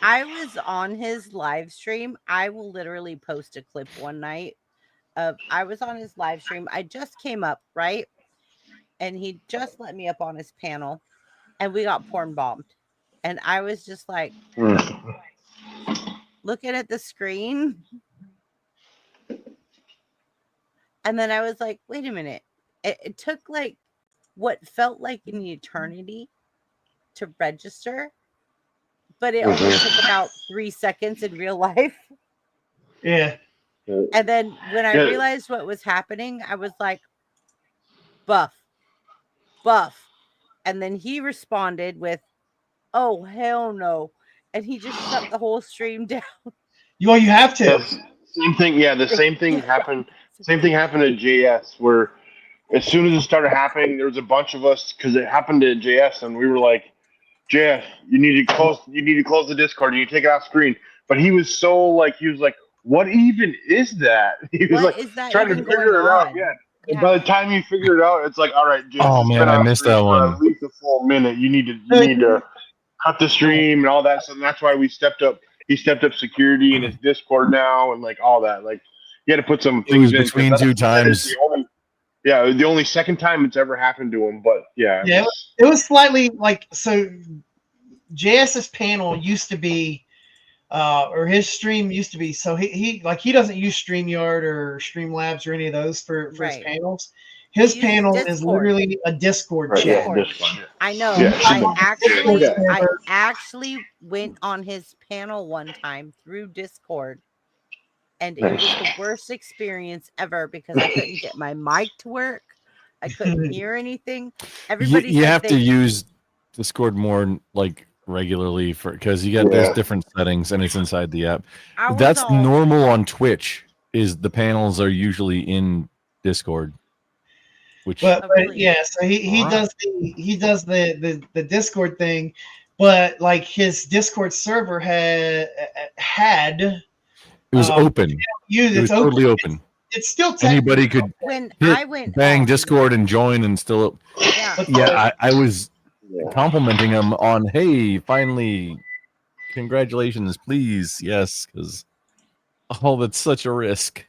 I was on his live stream. I will literally post a clip one night of I was on his live stream. I just came up, right? And he just let me up on his panel, and we got porn bombed. And I was just like looking at the screen. And then I was like, wait a minute. It took like what felt like an eternity to register, but it only took about 3 seconds in real life. Yeah. And then when I realized what was happening, I was like, Buff. And then he responded with, oh, hell no. And he just shut the whole stream down. You have to. Same thing. Yeah, the same thing happened. Same thing happened at JS, where as soon as it started happening, there was a bunch of us because it happened at JS, and we were like, JS, you need to close the Discord. You need to take it off screen. But he was so he was like, what even is that? He was what is that trying to even figure going it out. on? Yeah. And by the time you figure it out, it's like, all right, James, Oh it's man, been I on missed stream that for one. at least a full minute. You need to cut the stream and all that. So that's why we stepped up. He stepped up security in his Discord now and like all that. Like you had to put some It was things in because between two that is times. the only second time it's ever happened to him. But yeah, Yeah, it was slightly like so. JS's panel used to be, or his stream used to be. So he doesn't use StreamYard or Streamlabs or any of those for his panels. His He uses panel is Discord. literally a Discord right, chat. yeah, Discord. I know. Yeah, I actually went on his panel one time through Discord, and it was the worst experience ever because I couldn't get my mic to work. I couldn't hear anything. Everybody You said have they to use Discord more like regularly because you got there's Yeah. different settings and it's inside the app. I was That's all- normal on Twitch. Is the panels are usually in Discord, which But yeah, so he does the Discord thing, but like his Discord server had it was open. Use It was it's open. totally open. It's still Anybody technically could When hit, I went bang on- Discord and join and still. Yeah, I was complimenting him on, hey, finally, congratulations, please, yes, because that's such a risk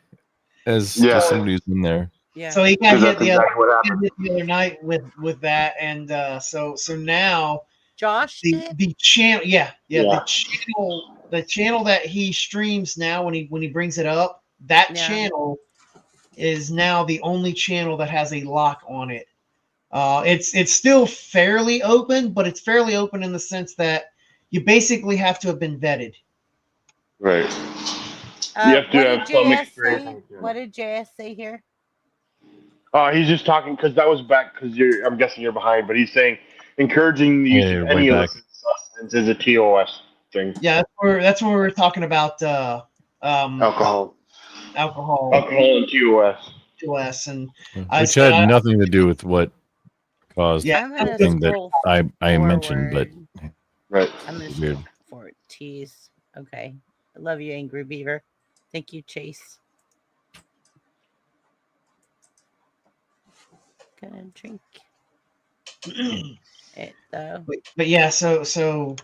as just somebody who's in there. Yeah. So he got hit the exactly other night with that, and so now Josh the channel, Yeah. the channel that he streams now when he brings it up, that channel is now the only channel that has a lock on it. It's still fairly open, but it's fairly open in the sense that you basically have to have been vetted. Right. You have to what have did some JS experience. say? What did JS say here? He's just talking because that was back because I'm guessing you're behind, but he's saying encouraging the use Yeah, of way any back. illicit substance is a TOS thing. Yeah, that's where we were talking about Alcohol and TOS. And Which had nothing to do with what caused Yeah, the thing that I mentioned, but right. I'm gonna weird. scroll forward. Tease. Okay. I love you, Angry Beaver. Thank you, Chase. Gonna drink it though. But yeah, so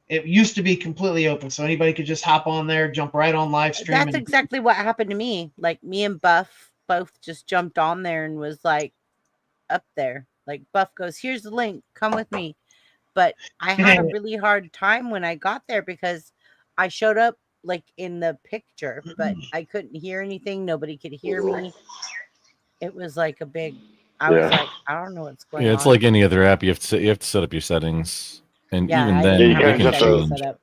it used to be completely open, so anybody could just hop on there, jump right on live stream. That's exactly what happened to me. Like me and Buff both just jumped on there and was like up there. Like Buff goes, "Here's the link. Come with me." But I had a really hard time when I got there because I showed up like in the picture, but I couldn't hear anything. Nobody could hear me. It was like a big. I was like, I don't know what's going on. Yeah, it's like any other app. You have to set up your settings, and Yeah, even I then didn't you have can my settings change. set up.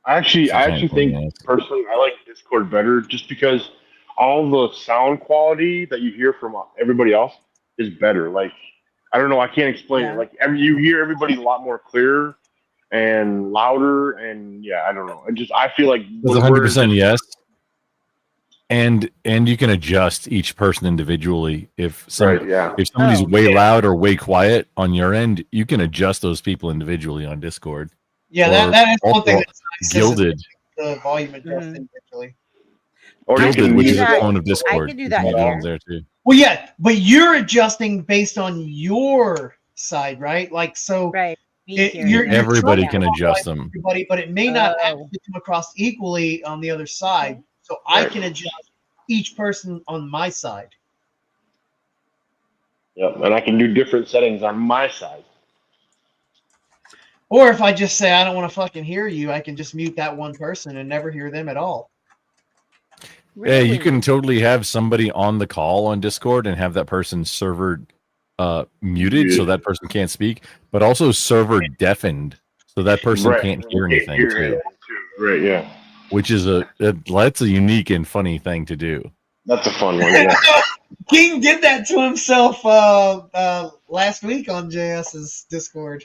I actually think personally I like Discord better just because all the sound quality that you hear from everybody else is better. Like I don't know, I can't explain it. Like you hear everybody a lot more clear and louder, and yeah, I don't know. I feel like It's 100% yes. And you can adjust each person individually. If if somebody's way loud or way quiet on your end, you can adjust those people individually on Discord. Yeah, that is one thing that's nice. Gilded. The volume adjust individually. Gilded, which is a clone of Discord. I can do that You can here. use there too. Well, yeah, but you're adjusting based on your side, right? Like so. Right. Everybody can adjust them. Everybody, but it may not actually come across equally on the other side. So I can adjust each person on my side. Yep, and I can do different settings on my side. Or if I just say I don't want to fucking hear you, I can just mute that one person and never hear them at all. Yeah, you can totally have somebody on the call on Discord and have that person's server muted so that person can't speak, but also server deafened so that person can't hear anything too. Right, yeah. Which is that's a unique and funny thing to do. That's a fun one. Yeah. King did that to himself last week on JS's Discord.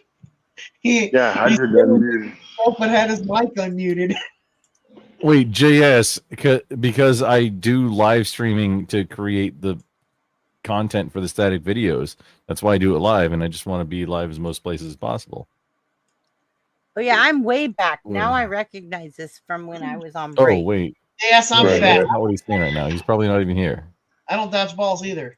I heard that. But had his mic unmuted. Wait, JS, because I do live streaming to create the content for the static videos. That's why I do it live, and I just want to be live as most places as possible. Oh yeah, I'm way back. Now I recognize this from when I was on break. Oh wait, Yes, I'm Right, fat. that's not what he's saying right now. He's probably not even here. I don't dodge balls either.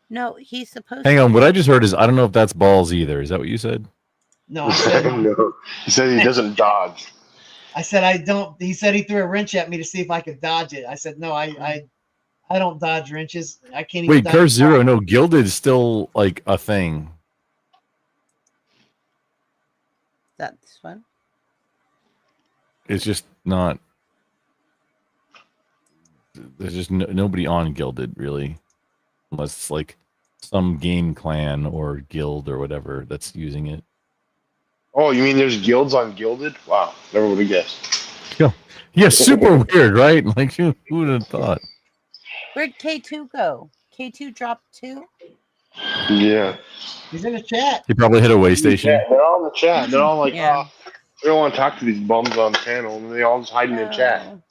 No, he's supposed Hang to. on, what I just heard is I don't know if that's balls either. Is that what you said? No, I said No. He says he doesn't dodge. I said I don't. He said he threw a wrench at me to see if I could dodge it. I said no, I don't dodge wrenches. I can't even Wait, dodge. Curse Zero, no, Gilded is still like a thing. That's one. It's just not. There's just nobody on Gilded really, unless it's like some game clan or guild or whatever that's using it. Oh, you mean there's guilds on Gilded? Wow, never would have guessed. Yeah, super weird, right? Like who would have thought? Where'd K2 go? K2 dropped 2? Yeah. He's in the chat. He probably hit a way station. Yeah, they're all in the chat. They're all like, Yeah. oh, we don't want to talk to these bums on the panel, and they all just hide in the chat. Oh.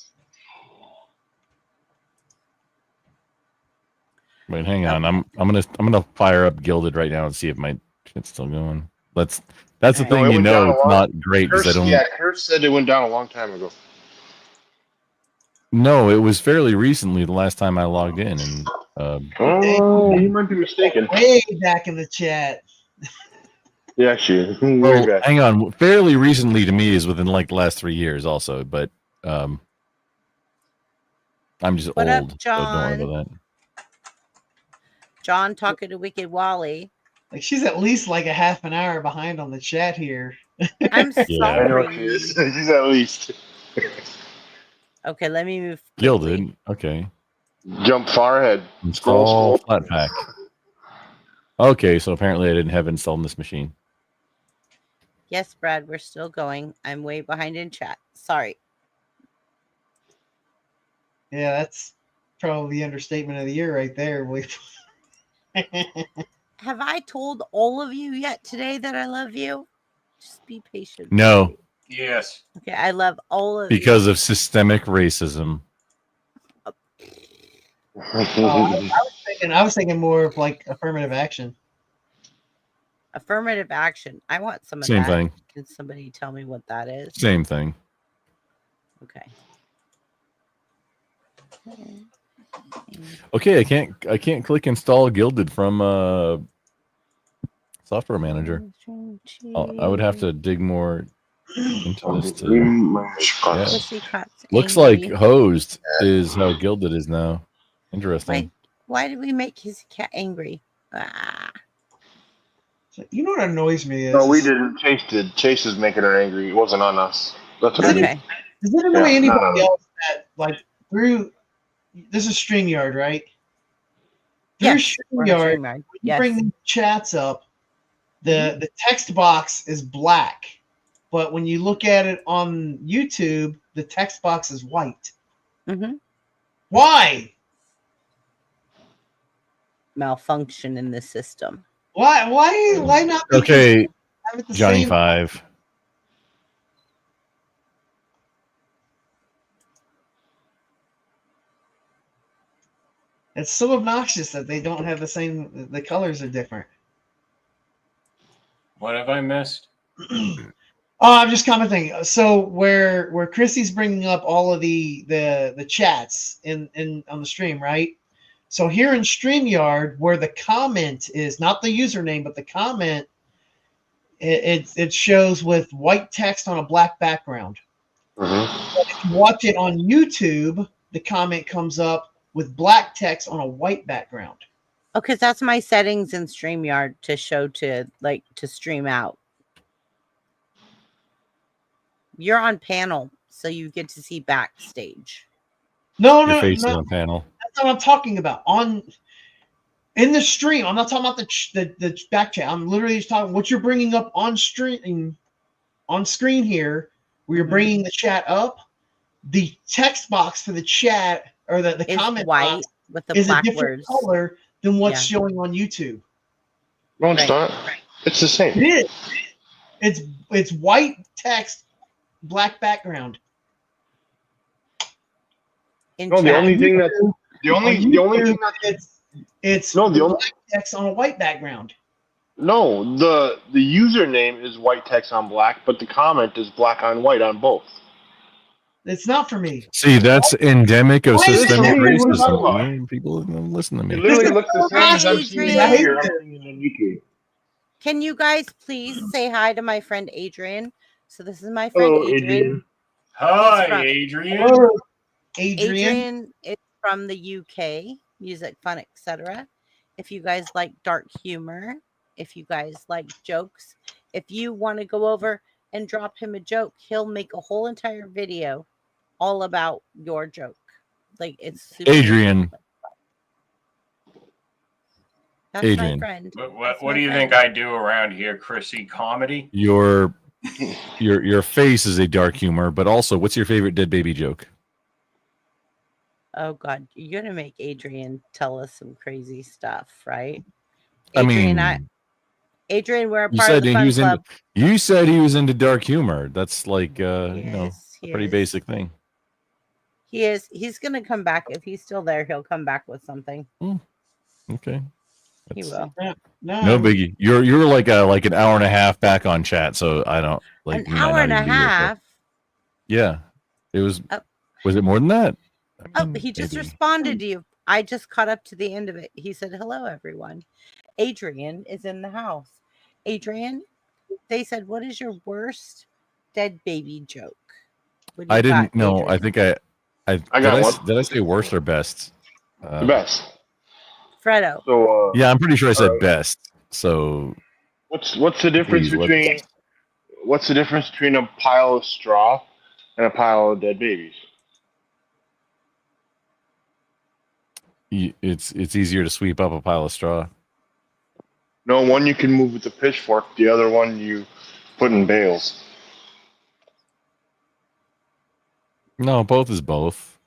Wait, hang on. I'm gonna fire up Gilded right now and see if my shit's still going. That's the No, thing, it you went know, down a it's lot. not great because I Curse, don't. yeah, Curse said it went down a long time ago. No, it was fairly recently the last time I logged in, and Oh, you might be mistaken. Way back in the chat. Yeah, she. well, hang on. Fairly recently to me is within like the last 3 years, also. But I'm just What up, old, so don't worry John? about that. John talking to Wicked Wally. Like she's at least like a half an hour behind on the chat here. I'm Yeah. I know sorry. she is. She's at least. Okay, let me move. Gilded, okay. Jump far ahead. Install Flatpak. Okay, so apparently I didn't have it installed in this machine. Yes, Brad, we're still going. I'm way behind in chat. Sorry. Yeah, that's probably the understatement of the year right there. Have I told all of you yet today that I love you? Just be patient. No, Yes. Okay, I love all of because you. of systemic racism. I was thinking more of like affirmative action. Affirmative action. I want some of Same that. thing. Can somebody tell me what that is? Same thing. Okay. Okay, I can't click install Gilded from Software Manager. I would have to dig more into this to. Yeah. Pussycat's Looks angry. like hosed is how Gilded is now. Interesting. Why did we make his cat angry? Ah. You know what annoys me is No, we didn't. Chase did. Chase is making her angry. It wasn't on us. That's what Okay. Does it annoy Yeah, anybody no. else that like through this is StreamYard, right? Through Yes, we're on StreamYard, StreamYard. when you Yes. bring these chats up, the text box is black. But when you look at it on YouTube, the text box is white. Mm-hmm. Why? Malfunction in the system. Why not? Okay, have it the Johnny same- 5. It's so obnoxious that they don't have the same. The colors are different. What have I missed? Oh, I'm just commenting. So where Chrissy's bringing up all of the chats in on the stream, right? So here in StreamYard, where the comment is not the username, but the comment, it shows with white text on a black background. But if you watch it on YouTube, the comment comes up with black text on a white background. Okay, that's my settings in StreamYard to show to stream out. You're on panel, so you get to see backstage. No, Your no, face is no. on panel. That's what I'm talking about. In the stream, I'm not talking about the back chat. I'm literally just talking what you're bringing up on screen here, where you're bringing the chat up. The text box for the chat or the It's comment white box with the is a black different words. color than what's Yeah. showing on YouTube. No, it's Right. not. It's the same. It is. It's white text, black background. In No, the chat. only thing that the On only YouTube, thing that it's No, the only- black text on a white background. no the username is white text on black, but the comment is black on white on both. It's not for me. See, that's endemic of Why is it systemic Adrian we're talking racism. about? You know, people don't listen to It me. literally looks the same as I'm seeing it Adrian. here. I'm seeing it on YouTube. Can you guys please say hi to my friend Adrian? So this is my friend Hello, Adrian. Adrian. Hi, from- Adrian. Hello, Adrian. Adrian is from the UK, music, fun, etc. If you guys like dark humor, if you guys like jokes, if you want to go over and drop him a joke, he'll make a whole entire video all about your joke. Like it's super Adrian. That's Adrian. my friend. What do you think I do around here, Chrissy? Comedy? Your face is a dark humor, but also, what's your favorite dead baby joke? Oh God, you're gonna make Adrian tell us some crazy stuff, right? I Adrian, mean, Adrian, we're a you part of said the he fun was club. you said he was into dark humor. That's like you know, he a pretty is. basic thing. He is. He's gonna come back. If he's still there, he'll come back with something. Okay. He That's will. no biggie. You're like an hour and a half back on chat, so I don't like An you might hour not and a even be here for- half. Yeah. It was Oh. was it more than that? Oh, he just maybe. responded to you. I just caught up to the end of it. He said, "Hello, everyone. Adrian is in the house." Adrian, they said, "What is your worst dead baby joke?" What do I you didn't got, know. Adrian? I think I got one. did I say worst or best? The best. Fredo. So Yeah, I'm pretty sure I said best. So what's the difference Please, between a pile of straw and a pile of dead babies? it's easier to sweep up a pile of straw. No, one you can move with a pitchfork. The other one you put in bales. No, both is both.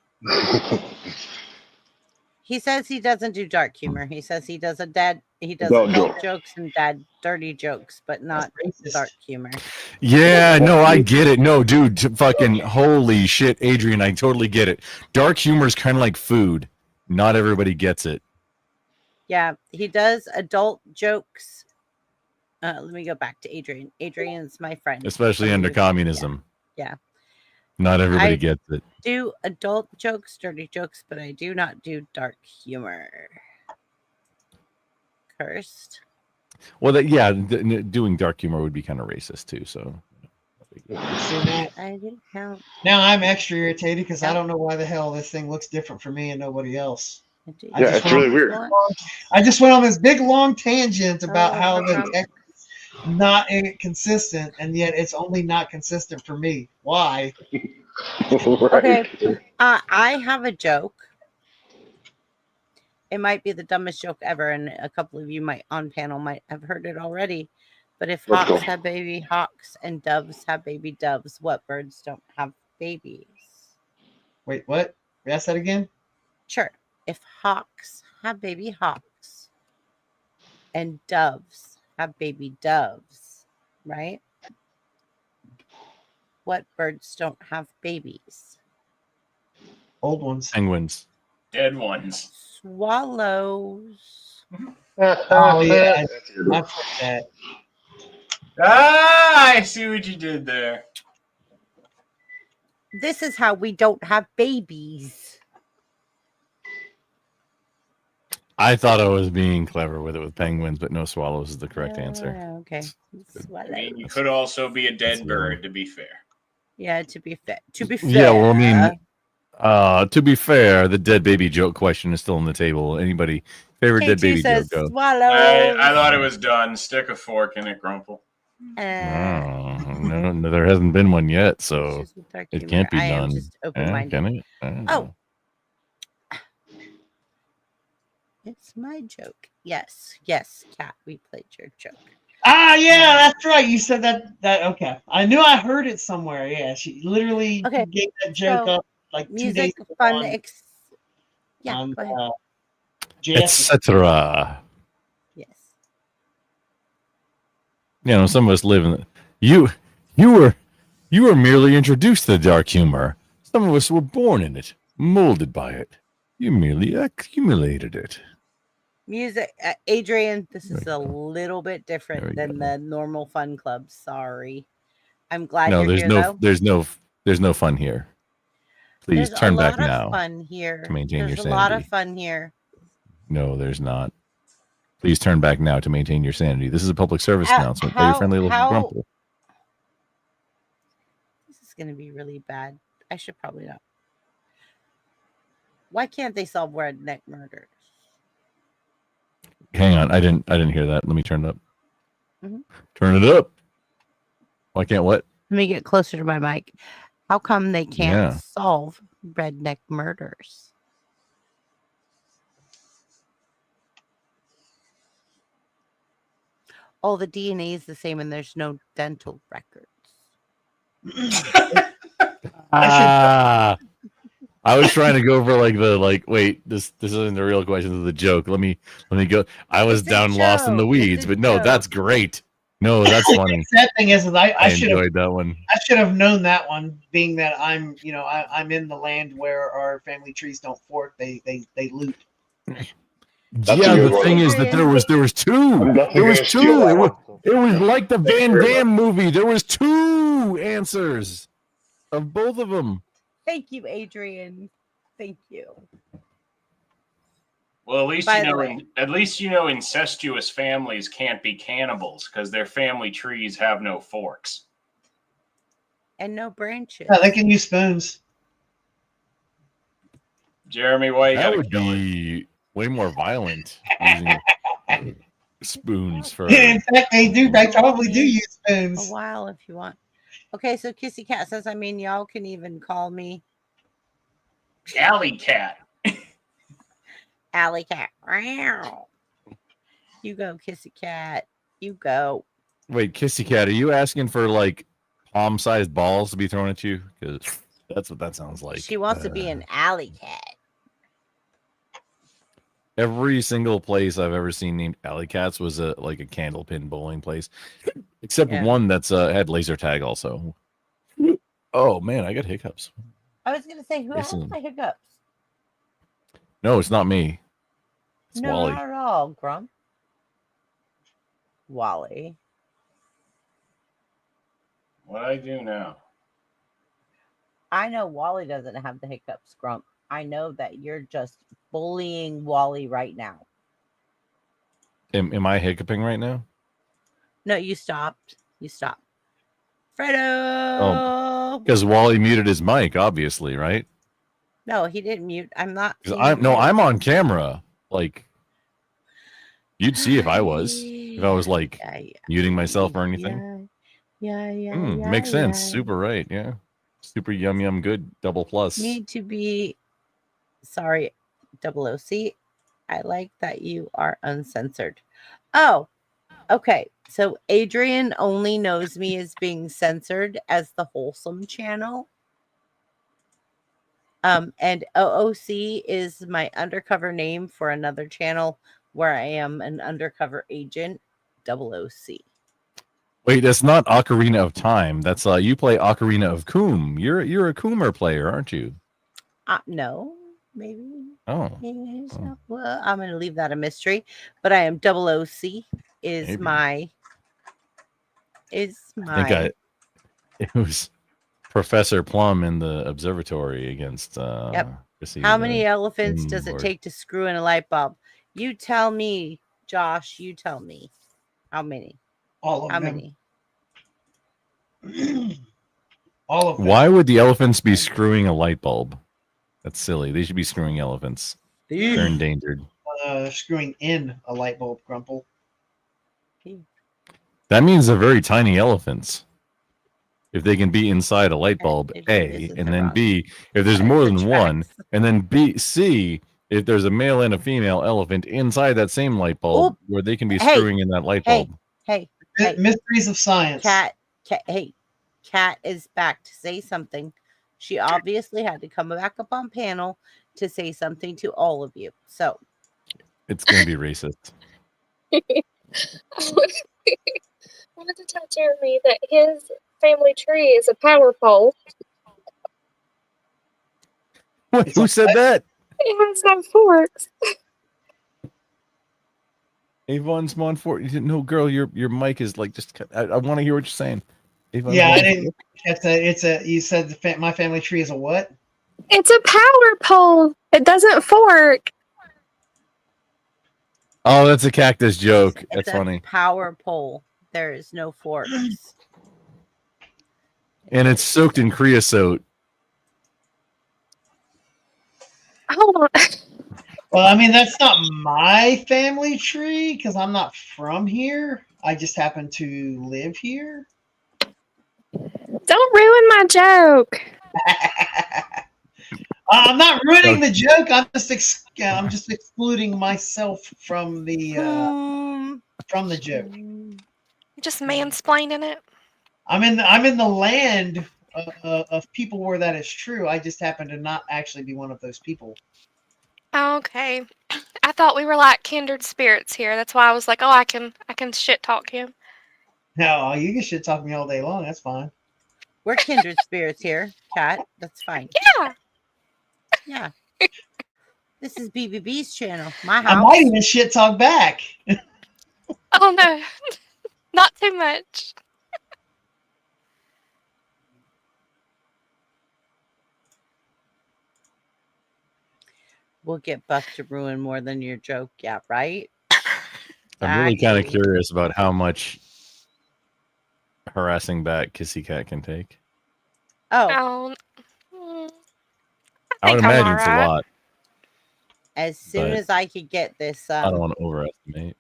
He says he doesn't do dark humor. He says he does adult joke. jokes and dad dirty jokes, but not dark humor. Yeah, no, I get it. No, dude, fucking holy shit, Adrian, I totally get it. Dark humor is kind of like food. Not everybody gets it. Yeah, he does adult jokes. Let me go back to Adrian. Adrian's my friend. Especially from under UK. communism. Yeah. Not everybody I gets it. do adult jokes, dirty jokes, but I do not do dark humor. Cursed. Well, doing dark humor would be kind of racist too. So I didn't count. Now I'm extra irritated because I don't know why the hell this thing looks different for me and nobody else. Yeah, it's really weird. I just went on this big long tangent about Oh, how the Trump. text is not consistent, and yet it's only not consistent for me. Why? Okay. I have a joke. It might be the dumbest joke ever, and a couple of you on panel might have heard it already. But if Let's hawks go. have baby hawks and doves have baby doves, what birds don't have babies? Wait, what? Ask that again? Sure. If hawks have baby hawks and doves have baby doves, right? What birds don't have babies? Old ones. Penguins. Dead ones. Swallows. Oh yeah, I've heard that. Ah, I see what you did there. This is how we don't have babies. I thought I was being clever with it with penguins, but no, swallows is the correct answer. Okay. I mean, you could also be a dead bird, to be fair. Yeah, to be fair. To be fair. Yeah, well, I mean, to be fair, the dead baby joke question is still on the table. Anybody favorite dead K2 baby says joke? Go. swallows. I thought it was done. Stick a fork in it, Grumple. No, there hasn't been one yet, so it can't be I am done. just open-minded. Can it? I don't Oh. know. It's my joke. Yes, Kat, we played your joke. Ah, yeah, that's right. You said that. Okay, I knew I heard it somewhere. Yeah, she literally gave that joke so up like 2 music, days fun, on, yeah, on go ahead. JS. Etc. Yes. You know, some of us live in the, you were merely introduced to the dark humor. Some of us were born in it, molded by it. You merely accumulated it. Music, Adrian, this is a little bit different than the normal fun club. Sorry. I'm glad No, you're there's here, no, though. there's no fun here. Please There's turn a back lot of now fun here. to maintain There's your a lot of sanity. fun here. No, there's not. Please turn back now to maintain your sanity. This is a public service announcement by your friendly little grumple. This is going to be really bad. I should probably not. Why can't they solve redneck murders? Hang on, I didn't hear that. Let me turn it up. Mhm. Turn it up. Why can't what? Let me get closer to my mic. How come they can't Yeah. solve redneck murders? All the DNA is the same and there's no dental records. I was trying to go for wait, this isn't the real question, this is the joke. Let me go. I was down lost in the weeds, but no, that's great. No, that's funny. The sad thing is that I should have enjoyed that one. I should have known that one, being that I'm in the land where our family trees don't fork. They loot. Yeah, the thing is that there was two. There was two. It was like the Van Damme movie. There was two answers of both of them. Thank you, Adrian. Thank you. Well, at least By you the know. way- At least you know incestuous families can't be cannibals because their family trees have no forks. And no branches. Yeah, they can use spoons. Jeremy, why you That gotta would be way more violent using spoons for. In fact, they do. They probably do use spoons. A while if you want. Okay, so Kissy Cat says, y'all can even call me Alley cat. Alley Cat. Meow. You go, Kissy Cat. You go. Wait, Kissy Cat, are you asking for like palm-sized balls to be thrown at you? Because that's what that sounds like. She wants to be an alley cat. Every single place I've ever seen named Alley Cats was a candle pin bowling place, except Yeah. one that's had laser tag also. Oh man, I got hiccups. I was gonna say, who has Listen. the hiccups? No, it's not me. It's No, Wally. not at all, Grump. Wally. What I do now? I know Wally doesn't have the hiccups, Grump. I know that you're just bullying Wally right now. Am I hiccuping right now? No, you stopped. You stopped. Fredo! Oh, because Wally muted his mic, obviously, right? No, he didn't mute. I'm not. seeing I'm him. I'm on camera. Like, you'd see if I was muting myself or anything. Yeah. Makes sense. Super right. Yeah. Super yum good. Double plus. Need to be sorry, OC. I like that you are uncensored. Oh, okay. So Adrian only knows me as being censored as the wholesome channel. And OOC is my undercover name for another channel where I am an undercover agent, OC. Wait, that's not Ocarina of Time. That's you play Ocarina of Coom. You're a Coomer player, aren't you? No, maybe. Oh. Maybe so. Well, I'm going to leave that a mystery. But I am OC. Is Maybe. my. I think it was Professor Plum in the observatory against Chrissy, How many elephants Boom does it Lord. take to screw in a light bulb? You tell me, Josh. You tell me. How many? All of How them. many? All of them. Why would the elephants be screwing a light bulb? That's silly. They should be screwing elephants. They're endangered. Screwing in a light bulb, Grumple. That means they're very tiny elephants. If they can be inside a light bulb, A, and then B, if there's more than one, and then C, if there's a male and a female elephant inside that same light bulb, where they can be Hey, screwing in that light bulb. Hey. Mysteries of science. Cat. Hey, Cat is back to say something. She obviously had to come back up on panel to say something to all of you. So It's going to be racist. Wanted to tell Jeremy that his family tree is a power pole. Who said that? It has no forks. Avon Montfort. You didn't know, girl. Your mic is like just. I want to hear what you're saying. Avon Yeah, I Montfort. didn't. You said my family tree is a what? It's a power pole. It doesn't fork. Oh, that's a cactus joke. It's That's a funny. power pole. There is no forks. And it's soaked in creosote. Hold on. Well, I mean, that's not my family tree because I'm not from here. I just happen to live here. Don't ruin my joke. I'm not ruining the joke. I'm just excluding myself from the joke. Just mansplaining it. I'm in the land of people where that is true. I just happen to not actually be one of those people. Okay. I thought we were like kindred spirits here. That's why I was like, oh, I can shit talk him. No, you can shit talk me all day long. That's fine. We're kindred spirits here, Cat. That's fine. Yeah. Yeah. This is BBB's channel. My I house. might even shit talk back. Oh no. Not too much. We'll get Buff to ruin more than your joke. Yeah, right? I'm really kind of Exactly. curious about how much harassing back Kissy Cat can take. Oh. I would think I'm imagine it's a alright. lot. As soon But as I could get this I don't want to overestimate.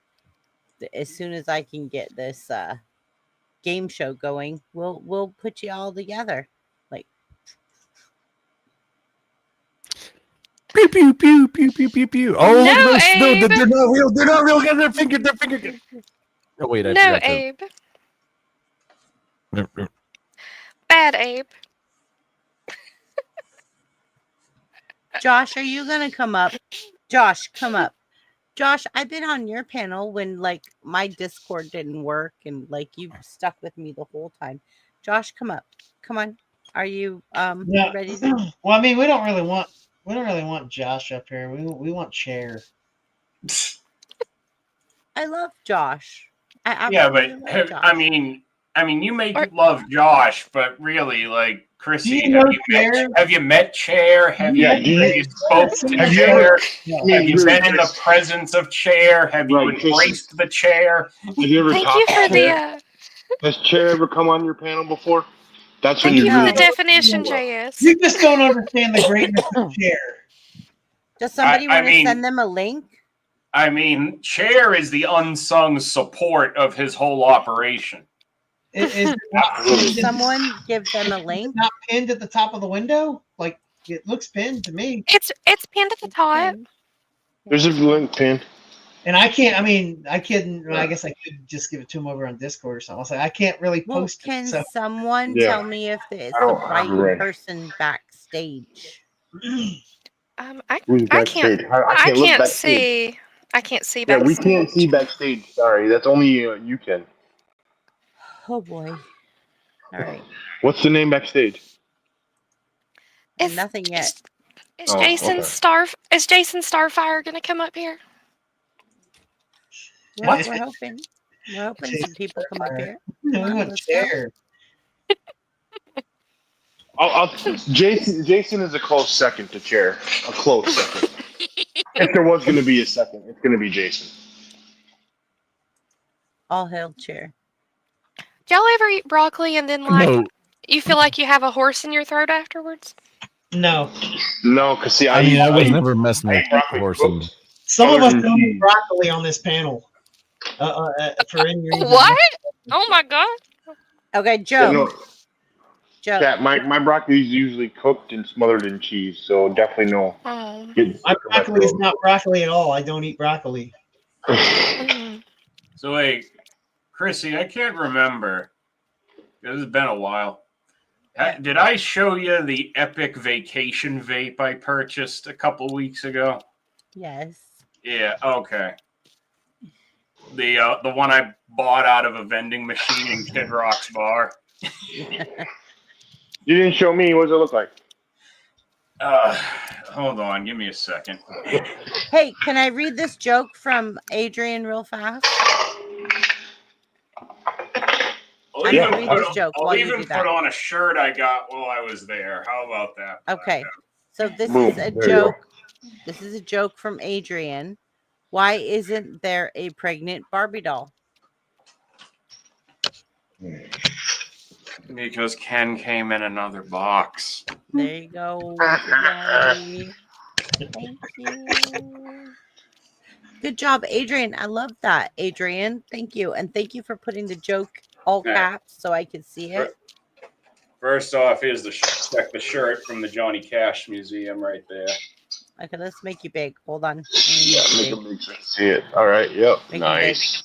as soon as I can get this game show going, we'll put you all together. Like Pew pew pew pew pew pew pew. Oh, No, look at those! No, Abe. they're not real. They're not real. Get their finger. Their finger. Oh wait, I No, forgot to. Abe. Bad Abe. Josh, are you gonna come up? Josh, come up. Josh, I've been on your panel when like my Discord didn't work and like you've stuck with me the whole time. Josh, come up. Come on. Are you Yeah. ready to Well, I mean, we don't really want Josh up here. We want Chair. I love Josh. I Yeah, but absolutely love Josh. I mean, you may love Josh, but really, like Chrissy, Do you know Chair? have you met Chair? Have Yeah, you have you spoke to Have you Chair? ever- Have you been in the presence of Chair? Have you Right, Chrissy. embraced the Chair? Have you ever Thank talked you to for Chair? the Has Chair ever come on your panel before? That's when thank you you for really the definition, JS. You just don't understand the greatness of Chair. Does somebody I want to mean- send them a link? I mean, Chair is the unsung support of his whole operation. Is Can someone give them a link? not pinned at the top of the window? Like it looks pinned to me. It's pinned at the top. There's a link pin. And I can't. I mean, I couldn't. I guess I could just give it to him over on Discord or something. I was like, I can't really Well, post can it. So someone Yeah. tell me if it's I the don't have right it right. person backstage? I Who's can't. backstage? I can't look backstage. see. I can't see Yeah, we backstage. can't see backstage. Sorry, that's only you can. Oh boy. All right. What's the name backstage? Nothing yet. Is Oh, Jason okay. Is Jason Starfire gonna come up here? We're hoping. We're hoping some people come up here. we Come on, want let's go. Chair. Jason is a close second to Chair. A close second. If there was going to be a second, it's going to be Jason. All hail Chair. Do y'all ever eat broccoli and then like No. you feel like you have a horse in your throat afterwards? No. No, because see, I mean, I was eat- never messing with broccoli horse cooked. and Some of us Other than don't eat cheese. broccoli on this panel. For any reason. What? Oh my god. Okay, Yeah, Joe. no, Joe. Cat, my broccoli is usually cooked and smothered in cheese, so definitely no. Oh. My broccoli is not broccoli at all. I don't eat broccoli. So wait, Chrissy, I can't remember. This has been a while. Did I show you the epic vacation vape I purchased a couple weeks ago? Yes. Yeah, okay. The one I bought out of a vending machine in Kid Rock's bar. You didn't show me. What does it look like? Hold on, give me a second. Hey, can I read this joke from Adrian real fast? I'm gonna read this joke I'll while you even do that. put on a shirt I got while I was there. How about that? Okay. So this Boom. is a There you go. joke. This is a joke from Adrian. Why isn't there a pregnant Barbie doll? Because Ken came in another box. There you go. Wally. Thank you. Good job, Adrian. I love that, Adrian. Thank you. And thank you for putting the joke all Yeah. caps so I could see it. First off, here's the check the shirt from the Johnny Cash Museum right there. Okay, let's make you big. Hold on. Yeah, make it big so you can see it. All right. Yep. Make 'em Nice.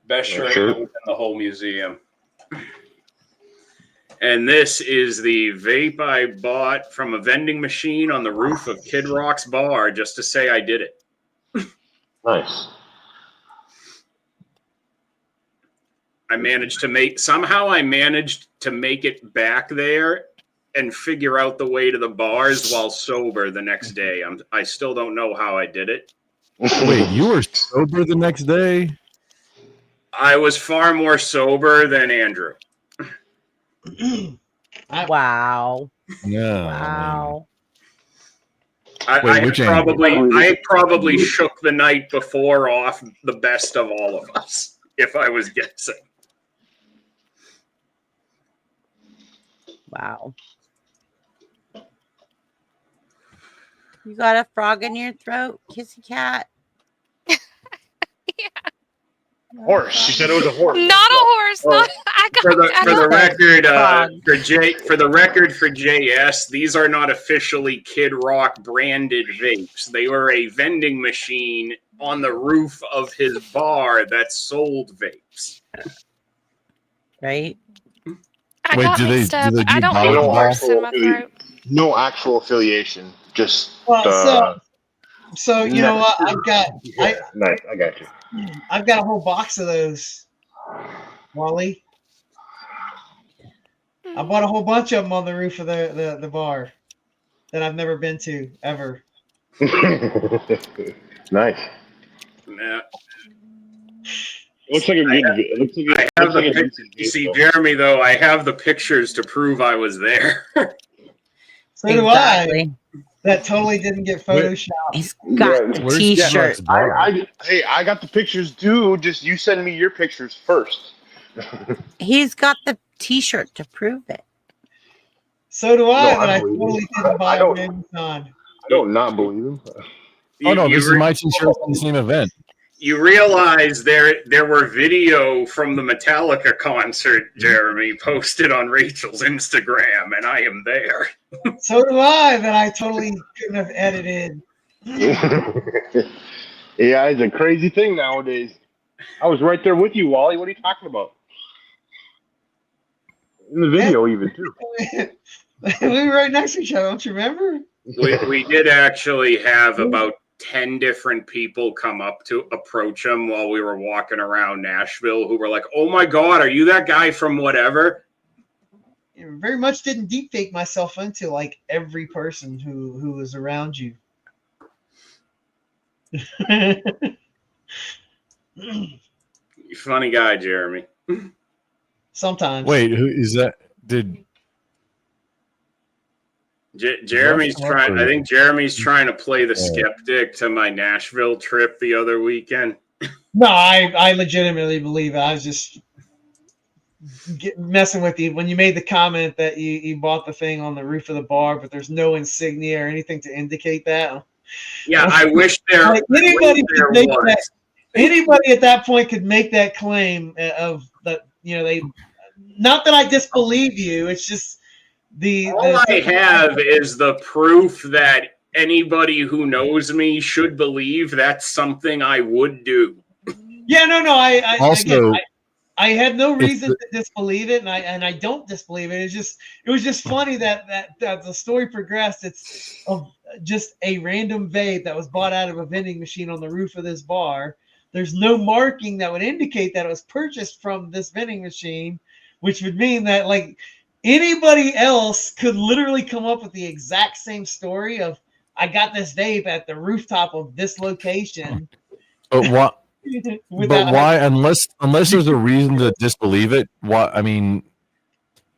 Best shirt shirt. in the whole museum. And this is the vape I bought from a vending machine on the roof of Kid Rock's bar just to say I did it. Nice. I managed to make it back there and figure out the way to the bars while sober the next day. I still don't know how I did it. Wait, you were sober the next day? I was far more sober than Andrew. Wow. Yeah. Wow. I probably shook the night before off the best of all of us, if I was guessing. Wow. You got a frog in your throat, kissy cat? Horse. She said it was a horse. Not a horse. Not, I got For the record, frog. for JS, these are not officially Kid Rock branded vapes. They were a vending machine on the roof of his bar that sold vapes. Right? I Wait, got do they- mixed do up. they do I don't Barbie need a dolls? horse in my throat. No actual affiliation. Just. Well, so you know what? nice. Nice. I got you. I've got a whole box of those, Wally. I bought a whole bunch of them on the roof of the bar that I've never been to ever. Nice. Yeah. Looks like a good. It looks like I have the you see, Jeremy, though, I have the pictures to prove I was there. So do I. That totally didn't get photoshopped. He's got the t-shirt. Hey, I got the pictures too. Just you send me your pictures first. He's got the t-shirt to prove it. So do I, No, but I believe totally him. didn't buy I it don't- on Amazon. I don't not believe him. Oh no, this is my t-shirt from the same event. You realize there were video from the Metallica concert, Jeremy, posted on Rachel's Instagram, and I am there. So do I, that I totally couldn't have edited. Yeah, it's a crazy thing nowadays. I was right there with you, Wally. What are you talking about? In the video, even too. We were right next to each other, don't you remember? We did actually have about 10 different people come up to approach him while we were walking around Nashville who were like, "Oh my God, are you that guy from whatever?" Very much didn't deep fake myself into like every person who was around you. Funny guy, Jeremy. Sometimes. Wait, who is that? Did Jeremy's That's trying. I awkward. think Jeremy's trying to play the skeptic to my Nashville trip the other weekend. No, I legitimately believe it. I was just messing with you when you made the comment that you bought the thing on the roof of the bar, but there's no insignia or anything to indicate that. Yeah, I wish there. Like, anybody there could make was. that. Anybody at that point could make that claim of that. You know, they. Not that I disbelieve you. It's just All I have is the proof that anybody who knows me should believe that's something I would do. Yeah, no. I Also- again, I had no It's reason the- to disbelieve it, and I don't disbelieve it. It was just funny that the story progressed. It's of just a random vape that was bought out of a vending machine on the roof of this bar. There's no marking that would indicate that it was purchased from this vending machine, which would mean that like anybody else could literally come up with the exact same story of I got this vape at the rooftop of this location. but what? Without But why? Unless there's a reason to disbelieve it. Why? I mean,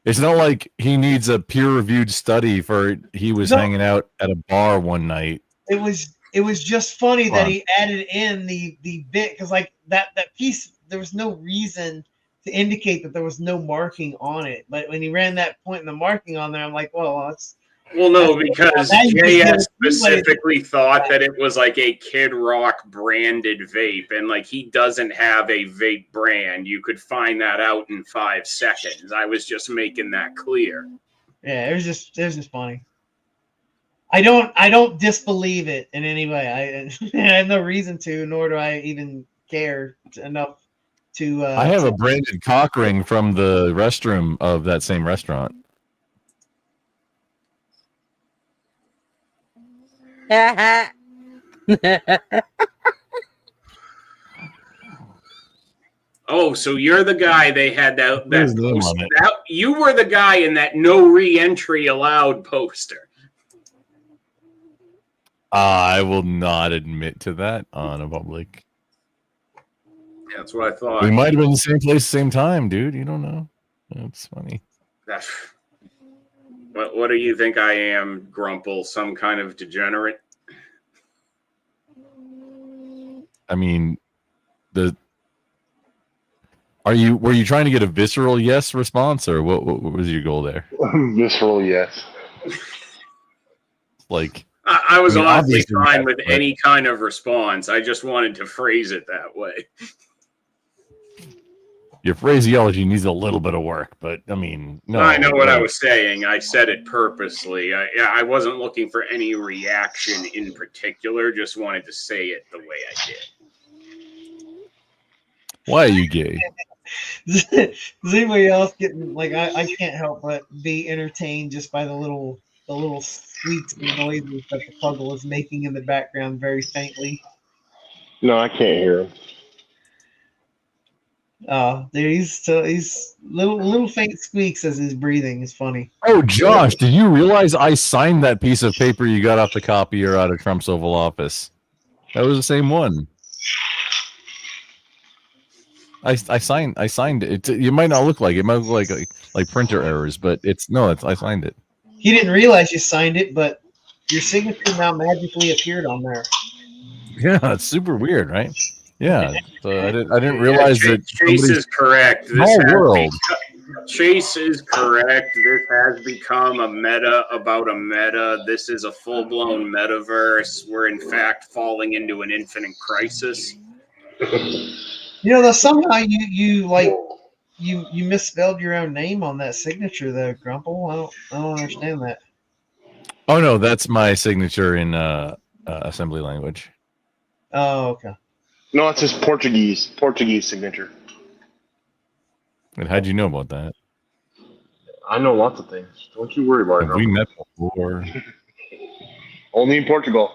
It's not like he needs a peer-reviewed study for he was No. hanging out at a bar one night. It was just funny Come that on. he added in the bit because like that piece, there was no reason to indicate that there was no marking on it. But when he ran that point in the marking on there, I'm like, well, that's Well, no, that's- because now you just JS give it anybody- specifically thought that it was like a Kid Rock branded vape, and like he doesn't have a vape brand. You could find that out in 5 seconds. I was just making that clear. Yeah, it was just funny. I don't disbelieve it in any way. I have no reason to, nor do I even care enough to. I have a branded cock ring from the restroom of that same restaurant. Oh, so you're the guy they had that Put his name post, on it. that you were the guy in that no re-entry allowed poster. I will not admit to that on a public. That's what I thought. We might have been in the same place, same time, dude. You don't know. That's funny. What do you think I am, Grumple? Some kind of degenerate? I mean, were you trying to get a visceral yes response, or what was your goal there? Visceral yes. Like, I was honestly obviously fine with that's right. any kind of response. I just wanted to phrase it that way. Your phraseology needs a little bit of work, but I mean, no. I know what I like, was saying. I said it purposely. I wasn't looking for any reaction in particular. Just wanted to say it the way I did. Why are you gay? Does anybody else getting like I can't help but be entertained just by the little squeaks and noises that the puzzle is making in the background very faintly. No, I can't hear him. There he's little faint squeaks as he's breathing. It's funny. Oh, Josh, did you realize I signed that piece of paper you got off the copier out of Trump's Oval Office? That was the same one. I signed it. You might not look like it. It might look like printer errors, but I signed it. He didn't realize you signed it, but your signature now magically appeared on there. Yeah, it's super weird, right? Yeah, so I didn't realize that. Chase is correct. World. Chase is correct. This has become a meta about a meta. This is a full-blown metaverse. We're in fact falling into an infinite crisis. You know, though somehow you misspelled your own name on that signature, though, Grumple. I don't understand that. Oh no, that's my signature in assembly language. Oh, okay. No, it's his Portuguese signature. And how'd you know about that? I know lots of things. Don't you worry about it. Have we met before? Only in Portugal.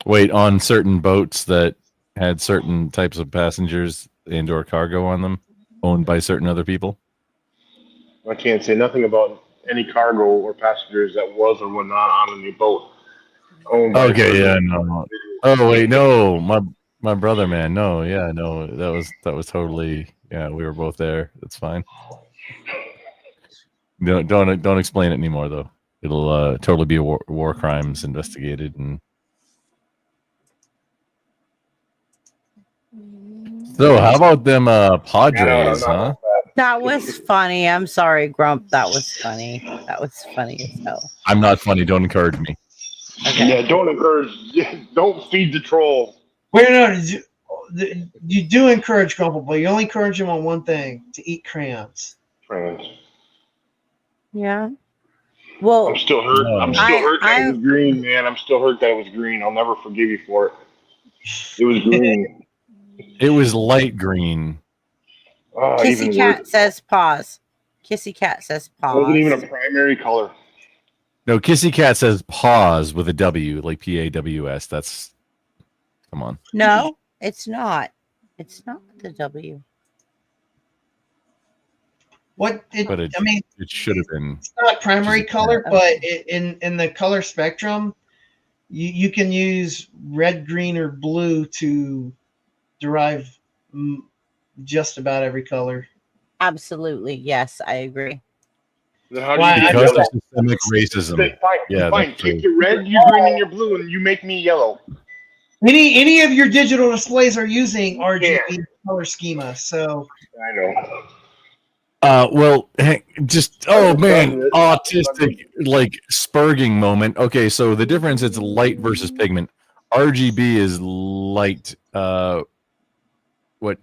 Wait, on certain boats that had certain types of passengers and/or cargo on them, owned by certain other people. I can't say nothing about any cargo or passengers that was or was not on a new boat. Owned by Okay, yeah, no. Oh wait, no, my brother, man, no, yeah, no, that was totally, yeah, we were both there. That's fine. Don't explain it anymore though. It'll totally be war crimes investigated and. So how about them Padres, huh? That was funny. I'm sorry, Grump. That was funny. That was funny as hell. I'm not funny. Don't encourage me. Okay. Yeah, don't encourage. Don't feed the troll. Wait, no, you do encourage Grumple, but you only encourage him on one thing: to eat crayons. Crayons. Yeah. Well, I'm still hurt. I'm still hurt that it was green, man. I'm still hurt that it was green. I'll never forgive you for it. It was green. It was light green. Kissy Cat says pause. Kissy Cat says pause. It wasn't even a primary color. No, Kissy Cat says pause with a W, like PAWS. That's, come on. No, it's not. It's not the W. What? It should have been. It's not primary color, but in the color spectrum, you can use red, green, or blue to derive just about every color. Absolutely. Yes, I agree. Then how do Why, you get Because yellow? of systemic racism. Fine, Yeah, fine. that's Take true. your red, your green, and your blue, and you make me yellow. any of your digital displays are using Yeah, RGB color schema, so I know. Well, just I'm oh just telling man, you this. autistic like spurging moment. Okay, so the difference is light versus pigment. RGB is light. What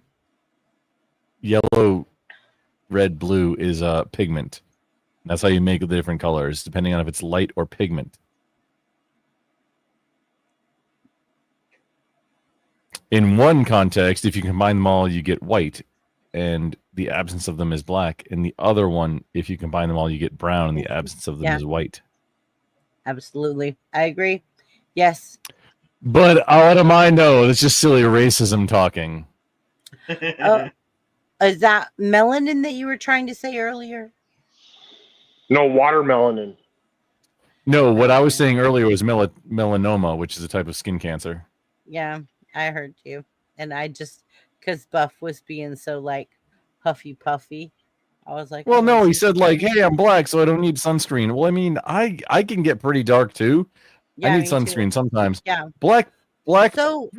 yellow, red, blue is pigment. That's how you make the different colors, depending on if it's light or pigment. In one context, if you combine them all, you get white, and the absence of them is black. In the other one, if you combine them all, you get brown, and the absence of them Yeah. is white. Absolutely. I agree. Yes. But what am I know? It's just silly racism talking. Is that melanin that you were trying to say earlier? No, watermelon. No, what I was saying earlier was melanoma, which is a type of skin cancer. Yeah, I heard you. And I just, because Buff was being so like huffy puffy, I was like, Well, oh, no, he she's said like, okay. "Hey, I'm black, so I don't need sunscreen." Well, I mean, I can get pretty dark too. Yeah, I need me too. sunscreen sometimes. Yeah. Black So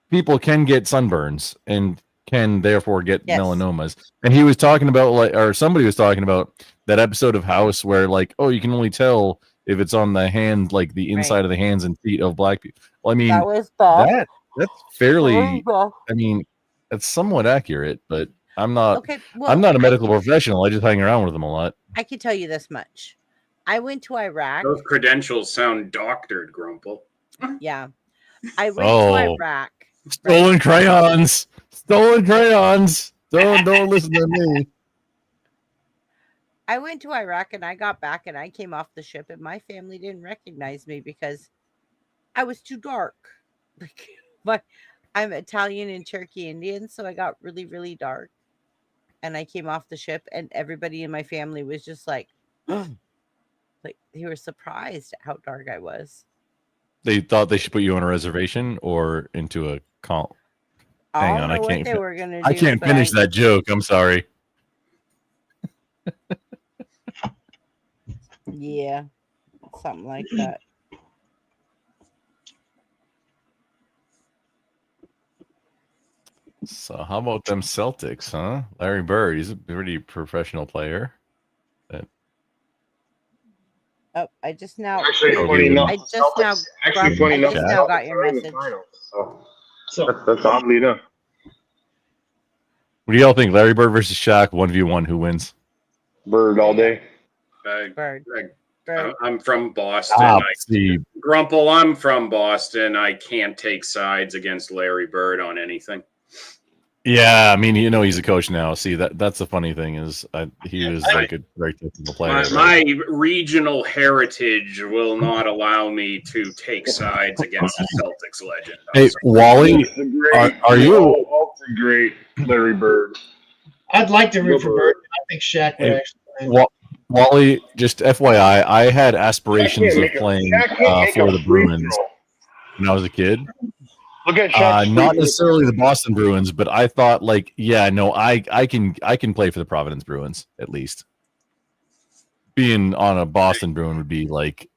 people can get sunburns and can therefore get Yes. melanomas. And he was talking about like, or somebody was talking about that episode of House where like, oh, you can only tell if it's on the hand, like the inside Right. of the hands and feet of black people. Well, I mean, that was Buff. that's fairly. Buff. I mean, that's somewhat accurate, but I'm not. Okay, I'm well, not a medical professional. I just hang around with them a lot. I can tell you this much. I went to Iraq. Those credentials sound doctored, Grumple. Yeah. I went Oh, to Iraq. stolen crayons. Stolen crayons. Don't listen to me. I went to Iraq and I got back and I came off the ship and my family didn't recognize me because I was too dark. Like I'm Italian and Cherokee Indian, so I got really, really dark. And I came off the ship and everybody in my family was just like they were surprised at how dark I was. They thought they should put you on a reservation or into a call. Hang I on, don't I know what can't. they were gonna I do, can't but finish that joke. I'm sorry. Yeah, something like that. So how about them Celtics, huh? Larry Bird, he's a pretty professional player. Oh, I just now. Actually, Oh, funny he enough, I wouldn't- just now. Actually, Grump, funny I enough, just the now got Celtics your are in the message. finals, so that's oddly enough. What do y'all think? Larry Bird versus Shaq, 1v1, who wins? Bird all day. Bird. I'm from Boston. See, Grumple, I'm from Boston. I can't take sides against Larry Bird on anything. yeah, I mean, you know, he's a coach now. See, that's the funny thing is he was like a very technical player. My, right? my regional heritage will not allow me to take sides against the Celtics legend. Hey, Wally, are you? All the great Larry Bird. I'd like to root for Bird. I think Shaq would Hey, actually win. Wally, just FYI, I had aspirations of playing Shaq can't make for a the free Bruins throw. when I was a kid. Look at Shaq's free Not throw. necessarily the Boston Bruins, but I thought like, yeah, no, I can play for the Providence Bruins at least. Being on a Boston Bruin would be like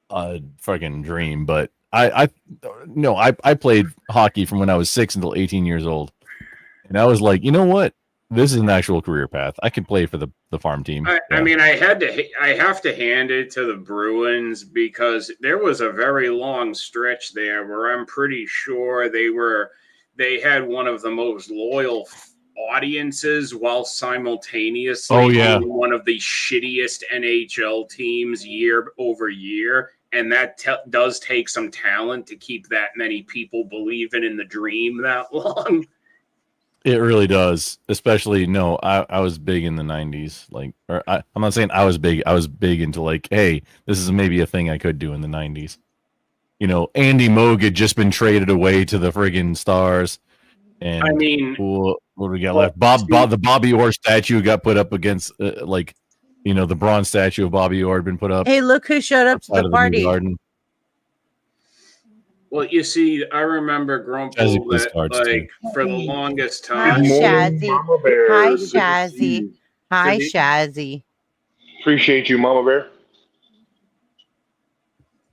a fucking dream, but I played hockey from when I was 6 until 18 years old, and I was like, you know what, this is an actual career path. I could play for the farm team. I mean, I have to hand it to the Bruins because there was a very long stretch there where I'm pretty sure they had one of the most loyal audiences while simultaneously being one of the shittiest NHL teams year over year. And that does take some talent to keep that many people believing in the dream that long. It really does, especially I was big in the 90s. Like, I'm not saying I was big. I was big into like, hey, this is maybe a thing I could do in the 90s. You know, Andy Moog had just been traded away to the friggin' Stars, and I mean, what do we got left? The Bobby Orr statue got put up against, the bronze statue of Bobby Orr had been put up. Hey, look who showed up to outside the of the new party. garden. Well, you see, I remember Jazzy Grumple plays that, cards, too. like, for the longest Hi, time. Shazzy. Mama Bear. Hi, Good to see Shazzy. you. Hi, For the- Shazzy. Appreciate you, Mama Bear.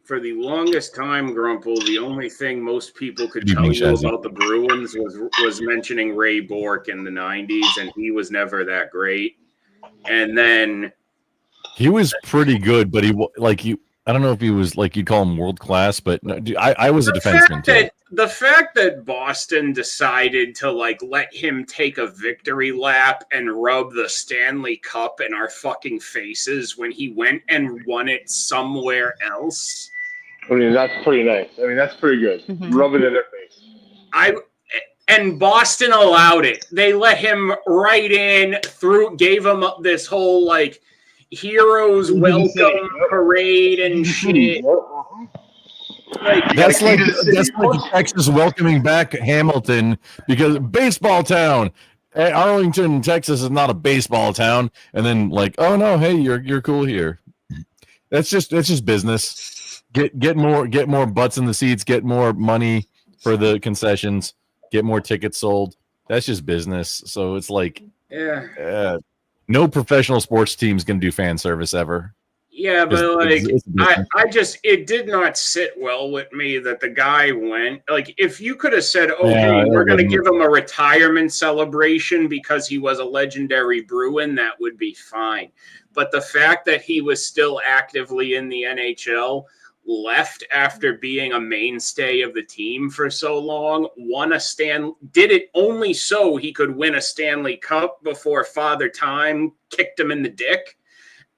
For the longest time, Grumple, the only thing most people could Good tell evening, you Shazzy. about the Bruins was mentioning Ray Bourque in the 90s, and he was never that great. And then He was pretty good, but I don't know if he was like you'd call him world class, but no, dude, I was a defenseman too. the fact that Boston decided to like let him take a victory lap and rub the Stanley Cup in our fucking faces when he went and won it somewhere else. I mean, that's pretty nice. I mean, that's pretty good. Rub it in their face. And Boston allowed it. They let him right in gave him up this whole like heroes welcome parade and shit. Like That's like Texas welcoming back Hamilton because baseball town. Arlington, Texas is not a baseball town, and then like, oh no, hey, you're cool here. That's just business. Get more butts in the seats, get more money for the concessions, get more tickets sold. That's just business. So it's like, no professional sports team's gonna do fan service ever. Yeah, but like it's it did not sit well with me that the guy went. Like, if you could have said, "Oh, Yeah, hey, we're going to wouldn't- give him a retirement celebration because he was a legendary Bruin," that would be fine. But the fact that he was still actively in the NHL, left after being a mainstay of the team for so long, did it only so he could win a Stanley Cup before Father Time kicked him in the dick.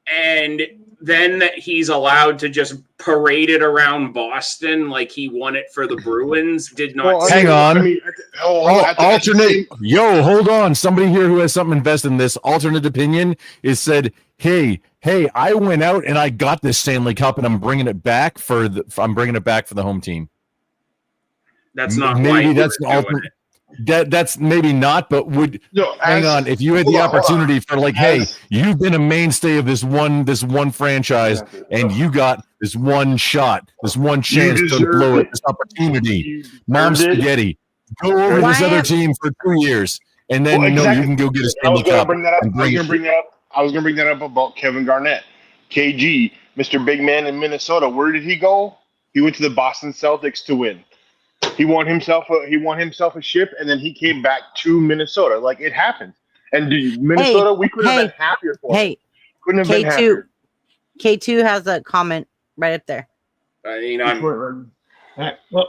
And then he's allowed to just parade it around Boston like he won it for the Bruins. Did not. Hang on. alternate. Hold on. Somebody here who has something invested in this alternate opinion is said, hey, I went out and I got this Stanley Cup and I'm bringing it back for the home team. That's not maybe why that's an alternate. That's maybe not, but hang on. If you had the opportunity for like, hey, you've been a mainstay of this one franchise, and you got this one shot, this one chance to blow it, this opportunity. Mom spaghetti. Go over this other team for 2 years, and then you can go get a Stanley Cup. I was gonna bring that up about Kevin Garnett, KG, Mr. Big Man in Minnesota. Where did he go? He went to the Boston Celtics to win. He won himself a ship, and then he came back to Minnesota. Like, it happened. And Minnesota, we could have been happier for him. Couldn't have been happier. K2 has a comment right up there. I mean, All right, well,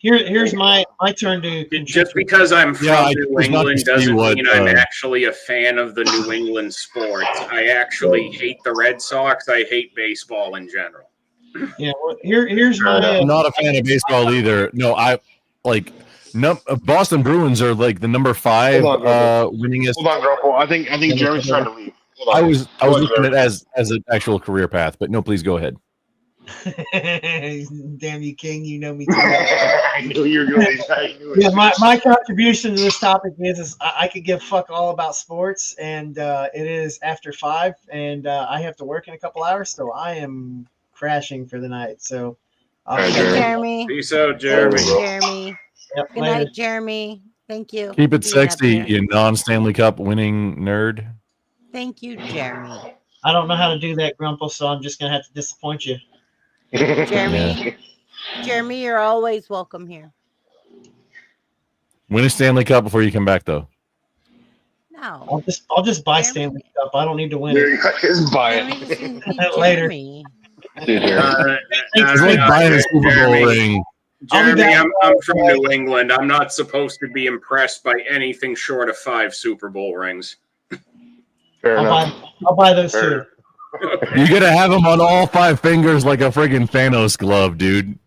here's my turn to just because I'm from New England doesn't mean I'm uh, actually a fan of the New England sports. I actually hate the Red Sox. I hate baseball in general. Yeah, well, here's my. I'm not a fan of baseball either. No, Boston Bruins are like the number 5 winningest. Hold on, Grumpo. I think Jeremy's trying to leave. I was looking at it as an actual career path, but no, please go ahead. Damn you, King! You know me too. I knew you were going to. Yeah, my contribution to this topic is I could give fuck all about sports, and it is after 5, and I have to work in a couple hours, so I am crashing for the night. So, Jeremy. Peace out, Jeremy. Jeremy. Yep, Good night, Jeremy. Thank you. Keep for it being up sexy, here. you non-Stanley Cup winning nerd. Thank you, Jeremy. I don't know how to do that, Grumple, so I'm just gonna have to disappoint you. Jeremy, Jeremy, you're always welcome here. Win a Stanley Cup before you come back, though. No. I'll just buy Stanley Cup. I don't need to win There it. you go. Just buy it. Later. It's like buying a Super Bowl ring. Jeremy, I'm from New England. I'm not supposed to be impressed by anything short of 5 Super Bowl rings. I'll buy those too. You gotta have them on all 5 fingers like a friggin' Thanos glove, dude.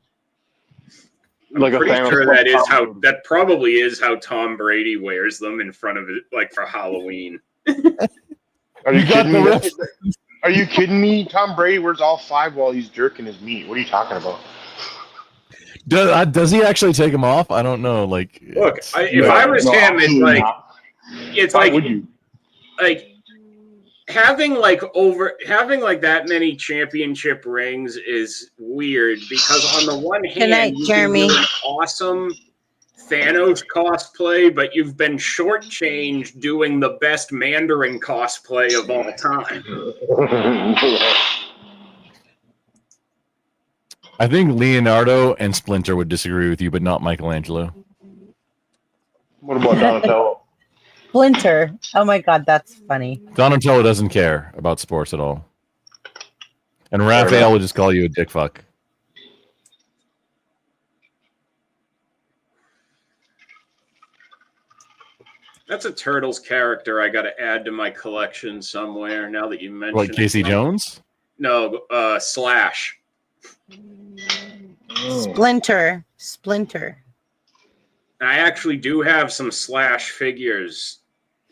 I'm pretty sure that probably is how Tom Brady wears them in front of it, like for Halloween. Are you kidding me? Are you kidding me? Tom Brady wears all 5 while he's jerking his meat. What are you talking about? Does he actually take them off? I don't know. Like, look, if I was him, it's like, would you? Like, having like that many championship rings is weird because on the one Good hand night, you Jeremy. do awesome Thanos cosplay, but you've been shortchanged doing the best Mandarin cosplay of all time. I think Leonardo and Splinter would disagree with you, but not Michelangelo. What about Donatello? Splinter. Oh my God, that's funny. Donatello doesn't care about sports at all. And Fair Raphael enough. would just call you a dick fuck. That's a Turtles character I got to add to my collection somewhere. Now that you mention Like Casey it. Jones? No, Slash. Splinter. I actually do have some Slash figures.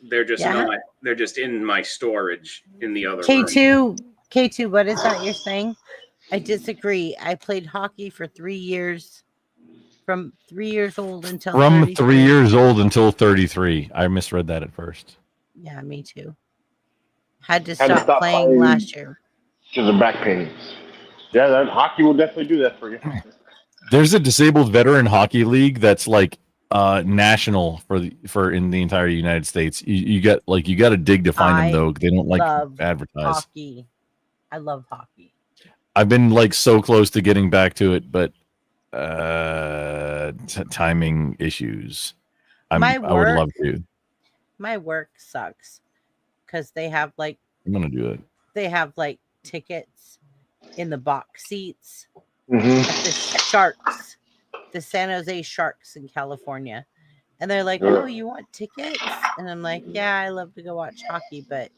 They're just Yeah? not. They're just in my storage in the other room. K2, what is that you're saying? I disagree. I played hockey for 3 years, from 3 years old until From 33. 3 years old until 33. I misread that at first. Yeah, me too. Had to Had to stop stop playing last year. because of back pains. Yeah, that hockey will definitely do that for you. There's a disabled veteran hockey league that's like national for in the entire United States. You got to dig to find them though. They don't like love advertise. hockey. I love hockey. I've been like so close to getting back to it, but timing issues. I would love to. My work sucks because they have like I'm gonna do it. they have like tickets in the box seats Mhm. at the Sharks, the San Jose Sharks in California. And they're like, Yeah. "Oh, you want tickets?" And I'm like, "Yeah, I love to go watch hockey, but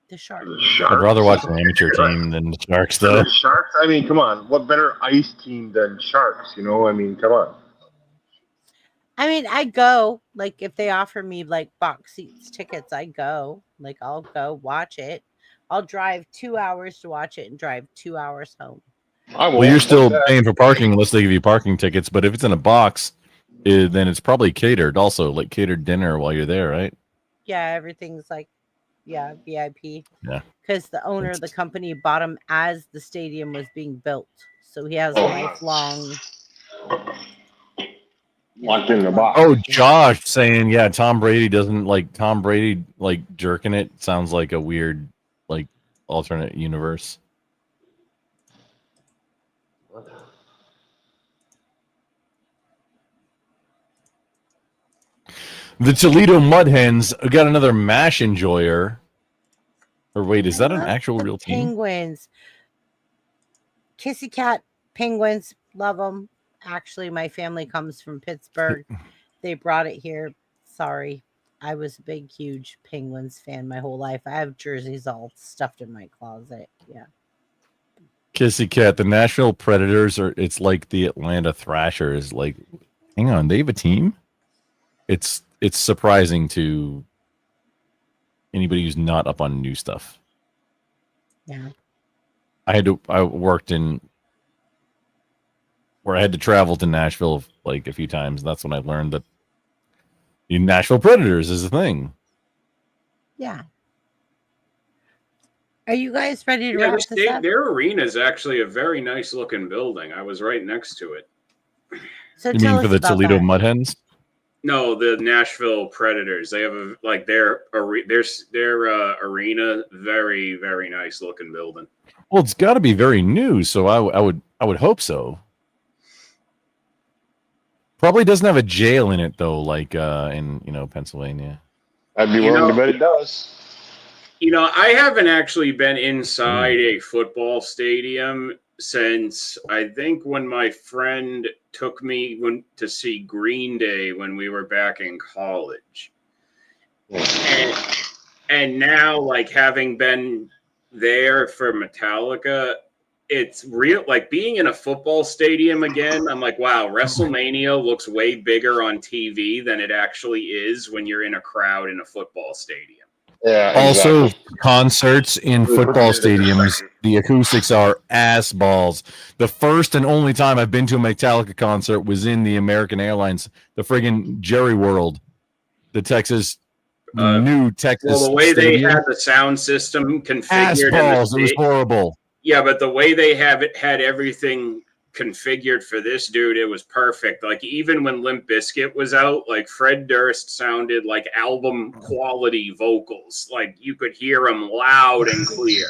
the Sharks." I'd rather watch an amateur team than the Sharks, though. The Sharks? I mean, come on. What better ice team than Sharks? You know, I mean, come on. I mean, I go, like, if they offer me like box seats tickets, I go. Like, I'll go watch it. I'll drive 2 hours to watch it and drive 2 hours home. Well, you're still paying for parking unless they give you parking tickets. But if it's in a box, then it's probably catered. Also, like catered dinner while you're there, right? Yeah, everything's like, yeah, VIP. Yeah. Because the owner of the company bought him as the stadium was being built. So he has Oh. lifelong. Locked in the box. Oh, Josh saying, yeah, Tom Brady jerking it sounds like a weird, like, alternate universe. The Toledo Mud Hens got another MASH enjoyer. Or wait, is that an actual real team? Penguins. Kissy Cat Penguins. Love them. Actually, my family comes from Pittsburgh. They brought it here. Sorry. I was a big, huge Penguins fan my whole life. I have jerseys all stuffed in my closet. Yeah. Kissy Cat, the Nashville Predators it's like the Atlanta Thrashers. Like, hang on, they have a team? It's surprising to anybody who's not up on new stuff. Yeah. I worked where I had to travel to Nashville like a few times. That's when I learned that the Nashville Predators is a thing. Yeah. Are you guys ready to Yeah, wrap this up? their arena is actually a very nice looking building. I was right next to it. So You mean for the Toledo Mud Hens? No, the Nashville Predators. They have their arena, very, very nice looking building. Well, it's got to be very new, so I would hope so. Probably doesn't have a jail in it though, like in Pennsylvania. I'd be willing to bet it does. I haven't actually been inside a football stadium since I think when my friend took me to see Green Day when we were back in college. And now, like, having been there for Metallica, it's real, like being in a football stadium again. I'm like, wow, WrestleMania looks way bigger on TV than it actually is when you're in a crowd in a football stadium. Yeah. Also, concerts in football stadiums, the acoustics are ass balls. The first and only time I've been to a Metallica concert was in the American Airlines, the friggin' Jerry World, the Texas new Texas Well, the way stadium. they had the sound system configured Ass in the balls. It was horrible. Yeah, but the way they had everything configured for this dude, it was perfect. Like even when Limp Bizkit was out, like Fred Durst sounded like album quality vocals. Like you could hear him loud and clear.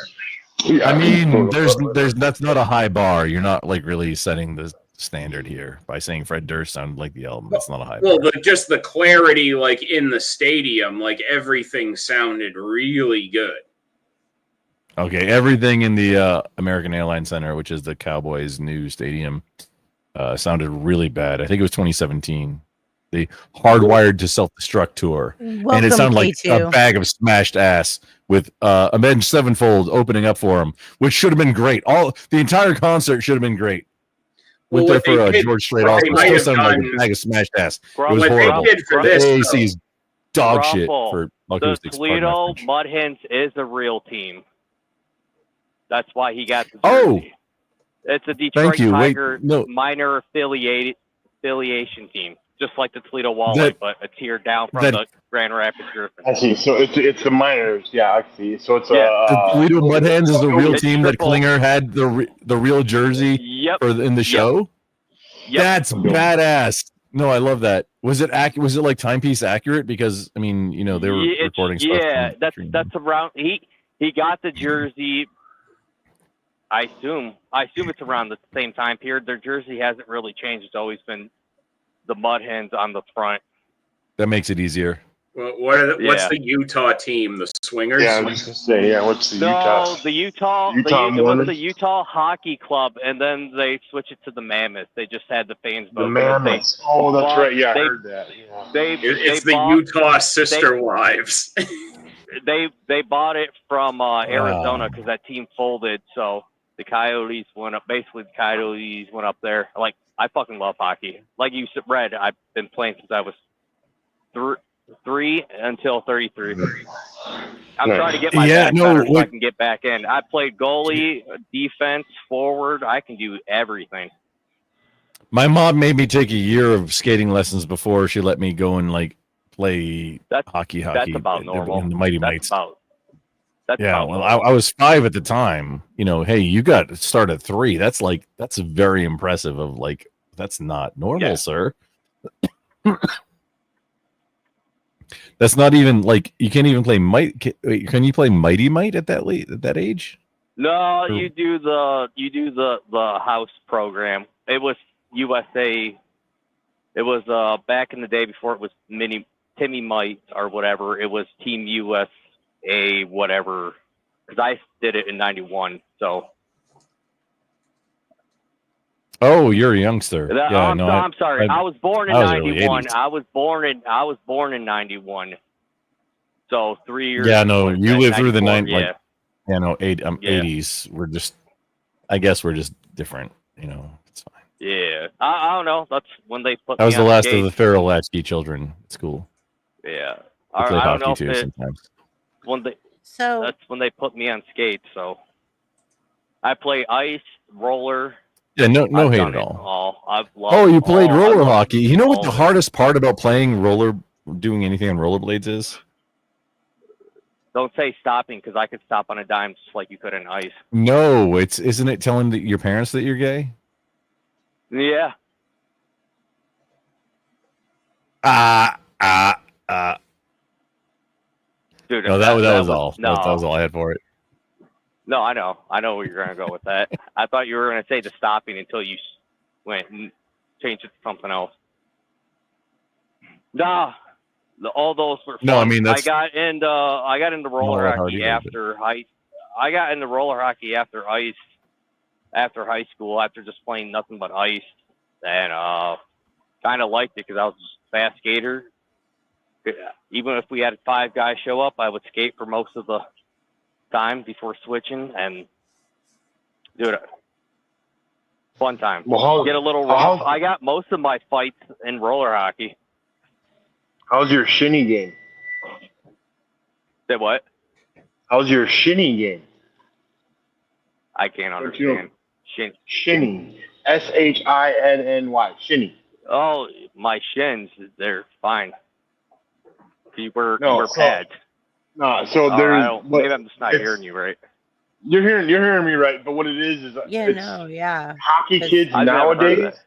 I mean, there's that's not a high bar. You're not like really setting the standard here by saying Fred Durst sounded like the album. That's not a high bar. Well, just the clarity, like in the stadium, like everything sounded really good. Okay, everything in the American Airlines Center, which is the Cowboys' new stadium, sounded really bad. I think it was 2017. The Hardwired to Self-Destruct tour, and Welcome, it sounded like a K2. bag of smashed ass with Avenged Sevenfold opening up for him, which should have been great. The entire concert should have been great. Went there for George Strait off, but still sounded like a bag of smashed ass. It was horrible. The AAC's dog shit for the acoustics. pardon my Toledo French. Mud Hens is a real team. That's why he got the Oh, jersey. It's a Detroit you. Wait, Tiger no. minor affiliation team, just like the Toledo Walleye, but a tier down from the Grand Rapids Griffins. I see. So it's the minors. Yeah, I see. So it's The Toledo Mud Hens is a real It's team that triple. Klinger had the real jersey in the show. That's badass. No, I love that. Was it Was it like timepiece accurate? Because I mean, you know, they were recording stuff. Yeah, from- that's around. He got the jersey. I assume it's around the same time period. Their jersey hasn't really changed. It's always been the Mud Hens on the front. That makes it easier. Well, what's the Utah team? The Swingers? Yeah, I was just gonna say, yeah, what's the Utah? No, the Utah it was Mormons? the Utah Hockey Club, and then they switched it to the Mammoths. They just had the fans vote. The Mammoths. Oh, that's right. Yeah, I heard that. Yeah. It's the Utah Sister Wives. They bought it from Arizona because that team folded. So the Coyotes went up. Basically, the Coyotes went up there. Like, I fucking love hockey. Like you read, I've been playing since I was 3 until 33. I'm trying to get my back better so I can get back in. I played goalie, defense, forward. I can do everything. My mom made me take a year of skating lessons before she let me go and like play hockey. That's about normal. In the Mighty Mites. That's yeah, about well, normal. I was 5 at the time. You know, hey, you got to start at 3. That's very impressive. Of like, that's not normal, sir. That's not even like you can't even play Might. Can you play Mighty Might at that age? No, you do the house program. It was USA. It was back in the day before it was Timmy Might or whatever. It was Team USA whatever. Because I did it in '91. So. Oh, you're a youngster. I'm sorry. I was born in I was early '91. 80s. I was born in '91. So 3 years. Yeah, no, before you lived through the 94, 80s. We're just, I guess we're just different. You know, it's fine. Yeah, I don't know. That's when they put. I was me the on last skates. of the feral latchkey children at school. Yeah, I played I don't know hockey if too it, sometimes. that's when they put me on skates. So I play ice, roller. Yeah, no I've hate done at it all. I've loved Oh, you it played all. I roller love hockey. You know what the all of it. hardest part about playing doing anything on rollerblades is? Don't say stopping because I could stop on a dime just like you could in ice. No, isn't it telling your parents that you're gay? Yeah. Dude, No, that was all. No, That was all I had for it. no, I know where you're gonna go with that. I thought you were gonna say the stopping until you went and changed it to something else. Nah, all those were fun. No, I mean, I got into roller that hard hockey either, after I got into roller hockey after ice, after high school, after just playing nothing but ice, and kind of liked it because I was just a fast skater. Even if we had 5 guys show up, I would skate for most of the time before switching, and dude, fun time. Get a little rough. I got most of my fights in roller hockey. How's your shinny game? Say what? How's your shinny game? I can't Don't you know- understand. Shinny. SHINNY. Shinny. Oh, my shins, they're fine. You wear No, pads. No, so I there's. don't, maybe I'm just not it's- hearing you right. You're hearing me right, but what it is Yeah, it's no, yeah. hockey 'Cause- kids I've never heard of nowadays. that.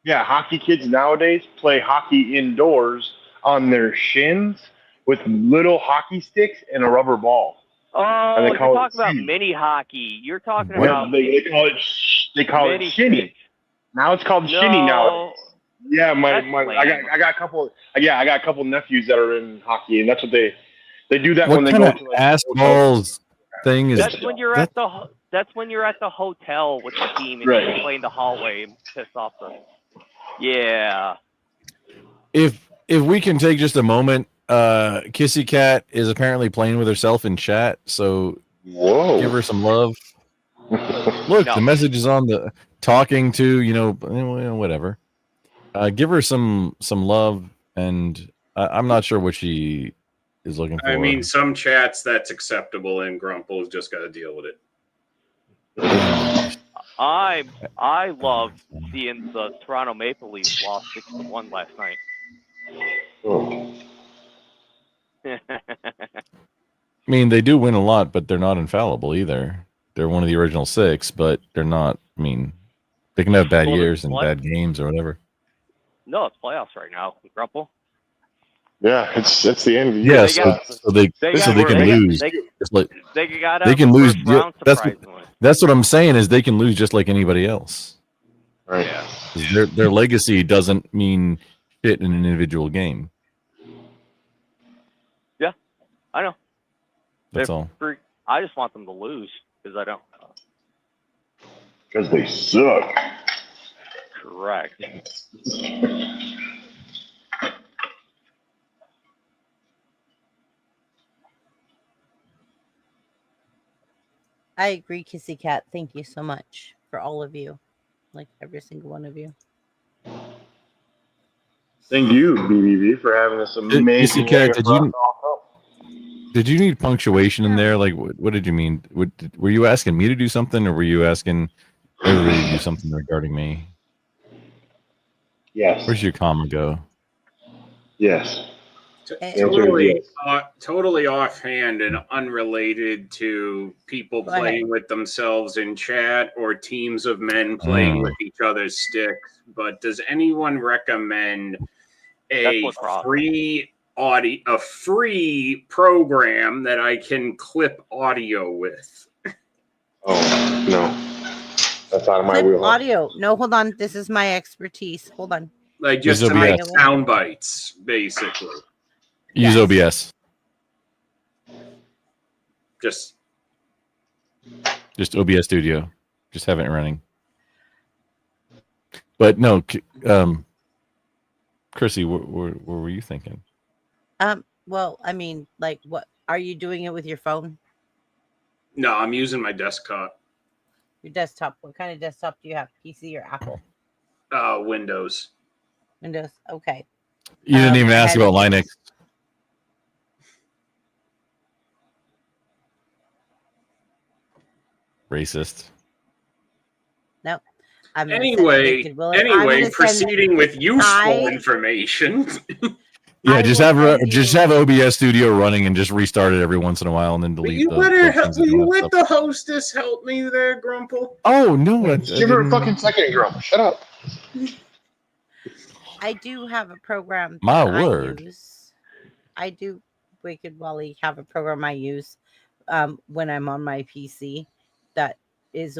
Yeah, hockey kids nowadays play hockey indoors on their shins with little hockey sticks and a rubber ball. Oh, they you're call it talking about shinny. mini hockey. You're talking What? about They call it mini shinny. sticks. Now it's called shinny nowadays. Yeah, That's I got a couple nephews that are in hockey, and that's what they do that What when they kind go of to like ass balls thing is That's when you're that? That's when you're at the hotel with the team and Right. you play in the hallway and piss off the. Yeah. If we can take just a moment, Kissy Cat is apparently playing with herself in chat, so give her some love. Look, No. the message is on the talking to, whatever. Give her some love, and I'm not sure what she is looking for. I mean, some chats that's acceptable, and Grumple's just got to deal with it. I love seeing the Toronto Maple Leafs lost 6-1 last night. I mean, they do win a lot, but they're not infallible either. They're one of the original six, but they're not. I mean, they can have bad Well, years and what? bad games or whatever. No, it's playoffs right now, Grumple. Yeah, it's the end of the year. Yeah, so they can lose. Just like They got they can lose. first round, surprisingly. That's what I'm saying is they can lose just like anybody else. Right. Yeah. 'Cause their legacy doesn't mean shit in an individual game. Yeah, I know. That's They're all. I just want them to lose because I don't. Because they suck. Correct. I agree, Kissy Cat. Thank you so much for all of you, like every single one of you. Thank you, BBB, for having this amazing. Kissy Cat, did you need punctuation in there? Like, what did you mean? Were you asking me to do something, or were you asking everybody to do something regarding me? Yes. Where's your comma go? Yes. Totally offhand and unrelated to people Go ahead. playing with themselves in chat or teams of men playing with each other's sticks. But does anyone recommend a free program that I can clip audio with? Oh no, that's out of my Clip wheelhouse. audio. No, hold on. This is my expertise. Hold on. Like just to make sound bites, basically. Use OBS. Just OBS Studio. Just have it running. But no, Chrissy, what were you thinking? Well, I mean, like, what are you doing it with your phone? No, I'm using my desktop. Your desktop. What kind of desktop do you have? PC or Apple? Windows. Windows. Okay. You didn't even ask about Linux. Racist. No. Anyway, proceeding with useful information. Yeah, just have OBS Studio running and just restart it every once in a while and then delete. Will you let the hostess help me there, Grumple? Oh no! Give her a fucking second, Grump. Shut up. I do have a program. My that word. I use. I do, Wicked Wally, have a program I use when I'm on my PC that is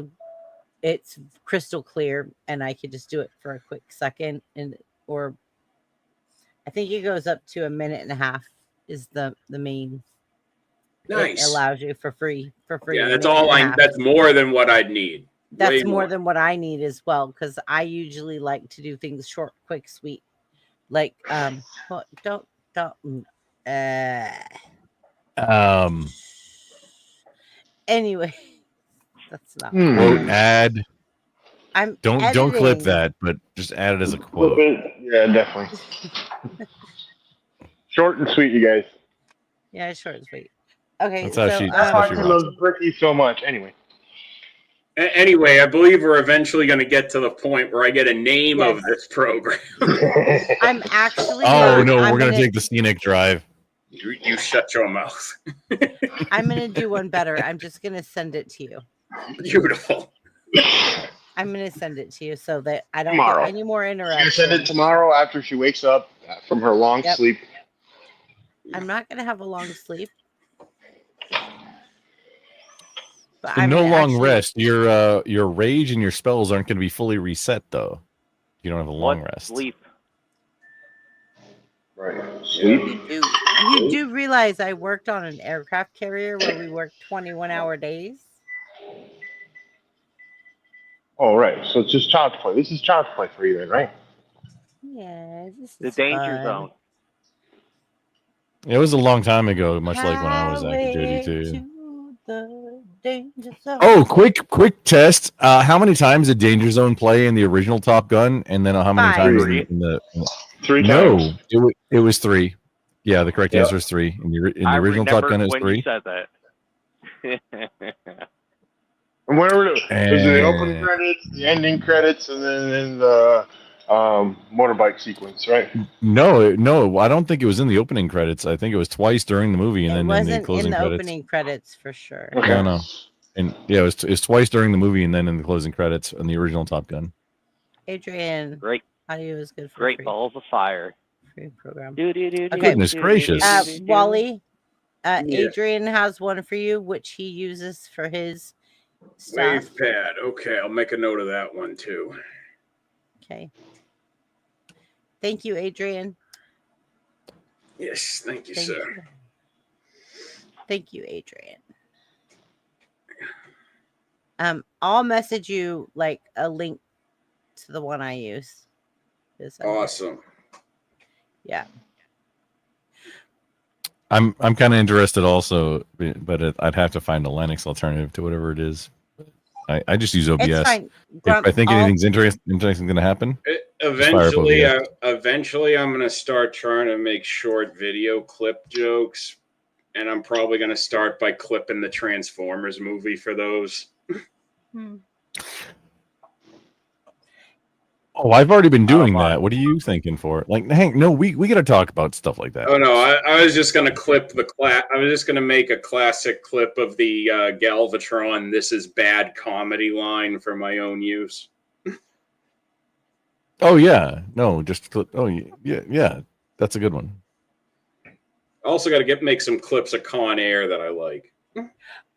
it's crystal clear and I could just do it for a quick second or I think it goes up to a minute and a half is the main. Nice. It allows you for free. Yeah, that's all that's more than what I'd need. That's more than what I need as well, because I usually like to do things short, quick, sweet. Like well, don't anyway, that's not quote ad. Don't clip editing. that, but just add it as a quote. Yeah, definitely. Short and sweet, you guys. Yeah, short and sweet. Okay, That's how so That's why I love Bricky so much. Anyway. Anyway, I believe we're eventually going to get to the point where I get a name of this program. I'm actually. Oh no, we're gonna take the scenic drive. You shut your mouth. I'm gonna do one better. I'm just gonna send it to you. Beautiful. I'm gonna send it to you so that I don't Tomorrow. get any more She's gonna interruptions. send it tomorrow after she wakes up from her long Yep. sleep. I'm not gonna have a long sleep. But So I'm no gonna long actually rest. Your rage and your spells aren't going to be fully reset though. You don't have a long rest. Sleep. Right. Sleep. you do realize I worked on an aircraft carrier where we worked 21-hour days? Oh, right. So it's just child's play. This is child's play for you then, right? Yeah, this The is danger fun. zone. It was a long time ago, much like when I was active Highway duty too. to the danger zone. Oh, quick test. How many times did Danger Zone play in the original Top Gun, and then how many 5. times Three. in the? Three No, times. it was 3. Yeah, the correct Yep. answer is 3. In the I original Top Gun, it was when 3. you said that. And whenever it was the opening And credits, the ending credits, and then the motorbike sequence, right? no, I don't think it was in the opening credits. I think it was twice during the movie, and It then in the wasn't in closing the credits. opening credits for sure. Okay. No, and yeah, it's twice during the movie, and then in the closing credits in the original Top Gun. Adrian, Great. audio is good for Great free. balls of fire. Free program. Okay. Goodness gracious. Wally, Yeah. Adrian has one for you, which he uses for his stuff. Wave pad. Okay, I'll make a note of that one too. Okay. Thank you, Adrian. Yes, thank you, Thank sir. you. Thank you, Adrian. I'll message you like a link to the one I use. Awesome. Yeah. I'm kind of interested also, but I'd have to find a Linux alternative to whatever it is. I just use OBS. It's fine. If I think anything's interesting going to happen, just fire up OBS. Eventually, I'm going to start trying to make short video clip jokes, and I'm probably going to start by clipping the Transformers movie for those. Oh, I've already been doing that. What are you thinking for? Like, Hank, no, we got to talk about stuff like that. Oh no, I was just gonna clip I was just gonna make a classic clip of the Galvatron "This is bad" comedy line for my own use. Oh yeah, no, just yeah, that's a good one. Also, got to make some clips of Con Air that I like.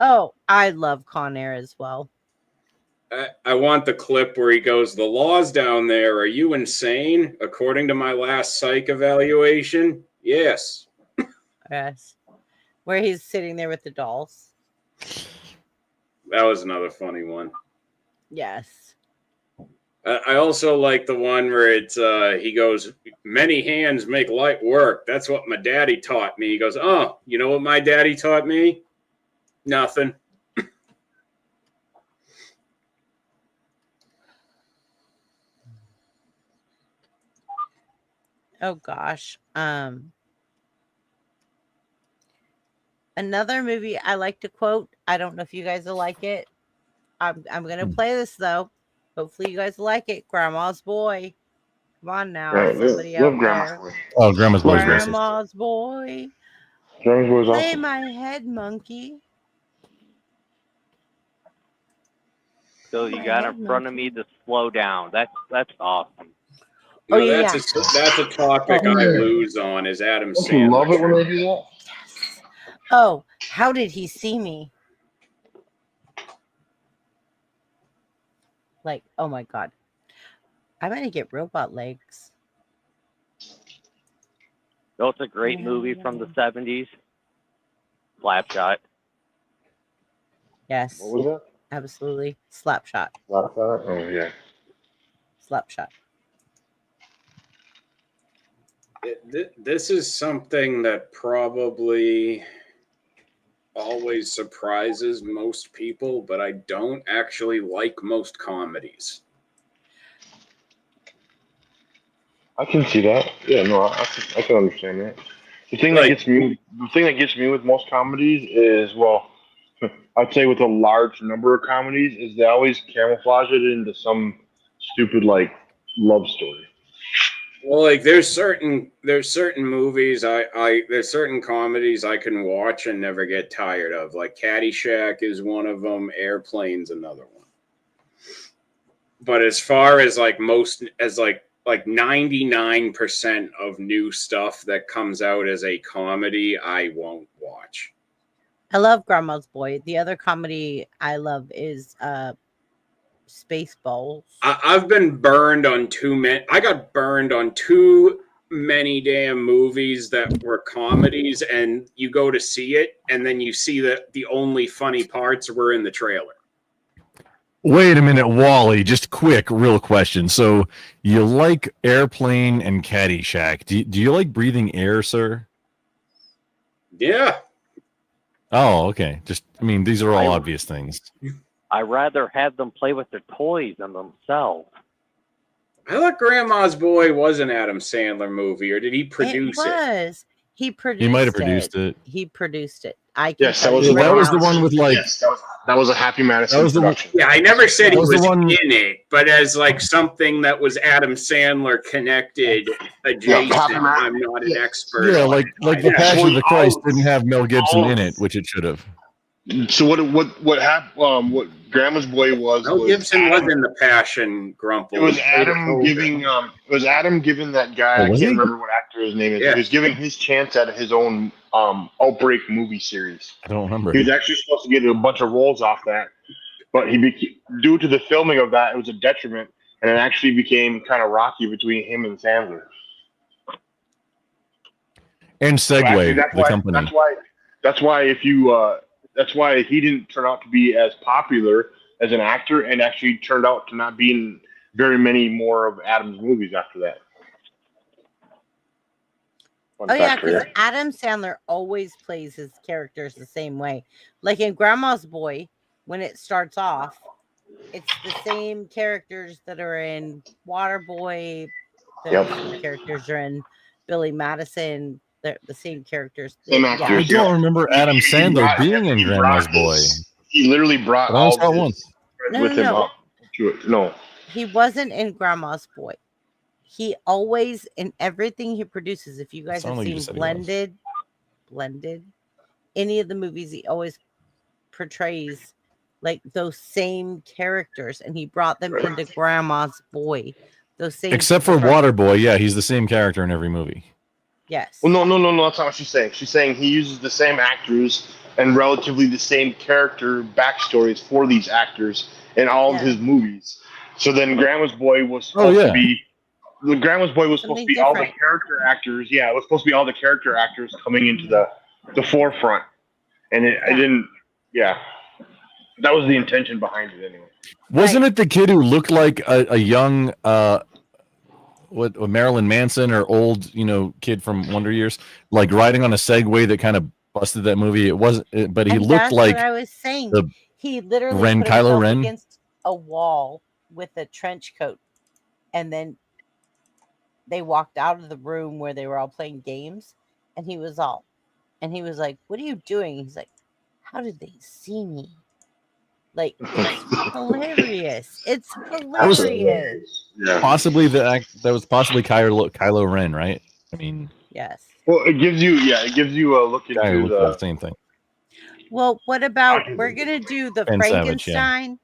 Oh, I love Con Air as well. I want the clip where he goes, "The laws down there, are you insane? According to my last psych evaluation, yes." Yes. Where he's sitting there with the dolls. That was another funny one. Yes. I also like the one where it's he goes, "Many hands make light work. That's what my daddy taught me." He goes, "Oh, you know what my daddy taught me? Nothing." Oh gosh. Another movie I like to quote. I don't know if you guys will like it. I'm gonna play this though. Hopefully you guys will like it. Grandma's Boy. Come on now, Right, somebody love out Grandma's there. Boy. Oh, Grandma's Boy is racist. Grandma's Boy. Grandma's Boy is Play awesome. my head, monkey. So you got in front of me to slow down. That's awesome. No, Oh, yeah, that's a topic Oh, I yeah. lose on is Adam Don't you love Sandler. it when they do that? Oh, how did he see me? Like, oh my god. I'm gonna get robot legs. That's a great movie from the 70s. Slapshot. Yes. What was that? Absolutely. Slapshot. Slapshot? Oh yeah. Slapshot. This is something that probably always surprises most people, but I don't actually like most comedies. I can see that. Yeah, no, I can understand that. The thing that gets me with most comedies is, well, I'd say with a large number of comedies, is they always camouflage it into some stupid like love story. Well, like there's certain movies there's certain comedies I can watch and never get tired of. Like Caddyshack is one of them. Airplane's another one. But as far as like 99% of new stuff that comes out as a comedy, I won't watch. I love Grandma's Boy. The other comedy I love is Spaceballs. I've been burned on too many. I got burned on too many damn movies that were comedies, and you go to see it, and then you see that the only funny parts were in the trailer. Wait a minute, Wally. Just quick, real question. So you like Airplane and Caddyshack? Do you like Breathing Air, sir? Yeah. Oh, okay. These are all obvious things. I'd rather have them play with their toys than themselves. I thought Grandma's Boy was an Adam Sandler movie, or did he produce it? It was. He produced He might have produced it. He produced it. I can Yes, tell that was you the right one. was the one with like. Yes, that was a Happy Madison That was the one- production. Yeah, I never said he That was was the one- in it, but as like something that was Adam Sandler connected adjacent. Happy I'm not an expert. Yeah, on like it. the Passion of the Christ all- didn't have Mel Gibson all- in it, which it should have. So what happened? What Grandma's Boy was? Mel Gibson was in the Passion, Grumple. It was Adam giving. It was Adam giving that guy. Oh, I was can't he? remember what actor his name is. Yeah. He was giving his chance at his own Outbreak movie series. I don't remember. He was actually supposed to get a bunch of roles off that, but due to the filming of that, it was a detriment, and it actually became kind of rocky between him and Sandler. And So Segway, actually, the company. That's why he didn't turn out to be as popular as an actor, and actually turned out to not be in very many more of Adam's movies after that. Fun Oh yeah, fact for because you. Adam Sandler always plays his characters the same way. Like in Grandma's Boy, when it starts off, it's the same characters that are in Waterboy. The same characters are in Billy Madison. They're the same characters. Same Yeah. actors. I don't remember Adam Sandler being in Grandma's Boy. He literally brought But I only all saw it his once. friends No, with no, him no. up to it. No. He wasn't in Grandma's Boy. He always, in everything he produces, if you guys Sounded have like you seen just said he was. Blended, any of the movies, he always portrays like those same characters, and he brought them into Grandma's Boy. Those same, Except for Waterboy, yeah, he's the same character in every movie. Yes. Well, no. That's not what she's saying. She's saying he uses the same actors and relatively the same character backstories for these actors in all of his movies. So then Grandma's Boy was supposed to be. The Grandma's Boy was supposed to be all the character actors. Yeah, it was supposed to be all the character actors coming into the forefront, and it didn't. Yeah, that was the intention behind it anyway. Wasn't it the kid who looked like a young Marilyn Manson or old, kid from Wonder Years, like riding on a Segway that kind of busted that movie? It wasn't, but he And looked that's like what I was saying. the He literally put Kylo himself Ren. against a wall with a trench coat, and then they walked out of the room where they were all playing games, and he was like, "What are you doing?" He's like, "How did they see me?" Like, it's hilarious. It's hilarious. Possibly that was possibly Kylo Ren, right? I mean, Yes. Well, it gives you a look guy who into looked like the same thing. Well, what about we're gonna do the And Savage, yeah. Frankenstein?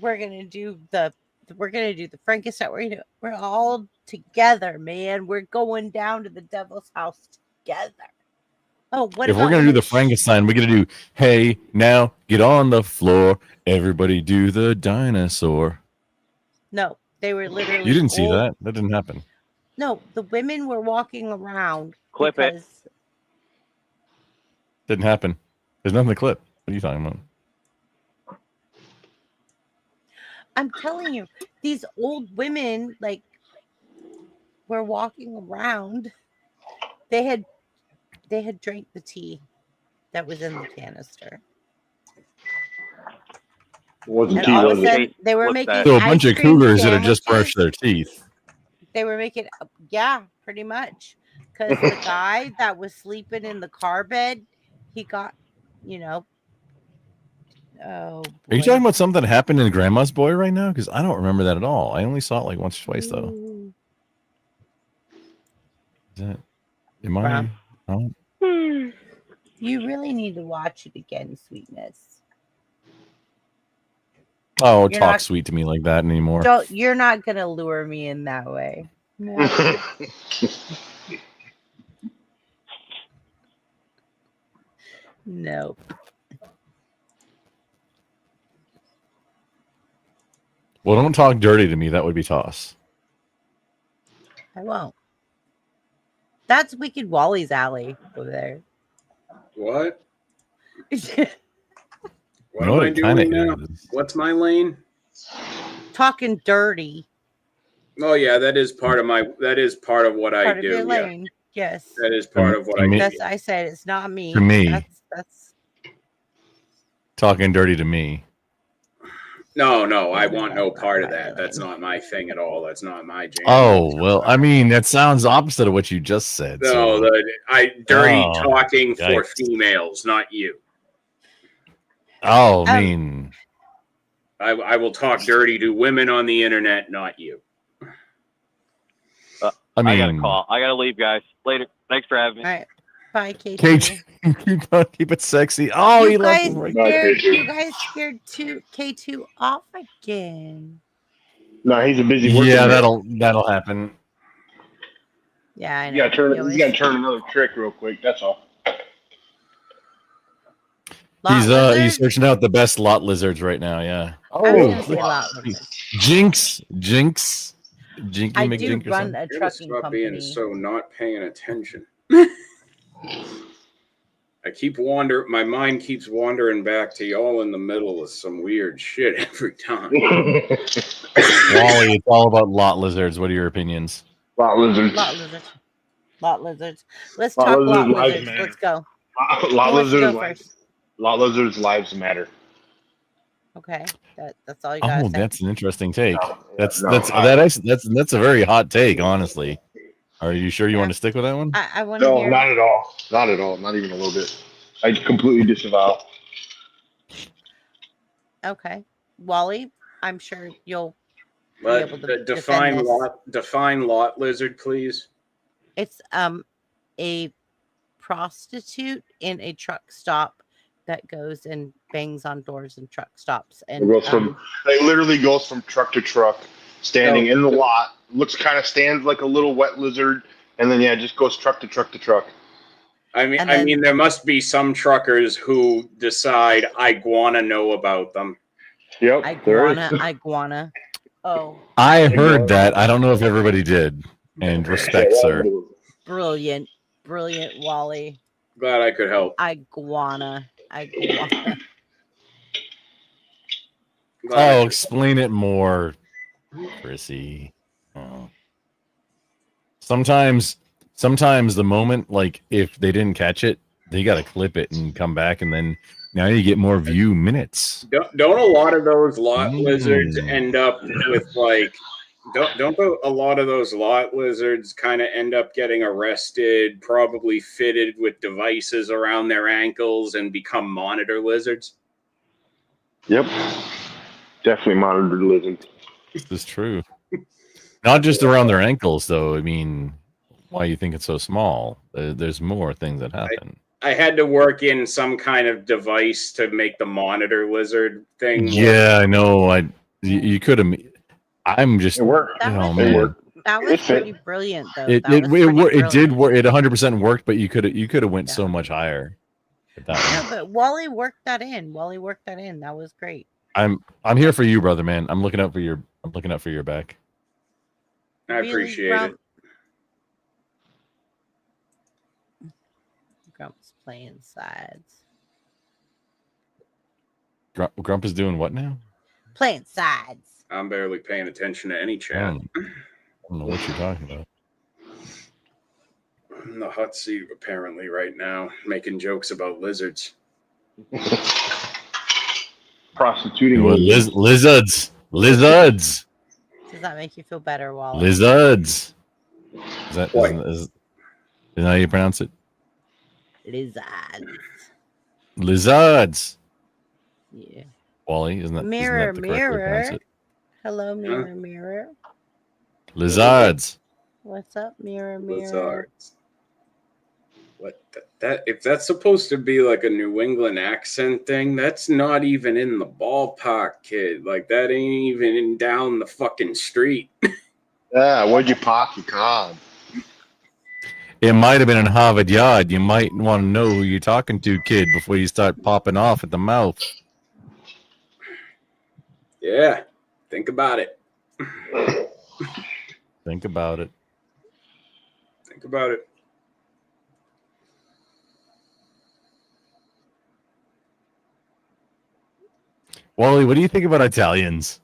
We're gonna do the Frankenstein. We're all together, man. We're going down to the devil's house together. Oh, what If about we're gonna do the Frankenstein, we're gonna do "Hey, now get on the floor, everybody do the dinosaur." No, they were literally. You didn't see old- that? That didn't happen. No, the women were walking around. Clip it. because Didn't happen. There's nothing to clip. What are you talking about? I'm telling you, these old women were walking around. They had drank the tea that was in the canister. Wasn't And tea, all of was a it? sudden, they were making So a bunch ice of cream cougars that had just sandwiches. brushed their teeth. They were making, yeah, pretty much. Because the guy that was sleeping in the car bed, he got, oh, Are you talking about something that happened in Grandma's Boy right now? Because I don't remember that at all. I only saw it like once or twice though. Am I? Oh. You really need to watch it again, sweetness. Oh, You're talk not- sweet to me like that anymore. You're not gonna lure me in that way. No. Nope. Well, don't talk dirty to me. That would be toss. I won't. That's Wicked Wally's alley over there. What? What No, am I it kinda doing now? What's my lane? Talking dirty. Oh yeah, that is part of what I Part of do. your Yeah. lane. Yes. That is part of what I do. That's I said it's not me. To me. That's Talking dirty to me. No, I want no part of that. That's not my thing at all. That's not my jam. Oh, well, I mean, that sounds opposite of what you just said. No, So. dirty Oh, talking for yikes. females, not you. Oh, I mean, I will talk dirty to women on the internet, not you. I I gotta mean- call. I gotta leave, guys. Later. Thanks for having me. all right. Bye, Kate. Keep it sexy. Oh, you he left. guys him right scared, there. you guys scared K2 off again. No, he's a busy working Yeah, man. that'll happen. Yeah, I know. You gotta turn. He He's always- gotta turn another trick real quick. That's all. He's searching out the best lot lizards right now. Yeah. I was gonna say lot lizards. Jinx, Jinky I do McJink or run something. a Gotta trucking stop company. being so not paying attention. My mind keeps wandering back to y'all in the middle of some weird shit every time. Wally, it's all about lot lizards. What are your opinions? Lot lizards. Lot lizards. Lot lizards. Let's Lot talk lizards lot lives lizards. matter. Let's go. Lot Who wants to lizards. go first? Lot lizards' lives matter. Okay, that's all you gotta Oh, say. that's an interesting take. That's no, that's that's a very hot take, honestly. Are you sure you want to stick with that one? I want to No, hear. not at all. Not at all. Not even a little bit. I completely disavow. Okay, Wally, I'm sure you'll be But able to define defend this. define lot lizard, please. It's a prostitute in a truck stop that goes and bangs on doors and truck stops and It goes from. It literally goes from truck to truck, standing in the lot. Stands like a little wet lizard, and then just goes truck to truck to truck. I mean, there must be some truckers who decide I wanna know about them. Yep, Iguana. Oh, I heard that. I don't know if everybody did. And respect, sir. brilliant, Wally. Glad I could help. Iguana. Oh, explain it more, Chrissy. Oh. Sometimes the moment, like if they didn't catch it, they got to clip it and come back, and then now you get more view minutes. Don't a lot of those lot lizards end up with like? Don't a lot of those lot lizards kind of end up getting arrested, probably fitted with devices around their ankles, and become monitor lizards? Yep, definitely monitored lizards. This is true. Not just around their ankles, though. I mean, why you think it's so small? There's more things that happen. I had to work in some kind of device to make the monitor lizard thing. Yeah, I know. You could have. I'm just. It worked. Oh man. That was pretty brilliant, though. It did work. It 100% worked, but you could have went so much higher. No, but Wally worked that in. That was great. I'm here for you, brother, man. I'm looking out for your back. I appreciate it. Grump's playing sides. Grump is doing what now? Playing sides. I'm barely paying attention to any I chat. don't know what you're talking about. I'm in the hot seat apparently right now, making jokes about lizards. Prostituting lizards. Does that make you feel better, Wally? Lizards. Is that how you pronounce it? Lizards. Yeah. Wally, isn't that Mirror, the correct way to pronounce mirror. it? Hello, mirror, mirror. Lizards. What's up, mirror, mirror? Lizards. What that if that's supposed to be like a New England accent thing, that's not even in the ballpark, kid. Like that ain't even down the fucking street. Yeah, where'd you park your car? It might have been in Harvard Yard. You might want to know who you're talking to, kid, before you start popping off at the mouth. Yeah, think about it. Think about it. Think about it. Wally, what do you think about Italians?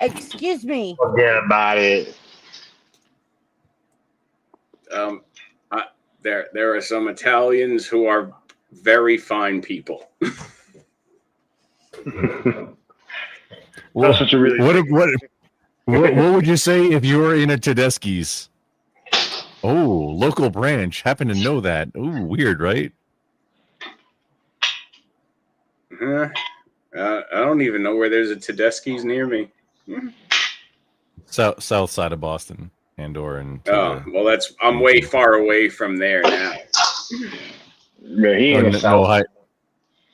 Excuse me. Forget about it. There are some Italians who are very fine people. What, what you really what would you say if you were in a Tedeschi's? Oh, local branch. Happen to know that. Ooh, weird, right? I don't even know where there's a Tedeschi's near me. South side of Boston, Andor, and Oh, well, I'm way far away from there now. Yeah, he ain't no Hyde.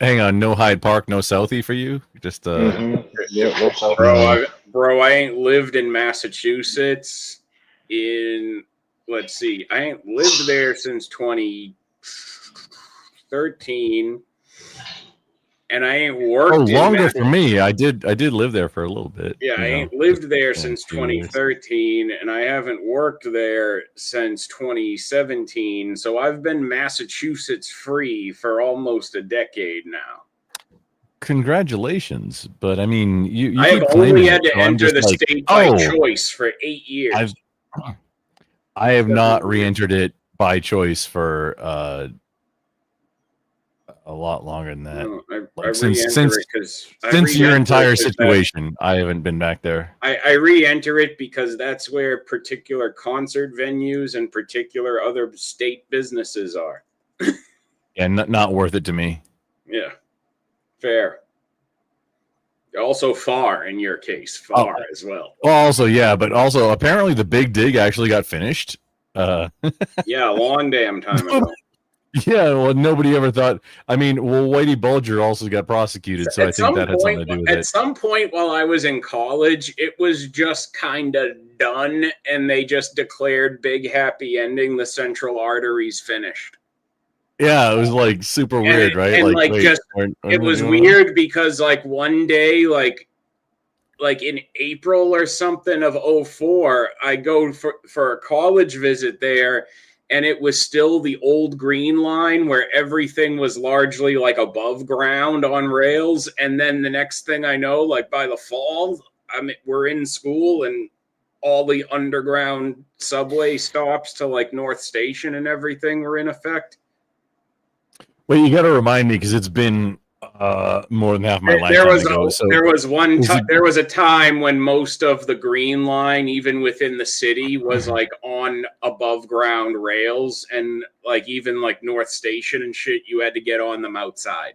Hang on, no Hyde Park, no Southie for you. Just Bro, I ain't lived in Massachusetts in. Let's see, I ain't lived there since 2013. And I ain't worked. Longer for me. I did live there for a little bit. Yeah, I ain't lived there since 2013, and I haven't worked there since 2017. So I've been Massachusetts free for almost a decade now. Congratulations, but I mean, you I have keep only claiming had it, to so I'm enter just the like, state by choice for 8 years. I have not re-entered it by choice for a lot longer than that. No, Like, I since re-enter it because your entire situation, I haven't been back there. I re-enter it because that's where particular concert venues and particular other state businesses are. Yeah, not worth it to me. Yeah, fair. Also far in your case, far as well. Well, also, yeah, but also apparently the Big Dig actually got finished. Yeah, a long damn time ago. Yeah, well, nobody ever thought. I mean, well, Whitey Bulger also got prosecuted, so I think that had something to do with it. At some point while I was in college, it was just kind of done, and they just declared big happy ending. The central arteries finished. Yeah, it was like super weird, right? And like wait, it was weird because like one day, like in April or something of 2004, I go for a college visit there. And it was still the old green line where everything was largely like above ground on rails. And then the next thing I know, like by the fall, we're in school and all the underground subway stops to like North Station and everything were in effect. Wait, you got to remind me because it's been more than half my lifetime ago. There was a time when most of the green line, even within the city, was like on above ground rails, and like even like North Station and shit, you had to get on them outside.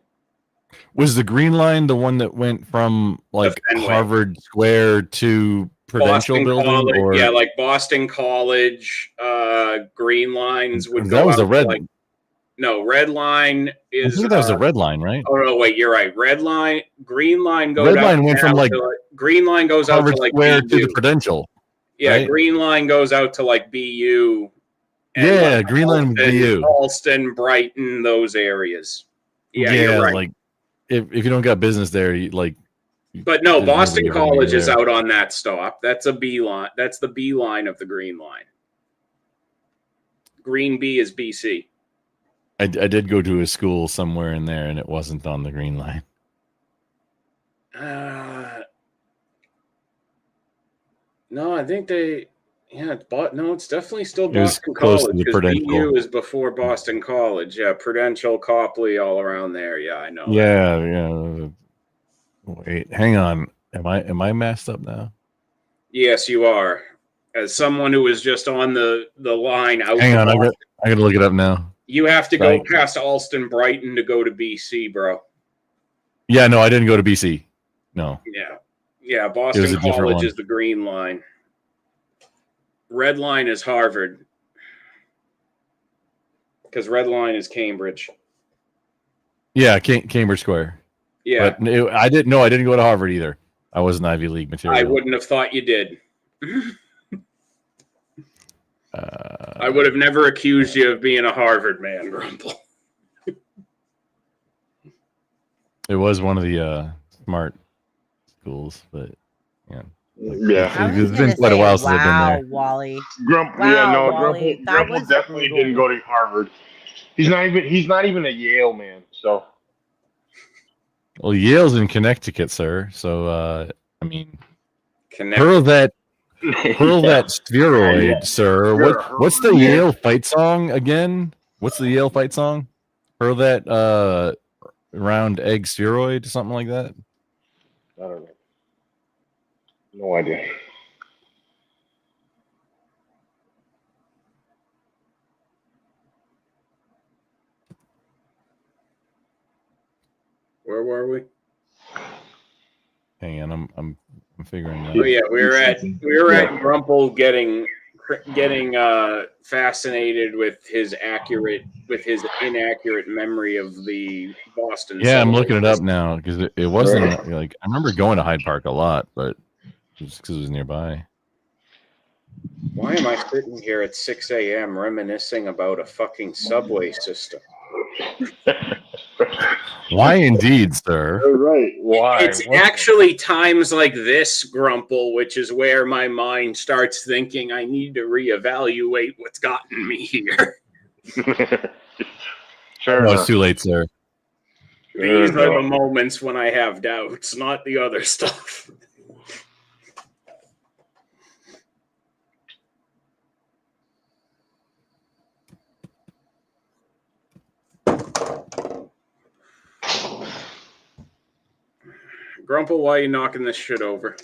Was the green line the one that went from like Harvard Square to Prudential Boston Building? College, Or yeah, like Boston College, green lines would go that was out the red. to, like, no, red line is. I think that was the red line, right? Oh no, wait, you're right. Red line, green line goes. Red line went from like green line goes Harvard out to like Square BU. to the Prudential. Yeah, right? green line goes out to like BU. Yeah, like green line BU. Alston, Brighton, those areas. Yeah, you're right. Like if you don't got business there, you like. But no, there's Boston nobody ever gonna be College is there. out on that stop. That's a B line. That's the B line of the green line. Green B is BC. I did go to a school somewhere in there, and it wasn't on the green line. No, I think they. Yeah, it's definitely still It was Boston close to College the because Prudential. BU is before Boston College. Yeah, Prudential, Copley, all around there. Yeah, I know. Yeah. Wait, hang on. Am I messed up now? Yes, you are. As someone who was just on the line out. Hang to on, I Boston, got to look it up now. you have to Sorry. go past Alston, Brighton to go to BC, bro. Yeah, no, I didn't go to BC. No. Yeah, Boston a different College one. is the green line. Red line is Harvard. Because red line is Cambridge. Yeah, Cambridge Square. Yeah. But I didn't go to Harvard either. I wasn't Ivy League material. I wouldn't have thought you did. I would have never accused you of being a Harvard man, Grumple. It was one of the smart schools, but yeah. I It's was been gonna quite a say, while since I've been wow, there. Wally. Grumple, that Grumple was definitely brutal. didn't go to Harvard. He's not even a Yale man. So Well, Yale's in Connecticut, sir. So I mean, Connecticut. hurl that spheroid, Yeah. sir. Sure, What's the hurl it. Yale fight song again? What's the Yale fight song? Hurl that round egg spheroid, something like that. I don't know. No idea. Where were we? Hang on, I'm figuring that. Oh yeah, we were at Grumple getting fascinated with his inaccurate memory of the Boston. Yeah, I'm subway looking it up system. now because it wasn't like I remember going to Hyde Park a lot, but just because it was nearby. Why am I sitting here at 6 a.m. reminiscing about a fucking subway system? Why indeed, sir? Right. Why? It's actually times like this, Grumple, which is where my mind starts thinking I need to reevaluate what's gotten me here. Sure. No, it's too late, sir. These are the moments when I have doubts, not the other stuff. Grumple, why are you knocking this shit over?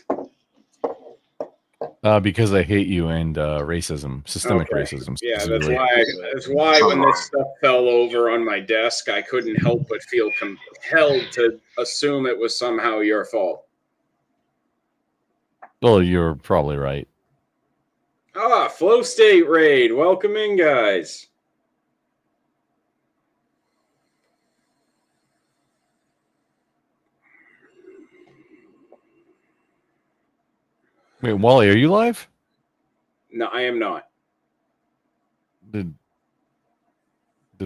Because I hate you and racism, systemic racism. Yeah, that's specifically. why when this stuff fell over on my desk, I couldn't help but feel compelled to assume it was somehow your fault. Well, you're probably right. Ah, Flow State Raid. Welcome in, guys. Wait, Wally, are you live? No, I am not. Did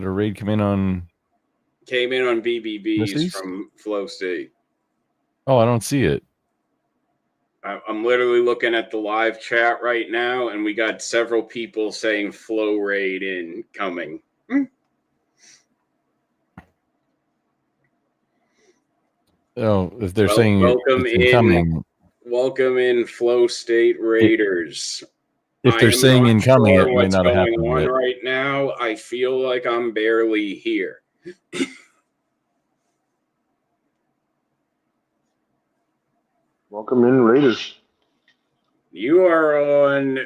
a raid come in on? Came in on BBBs Missy's? from Flow State. Oh, I don't see it. I'm literally looking at the live chat right now, and we got several people saying Flow Raid incoming. Oh, if they're saying welcome it's incoming, welcome in, Flow State Raiders. if they're saying incoming, it might what's not have going happened on yet. right now. I feel like I'm barely here. Welcome in, Raiders. You are on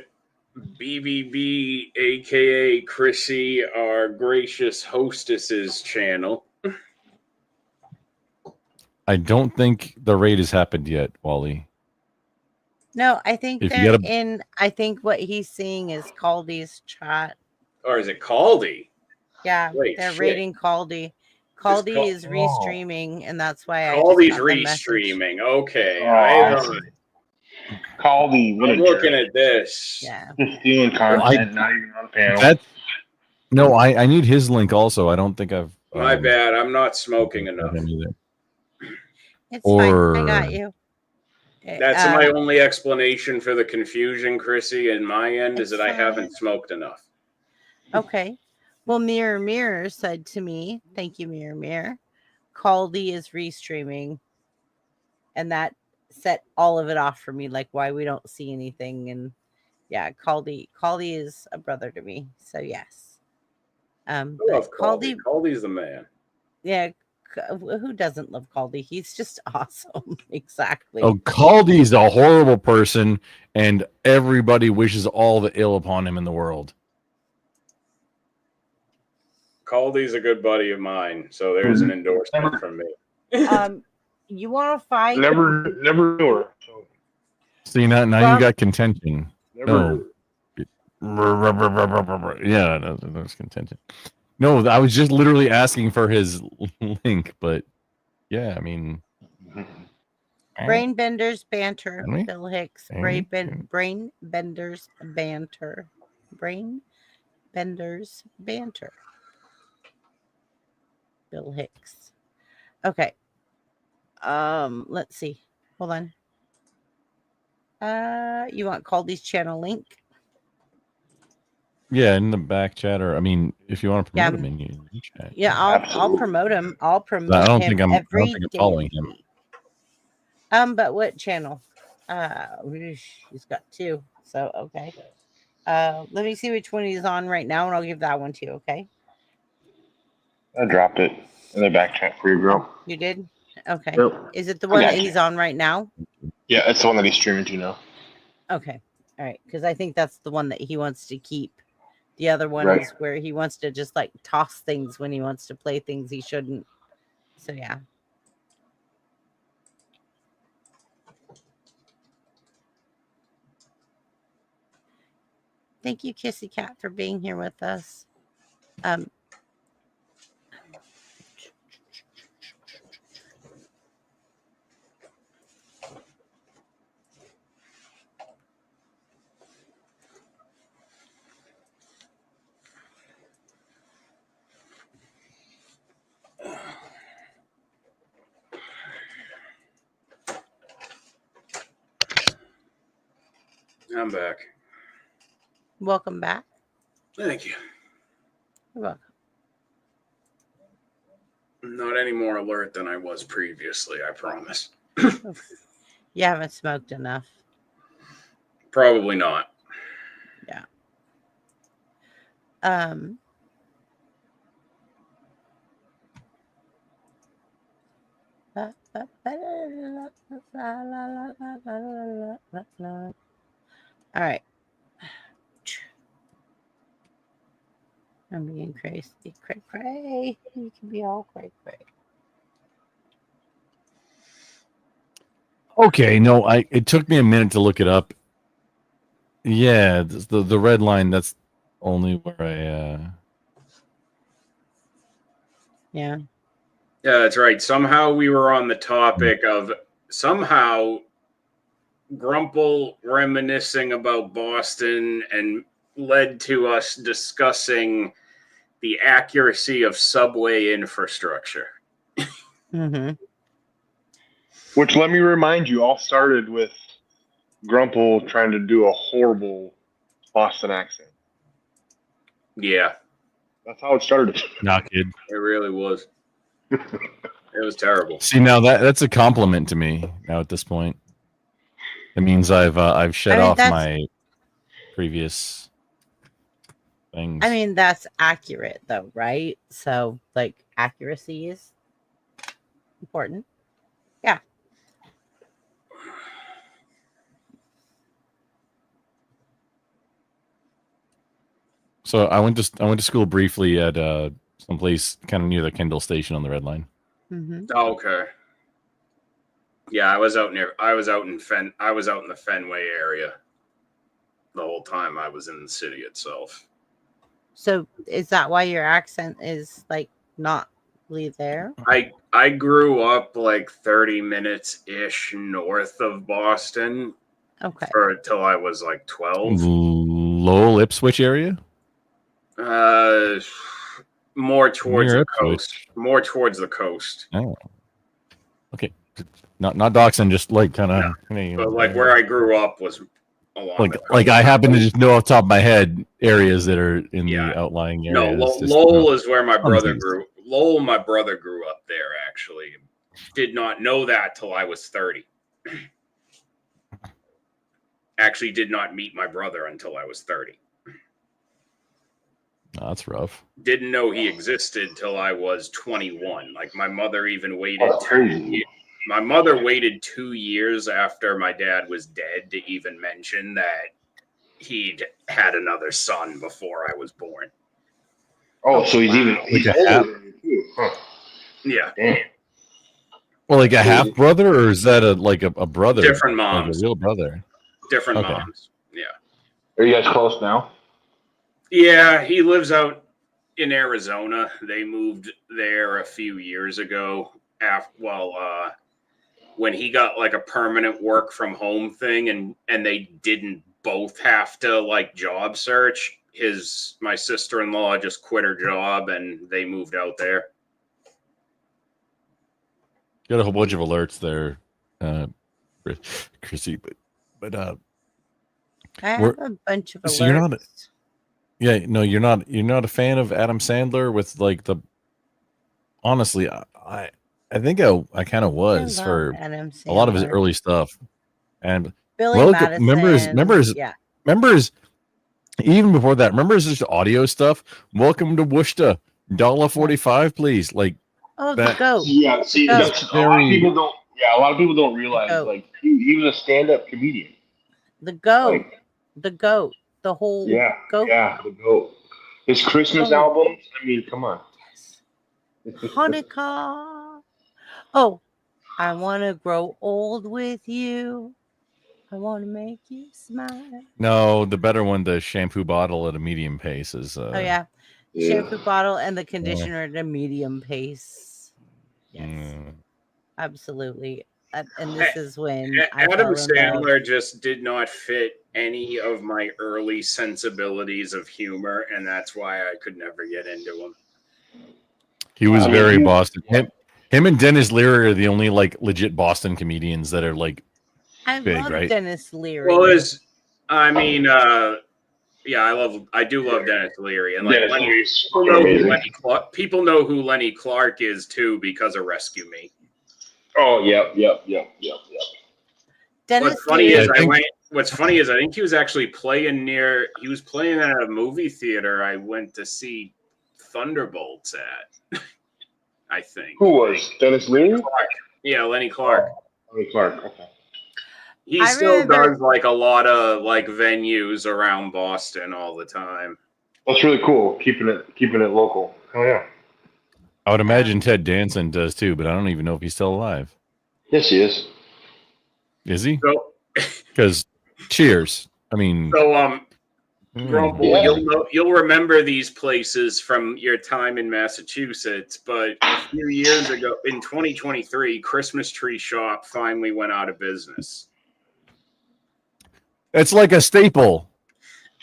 BBB, aka Chrissy, our gracious hostess's channel. I don't think the raid has happened yet, Wally. No, I think If you they're gotta- in. I think what he's seeing is Caldy's chat. Or is it Caldy? Yeah, Wait, they're shit. raiding Caldy. Caldy is restreaming, and that's why Caldy's I just got the message. restreaming. Okay. Oh, Caldy, what I'm a looking jerk. at this. Yeah. Just stealing content, not even on panel. No, I need his link also. I don't think I've. My bad. I'm not smoking enough. him either. It's Or- fine. I got you. That's my only explanation for the confusion, Chrissy, and my end is that I haven't smoked enough. Okay. Well, Mirror Mirror said to me, thank you, Mirror Mirror, Caldy is restreaming. And that set all of it off for me, like why we don't see anything. And yeah, Caldy is a brother to me. So yes. I love Caldy. Caldy's the man. Yeah. Who doesn't love Caldy? He's just awesome. Exactly. Oh, Caldy's a horrible person, and everybody wishes all the ill upon him in the world. Caldy's a good buddy of mine, so there's an endorsement from me. You want to fight? Never knew her. See, now Well- you got contention. Never. Yeah, that's contention. No, I was just literally asking for his link, but yeah, I mean, Brain Benders Banter. Can we? Bill Hicks. Can we? Brain Benders Banter. Brain Benders Banter. Bill Hicks. Okay. Let's see. Hold on. You want Caldy's channel link? yeah, in the back chat, or I mean, if you want to Yeah, promote him in your chat. Yeah, I'll promote him. I'll promote I don't him think I'm. I every don't think I'm day following of the him. week. But what channel? He's got two. So okay. Let me see which one he's on right now, and I'll give that one to you. Okay. I dropped it in the back chat for you, bro. You did? Okay. Yep. Is it the I one got that you. he's on right now? Yeah, it's the one that he's streaming to now. Okay. All right. Because I think that's the one that he wants to keep. The other one Right. is where he wants to just like toss things when he wants to play things he shouldn't. So yeah. Thank you, Kissy Cat, for being here with us. I'm back. Welcome back. Thank you. You're welcome. Not any more alert than I was previously, I promise. You haven't smoked enough. Probably not. Yeah. All right. I'm being crazy. Cray cray. You can be all cray cray. Okay, no, it took me a minute to look it up. Yeah, the red line. That's only where I. Yeah. Yeah, that's right. Somehow we were on the topic of somehow Grumple reminiscing about Boston and led to us discussing the accuracy of subway infrastructure. Mm-hmm. Which, let me remind you, all started with Grumple trying to do a horrible Boston accent. Yeah. That's how it started. Not good. It really was. It was terrible. See, now that's a compliment to me. Now at this point, it means I've shed off my previous things. I mean, that's accurate though, right? So like accuracy is important. Yeah. So I went to school briefly at someplace kind of near the Kendall station on the Red Line. Mm-hmm. Oh, okay. Yeah, I was out in the Fenway area the whole time I was in the city itself. So is that why your accent is like not really there? I grew up like 30 minutes ish north of Boston. Okay. Till I was like 12. Lowell Ipswich area? More towards Near the Ipswich. coast. More towards the coast. Oh. Okay. Not doxing, just like kind of But like where I grew up was along the coast. like I happen to just know off the top of my head areas that are in the outlying areas. No, Lowell is where my brother grew. Lowell, my brother grew up there. Actually, did not know that till I was 30. Actually, did not meet my brother until I was 30. Oh, that's rough. Didn't know he existed till I was 21. Like my mother even waited. 2 years. My mother waited 2 years after my dad was dead to even mention that he'd had another son before I was born. Oh, so he's even older than you too. Huh. Yeah. Damn. Well, like a half brother, or is that a brother? Different Like moms. a real brother. Different Okay. moms. Yeah. Are you guys close now? Yeah, he lives out in Arizona. They moved there a few years ago. When he got like a permanent work from home thing, and they didn't both have to like job search. My sister-in-law just quit her job and they moved out there. Got a whole bunch of alerts there, Chrissy, but I we're have a bunch of so you're not. alerts. Yeah, no, you're not. You're not a fan of Adam Sandler with like the. Honestly, I think I kind of was love for Adam a lot of his Sandler. early stuff, and Billy welcome members, Madison. Yeah. members. Even before that, remember his just audio stuff. Welcome to Worcester, $1.45, please. Like Oh, the that. goat. Yeah, see, The that's goat. a lot of people don't. Yeah, a lot of people don't realize goat. like he was a stand-up comedian. The goat. Like, The goat. The whole yeah, goat. yeah, the goat. His Christmas Oh. albums. I mean, come on. Hanukkah. Oh, I want to grow old with you. I want to make you smile. No, the better one, the shampoo bottle at a medium pace is. Oh yeah, shampoo bottle and the conditioner at a medium pace. Yes, absolutely. And this is when I Adam fell in love. Sandler just did not fit any of my early sensibilities of humor, and that's why I could never get into him. He was very Boston. Him and Dennis Leary are the only like legit Boston comedians that are like I big, love right? Dennis Leary. Well, I do love Dennis Leary, and like people know who Lenny Clark is too because of Rescue Me. Oh, yep. Dennis What's funny is Leary. What's funny is I think he was actually playing He was playing at a movie theater I went to see Thunderbolts at. I think. Who was Dennis Leary? Yeah, Lenny Clark. Lenny Clark. Okay. He I still remember- does like a lot of like venues around Boston all the time. That's really cool. Keeping it local. Oh yeah. I would imagine Ted Danson does too, but I don't even know if he's still alive. Yes, he is. Is he? So, because Cheers. I mean, so Grumble, you'll remember these places from your time in Massachusetts, but a few years ago, in 2023, Christmas Tree Shop finally went out of business. it's like a staple.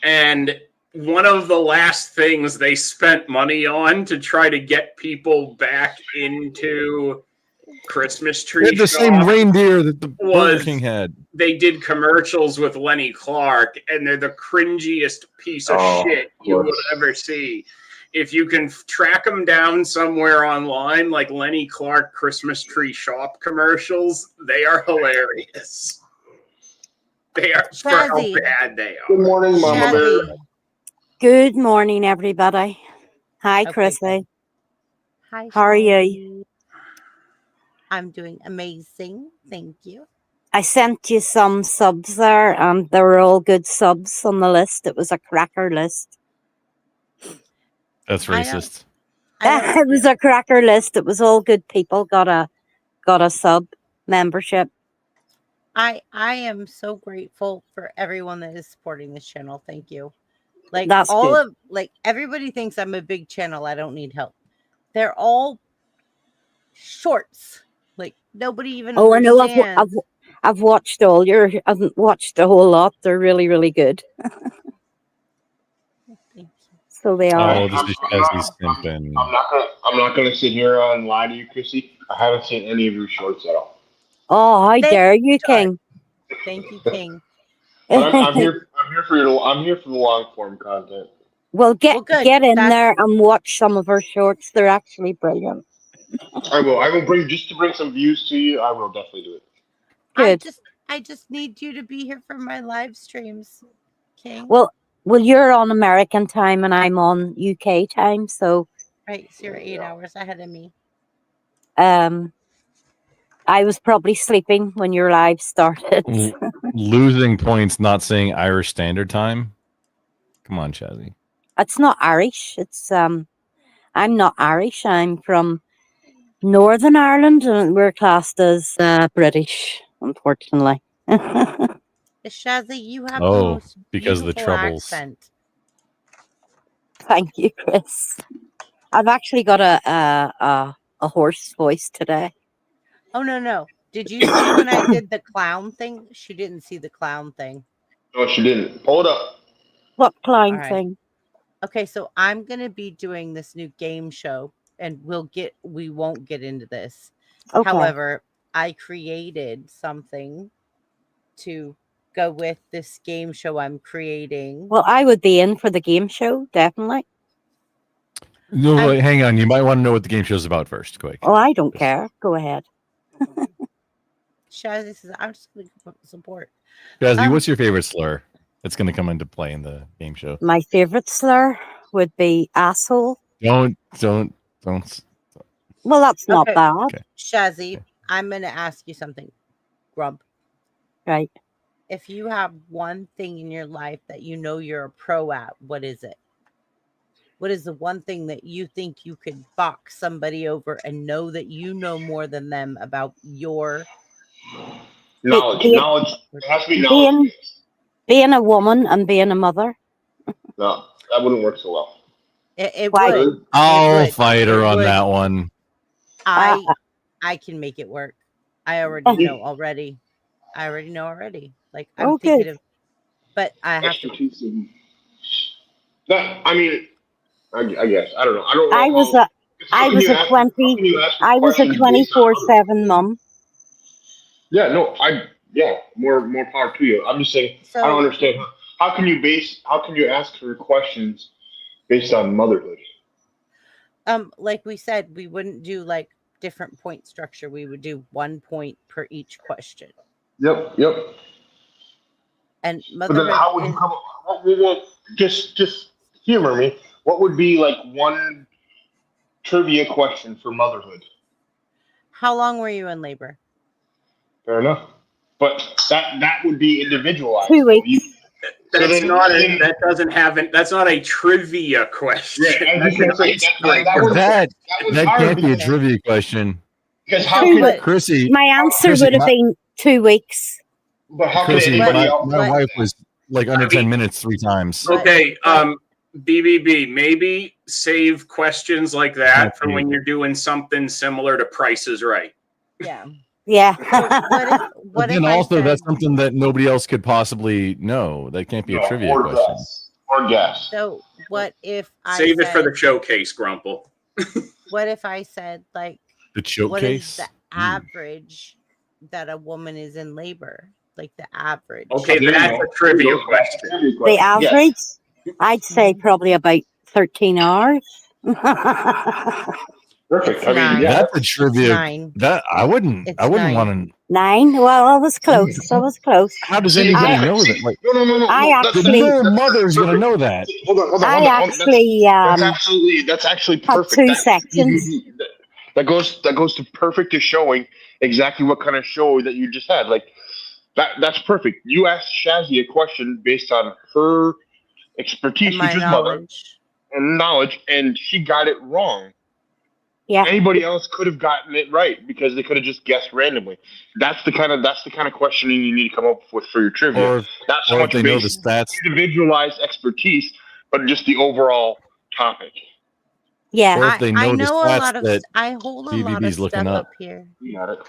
And one of the last things they spent money on to try to get people back into Christmas Tree They had the Shop same reindeer that the Burger King had. They did commercials with Lenny Clark, and they're the cringiest piece of shit you would ever see. If you can track them down somewhere online, like Lenny Clark Christmas Tree Shop commercials, they are hilarious. They are for how bad they are. Good morning, Mama Bear. Good morning, everybody. Hi, Chrissy. Hi. How are you? I'm doing amazing. Thank you. I sent you some subs there, and they were all good subs on the list. It was a cracker list. That's racist. It was a cracker list. It was all good people got a sub membership. I am so grateful for everyone that is supporting this channel. Thank you. Like That's good. Everybody thinks I'm a big channel. I don't need help. They're all shorts. Like nobody even. Oh, I know. understands. I've watched all your. I've watched a whole lot. They're really, really good. So they are. Oh, this is Chazzy's simping. I'm not gonna sit here and lie to you, Chrissy. I haven't seen any of your shorts at all. Oh, how dare you, King? Thank you, King. But I'm here for the long form content. Well, get good. in there and watch some of her shorts. They're actually brilliant. I will bring some views to you. I will definitely do it. Good. I just need you to be here for my live streams, King. Well, you're on American time and I'm on UK time, so Right, so you're 8 hours ahead of me. I was probably sleeping when your live started. Losing points, not saying Irish Standard Time. Come on, Chazzy. It's not Irish. It's I'm not Irish. I'm from Northern Ireland, and we're classed as British, unfortunately. Shazzy, you have the Oh, most because of the beautiful troubles. accent. Thank you, Chris. I've actually got a hoarse voice today. Oh no. Did you see when I did the clown thing? She didn't see the clown thing. No, she didn't. Hold up. What clown All right. thing? Okay, so I'm gonna be doing this new game show, and we won't get into this. Okay. However, I created something to go with this game show I'm creating. Well, I would be in for the game show, definitely. No, wait, hang on. You might want to know what the game show's about first, quick. Oh, I don't care. Go ahead. Shazzy says, I'm just going to support. Jazzy, what's your favorite slur that's going to come into play in the game show? My favorite slur would be asshole. Don't. Well, that's not Okay. bad. Okay. Shazzy, I'm going to ask you something. Grump. Right. If you have one thing in your life that you know you're a pro at, what is it? What is the one thing that you think you could box somebody over and know that you know more than them about your Knowledge. Knowledge. It has to be knowledge. Being a woman and being a mother. No, that wouldn't work so well. It Why? would. I'll It would. fight her It on would. that one. I can make it work. I already know already. I already know already. Like I'm Oh, thinking good. of, but I have to. That, I mean, I guess I don't know. I don't know. I was how, a I was a 24/7 mum. Yeah, no, more power to you. I'm just saying I don't understand how can you ask her questions based on motherhood? Like we said, we wouldn't do like different point structure. We would do 1 point per each question. Yep. And But then motherhood how would you come up? Well, just humor me. What would be like one trivia question for motherhood? How long were you in labor? Fair enough. But that would be individualized. 2 weeks. That's not a trivia question. Yeah, That's an icebreaker. That can't be a because- trivia question. Because how Two could weeks. Chrissy? My answer Chrissy, would have been 2 weeks. But how could Chrissy, anybody my else? wife was like under 10 minutes 3 times. Okay, BBB, maybe save questions like that for when you're doing something similar to Price is Right. Yeah. Yeah. What then if I also said, that's something that nobody else could possibly know. That can't be a trivia question. Or guess. so what if I Save it for said- the showcase, Grumple. what if I said like The what is showcase? the average that a woman is in labor? Like the average. Okay, that's a trivia question. The average, I'd say probably about 13 hours. Perfect. I mean, That's a trivia. 9. That I wouldn't 9. want to. 9? Well, I was close. I was close. How does anybody know that? Like, No. I that's- actually- no mother's gonna know that. Hold on. I actually That's actually had perfect. 2 sections. That goes to perfect to showing exactly what kind of show that you just had. Like that's perfect. You asked Shazzy a question based on her expertise, My which is knowledge. mother and knowledge, and she got it wrong. Yeah. Anybody else could have gotten it right because they could have just guessed randomly. That's the kind of questioning you need to come up with for your trivia. Or Not so or if much they know the based stats. individualized expertise, but just the overall topic. Yeah. Or if they know I the know a stats lot of that I hold a lot of BBB's looking stuff up. up here. You got it.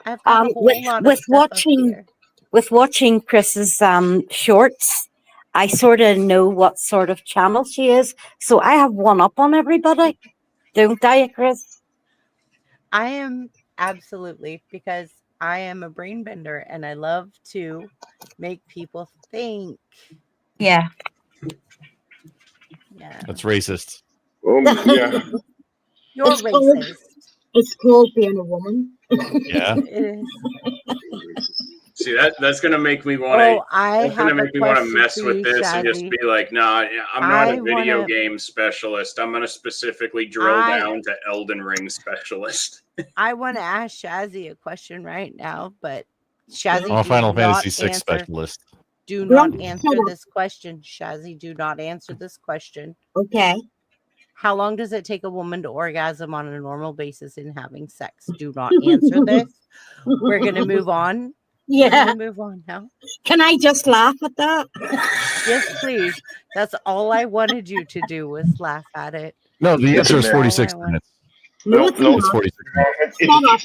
I've got a whole lot of With stuff up watching here. with watching Chris's shorts, I sort of know what sort of channel she is, so I have one up on everybody, don't I, Chris? I am absolutely, because I am a brain bender and I love to make people think. Yeah. Yeah. That's racist. Yeah. You're It's called- racist. It's called being a woman. Yeah. It is. See, that's gonna make me want Oh, I That's gonna have a make me want to question mess for with you, this and just Shazzy. be like, nah, I'm not I a video wanna- game specialist. I'm gonna specifically drill I- down to Elden Ring specialist. I want to ask Shazzy a question right now, but Shazzy, I'm a do Final not Fantasy VI answer. specialist. Do Grump, not shut answer up. this question, Shazzy. Do not answer this question. Okay. How long does it take a woman to orgasm on a normal basis in having sex? Do not answer this. We're gonna move on. We're Yeah. gonna move on now. Can I just laugh at that? Yes, please. That's all I wanted you to do was laugh at it. No, the It's a answer is myth. 46 minutes. No, it's not. It's 46 minutes.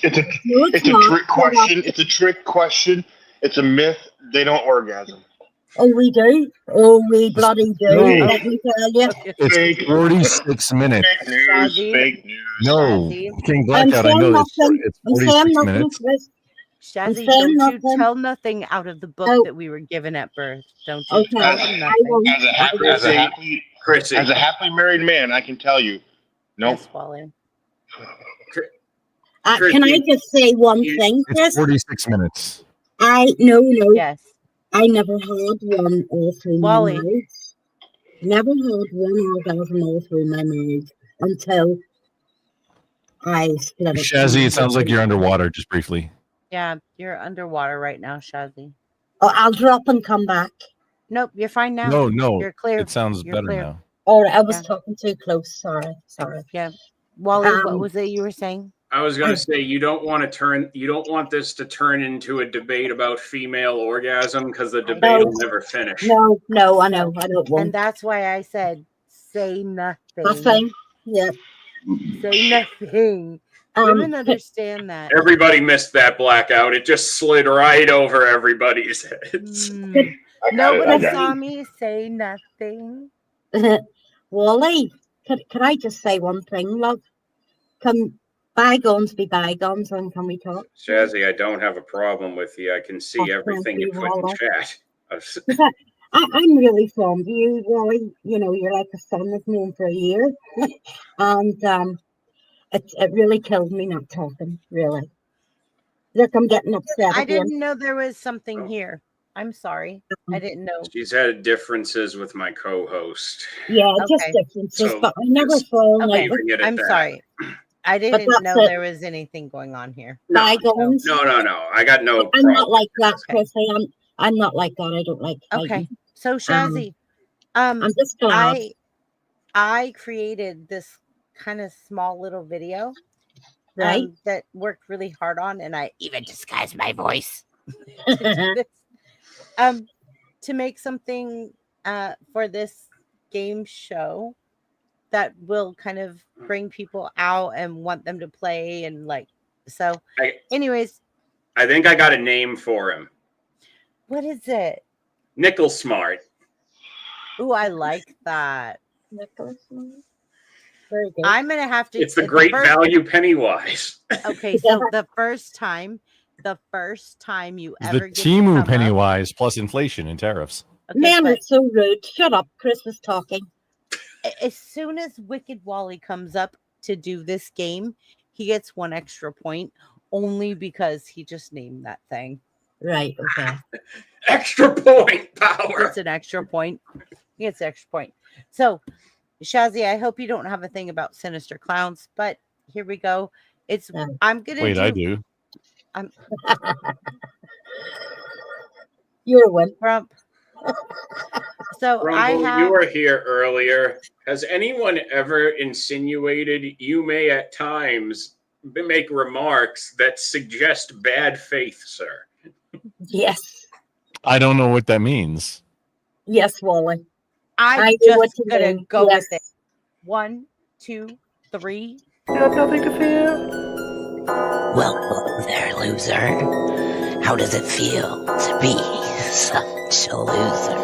It's a trick question. It's a trick question. It's a myth. They don't orgasm. Oh, we do. Oh, we bloody do. No. Let me tell you. It's 46 minutes. Fake news. Fake news. No, King I'm Blackout, I saying know this. nothing. It's I'm saying 46 nothing, minutes. Chris. I'm Shazzy, saying don't you nothing. tell nothing out of the book Oh. that we were given at birth. Don't you Okay, tell I them nothing. won't. As a happily married man, I can tell you, nope. Yes, Wally. Can I just say one thing, It's Chris? 46 minutes. No. Yes. I never had one all through Wally. my marriage. Never had one orgasm all through my marriage until I split it. Shazzy, it sounds like you're underwater, just briefly. Yeah, you're underwater right now, Shazzy. Oh, I'll drop and come back. Nope, you're fine now. No, You're clear. it sounds You're better clear. now. All right, I was Yeah. talking too close. Sorry. Yeah. Wally, what Um, was it you were saying? I was going to say you don't want this to turn into a debate about female orgasm because the debate will never finish. No, I know. I don't want. And that's why I said say nothing. Nothing. Yeah. Say nothing. Women understand that. Everybody missed that blackout. It just slid right over everybody's heads. Nobody saw me say nothing. Wally, can I just say one thing, love? Can bygones be bygones, and can we talk? Shazzy, I don't have a problem with you. I can see Oh, everything thank you you, put in Wally. chat. I'm really fond of you, Wally. You know, you're like a son. I've known for a year, and it really kills me not talking. Really, look, I'm getting upset I again. didn't know there was something here. I'm sorry. I didn't know. She's had differences with my co-host. Yeah, just Okay. differences, So, but I never fall in Okay, love with I'm sorry. I didn't that's know it. there was anything going on here. bygones. No. I got no I'm problem. not like that, Chris. I'm not like that. I don't like Okay. fighting. So Shazzy, I'm just glad. I created this kind of small little video Right. that worked really hard on, and I even disguised my voice to do this. To make something for this game show that will kind of bring people out and want them to play and anyways, I think I got a name for him. what is it? Nickel Smart. Ooh, I like that. Very good. I'm gonna have to. It's the great first- value Pennywise. Okay, so the first time you It's ever the get to Timu come up- Pennywise plus inflation and tariffs. Okay, Men are but so rude. Shut up. Chris was talking. as soon as Wicked Wally comes up to do this game, he gets 1 extra point only because he just named that thing. Right. Okay. Extra point power. It's an extra point. He gets an extra point. So, Shazzy, I hope you don't have a thing about sinister clowns, but here we go. I'm gonna Wait, I do. I'm You're a win. Grump. So I Rumble, have. you were here earlier. Has anyone ever insinuated you may at times make remarks that suggest bad faith, sir? Yes. I don't know what that means. Yes, Wally. I'm know what just you gonna mean. go Yes. with it. 1, 2, 3. You have nothing to fear. Well, hello there, loser. How does it feel to be such a loser?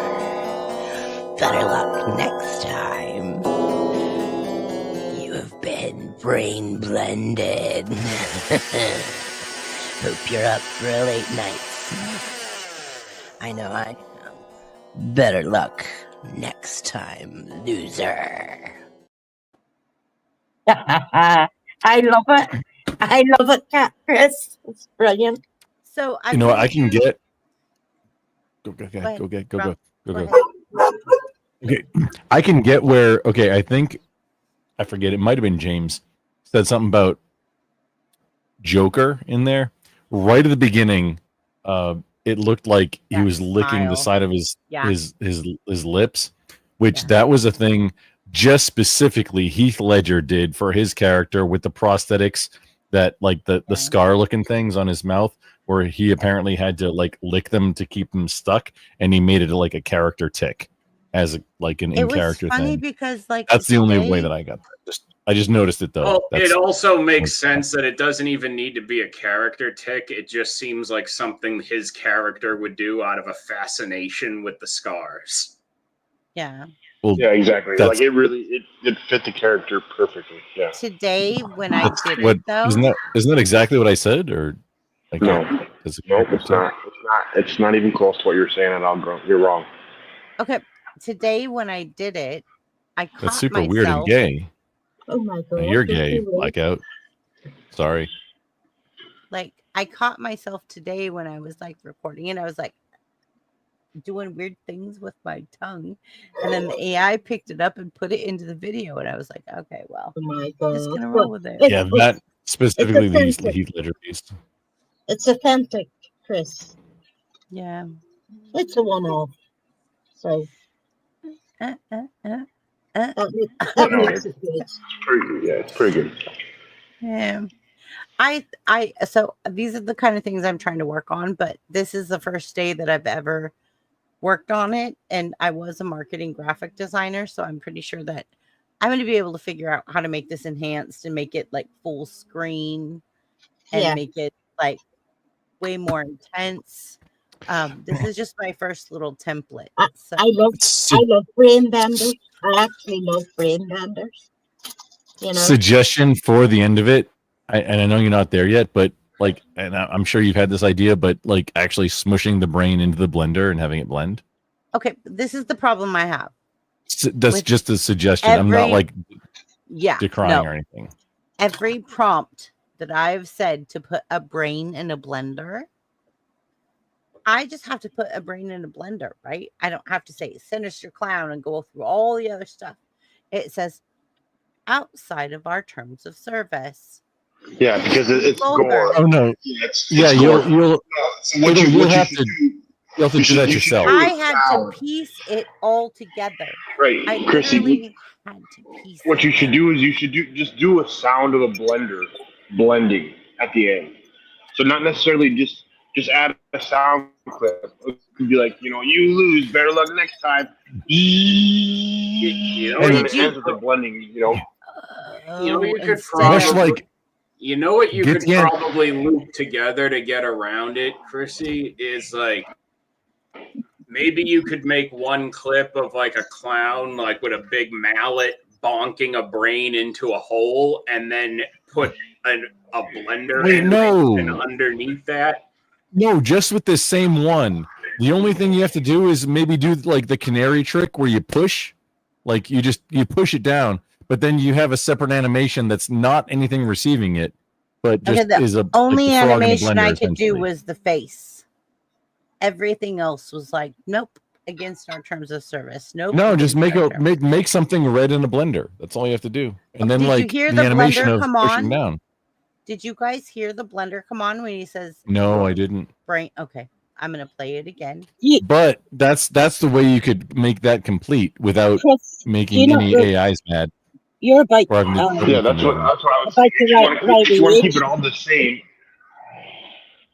Better luck next time. You have been brain blended. Hope you're up for a late night. I know. Better luck next time, loser. I love it. I love it, Cat Chris. It's brilliant. So You know what? I can get. Go. Okay, I can get where. Okay, I think I forget. It might have been James said something about Joker in there right at the beginning. It looked like he was licking the side of his lips, which that was a thing just specifically Heath Ledger did for his character with the prosthetics, that like the scar looking things on his mouth, where he apparently had to like lick them to keep them stuck, and he made it like a character tick. as an It was in-character funny thing. because like That's the only way today- that I got that. I just noticed it though. Well, That's it also makes sense that it doesn't even need to be a character tick. It just seems like something his character would do out of a fascination with the scars. Yeah. Well, yeah, exactly. that's- Like it really it fit the character perfectly. Yeah. Today when I that's did what it though, isn't that exactly what I said or like No. does it Nope, it's not. It's not even close to what you're saying at all, bro. You're wrong. okay, today when I did it, I caught That's super myself. weird and gay. Oh my No, god. you're that's gay. so weird. Blackout. Sorry. Like I caught myself today when I was like recording and I was like doing weird things with my tongue, and then the AI picked it up and put it into the video, and I was like, okay, well, Oh my I'm just god. gonna Well, roll with it. Yeah, that specifically the authentic. Heath Ledger piece. It's authentic, Chris. Yeah. It's a one-off. So that makes it good. It's pretty good. Yeah, it's pretty good. Yeah. So these are the kind of things I'm trying to work on, but this is the first day that I've ever worked on it, and I was a marketing graphic designer, so I'm pretty sure that I'm going to be able to figure out how to make this enhanced and make it like full screen and Yeah. make it like way more intense. This is just my first little template. So I love brain benders. I actually love brain benders. You know, Suggestion for the end of it, and I know you're not there yet, but like, and I'm sure you've had this idea, but like actually smushing the brain into the blender and having it blend. okay, this is the problem I have. That's With just a suggestion. I'm not every- like Yeah, decrying no. or anything. Every prompt that I've said to put a brain in a blender, I just have to put a brain in a blender, right? I don't have to say sinister clown and go through all the other stuff. It says outside of our terms of service. Yeah, because it's Vulgar. gore. Oh no. Yeah, you'll So what you have should to do. you'll have to do that yourself. I had to piece it all together. Right, I Chrissy, literally had to piece what it. you should do is you should do a sound of a blender blending at the end. So not necessarily just add a sound clip. It could be like, you lose, better luck next time. You know, And then what it you, ends with the blending, you know what you could instead probably, Much like you know what you get could the end- probably loop together to get around it, Chrissy, is like maybe you could make one clip of like a clown like with a big mallet bonking a brain into a hole, and then put a blender Wait, animation no. underneath that. No, just with this same one. The only thing you have to do is maybe do like the canary trick where you push, like you push it down, but then you have a separate animation that's not anything receiving it, but just Okay, the is a only like the frog in a animation blender, I could do essentially. was the face. Everything else was like, nope, against our terms of service. Nope. No, just against make our a terms. make something red in a blender. That's all you have to do, and then Did you like hear the the animation blender of come pushing on? down. Did you guys hear the blender come on when he says No, I didn't. brain? Okay, I'm gonna play it again. But that's the way you could make that complete without Chris, making you know, any AIs mad. you're about Or having to Yeah, that's what I was about saying. the If you right, right want to keep age. it all the same,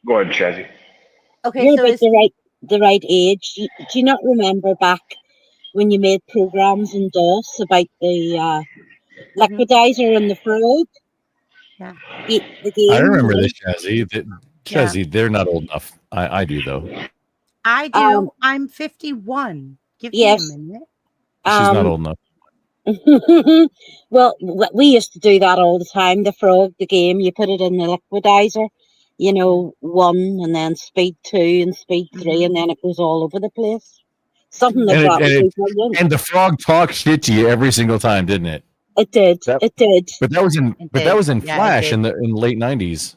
go ahead, Chazzy. Okay, You're so about it's the right age. Do you not remember back when you made programs in DOS about the liquidizer and the frog? Yeah. The game. I remember you know? this, Chazzy. Chazzy, they're not old enough. I do though. I do. I'm 51. Give yes. me a minute. She's not old enough. Well, we used to do that all the time. The frog, the game, you put it in the liquidizer, 1 and then speed 2 and speed 3, and then it goes all over the place. Something like that would be brilliant. And the frog talked shit to you every single time, didn't it? It did. It did. But that was in Yeah, it Flash did. in the late 90s.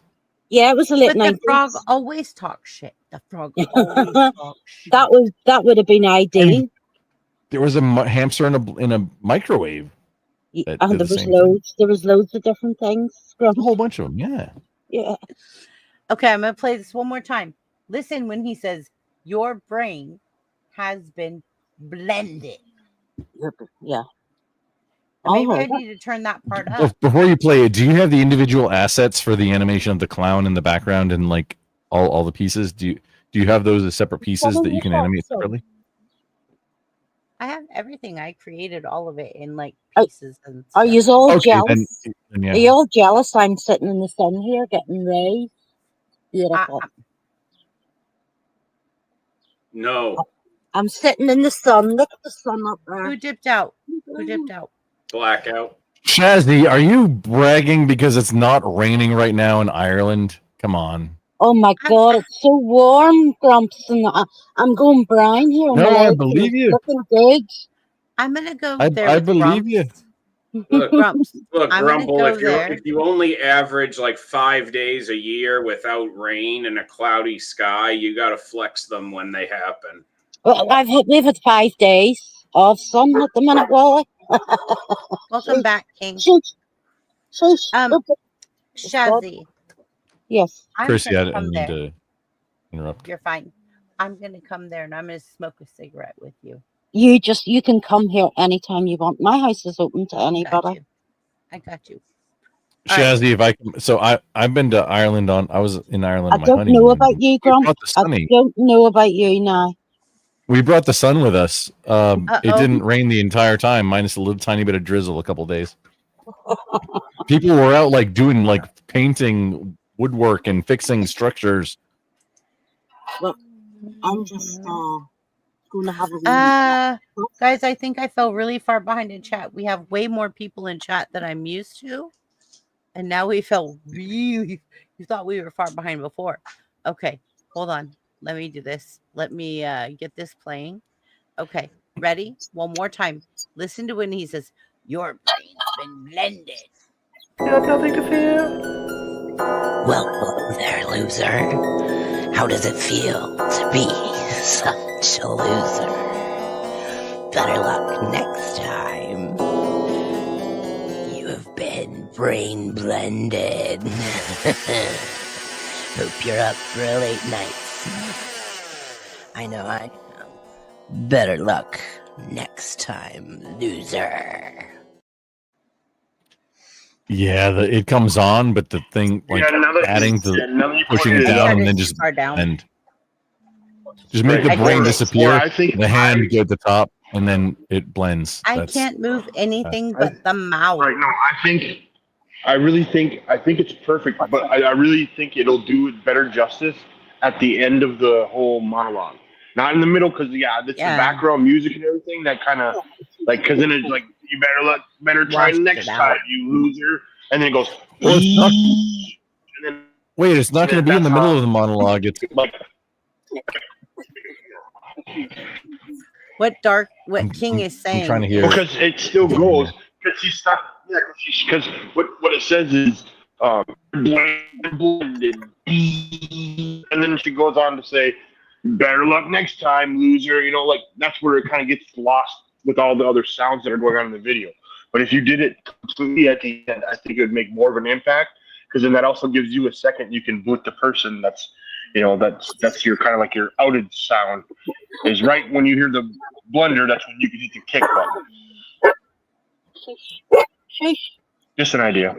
Yeah, it was the late But the 90s. frog always talks shit. The frog always talks shit. That would have been ideal. There was a hamster in a microwave. that And did there the was same loads. There was loads of different things. A whole bunch of them, yeah. Yeah. Okay, I'm gonna play this one more time. Listen when he says your brain has been blended. Yeah. And maybe I Alright. need to turn that part up. Before you play it, do you have the individual assets for the animation of the clown in the background and like all the pieces? Do you have those as separate pieces that you can animate separately? I have everything. I created all of it in like Are, pieces and are stuff. you all Okay, jealous? then yeah. Are you all jealous? I'm sitting in the sun here getting rays. Beautiful. No. I'm sitting in the sun. Look at the sun up there. Who dipped out? Who dipped out? Blackout. Shazzy, are you bragging because it's not raining right now in Ireland? Come on. Oh my God, it's so warm, Grumps, and I'm going brown here. No, My I legs believe are you. looking good. I'm gonna go I there with believe Grumps. you. Look, Grumps. look, I'm gonna Grumple. go If there. you only average like 5 days a year without rain and a cloudy sky, you got to flex them when they happen. Well, we've had 5 days of sun at the minute, Wally. Welcome back, King. Shazzy. Yes. I'm Chrissy, I gonna come didn't mean there. to interrupt. You're fine. I'm gonna come there and I'm gonna smoke a cigarette with you. You can come here anytime you want. My house is open to anybody. I got you. Shazzy, if I can, so I've been to Ireland I was in Ireland I on my don't honeymoon. know about you, We Grump. brought the I sunny. don't know about you now. We brought the sun with us. It Uh-oh. didn't rain the entire time, minus a little tiny bit of drizzle a couple days. People were out like doing like painting woodwork and fixing structures. Look, I'm just going to have a guys, I think I fell really far behind in chat. We have way more people in chat than I'm used to. And now we fell really, you thought we were far behind before. Okay, hold on. Let me do this. Let me get this playing. Okay, ready? One more time. Listen to when he says, your brain's been blended. You have nothing to fear. Well, hello there, loser. How does it feel to be such a loser? Better luck next time. You have been brain blended. Hope you're up for a late night. I know I am. Better luck next time, loser. Yeah, it comes on, but the thing like adding to pushing it down and then just and just make the brain disappear. I think the hand go at the top and then it blends. I can't move anything but the mouth. Right. No, I think it's perfect, but I really think it'll do it better justice at the end of the whole monologue. Not in the middle, because the background music and everything that kind of like, because then it's like, you better try next time, you loser, and then it goes. Well, it's not, and then, wait, it's not going to be in the middle of the monologue. It's like, What King is saying? I'm trying to hear because it still goes. Because she's stuck. Yeah, because what it says is blended, and then she goes on to say, "Better luck next time, loser." You know, like that's where it kind of gets lost with all the other sounds that are going on in the video. But if you did it completely at the end, I think it would make more of an impact, because then that also gives you a second you can boot the person that's, you know, that's your kind of like your outed sound. Is right when you hear the blender, that's when you can hit the kick button. Just an idea.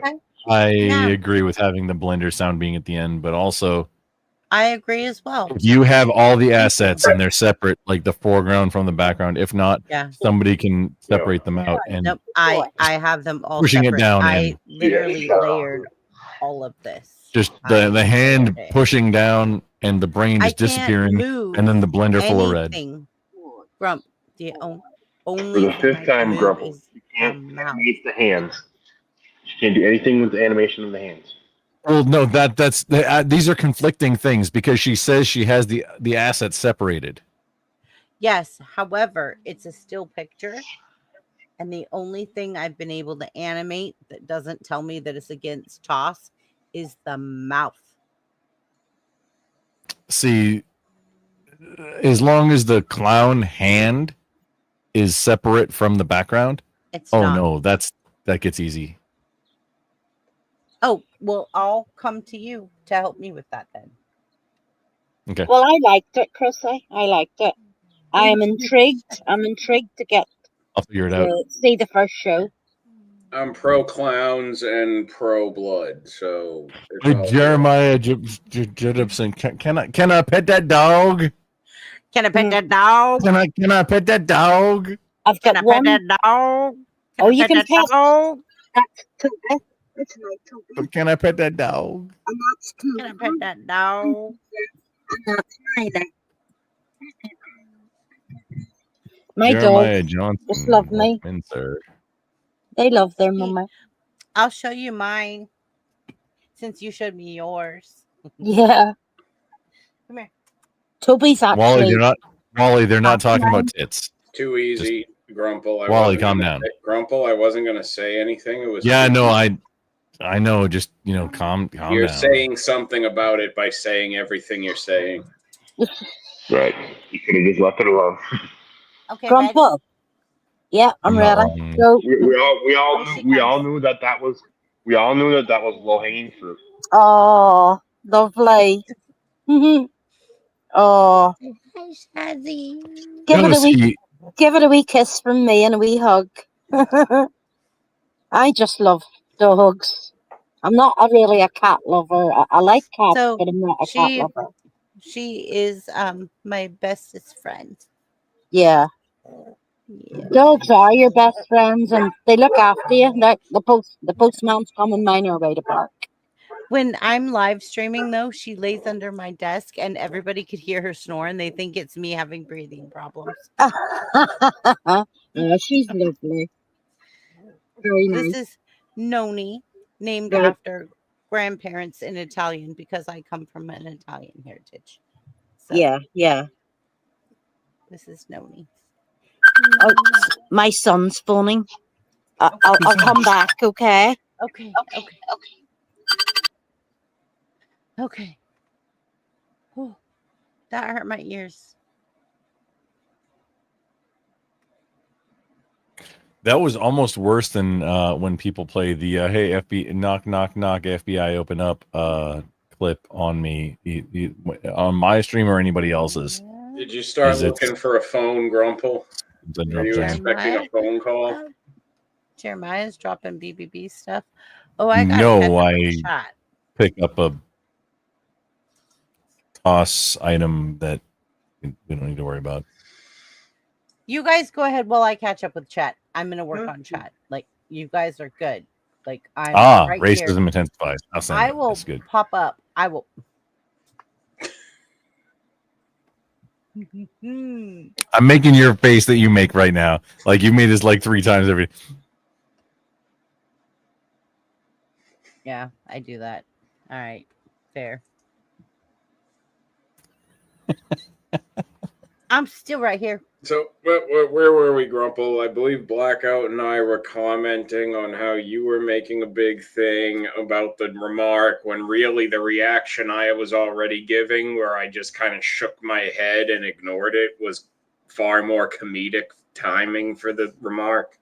I agree with having the blender sound being at the end, but also I agree as well. you have all the assets and they're separate, like the foreground from the background. If not, somebody can separate them out. And nope, I have them all pushing separate. it down I and literally layered all of this. just the hand pushing down and the brain just disappearing, and then the blender full of red. Grump, the only For the fifth time, Grump, you can't animate the hands. You can't do anything with the animation of the hands. Well, no, that's these are conflicting things, because she says she has the assets separated. Yes, however, it's a still picture, and the only thing I've been able to animate that doesn't tell me that it's against toss is the mouth. See, as long as the clown hand is separate from the background, It's oh not. no, that gets easy. Oh, well, I'll come to you to help me with that then. Okay. Well, I liked it, Chrissy. I liked it. I am intrigued. I'm intrigued to get I'll figure it out. to see the first show. I'm pro clowns and pro blood, so it's Hey, all Jeremiah Judipson, can I pet that dog? Can I pet that dog? Can I pet that dog? I've Can got I pet one. that dog? Can Oh, I you pet can that pet. dog? That's Toby. It's my Toby. Can I pet that dog? And that's Can I pet that dog? And that's Snyder. My dogs Jeremiah just Johnson. love me. welcome in, sir. They love their He- mama. I'll show you mine since you showed me yours. Yeah. Come here. Toby's Wally, actually. they're not talking about tits. Too easy, Grumple. Wally, calm down. Grumple, I wasn't gonna say anything. It was Yeah, too no, easy. I know. Just calm You're down. saying something about it by saying everything you're saying. Right. You could have just left it alone. Okay, Grumple. Yeah, I'm not ready. wrong. Go. We all knew that was low hanging fruit. Oh, lovely. Oh, Hi, Shazzy. give No, it a wee, see, give it a wee kiss from me and a wee hug. I just love dogs. I'm not really a cat lover. I like cats, So but I'm not a cat she lover. she is my bestest friend. Yeah. Dogs are your best friends, and they look after you. Like the postman's coming, mine are way to bark. When I'm live streaming though, she lays under my desk and everybody could hear her snore and they think it's me having breathing problems. Yeah, she's lovely. Very This nice. is Noni, named Right. after grandparents in Italian because I come from an Italian heritage. So Yeah. this is Noni. Oh, my son's phoning. I'll come back, okay? Okay. Whew, that hurt my ears. that was almost worse than when people play the "Hey FBI, knock knock knock, FBI, open up" clip on me, on my stream or anybody else's. Did you start Is it- looking for a phone, Grumple? Are you Jeremiah? expecting a phone call? Jeremiah's dropping BBB stuff. Oh, I got No, I shot. pick up a toss item that we don't need to worry about. You guys go ahead while I catch up with chat. I'm gonna work on chat. Like you guys are good. Like I'm right racism here. intensifies. I'll send I it. will That's good. pop up. I will. I'm making your face that you make right now. Like you made this like 3 times every. Yeah, I do that. All right, fair. I'm still right here. So, where were we, Grumple? I believe Blackout and I were commenting on how you were making a big thing about the remark when really the reaction I was already giving, where I just kind of shook my head and ignored it, was far more comedic timing for the remark.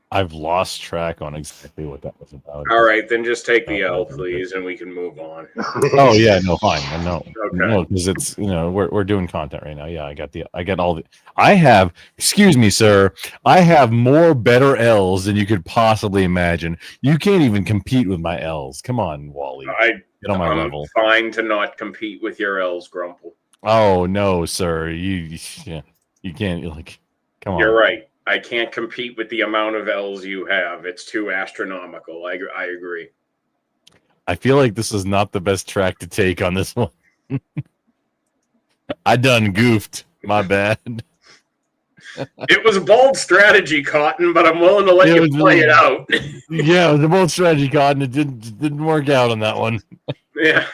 I've lost track on exactly what that was about. All right, then just take the L, please, and we can move on. Oh yeah, no, fine. No, Okay. no, because it's we're doing content right now. Yeah, I got all the. I have, excuse me, sir. I have more better L's than you could possibly imagine. You can't even compete with my L's. Come on, Wally. Get on my I'm level. fine to not compete with your L's, Grumple. Oh no, sir. You can't. Like, come on. You're right. I can't compete with the amount of L's you have. It's too astronomical. I agree. I feel like this is not the best track to take on this one. I done goofed. My bad. It was a bold strategy, Cotton, but I'm willing to let you play it out. Yeah, it was a bold strategy, Cotton. It didn't work out on that one. Yeah.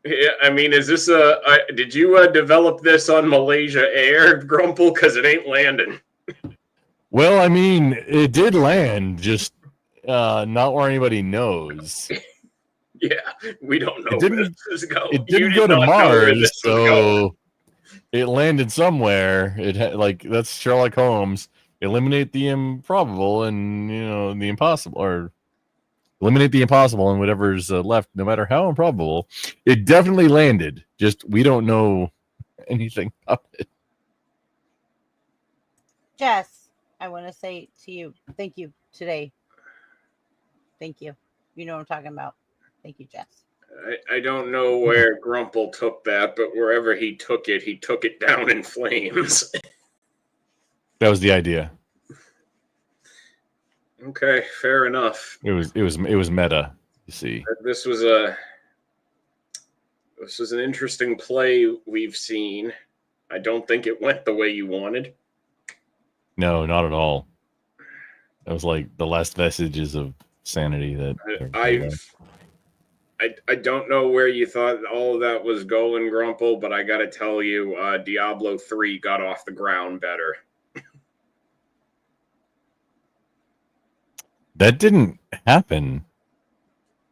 Yeah, I mean, is this did you develop this on Malaysia Air, Grumple? Because it ain't landing. Well, I mean, it did land, just not where anybody knows. Yeah, we don't know It where didn't. this is going. It didn't You go did to not know where Mars, this was going. so it landed somewhere. It had that's Sherlock Holmes. Eliminate the improbable and the impossible, or eliminate the impossible and whatever's left, no matter how improbable. It definitely landed. Just we don't know anything about it. Jess, I want to say to you, thank you today. Thank you. You know what I'm talking about. Thank you, Jess. I don't know where Grumple took that, but wherever he took it down in flames. That was the idea. Okay, fair enough. It was meta. You see, This was an interesting play we've seen. I don't think it went the way you wanted. no, not at all. That was like the last vestiges of sanity that I don't know where you thought all of that was going, Grumple, but I got to tell you, Diablo 3 got off the ground better. That didn't happen.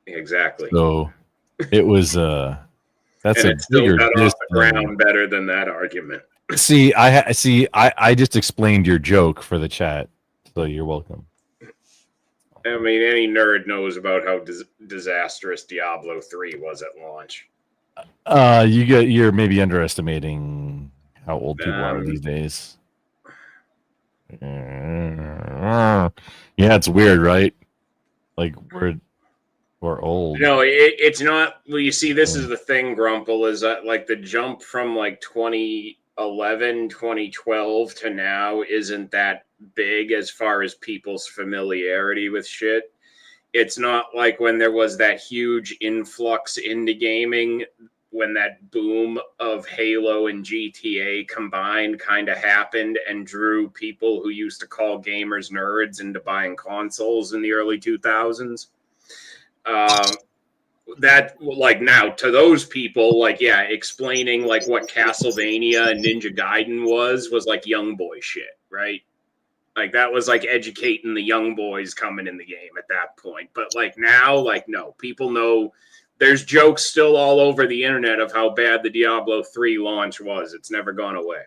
Exactly. So it was that's and a it still bigger got off diss the than- ground better than that argument. I just explained your joke for the chat, so you're welcome. I mean, any nerd knows about how disastrous Diablo 3 was at launch. You're maybe underestimating how old people are these days. Yeah, it's weird, right? Like we're old. No, it's not. Well, you see, this is the thing, Grumple, is that like the jump from like 2011, 2012 to now isn't that big as far as people's familiarity with shit. It's not like when there was that huge influx into gaming, when that boom of Halo and GTA combined kind of happened and drew people who used to call gamers nerds into buying consoles in the early 2000s. That like now to those people, like, yeah, explaining like what Castlevania and Ninja Gaiden was like young boy shit, right? Like that was like educating the young boys coming in the game at that point. But like now, like no, people know there's jokes still all over the internet of how bad the Diablo 3 launch was. It's never gone away.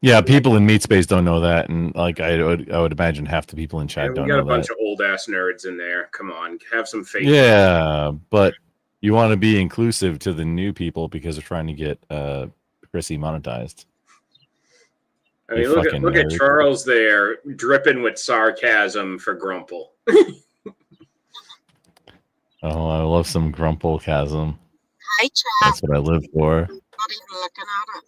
Yeah, people in Meat Space don't know that, and like I would imagine half the people in chat We don't got know a bunch that. of old ass nerds in there. Come on, have some faith. Yeah, but you want to be inclusive to the new people because they're trying to get Chrissy monetized. I mean, look at Charles there, dripping with sarcasm for Grumple. Oh, I love some grumple-casm. Hi, chat. That's what I live for. Not even looking at it.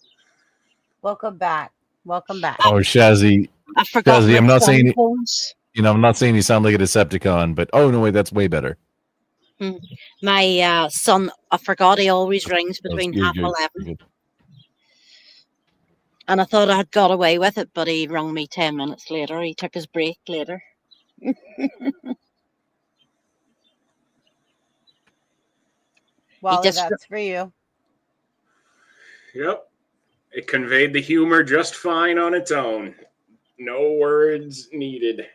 Welcome back. Welcome back. Oh, Shazzy. I forgot Shazzy, my I'm not saying phones. I'm not saying you sound like a Decepticon, but oh no, wait, that's way better. My son, I forgot he always rings between You're good, 11:30. you're good. And I thought I had got away with it, but he rang me 10 minutes later. He took his break later. Well, just- that's for you. Yep. It conveyed the humor just fine on its own. No words needed.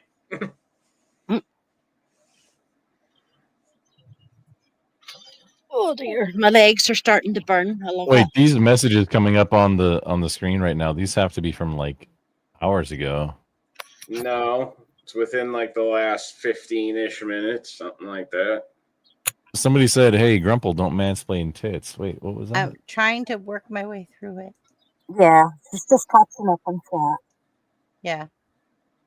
Oh dear, my legs are starting to burn. I love Wait, it. these messages coming up on the screen right now, these have to be from like hours ago. No, it's within like the last 15-ish minutes, something like that. Somebody said, "Hey, Grumple, don't mansplain tits." Wait, what was that? I'm trying to work my way through it. Yeah, it's just catching up on chat. Yeah.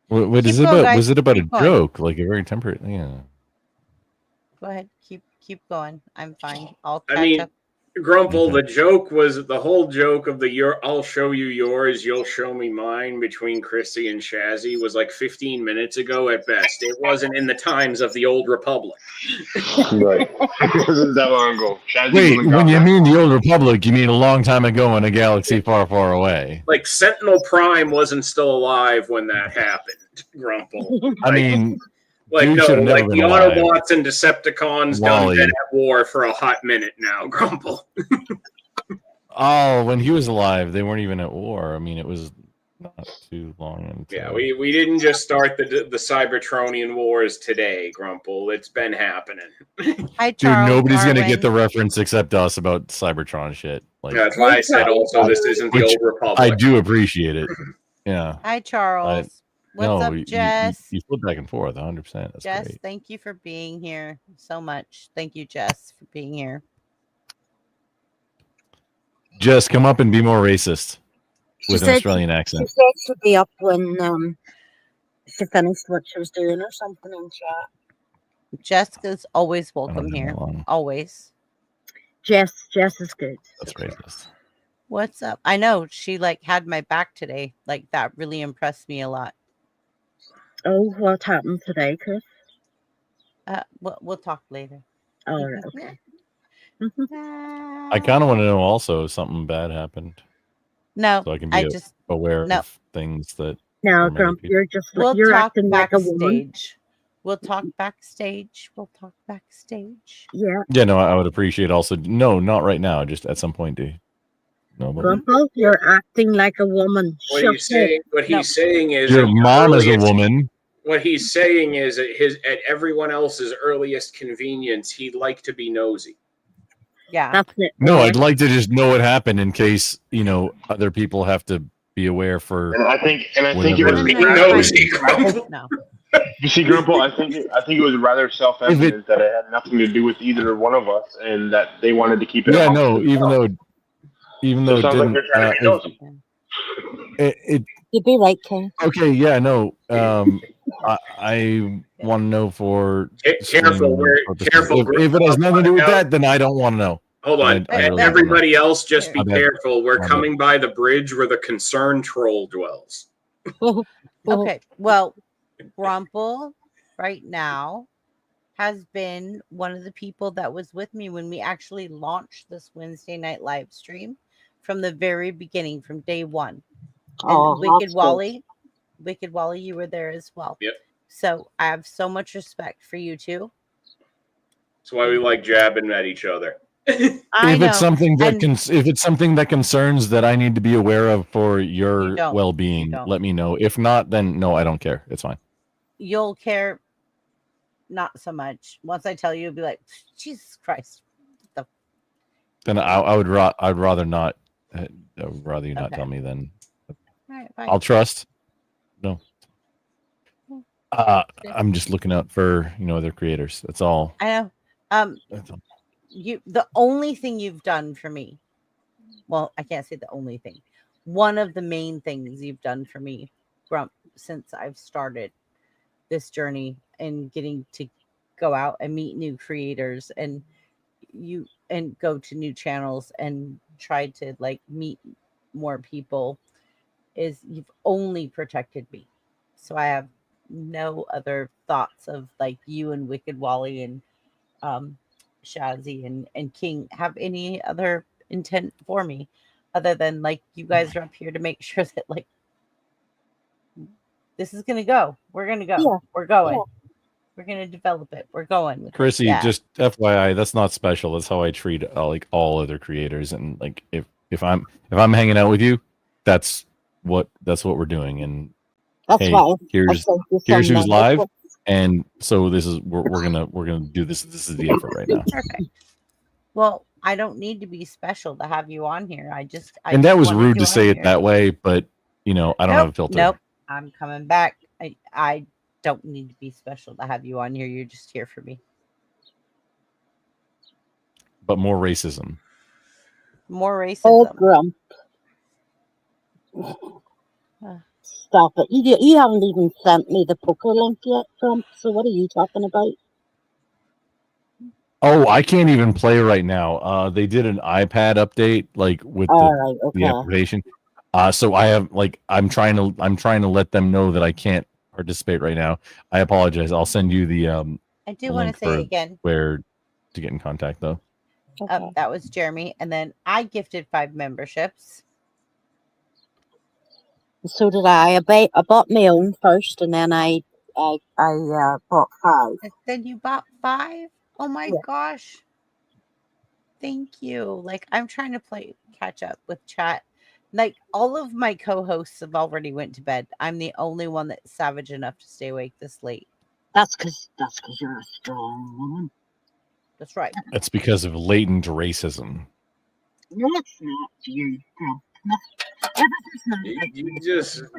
What is Keep it going, about? guys. Was it about Keep a going. joke, like a very temperate? Yeah. Go ahead. Keep going. I'm fine. I'll catch I mean, up. Grumple, the joke was the whole joke of I'll show you yours, you'll show me mine between Chrissy and Shazzy was like 15 minutes ago at best. It wasn't in the times of the old Republic. Right. It wasn't that long ago. Shazzy Wait, wasn't when gone you that mean the old Republic, you mean a long time ago in a galaxy far, far away. Like Sentinel Prime wasn't still alive when that happened, Grumple. I mean, Like dude no, should have never like been the alive. Autobots and Decepticons Wally. done been at war for a hot minute now, Grumple. Oh, when he was alive, they weren't even at war. I mean, it was not too long until... Yeah, we didn't just start the Cybertronian wars today, Grumple. It's been happening. Hi, Dude, Charles nobody's gonna get Darwin. the reference except us about Cybertron shit. Like, That's why I said also this isn't the which old Republic. I do appreciate it. Yeah. Hi, Charles. What's no, up, Jess? You flip back and forth 100%. That's Jess, great. thank you for being here so much. Thank you, Jess, for being here. Just come up and be more racist She with an said Australian accent. She said she'd be up when she finished what she was doing or something in chat. Jessica's always welcome know here. how long. Always. Jess is good. That's racist. What's up? I know she like had my back today. Like that really impressed me a lot. Oh, what happened today, Chris? We'll talk later. All right, okay. I kind of want to know also if something bad happened. No, so I can I be just aware no. of things that. No, are Grump, maybe- you're just We'll you're talk acting like a woman. backstage. We'll talk backstage. We'll talk backstage. Yeah. Yeah, no, I would appreciate also. No, not right now. Just at some point, D. No, but Grumple, you're acting like a woman. What he's saying, is your at mom is a earliest- woman. What he's saying is at everyone else's earliest convenience, he'd like to be nosy. Yeah, that's it. No, I'd like to just know what happened in case other people have to be aware for. And I think it whatever- was nosy. No. You see, Grumple, I think it was rather self-evident that it had nothing to do with either one of us, and that they wanted to keep it. Yeah, amongst no, themselves. even So though it it sounds like didn't. they're trying to be nosy. It You'd be right, King. okay, yeah, no. I want to know for Careful, streaming purposes. careful, If it has nothing to do with no. that, then I don't want to know. Hold on. I really don't Everybody know. else, just be My bad. careful. We're My bad. coming by the bridge where the concerned troll dwells. Okay. Well, Grumple right now has been one of the people that was with me when we actually launched this Wednesday night live stream from the very beginning, from day one. And Oh, Wicked that's Wally, you were there as well. Yep. So I have so much respect for you two. That's why we like jabbing at each other. I If know. it's something that And if it's something that concerns that I need to be aware of for your You don't. well-being, You don't. let me know. If not, then no, I don't care. It's fine. you'll care not so much. Once I tell you, you'll be like, Jesus Christ. Then I'd rather not. I would rather you not Okay. tell me then. All right, fine. I'll trust. No. I'm just looking out for other creators. That's all. I know. That's all. The only thing you've done for me, well, I can't say the only thing. One of the main things you've done for me, Grump, since I've started this journey and getting to go out and meet new creators and go to new channels and try to meet more people, is you've only protected me. So I have no other thoughts of you and Wicked Wally and Shazzy and King have any other intent for me other than you guys are up here to make sure that this is gonna go. We're gonna go. Yeah. We're going. Yeah. We're gonna develop it. We're going. with it. Chrissy, Yeah. just FYI, that's not special. That's how I treat all other creators. And if I'm hanging out with you, that's what we're doing. And That's hey, why I here's sent you who's some live. numbers. And so this is we're gonna do this. This is the effort right now. Perfect. Well, I don't need to be special to have you on here. I And that just was wanted rude you to on say it here. that way, but I don't have a filter. Nope. I'm coming back. I don't need to be special to have you on here. You're just here for me. But more racism. More Oh, racism. Grump. Stop it. You haven't even sent me the poker link yet, Grump. So what are you talking about? Oh, I can't even play right now. They did an iPad update with All right, the okay. application. So I have I'm trying to let them know that I can't participate right now. I apologize. I'll send you the I do the want link to say for again, where to get in contact though. that was Jeremy, and then I gifted 5 memberships. So did I. I bought my own first, and then I bought 5. Then you bought 5? Oh my Yeah. gosh. Thank you. I'm trying to catch up with chat. All of my co-hosts have already went to bed. I'm the only one that's savage enough to stay awake this late. That's because you're a strong woman. That's right. That's because of latent racism. No, it's not you, Grump.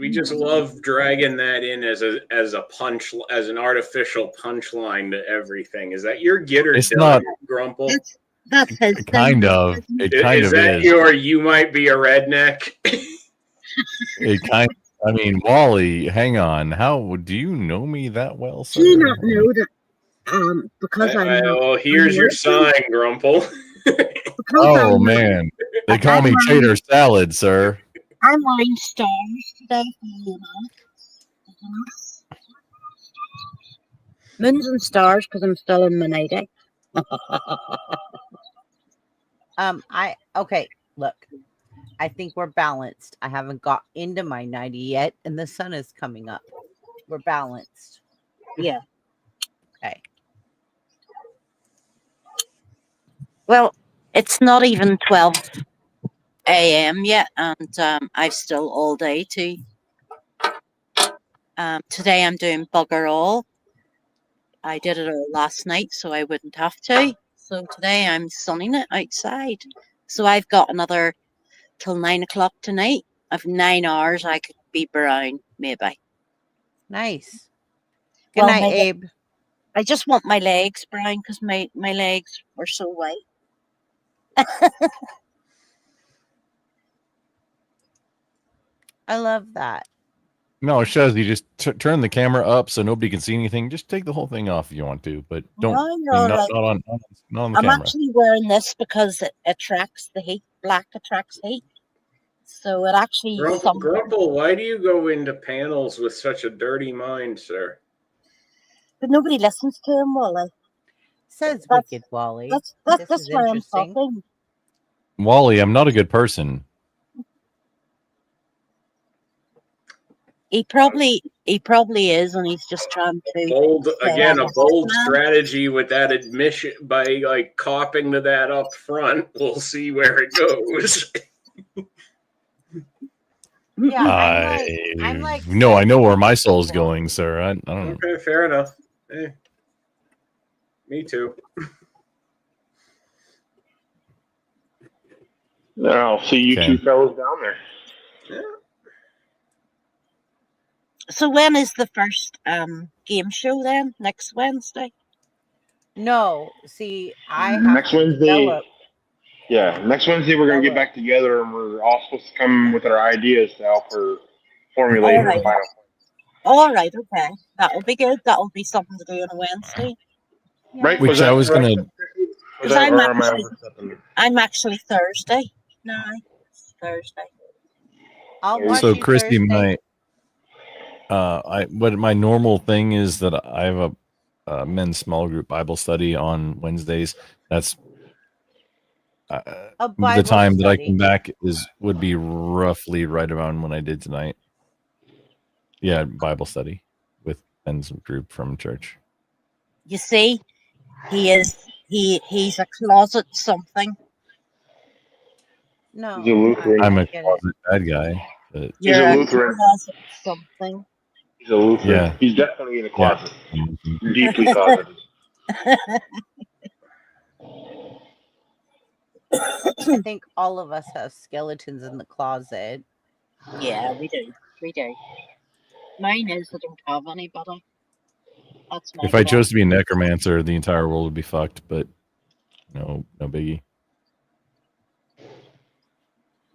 We just love dragging that in as an artificial punchline to everything. Is that your get or It's done, not- Grumple? That's his Kind of. It kind Is of that is. your you might be a redneck? It kind. I mean, Wally, hang on. How do you know me that well, sir? Do you not know that? Because I'm. Well, here's your sign, Grumple. Oh man, they call me tater salad, sir. I'm wearing stars today for you. Moons and stars because I'm still in my nightie. Okay, look. I think we're balanced. I haven't got into my 90 yet, and the sun is coming up. We're balanced. Yeah. Okay. Well, it's not even 12 a.m. yet, and I've still all day to. Today I'm doing bugger all. I did it all last night, so I wouldn't have to. So today I'm sunning it outside. So I've got another till 9 o'clock tonight. I've 9 hours. I could be brown, maybe. Nice. Good night, Abe. I just want my legs brown because my legs were so white. I love that. No, Shaz, you just turn the camera up so nobody can see anything. Just take the whole thing off if you want to, but don't. No, not on the I'm camera. actually wearing this because it attracts the heat. Black attracts heat. So it actually. Grumple, why do you go into panels with such a dirty mind, sir? But nobody listens to him, Wally. Says Wicked Wally. That's This is why I'm interesting. talking. Wally, I'm not a good person. He probably is, and he's just trying to. A bold strategy with that admission by like copping to that up front. We'll see where it goes. Yeah, I'm like no, I know where my soul's going, sir. I don't know. Okay, fair enough. Me too. I'll see you two fellas down there. So when is the first game show then? Next Wednesday? No, see, I have Next to Wednesday. develop. Yeah, next Wednesday we're gonna get back together and we're all supposed to come with our ideas to help her formulate her final. All right, okay. That'll be good. That'll be something to do on a Wednesday. Right? Which I was gonna. I'm actually Thursday. No, Thursday. I'll watch So you Christy, Thursday. my normal thing is that I have a men's small group Bible study on Wednesdays. That's the Bible time that I study. come back would be roughly right around when I did tonight. Yeah, Bible study with men's group from church. You see, he's a closet something. No, He's a Lutheran. I'm I a get it. closet bad guy. But He's a Lutheran. Closet something. He's a Lutheran. Yeah. He's definitely in a closet. Yeah. Deeply closeted. I think all of us have skeletons in the closet. Yeah, we do. We do. Mine is I don't have anybody. That's my If I fault. chose to be a necromancer, the entire world would be fucked. But no biggie.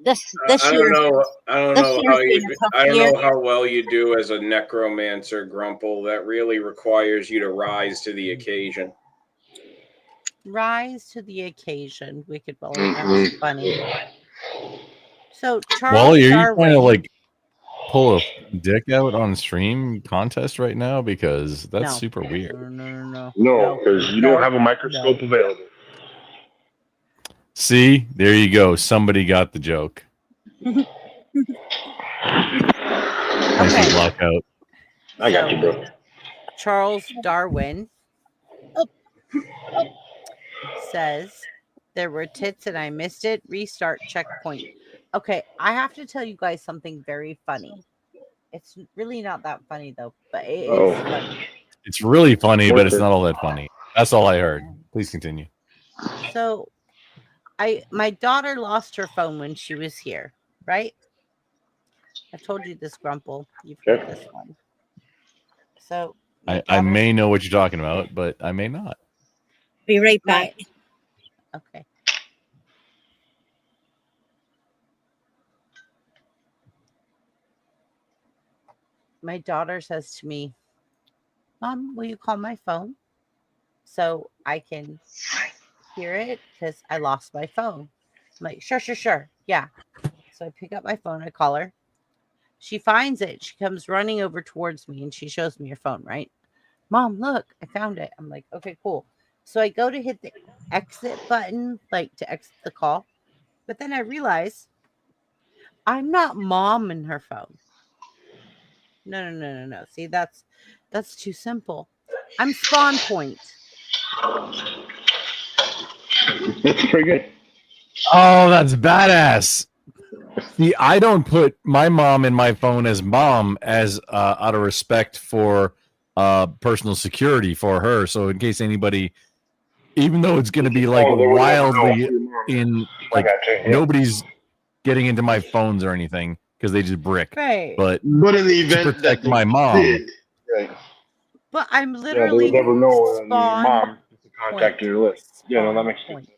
This I year. don't know how well you do as a necromancer, Grumple. That really requires you to rise to the occasion. Rise to the occasion, Wicked Wally. That's funny. So Charles Wally, are you Darwin. trying to like pull a dick out on stream contest right now? Because that's super weird. No. No, because you don't have a microscope available. See, there you go. Somebody got the joke. Thank you, Blackout. I got you, bro. Charles Darwin says there were tits and I missed it. Restart checkpoint. Okay, I have to tell you guys something very funny. It's really not that funny though, but it is funny. It's really funny, but it's not all that funny. That's all I heard. Please continue. So my daughter lost her phone when she was here, right? I've told you this, Grumple. You've heard this one. So I may know what you're talking about, but I may not. Be right back. Okay. My daughter says to me, Mom, will you call my phone so I can hear it because I lost my phone. I'm like, sure. Yeah. So I pick up my phone. I call her. She finds it. She comes running over towards me and she shows me her phone, right? Mom, look, I found it. I'm like, okay, cool. So I go to hit the exit button, like to exit the call. But then I realize I'm not mom in her phone. No. See, that's too simple. I'm spawn point. That's pretty good. Oh, that's badass. See, I don't put my mom in my phone as mom as out of respect for personal security for her. So in case anybody, even though it's going to be like Oh, they would never know wildly who your mom is. in, I like got you, yeah. nobody's getting into my phones or anything because they just brick. Right. But in the to event that protect they my mom, did, right? But I'm Yeah, they literally would never know your spawn mom to contact point. your list. Yeah, no, that Spawn makes point. sense.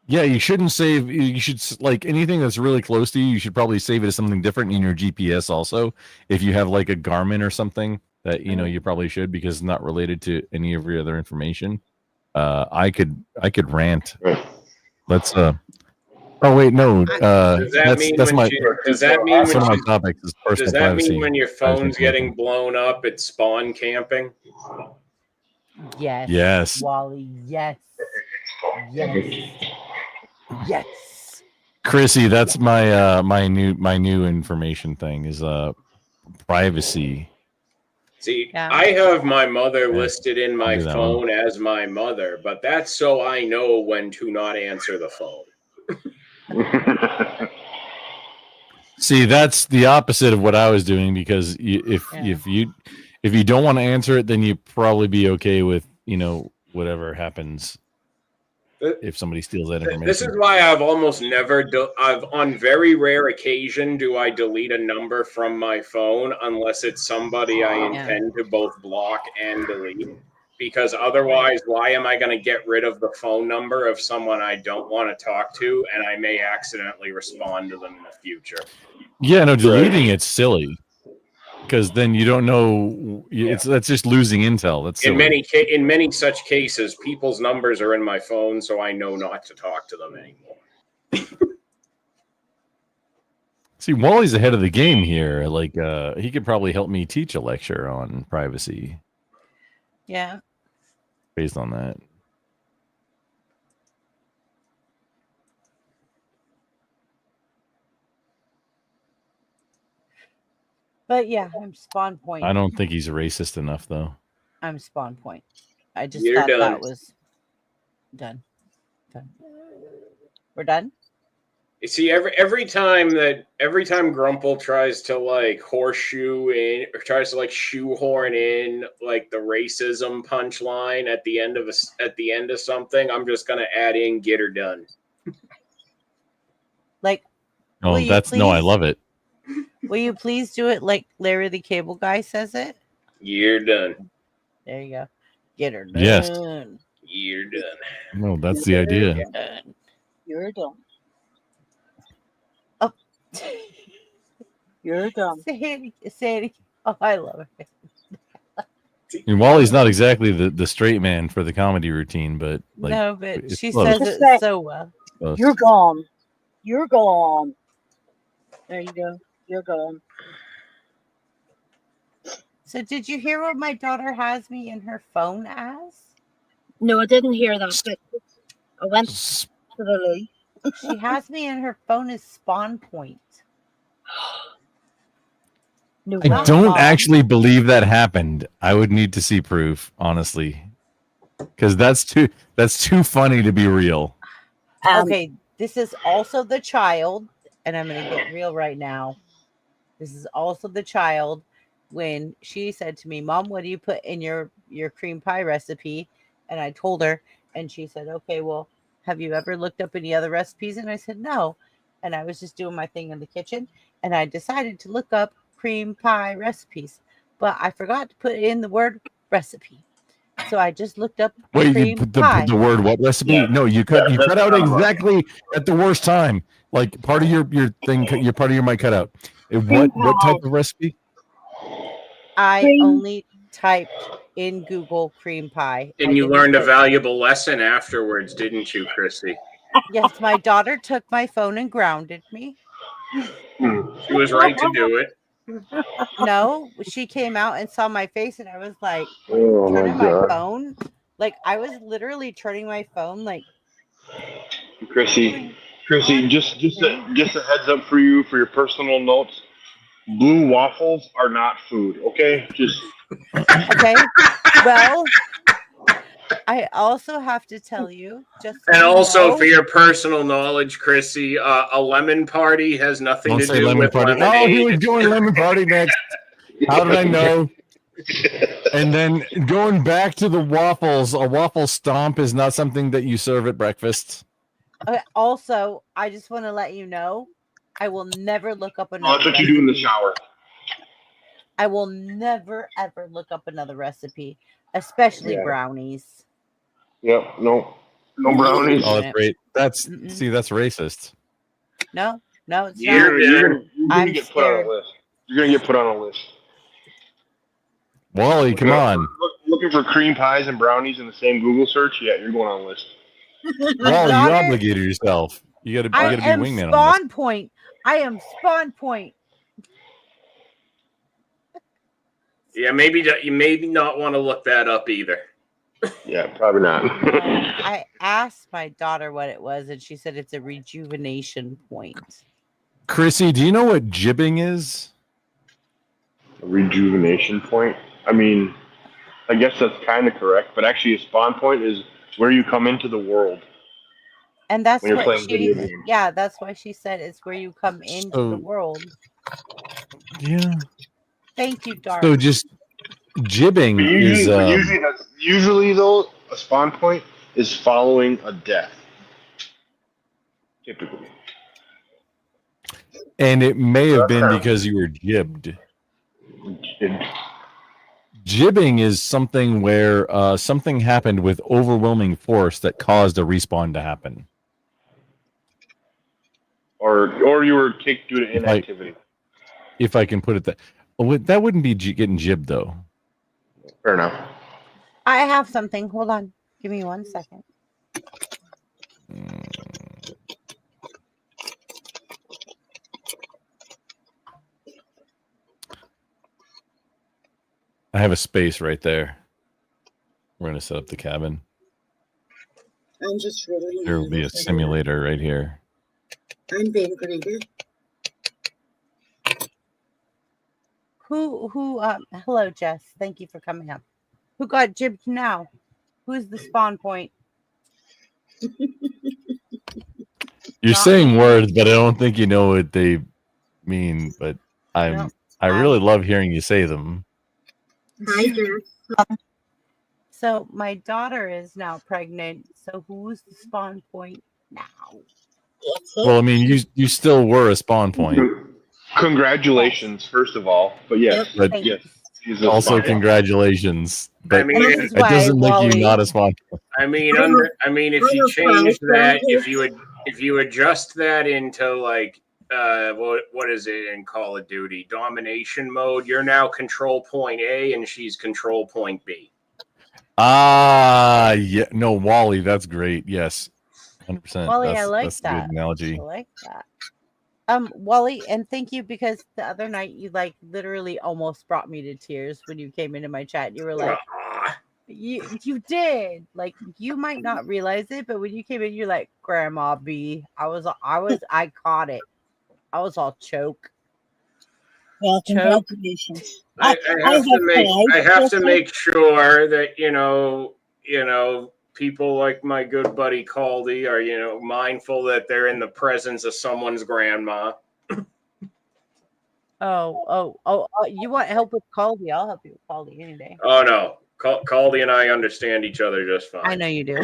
yeah, you shouldn't save. You should like anything that's really close to you. You should probably save it as something different in your GPS. Also, if you have like a Garmin or something that you probably should because it's not related to any of your other information. I could rant. Let's Oh wait, no. Does that mean That's when my. does that mean That's when one of my she, topics is personal does that privacy. mean when your privacy phone's information. getting blown up, it's spawn camping? Yes. Yes. Wally, yes. Yes. Chrissy, that's my my new information thing is privacy. See, Yeah. I have my mother Yeah, listed in I'll my do that phone as my mother, but that's so I know when to not answer the phone. See, that's the opposite of what I was doing because if you don't want to answer it, then you probably be okay with whatever happens if somebody steals that information. This is why I've almost never I've on very rare occasion do I delete a number from my phone unless it's somebody I intend to both block and delete. Because otherwise, why am I going to get rid of the phone number of someone I don't want to talk to and I may accidentally respond to them in the future? Yeah, no, deleting it's silly because then you don't know. That's just losing intel. That's silly. In many such cases, people's numbers are in my phone, so I know not to talk to them anymore. See, Wally's ahead of the game here. Like, he could probably help me teach a lecture on privacy Yeah. based on that. But yeah, I'm spawn point. I don't think he's racist enough, though. I'm spawn point. I just You're thought done. that was done. We're done? You see, every time Grumple tries to like horseshoe in or tries to like shoehorn in like the racism punchline at the end of something, I'm just gonna add in "get her done." Like, Oh, I love it. Will you please do it like Larry the Cable Guy says it? You're done. There you go. Get her done. Yes. You're done. No, that's the idea. You're done. You're done. Oh. You're done. Say it. Oh, I love it. And Wally's not exactly the straight man for the comedy routine, but like, No, but it's she close. says it so well. Close. You're gone. You're gone. There you go. You're gone. So did you hear what my daughter has me in her phone as? No, I didn't hear that. But I went to the loo. She has me in her phone as spawn point. No, I don't actually believe that happened. I would need to see proof, honestly, because that's too funny to be real. Okay, this is also the child, and I'm going to get real right now. This is also the child when she said to me, "Mom, what do you put in your cream pie recipe?" And I told her, and she said, "Okay, well, have you ever looked up any other recipes?" And I said, "No." And I was just doing my thing in the kitchen, and I decided to look up cream pie recipes, but I forgot to put in the word recipe. So I just looked up Wait, you cream put pie. the word what recipe? Yeah. No, you cut out exactly at the worst time. Like part of your thing, your part of your mic cut out. What type of recipe? I only typed in Google cream pie. I And you didn't learned a put- valuable lesson afterwards, didn't you, Chrissy? Yes, my daughter took my phone and grounded me. She was right to do it. No, she came out and saw my face, and I was like Oh my turning my God. phone. Like I was literally turning my phone like Chrissy, just a heads up for you for your personal notes. Blue waffles are not food. Okay, just okay. Well, I also have to tell you, just so And you also, know, for your personal knowledge, Chrissy, a lemon party has nothing Don't to say do lemon with party. lemonade. Oh, he was going lemon party next. How did I know? And then going back to the waffles, a waffle stomp is not something that you serve at breakfast. also, I just want to let you know, I will never look up oh, another that's what recipe. you do in the shower. I will never ever look up another recipe, especially Yeah. brownies. Yep. No brownies. Oh, that's great. That's Mm-mm. see, that's racist. No, it's You're not. gonna I'm get put on scared. a list. You're gonna get put on a list. Wally, come on. Looking for cream pies and brownies in the same Google search. Yeah, you're going on a list. Wally, you daughter- obligated yourself. You gotta I be am wingman on this. spawn point. I am spawn point. Yeah, maybe you maybe not want to look that up either. Yeah, probably not. I asked my daughter what it was, and she said it's a rejuvenation point. Chrissy, do you know what jibbing is? A rejuvenation point. I mean, I guess that's kind of correct, but actually, a spawn point is where you come into the world. And that's When you're what playing video she, games. yeah, that's why she said it's where you come into the So- world. Yeah. Thank you, Dark. So just jibbing But is usually though, a spawn point is following a death. Typically. and it may have been because you were jibbed. Jibbing is something where something happened with overwhelming force that caused a respawn to happen. Or you were kicked due to inactivity. If I can put it that, that wouldn't be getting jibbed though. Fair enough. I have something. Hold on. Give me 1 second. I have a space right there. We're gonna set up the cabin. I'm just really. There will be a simulator right here. I'm being greeted. Who hello, Jess. Thank you for coming up. Who got jibbed now? Who's the spawn point? You're Not saying me. words, but I don't think you know what they mean. But I really love hearing you say them. Hi, Jess. So my daughter is now pregnant. So who's the spawn point now? Well, I mean, you still were a spawn point. Congratulations, first of all. But yes, But yes. she's a also spawn point. congratulations. But I mean, it doesn't make you not a spawn point. I mean, if you change that, if you adjust that into like what is it in Call of Duty domination mode, you're now control point A and she's control point B. Ah, yeah, no, Wally, that's great. Yes, 100%. Wally, that's, I like that's a that. good analogy. I like that. Wally, and thank you because the other night you like literally almost brought me to tears when you came into my chat. You were like, you did. Like you might not realize it, but when you came in, you're like, Grandma B. I caught it. I was all choke. Well, congratulations. I have to make sure that people like my good buddy Caldy are mindful that they're in the presence of someone's grandma. Oh, you want help with Caldy? I'll help you with Caldy any day. Oh no, Caldy and I understand each other just fine. I know you do.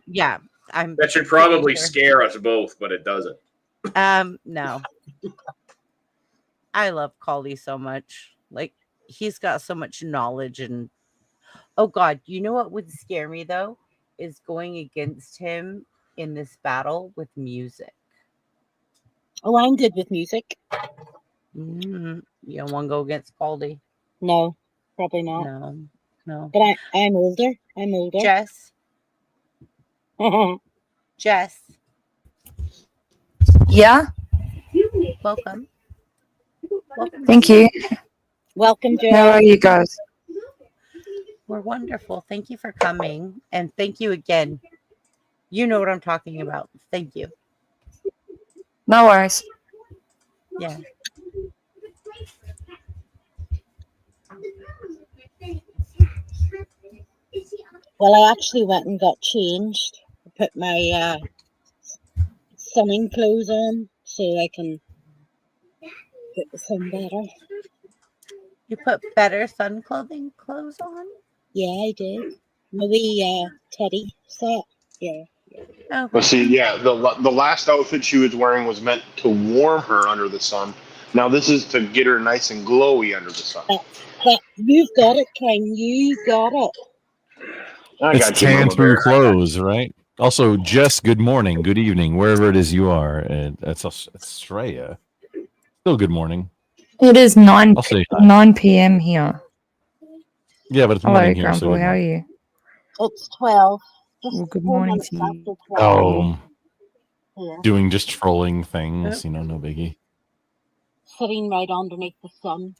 Yeah, that should probably scare us both, but it doesn't. No. I love Caldy so much. Like he's got so much knowledge and oh god, you know what would scare me though is going against him in this battle with music. Oh, I'm good with music. You don't want to go against Caldy? No, probably not. No. No. But I'm older. I'm older. Jess. Jess. Yeah. Welcome. Welcome. Thank you. Welcome, Jess. How are you guys? We're wonderful. Thank you for coming. And thank you again. You know what I'm talking about. Thank you. No worries. Yeah. Well, I actually went and got changed. I put my sunning clothes on so I can get the sun better. You put better sun clothes on? Yeah, I did. My wee teddy set. Yeah. Oh. But see, yeah, the last outfit she was wearing was meant to warm her under the sun. Now this is to get her nice and glowy under the sun. That you've got it, King. You got it. I It's got you, tan Mama through Bear. clothes, right? Also, Jess, good morning, good evening, wherever it is you are. That's Australia. Still good morning. It is 9 I'll say hi. 9 p.m. here. Yeah, but it's Hello, morning here. So Grumble. good How are morning. you? It's 12. Just Well, good 4 morning minutes to after you. 12. Oh, doing just trolling things, no biggie. Sitting right underneath the sun.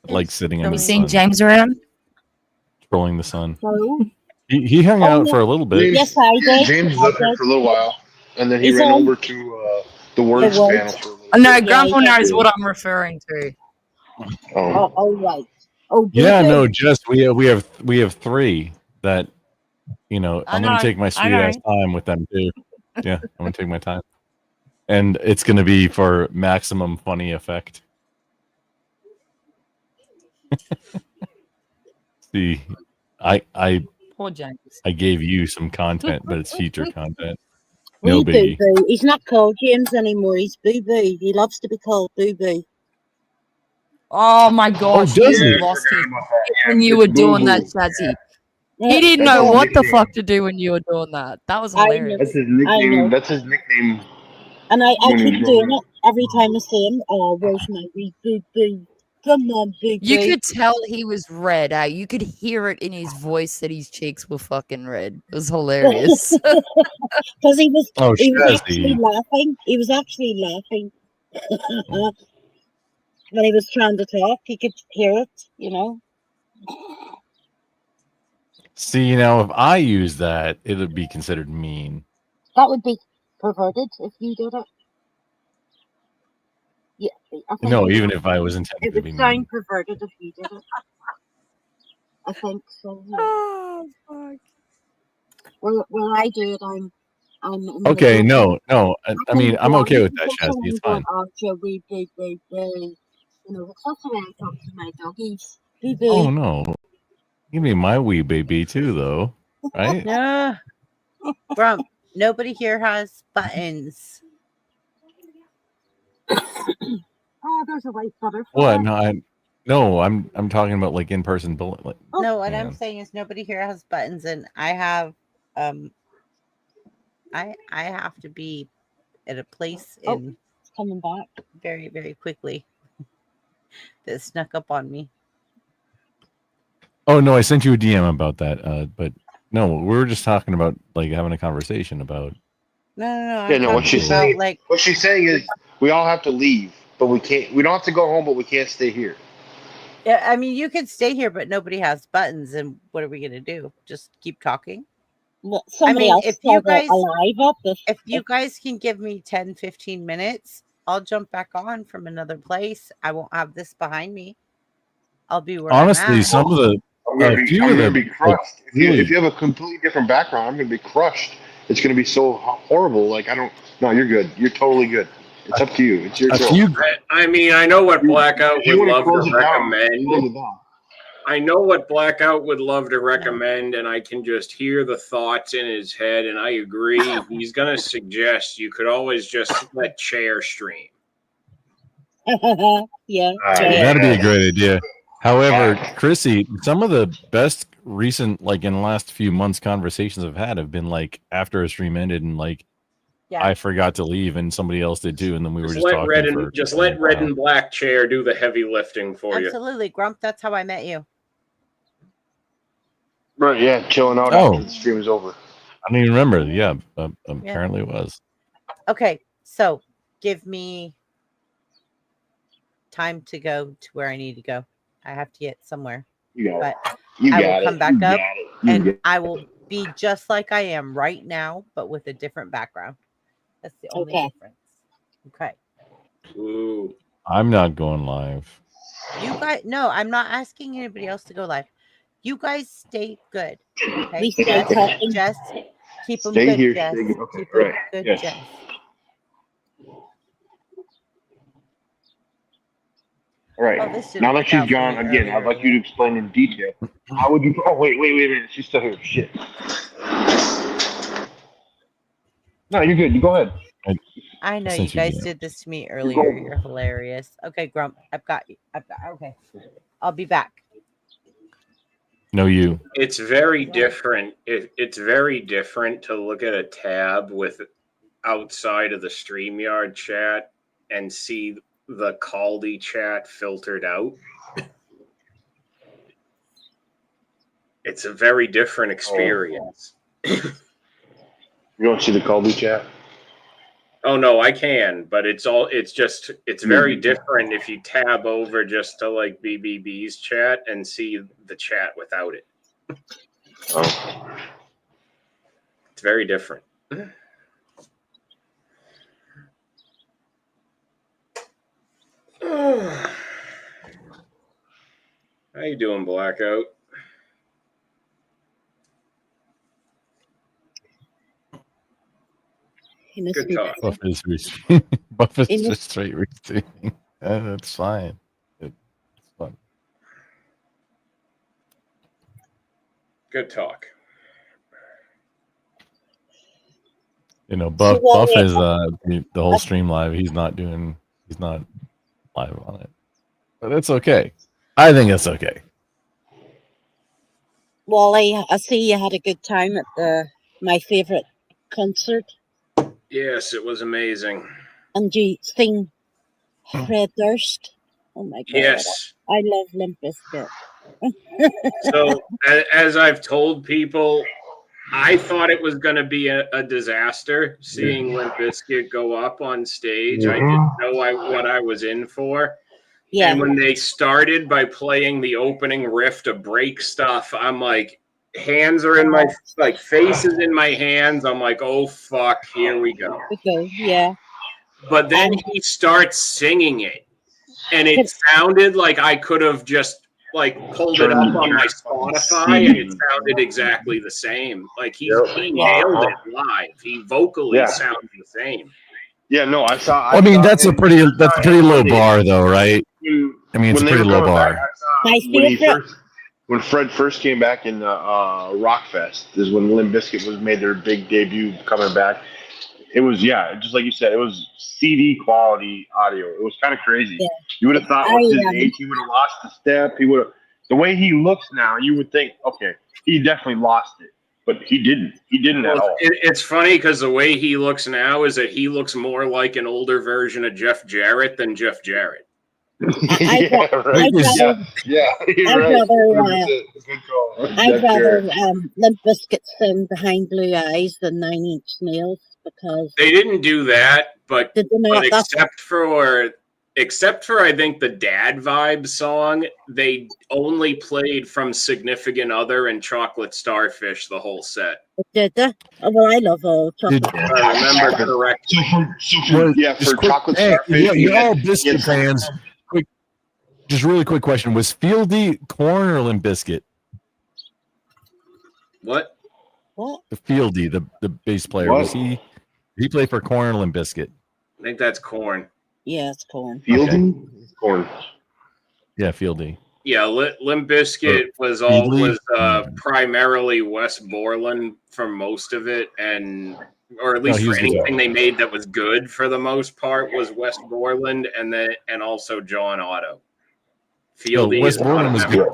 Like sitting in You the seen sun, James around? trolling the sun. No. He hung out for a little bit. Yes, I did. James is up here for a little while, and then he He's ran on over to the words words. panel for a little No, bit. Grumble Yeah, knows what I'm referring to. Oh, all right. Oh, Yeah, Boo-Boo. no, just we have three that I I'm gonna know, take my I sweet ass know. time with them too. Yeah, I'm gonna take my time, and it's gonna be for maximum funny effect. See, I Poor James. I gave you some content, but it's feature content. Wee No biggie. Boo-Boo. He's not called James anymore. He's Boo-Boo. He loves to be called Boo-Boo. Oh my gosh, does he he? lost his About that. shit Yeah, when you it's were doing that, Boo-Boo. Shazzy. Yeah. He didn't That's know his what the nickname. fuck to do when you were doing that. That was I know. hilarious. That's his I nickname. know. That's his nickname. And I when keep he's doing growing it every time I see him. Oh, where's my wee Boo-Boo? Come on, You Boo-Boo. could tell he was red. You could hear it in his voice that his cheeks were fucking red. It was hilarious. Because he was Oh, actually Shazzy. laughing. He was actually laughing. When he was trying to talk, you could hear it. See, now if I use that, it would be considered mean. That would be perverted if you did it. Yeah, I think No, it even would, if I was intended it to would be mean. sound perverted if you did it. I think so. Yeah. Oh fuck. Where I do it, I'm in the Okay, middle. I mean, I'm okay with that, Shazzy. It's fine. Oh, Joey, boo, boo, boo. That's the way I talk to my doggies. Boo, Oh boo. no, give me my wee baby too, though, right? Yeah. Grump, nobody here has buttons. Oh, there's a white butterfly. What? No, I'm talking about like in person bullet. Like, No, what hang I'm on. saying is nobody here has buttons, and I have I have to be at a place in It's coming back. very, very quickly. That snuck up on me. Oh no, I sent you a DM about that. But no, we were just talking about like having a conversation about. No. Yeah, I'm no. What talking she's about saying, like what she's saying is, we all have to leave, but we can't. We don't have to go home, but we can't stay here. yeah, I mean you could stay here, but nobody has buttons, and what are we gonna do? Just keep talking? Well, somebody else if you set guys a live up. if you guys can give me 10-15 minutes, I'll jump back on from another place. I won't have this behind me. I'll be where Honestly, I'm at. some of the I'm few gonna of the be like, crushed. really, If you have a completely different background, I'm gonna be crushed. It's gonna be so horrible. Like I don't. No, you're good. You're totally good. It's up to you. It's your a choice. few. I mean, I know what Blackout If you would want to love close to it down, recommend. close it down. I know what Blackout would love to recommend, and I can just hear the thoughts in his head, and I agree. He's going to suggest you could always just let Chair stream. Yeah, That'd be a great idea. However, Chrissy, some of the best recent, like in the last few months, conversations I've had have been like after a stream ended and like I forgot to leave and somebody else did too, and then we were just talking for Let Red and Black Chair do the heavy lifting for you. Absolutely, Grump. That's how I met you. Right, yeah, chilling out Oh. after the stream is over. I don't even remember. Yeah, apparently it was. Okay, so give me time to go to where I need to go. I have to get somewhere. You got but it. You I got will come it. back You up got it. You and got it. I will be just like I am right now, but with a different background. That's the only difference. Okay. Ooh. I'm not going live. You guys, no, I'm not asking anybody else to go live. You guys stay good. Okay. We stay talking. Jess, keep them Stay good, here. Jess. Stay here. Okay, Keep them right. good, Yes. Jess. All right. Oh, this didn't Now that work she's out for gone, me again, I'd like you to explain in detail. How would you? Oh, wait a minute. She's still here. Shit. No, you're good. You go ahead. I know you Since you guys did. did this to me earlier. You're hilarious. Okay, Grump, I've got you. Okay. I'll be back. No, you. It's very different. It's very different to look at a tab with outside of the StreamYard chat and see the Caldy chat filtered out. It's a very different experience. You don't see the Colby chat? Oh no, I can, but it's very different if you tab over just to like BBB's chat and see the chat without it. Oh. It's very different. How you doing, Blackout? Good talk. Buff is Buff is just straight receiving. That's fine. It's fun. Good talk. You know, Buff So, Buff is the whole stream live. He's not live on it, but it's okay. I think it's okay. Wally, I see you had a good time at my favorite concert, Yes, it was amazing. and you sing Fred Durst. Oh my god! Yes. I love Limp Bizkit. So, as I've told people, I thought it was going to be a disaster seeing Limp Bizkit go up on stage. I didn't know what I was in for. Yeah. And when they started by playing the opening riff to break stuff, I'm like, hands are in my, like, faces in my hands. I'm like, oh, fuck, here we go. Okay, yeah. But then he starts singing it, and it sounded like I could have just like pulled it up on my Spotify, and it sounded exactly the same. Like he nailed it live. He vocally sounds the same. Yeah, no, I saw. I mean, that's a pretty low bar, though, right? I mean, it's a pretty low bar. When Fred first came back in Rockfest, is when Limp Bizkit made their big debut coming back. It was just like you said, it was CD quality audio. It was kind of crazy. Yeah. You would have thought with his age, he would have lost the step. He would have. The way he looks now, you would think, okay, he definitely lost it, but he didn't. He didn't at all. It's funny because the way he looks now is that he looks more like an older version of Jeff Jarrett than Jeff Jarrett. I'd rather Limp Bizkit sing Behind Blue Eyes than 9 Inch Nails, because they didn't do that, but except for I think the Dad Vibe song, they only played from Significant Other and Chocolate Starfish the whole set. Did they? Oh, well, I love all chocolate. I remember correctly. For Chocolate Starfish, you're all Biscuit fans. Just really quick question: was Fieldy Korn or Limp Bizkit? What? The Fieldy, the bass player, was he? Did he play for Korn or Limp Bizkit? I think that's Korn. Yeah, it's Korn. Fieldy? Korn. Yeah, Fieldy. Yeah, Limp Bizkit was primarily Wes Borland for most of it, or at least for anything they made that was good for the most part was Wes Borland, and also John Otto. Fieldy. Wes Borland was good.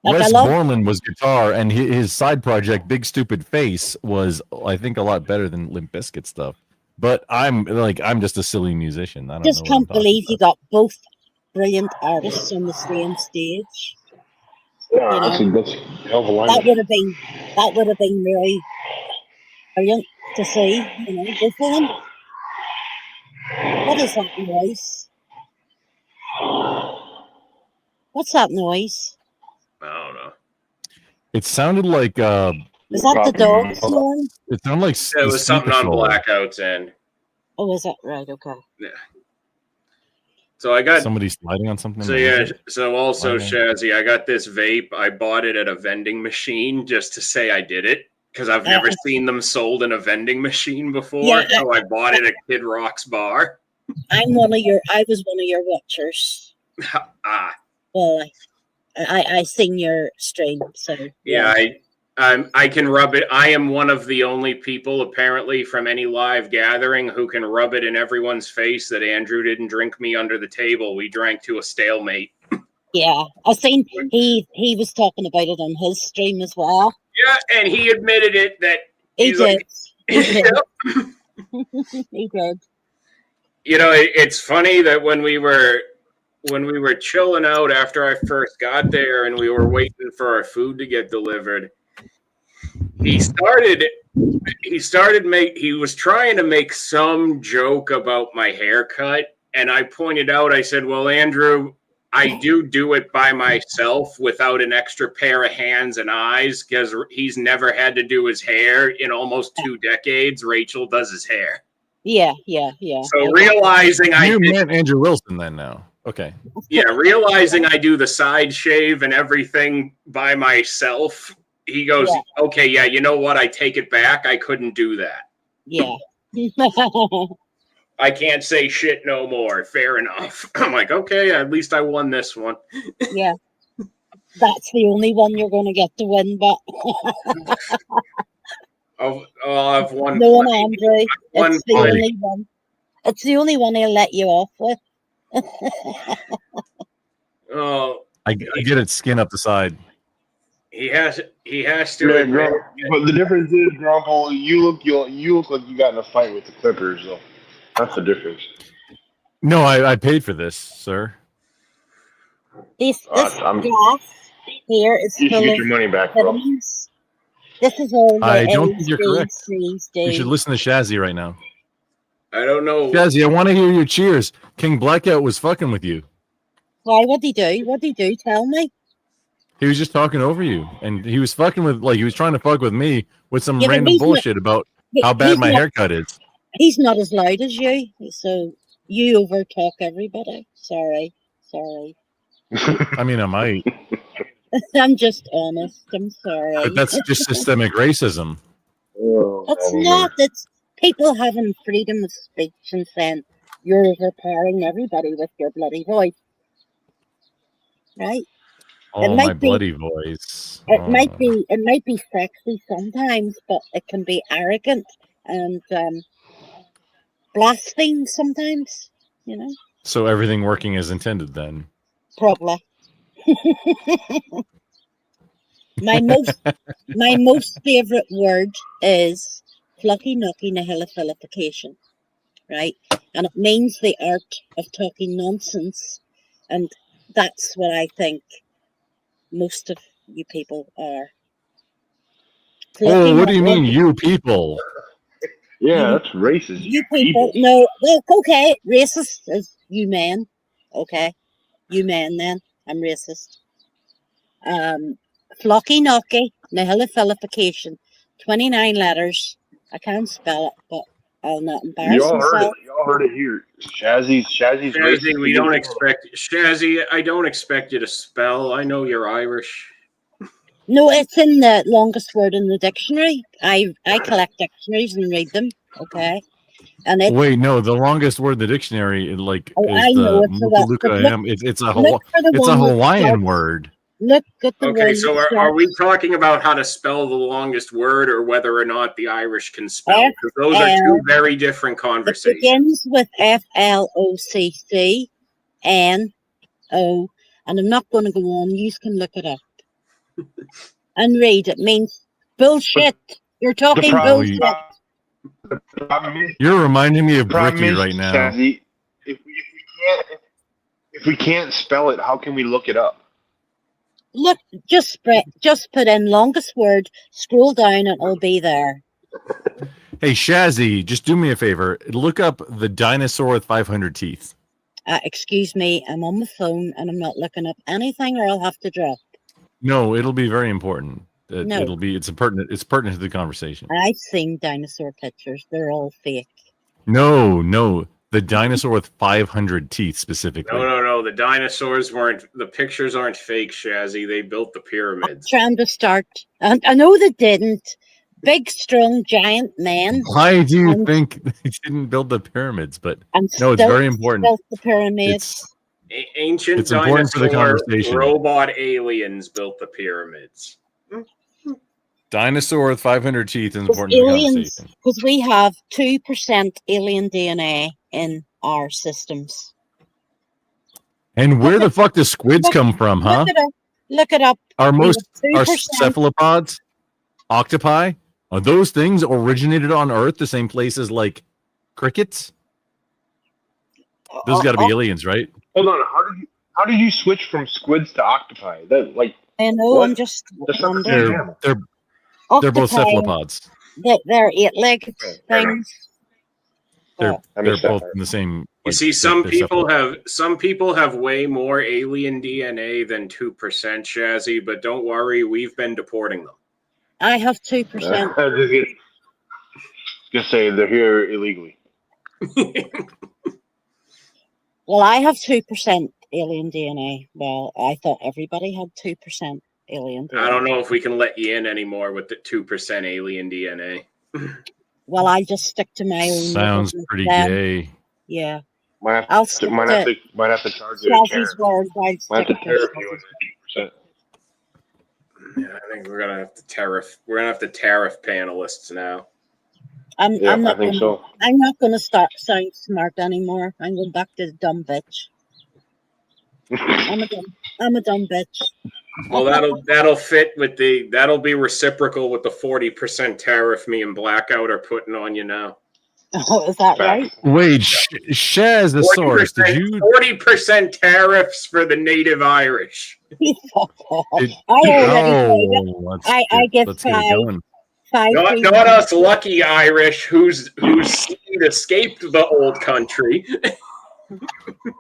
Wes Borland was guitar, and his side project, Big Stupid Face, was I think a lot better than Limp Bizkit stuff. But I'm just a silly musician. I can't believe you got both brilliant artists on the same stage. Yeah, You that's know, that's a hell of a that lineup. would have been really brilliant to see. You know, both of them. What is that noise? What's that noise? I don't know. It sounded like Is that the dog snoring? it sounded like It the was ski something on patrol. Blackout's end. Oh, is that right? Okay. Yeah. So I got Somebody sliding on something. So in the yeah. lizard? So also, Sliding. Shazzy, I got this vape. I bought it at a vending machine just to say I did it because I've never seen them sold in a vending machine before. Yeah, So I bought it at Kid Rock's bar. I was one of your watchers. Ah. Well, I seen your stream, so Yeah, I can rub it. I am one of the only people apparently from any live gathering who can rub it in everyone's face that Andrew didn't drink me under the table. We drank to a stalemate. Yeah, I seen he was talking about it on his stream as well. Yeah, and he admitted it that He he's did. like, He did. He did. you know, it's funny that when we were chilling out after I first got there and we were waiting for our food to get delivered, he was trying to make some joke about my haircut, and I pointed out, I said, well, Andrew, I do it by myself without an extra pair of hands and eyes because he's never had to do his hair in almost 2 decades. Rachel does his hair. Yeah. So realizing You meant Andrew Wilson then now. Okay. Yeah, realizing I do the side shave and everything by myself, he goes, okay, yeah, you know what? I take it back. I couldn't do that. Yeah. I can't say shit no more. Fair enough. I'm like, okay, at least I won this one. Yeah. That's the only one you're going to get to win, but I've won. no, Andrew. One It's the only one. It's the only one he'll let you off with. Oh, I get it. Skin up the side. he has to. Yeah, admit, but the difference is, Grumple, you look like you got in a fight with the Clippers, though. That's the difference. No, I paid for this, sir. This I'm- glass here is You should full get of your money back, bro. vitamins. This is all the I don't A's, think you're B's, correct. C's, You should D's. listen to Shazzy right now. I don't know. Shazzy, I want to hear your cheers. King Blackout was fucking with you. Why? What'd he do? What'd he do? Tell me. He was just talking over you, and he was fucking with, like, he was trying to fuck with me with some Yeah, but random he's not- bullshit about how bad he's my not- haircut is. He's not as loud as you, so you overtalk everybody. Sorry. I mean, I might, I'm just honest. I'm sorry. but that's just systemic racism. It's not. It's people having freedom of speech and saying you're overpowering everybody with your bloody voice, right? Oh, might my be- bloody voice. It Oh. might be sexy sometimes, but it can be arrogant and blaspheme sometimes. You know, So everything working as intended then. probably. my most favorite word is flucky nucky nihilifilification, right? And it means the art of talking nonsense, and that's what I think most of you people are. Oh, what do you mean, you people? Yeah, that's racist. You people, no, well, okay, racist is you men, okay, you men. Then I'm racist. Flocky knocky nihilifilification, 29 letters. I can't spell it, but I'll not embarrass Y'all heard myself. it. Y'all heard it here. Shazzy's Shazzy, racist. we don't expect Shazzy. I don't expect you to spell. I know you're Irish. No, it's in the longest word in the dictionary. I collect dictionaries and read them. Okay, and it. Wait, no, the longest word in the dictionary, like, Oh, I is know the it's a lot, but Mukuluka. It's a look for the it's a one that Hawaiian starts- word. Look at the Okay, one so that are we starts talking about how to spell the longest word or whether or not the Irish can spell? Because those are two FL. very different It conversations. begins with FLOCCNO, and I'm not going to go on. You can look it up and read. It means bullshit. You're talking problem- bullshit. You're reminding me of Problem Bricky is, right now. Shazzy, if we can't spell it, how can we look it up? Look, just put in longest word, scroll down, and it'll be there. Hey, Shazzy, just do me a favor. Look up the dinosaur with 500 teeth. Excuse me, I'm on the phone and I'm not looking up anything, or I'll have to drop. No, it'll be very important. No. It's pertinent to the conversation. I've seen dinosaur pictures. They're all fake. No, the dinosaur with 500 teeth specifically. No. The dinosaurs weren't. The pictures aren't fake, Shazzy. They built the pyramids. Trying to start. And I know they didn't. Big, strong, giant men. Why do you think they didn't build the pyramids? But no, it's very important. Built the pyramids. Ancient It's important for the dinosaur conversation. robot aliens built the pyramids. Dinosaur with 500 teeth is important to the Aliens, conversation. because we have 2% alien DNA in our systems. And where the fuck do squids come from, huh? Look it up. Are We most have are 2%. cephalopods, octopi, are those things originated on Earth the same place as like crickets? Those got to be aliens, right? Hold on. How did you switch from squids to octopi? That like. I know. What? I'm just That's not the same wondering. animal. They're both Octopi, cephalopods. They're 8-legged things. They're both in the same. You see, some people have way more alien DNA than 2%, Shazzy. But don't worry, we've been deporting them. I have 2%. I was gonna say they're here illegally. Well, I have 2% alien DNA. Well, I thought everybody had 2% alien DNA. I don't know if we can let you in anymore with the 2% alien DNA. Well, I just stick to my own. Sounds little pretty them. gay. Yeah. Might I'll have stick to charge you a Shelby's tariff. word. I'll Might have stick to to tariff you at 2%. Yeah, I think we're gonna have to tariff. We're gonna have to tariff panelists now. I'm not I think gonna, so. I'm not going to start sound smart anymore. I'm going back to the dumb bitch. I'm a dumb bitch. Well, that'll fit with that'll be reciprocal with the 40% tariff me and Blackout are putting on you now. Oh, is that right? Wait, Shaz the source. Did you 40% tariffs for the native Irish? Did, I already paid it. I give let's get it going. Not us lucky Irish whose seed escaped the old country.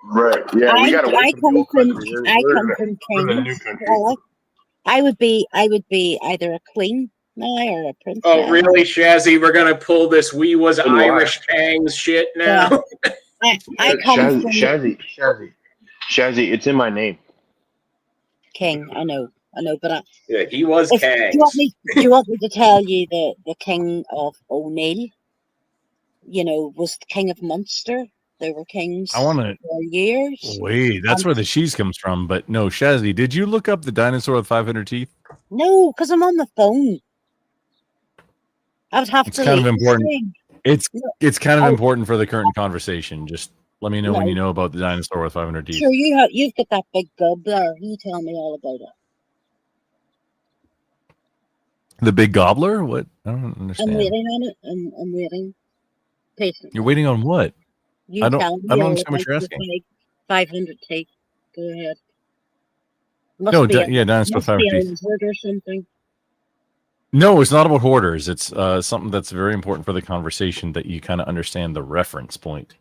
Right. Yeah, we got to I wait for the come old from country. Kings. We're the new country. Well, I would be either a queen now or a princess. Oh, really, Shazzy? We're gonna pull this "we was And why? Irish pangs" shit now. Yeah. I come from Shazzy, it's in my name. king. I know, but yeah, he was do Kangs. you want me to tell you the king of O'Neill? You know, was the king of Munster. They were kings I want to for years. wait. That's where the cheese comes from. But no, Shazzy, did you look up the dinosaur with 500 teeth? No, because I'm on the phone. I would have It's to. kind of leave the important. screen. It's kind of important for the current conversation. Just let me know when No. you know about the dinosaur with 500 teeth. Sure, you've got that big gob there. You tell me all about it. The big gobbler? What? I don't understand. I'm waiting on it. I'm waiting. Patiently. You're waiting on what? You I don't tell me understand all what you're about asking. the 500 teeth. Go ahead. No, Must be dinosaur with must be 500 a teeth. lizard or something. No, it's not about hoarders. It's something that's very important for the conversation that you kind of understand the reference point.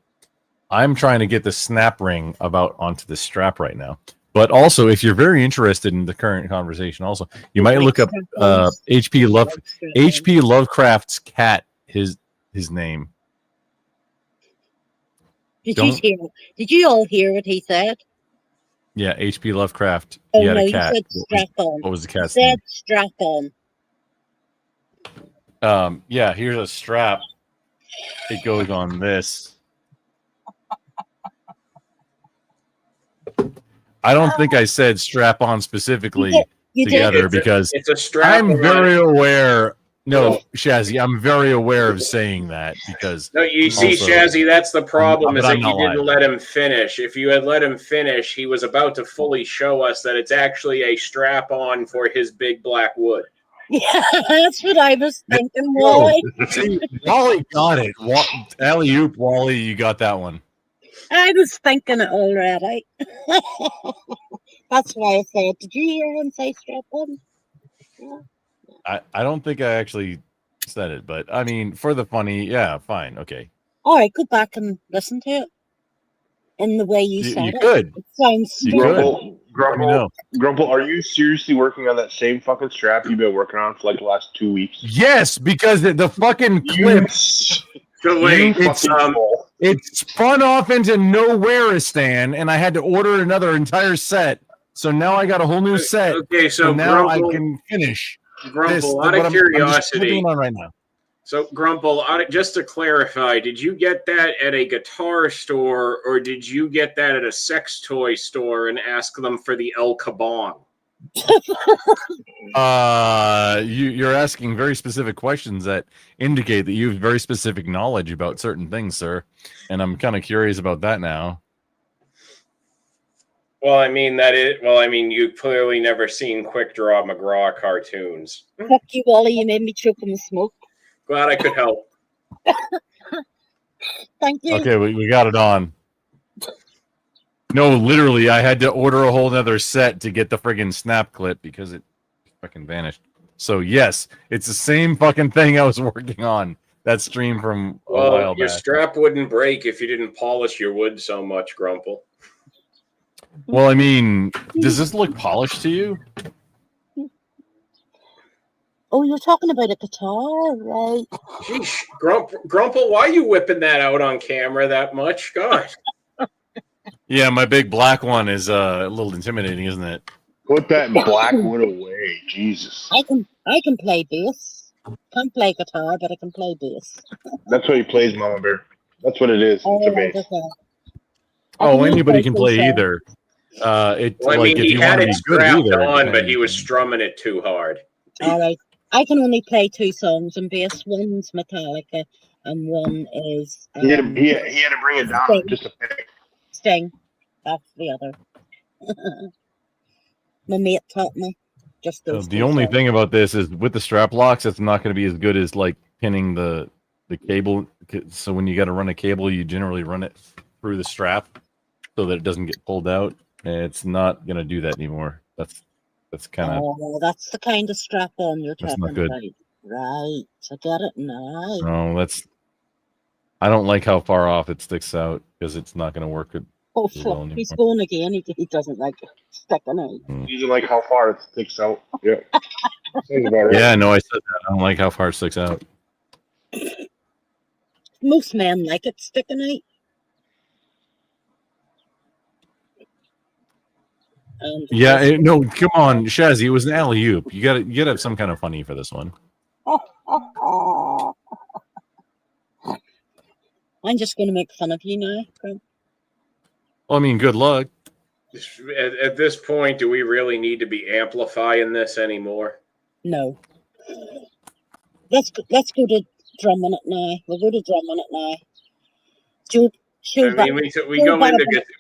I'm trying to get the snap ring about onto the strap right now. But also, if you're very interested in the current conversation, also you might look up H.P. Lovecraft's cat. His name. Did you all hear what he said? Yeah, H.P. Lovecraft. Oh, He had no, a you cat. said strap on. What was the You cat's said name? strap on. Yeah, here's a strap. It goes on this. I don't think I said strap on specifically You did. together because it's a strap I'm on. very aware. No, Shazzy, I'm very aware of saying that because No, you see, also, Shazzy, that's the problem, but is I'm that you not didn't lying. let him finish. If you had let him finish, he was about to fully show us that it's actually a strap-on for his big black wood. Yeah, that's what I was thinking, No, Wally. see, Wally got it. Alley-oop, Wally, you got that one. I was thinking it already. That's why I said, did you hear him say strap on? Yeah. I don't think I actually said it, but I mean, for the funny, yeah, fine, okay. All right, go back and listen to it in the way you said You it. could. It sounds You stupid. could. Let me know. Grumble, are you seriously working on that same fucking strap you've been working on for like the last 2 weeks? Yes, because the fucking clip. So wait, It spun off into Nowhereistan, and I had to order another entire set. So now I got a whole new set. Okay, so now Grumble- I can finish. Grumble, out what of I'm just curiosity, flipping on right now. So Grumble, just to clarify, did you get that at a guitar store or did you get that at a sex toy store and ask them for the El Caban? You're asking very specific questions that indicate that you have very specific knowledge about certain things, sir. And I'm kind of curious about that now. Well, I mean you've clearly never seen Quick Draw McGraw cartoons. Fuck you, Wally. You made me choke on the smoke. Glad I could help. Thank you. Okay, we got it on. No, literally, I had to order a whole other set to get the friggin' snap clip because it fucking vanished. So yes, it's the same fucking thing I was working on. That stream from a while Well, your back. strap wouldn't break if you didn't polish your wood so much, Grumple. Well, I mean, does this look polished to you? Oh, you're talking about a guitar, right? Sheesh, Grumple, why are you whipping that out on camera that much? God. Yeah, my big black one is a little intimidating, isn't it? Put that black wood away, Jesus. I can play bass. Can't play guitar, but I can play bass. That's what he plays, Mama Bear. That's what it is. Oh, It's a right, bass. okay. Oh, anybody can play play songs. either. It's Well, I like mean, if he you had want to it be good at strapped either. on, but then- he was strumming it too hard. All right. I can only play 2 songs in bass. One's Metallica, and one is He had to bring it down Sting. just a pick. Sting. That's the other. My mate taught me. Just So those the 2 only songs. thing about this is with the strap locks, it's not going to be as good as like pinning the cable. So when you got to run a cable, you generally run it through the strap so that it doesn't get pulled out. And it's not going to do that anymore. That's kind of Oh, that's the kind of strap on you're That's talking not good. about. Right. I get it now. no. I don't like how far off it sticks out because it's not going to work. Oh, as well fuck. anymore. He's going again. He doesn't like it sticking out. You like how far it sticks out. Yeah. Sounds about right. Yeah, no, I said that. I don't like how far it sticks out. Most men like it sticking out. And Yeah, no, come on, Shazzy. It was an alley oop. You gotta have some kind of funny for this one. I'm just going to make fun of you now. Grump. Well, I mean, good luck. At this point, do we really need to be amplifying this anymore? No. Let's go to drumming it now. We'll go to drumming it now.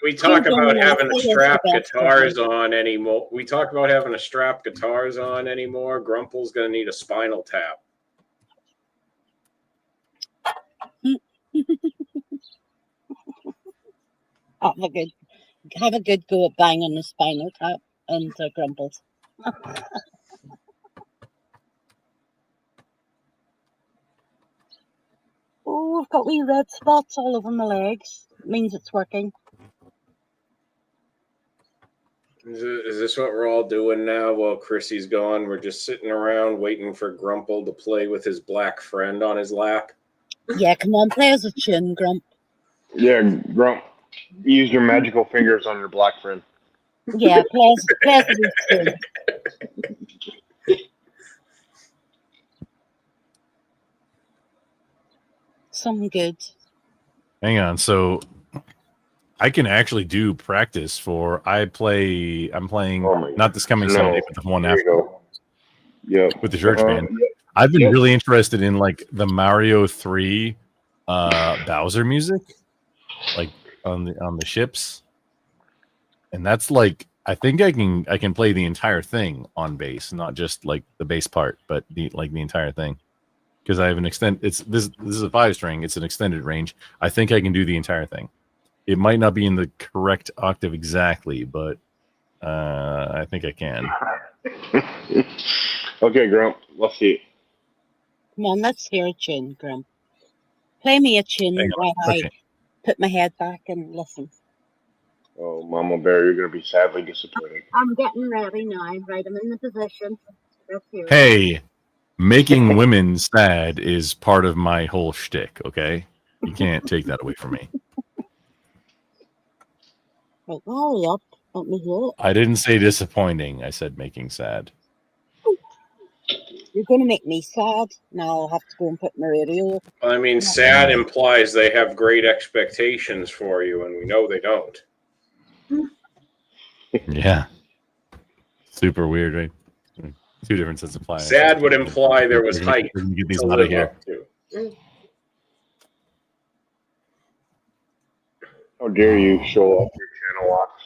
We talk about having a strap guitars on anymore. We talk about having a strap guitars on anymore. Grumple's gonna need a spinal tap. Have a good go at banging the spinal tap into Grumples. Oh, I've got wee red spots all over my legs. It means it's working. Is this what we're all doing now while Chrissy's gone? We're just sitting around waiting for Grumple to play with his black friend on his lap. Yeah, come on, play us a tune, Grump. Yeah, Grump. Use your magical fingers on your black friend. Yeah, play us a wee tune. Something good. Hang on. So I can actually do practice for. I'm playing not this coming Sunday, but the one after. Yeah, with the church band. I've been really interested in like the Mario 3 Bowser music, like on the ships, and that's like I think I can play the entire thing on bass, not just like the bass part, but the entire thing. Because I have an this is a 5-string. It's an extended range. I think I can do the entire thing. It might not be in the correct octave exactly, but I think I can. Okay, Grump. Let's see. Come on, let's hear a tune, Grum. Play me a tune Hang while on. I Okay. put my head back and listen. Oh, Mama Bear, you're gonna be sadly disappointed. I'm getting ready now. Right, I'm in the position. Let's hear it. Hey, making women sad is part of my whole shtick. Okay, you can't take that away from me. Right, hurry up. Let me hear it. I didn't say disappointing. I said making sad. You're going to make me sad. Now I'll have to go and put my radio. I mean, sad implies they have great expectations for you, and we know they don't. Yeah. Super weird, right? Two different sets of flyers. Sad would imply there was hype We're gonna get these to out of live here. up to. How dare you show off your channel locks?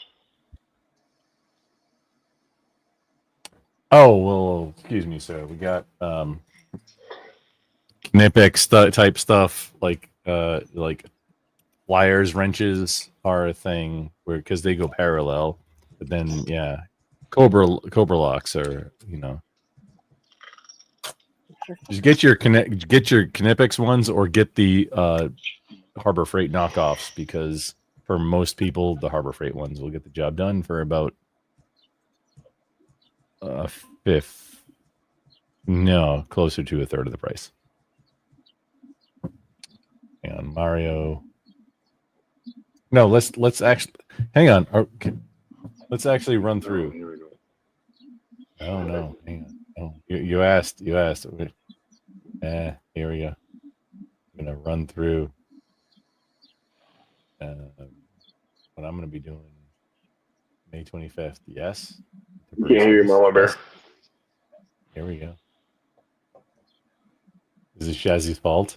Oh well, excuse me, sir. We got Knipex type stuff like pliers, wrenches are a thing where because they go parallel. But then yeah, Cobra locks are just get your Knipex ones or get the Harbor Freight knockoffs because for most people the Harbor Freight ones will get the job done for about a fifth. No, closer to a third of the price. Hang on, Mario. No, let's actually hang on. Let's actually run through. Oh no, hang on. Oh, you asked. Here we go. I'm gonna run through what I'm gonna be doing May 25th. Yes. You can't hear your Mama Bear. Yes. Here we go. Is it Shazzy's fault?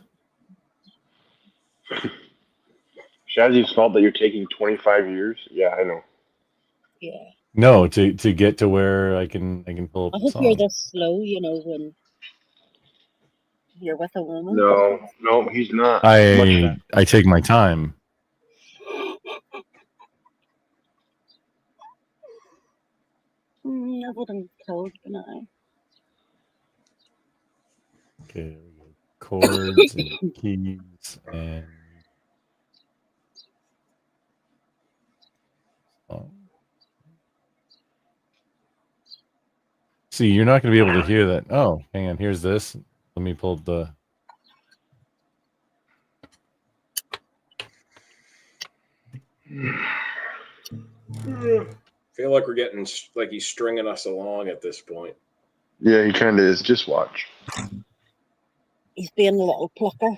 Shazzy's fault that you're taking 25 years? Yeah, I know. Yeah. No, to get to where I can pull up I the hope song. you're this slow, when you're with a woman. No, he's not. I take my time. I wouldn't code, can I? Okay, there we go. Chords and keys and see, you're not going to be able to hear that. Oh, hang on. Here's this. Let me pull up the. Feel like we're getting like he's stringing us along at this point. Yeah, he kind of is. Just watch. He's being a little plucker.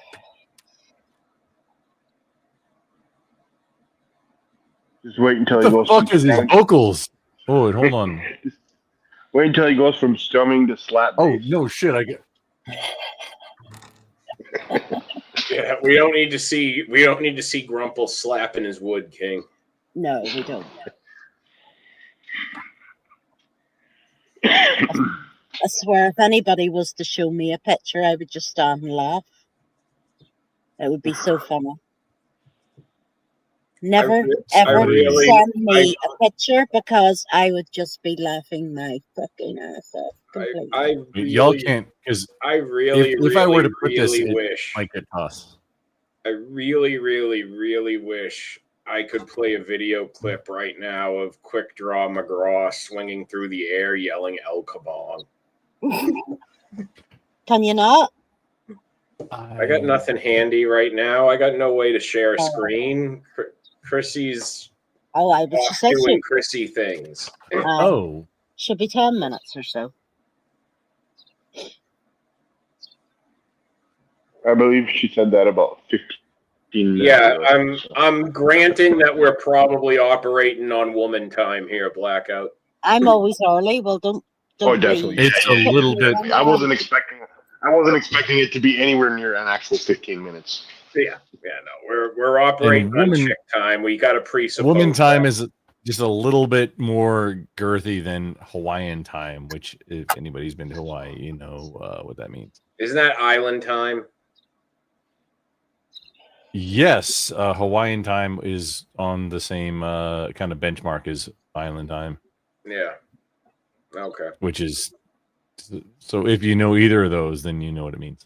Just wait until What he the goes. fuck is these vocals? Oh, wait, hold on. Wait until he goes from strumming to slap. Oh no, shit! I get. Yeah, we don't need to see Grumple slapping his wood, King. No, we don't. I swear, if anybody was to show me a picture, I would just stand and laugh. It would be so funny. Never, ever send me a picture because I would just be laughing my fucking ass off completely. Y'all can't because I really, if I were to put this, really it wish might get tossed. I really, really, really wish I could play a video clip right now of Quick Draw McGraw swinging through the air yelling El Kabong. Can you not? I got nothing handy right now. I got no way to share a screen. Chrissy's I was just saying doing Chrissy things. Should be 10 minutes or so. I believe she said that about 15 minutes Yeah, ago. I'm granting that we're probably operating on woman time here, Blackout. I'm always early. Well, don't Definitely. It's a little bit. I wasn't expecting it to be anywhere near an actual 15 minutes. Yeah, no, we're operating on chick time. We got to presuppose. Woman time is just a little bit more girthy than Hawaiian time, which if anybody's been to Hawaii, you know what that means. Isn't that island time? Yes, Hawaiian time is on the same kind of benchmark as island time, Yeah. Okay. which is so. If you know either of those, then you know what it means.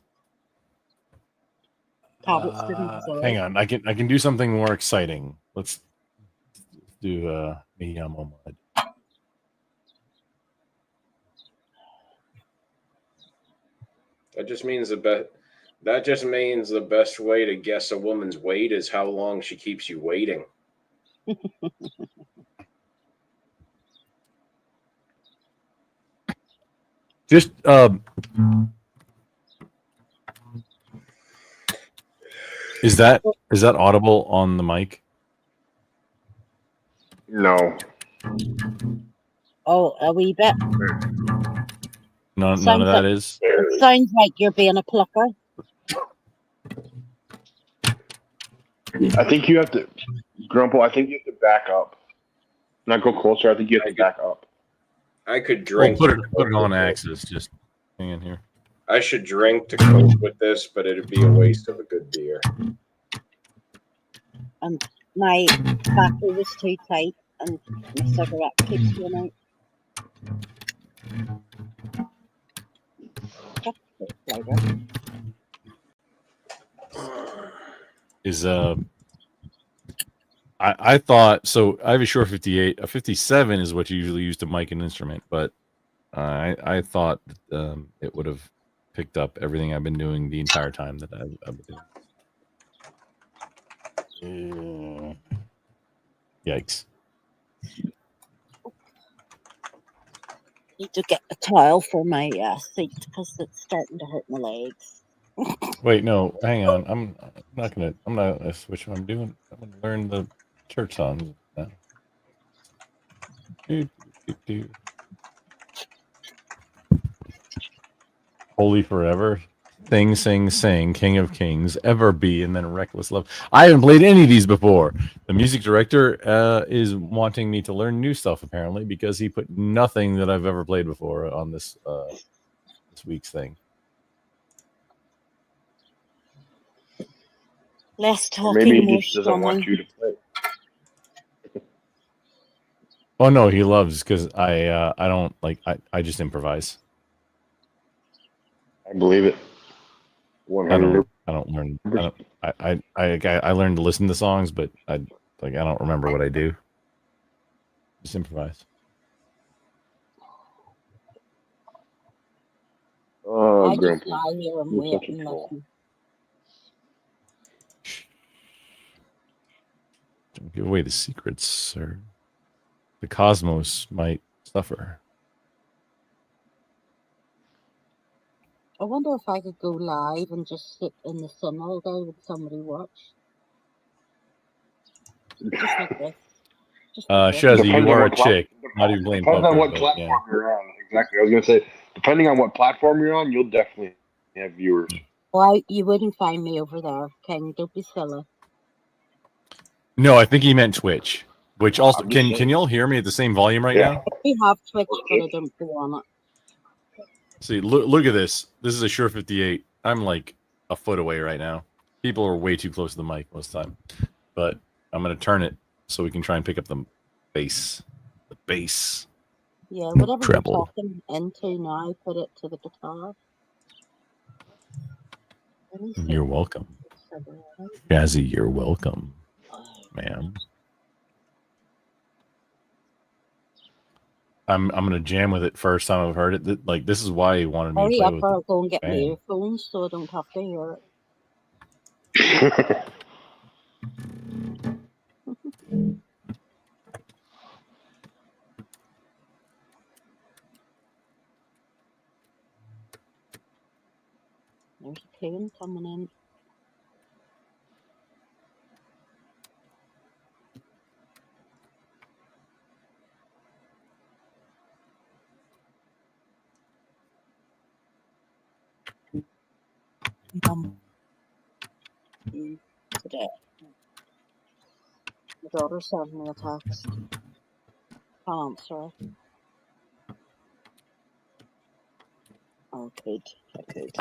Tablets didn't deserve. Hang on, I can do something more exciting. Let's do Miyamo Mud. That just means the best way to guess a woman's weight is how long she keeps you waiting. Just is that audible on the mic? No. Oh, a wee bit. None of that is. It sounds like you're being a plucker. I think you have to, Grumple. I think you have to back up, not go closer. I think you have to back up. I could Well, drink. put it on axis. Just hang in here. I should drink to cope with this, but it'd be a waste of a good beer. And my battery was too tight, and my cigarette keeps going out. That's good flavor. Is I thought so. I have a Shure 58. A 57 is what you usually use to mic an instrument, but I thought it would have picked up everything I've been doing the entire time that I've been doing. Yikes! Need to get a towel for my seat because it's starting to hurt my legs. Wait, no, hang on. I'm not gonna switch what I'm doing. I'm gonna learn the church songs now. Holy Forever, Sing, Sing, Sing, King of Kings, Ever Be, and then Reckless Love. I haven't played any of these before. The music director is wanting me to learn new stuff, apparently, because he put nothing that I've ever played before on this week's thing. Less Or talking, maybe he more just doesn't want you to play. Oh no, he loves because I don't like I just improvise. I believe it. 100. I don't learn. I learned to listen to songs, but I don't remember what I do. Just improvise. Oh, I just Grandpa. lie here and You're wait such a and troll. listen. Don't give away the secrets, sir. The cosmos might suffer. I wonder if I could go live and just sit in the sun all day with somebody watch. Just like this. Shazzy, you are a Depends on chick. Not even playing Depends poker, on what but platform yeah. you're on. Exactly. I was gonna say, depending on what platform you're on, you'll definitely have viewers. Well, you wouldn't find me over there, King. Don't be silly. No, I think he meant Twitch. Which also I'm just can saying. you all hear me at the same volume right now? We have Twitch, but I don't go on it. See, look at this. This is a Shure 58. I'm like a foot away right now. People are way too close to the mic most of the time. But I'm gonna turn it so we can try and pick up the bass. The bass. Yeah, whatever Treble. you're talking into now, put it to the guitar. You're welcome. Jazzy, you're welcome, ma'am. I'm gonna jam with it first time I've heard it. Like this is why he wanted me to Hurry play up, with or it. I'll go and get my Bam. earphones so I don't have to hear it. There's a plane coming in. Today. My daughter sent me a text. Can't answer it. Oh, good. I could.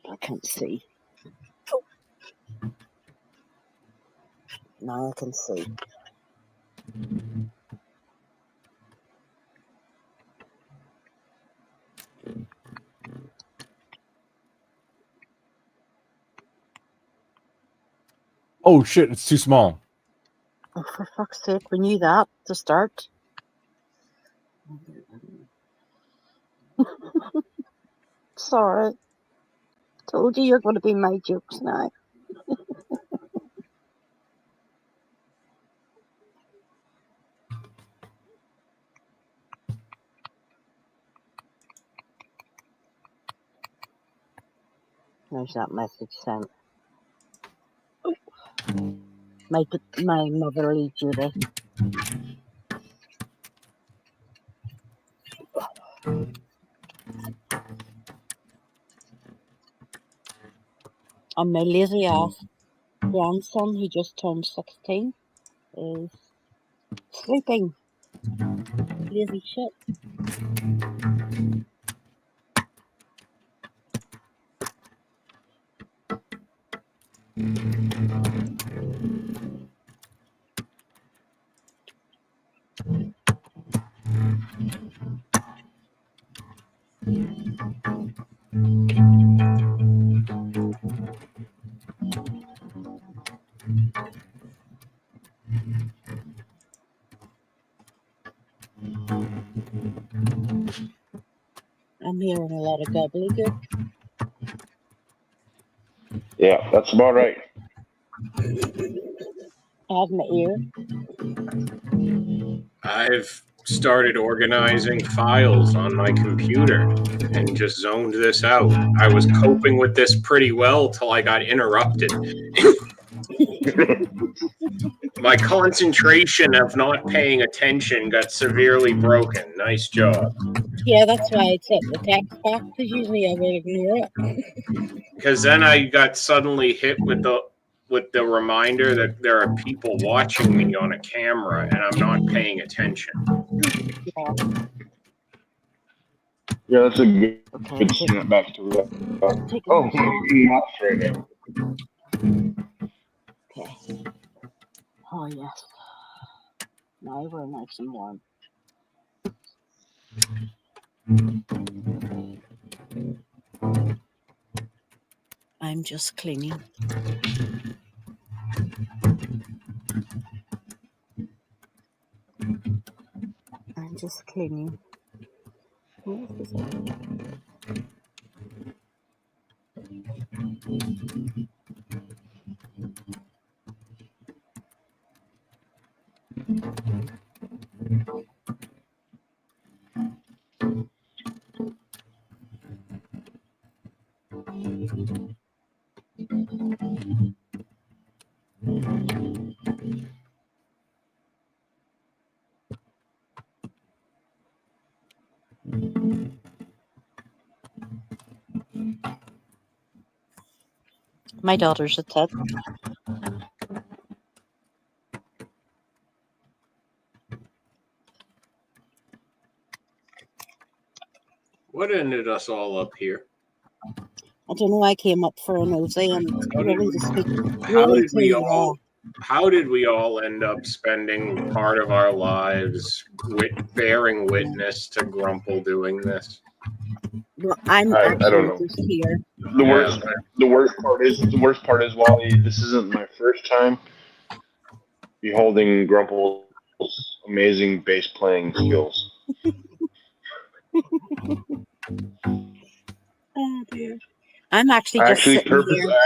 I can't see. Now I can see. Oh shit! It's too small. Oh, for fuck's sake, we knew that to start. Sorry. Told you you're going to be my jokes now. There's that message sent. My motherly Judy. And my lazy ass grandson, who just turned 16, is sleeping. Lazy shit. I'm hearing a lot of gobbledygook. Yeah, that's about right. I have my ear. I've started organizing files on my computer and just zoned this out. I was coping with this pretty well till I got interrupted. My concentration of not paying attention got severely broken. Nice job. Yeah, that's why I set the text back, because usually I would ignore it. Because then I got suddenly hit with the reminder that there are people watching me on a camera and I'm not paying attention. Yeah, that's a good snapback to that. Oh, not right now. Okay. Oh, yes. Now we're nice and warm. I'm just cleaning. I'm just cleaning. What is this? My daughter's a 10. What ended us all up here? I don't know why I came up for a nosy and really to speak. How did we all end up spending part of our lives bearing witness to Grumple doing this? Well, I'm I actually don't know. just here. The worst part is, Wally, this isn't my first time beholding Grumple's amazing bass playing skills. Oh dear. I'm actually just sitting here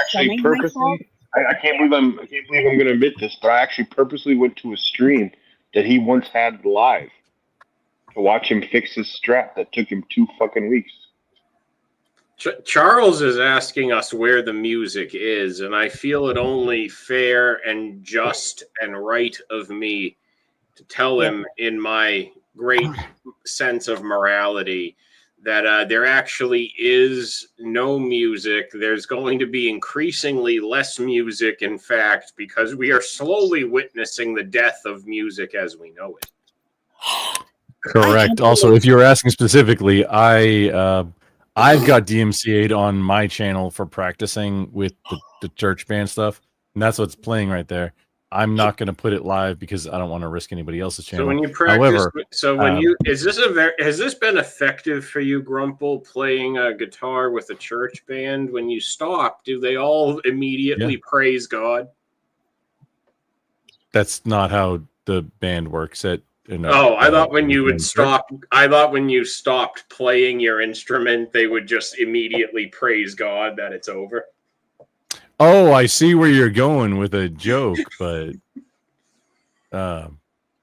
sunning myself. I can't believe I'm going to admit this, but I actually purposely went to a stream that he once had live to watch him fix his strap that took him 2 fucking weeks. Charles is asking us where the music is, and I feel it only fair and just and right of me to tell him in my great sense of morality that there actually is no music. There's going to be increasingly less music, in fact, because we are slowly witnessing the death of music as we know it. Correct. Also, if you're asking specifically, I've got DMCA'd on my channel for practicing with the church band stuff, and that's what's playing right there. I'm not going to put it live because I don't want to risk anybody else's channel. So when you practice, However, has this been effective for you, Grumple, playing a guitar with a church band? When you stop, do they all immediately praise God? that's not how the band works. I thought when you would stop. I thought when you stopped playing your instrument, they would just immediately praise God that it's over. Oh, I see where you're going with a joke, but yeah,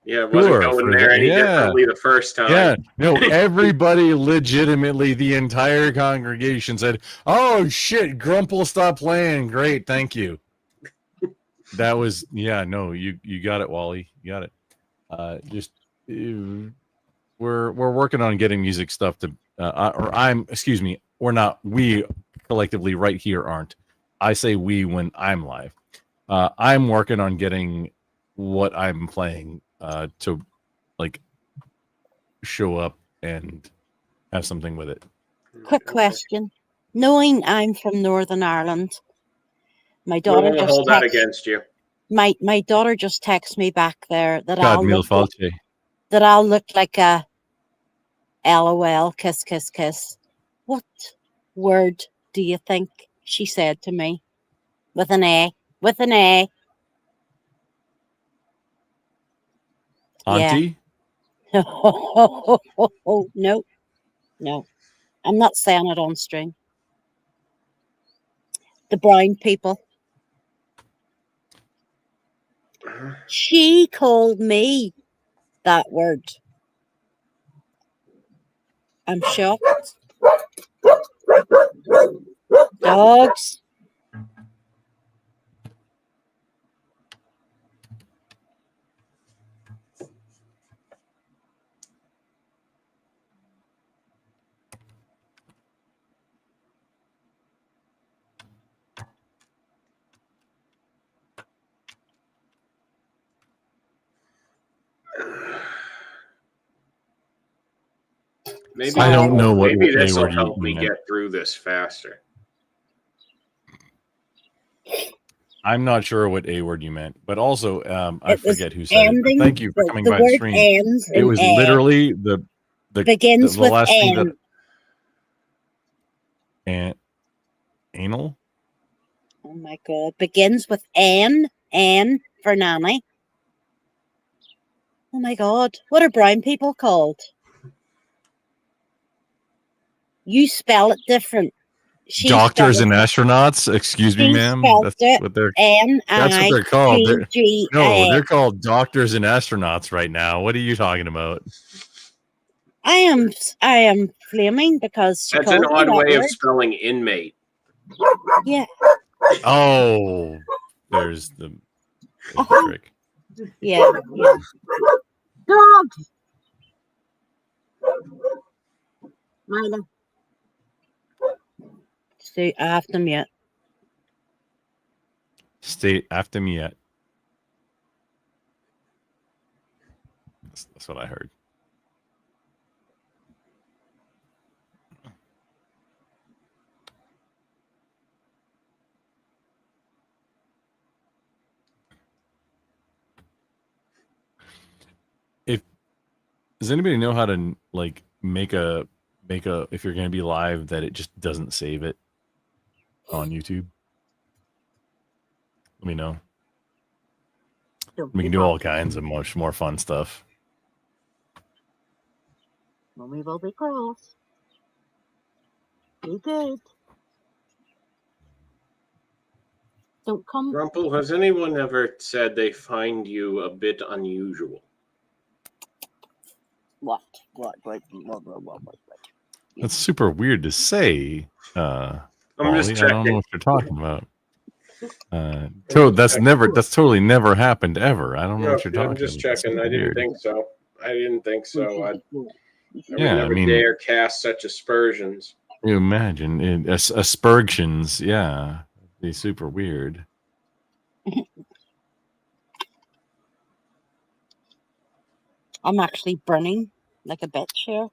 it wasn't going there any differently the first time. Yeah, no, everybody legitimately, the entire congregation said, "Oh shit, Grumple stopped playing. Great, thank you." That was you got it, Wally. You got it. We're working on getting music stuff to we collectively right here aren't. I say we when I'm live. I'm working on getting what I'm playing to like show up and have something with it. Quick question. Knowing I'm from Northern Ireland, my daughter won't hold that against you. My daughter just texted me back there that that I'll look like a LOL kiss kiss kiss. What word do you think she said to me? With an A. With an A. Auntie? Yeah. No. No. I'm not saying it on string. The brown people. She called me that word. I'm shocked. Dogs. Maybe I don't know what maybe this will word help you me meant. get through this faster. I'm not sure what A word you meant, but also I It was forget who said it. But ending- thank you for the- coming the by the word stream. ends It in was A. literally the Begins the with last thing that N. anal. Oh my God. Begins with N. N for nanny. Oh my God. What are brown people called? You spell it different. She Doctors spelled and it- astronauts. Excuse me, She ma'am. spelled That's it what they're. N That's what they're called. I-G-G-A. They're called doctors and astronauts right now. What are you talking about? I am flaming because she That's an called me odd that way of word. spelling inmate. Yeah. Oh, there's the trick. Yeah. Dogs. Milo. Stay after me. Stay after me yet. That's what I heard. Does anybody know how to like make a if you're going to be live that it just doesn't save it on YouTube? Let me know. We can do all kinds of much more fun stuff. Mommy will be cross. Be good. Don't come. Rumple, has anyone ever said they find you a bit unusual? What? That's super weird to say. I'm Wally. just I don't know checking. what you're talking about. That's totally never happened ever. I don't know what you're talking I'm just about. That's checking. I didn't weird. think so. I would Yeah, I never mean- dare cast such aspersions. You imagine aspersions, yeah, it'd be super weird. I'm actually burning like a bitch here.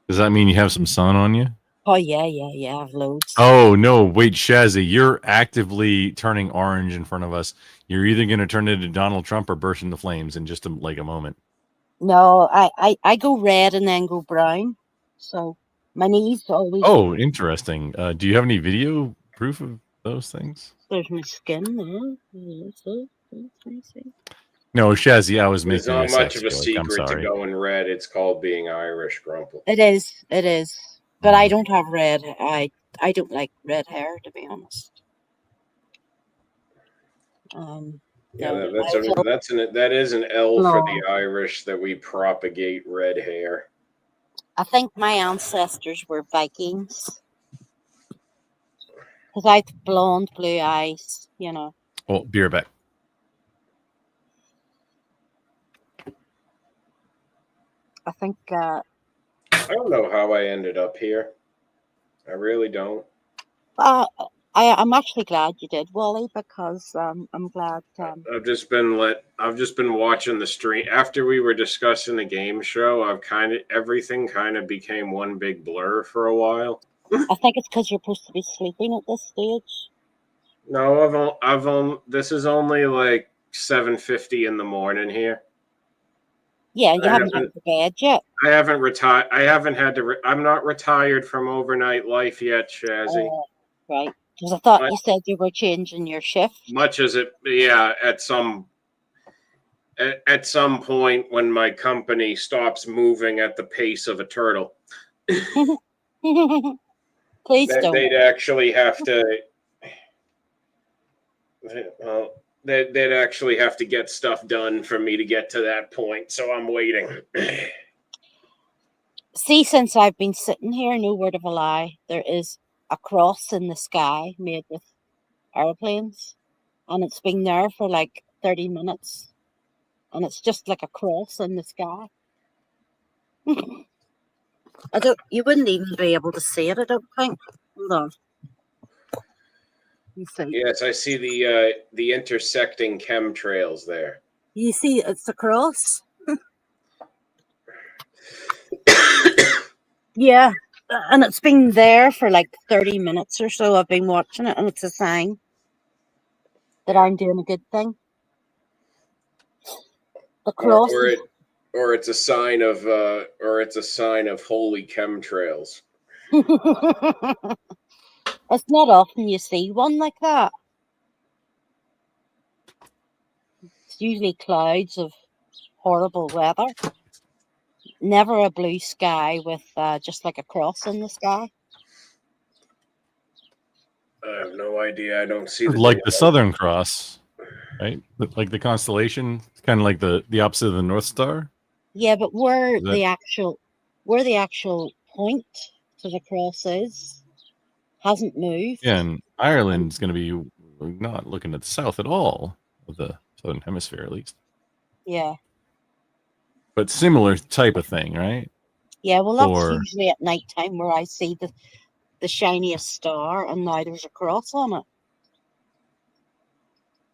Does that mean you have some sun on you? Oh yeah. I've loads. Oh no, wait, Shazzy, you're actively turning orange in front of us. You're either going to turn into Donald Trump or burst into flames in just like a moment. No, I go red and then go brown. So my knees always. Oh, interesting. Do you have any video proof of those things? There's my skin there. See? No, Shazzy, I was It's making a not much sex of a joke. I'm secret to sorry. going red. It's called being Irish, Grumple. It is. But I don't have red. I don't like red hair, to be honest. Yeah, No, that is an L for the blonde. Irish that we propagate red hair. I think my ancestors were Vikings. Because I had blonde, blue eyes, you know. Well, be right back. I think. I don't know how I ended up here. I really don't. I'm actually glad you did, Wally, because I'm glad. I've just been watching the stream after we were discussing the game show. Everything kind of became one big blur for a while. I think it's because you're supposed to be sleeping at this stage. No, this is only like 7:50 in the morning here. Yeah, you haven't got to bed yet. I haven't retired. I haven't had to. I'm not retired from overnight life yet, Shazzy. Right. Because I thought you said you were changing your shift. Much as it, yeah, at some point when my company stops moving at the pace of a turtle. Please don't. They'd actually have to. Well, they'd actually have to get stuff done for me to get to that point. So I'm waiting. See, since I've been sitting here, no word of a lie, there is a cross in the sky made with airplanes, and it's been there for like 30 minutes, and it's just like a cross in the sky. You wouldn't even be able to see it, I don't think. Hold on. You see? Yes, I see the intersecting chemtrails there. You see, it's a cross. Yeah, and it's been there for like 30 minutes or so. I've been watching it, and it's a sign that I'm doing a good thing. The cross, or it's a sign of holy chemtrails. It's not often you see one like that. It's usually clouds of horrible weather. Never a blue sky with just like a cross in the sky. I have no idea. I don't see Like the Southern Cross, right? Like the constellation, it's kind of like the opposite of the North Star. Yeah, but where the actual point to the cross is hasn't moved. Yeah, and Ireland's going to be not looking at the south at all of the Southern Hemisphere, at least. Yeah. But similar type of thing, right? Yeah, well, that's usually at night time where I see the shiniest star, and now there's a cross on it.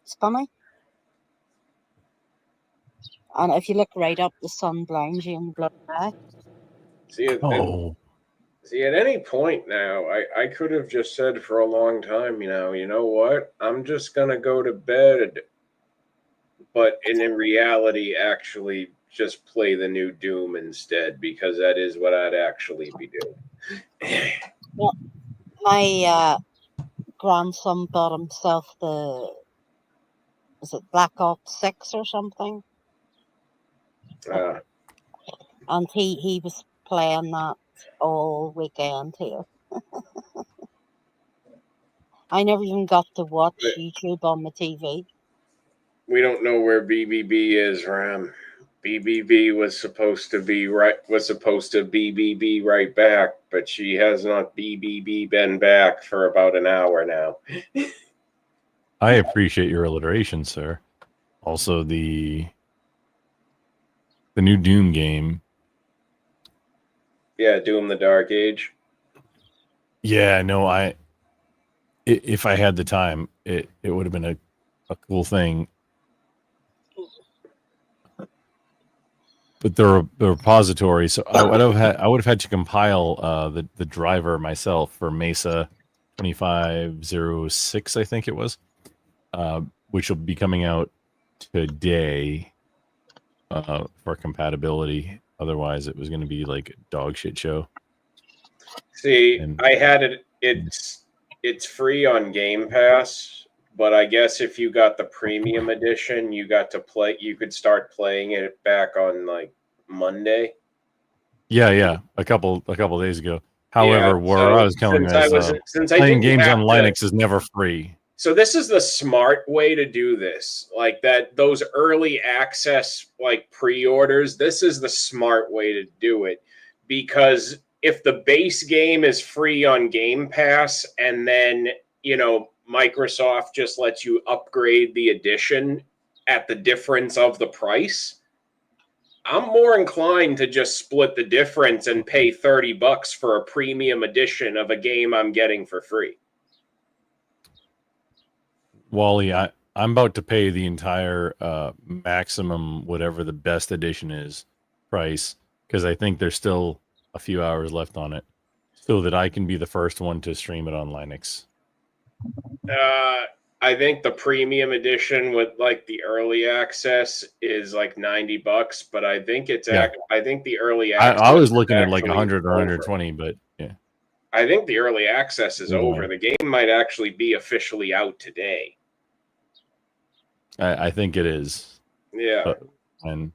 It's funny. And if you look right up, the sun blinds you in the blood eye. See, at any point now, I could have just said for a long time, you know what? I'm just going to go to bed. But in reality, actually just play the new Doom instead, because that is what I'd actually be doing. Well, my grandson bought himself is it Black Ops 6 or something? And he was playing that all weekend here. I never even got to watch YouTube on the TV. We don't know where BBB is, Ram. BBB was supposed to BBB right back, but she has not BBB been back for about an hour now. I appreciate your alliteration, sir. Also, the new Doom game. Yeah, Doom the Dark Age. Yeah, no, if I had the time, it would have been a cool thing. but the repository. So I would have had to compile the driver myself for Mesa 2506, I think it was, which will be coming out today for compatibility. Otherwise, it was going to be like a dog shit show. See, And I had it. It's free on Game Pass, but I guess if you got the premium edition, you got to play. You could start playing it back on like Monday. yeah, a couple days ago. However, Yeah, where I was going is since I playing didn't games have on to- Linux is never free. So this is the smart way to do this. Like that, those early access like pre-orders. This is the smart way to do it, because if the base game is free on Game Pass and then, Microsoft just lets you upgrade the edition at the difference of the price, I'm more inclined to just split the difference and pay $30 for a premium edition of a game I'm getting for free. Wally, I'm about to pay the entire maximum, whatever the best edition is, price, because I think there's still a few hours left on it, so that I can be the first one to stream it on Linux. I think the premium edition with like the early access is like $90, but I think it's Yeah. I think the early access. I was looking at like actually 100 or over. 120, but yeah. I think the early access is Either over. way. The game might actually be officially out today. I think it is. Yeah. And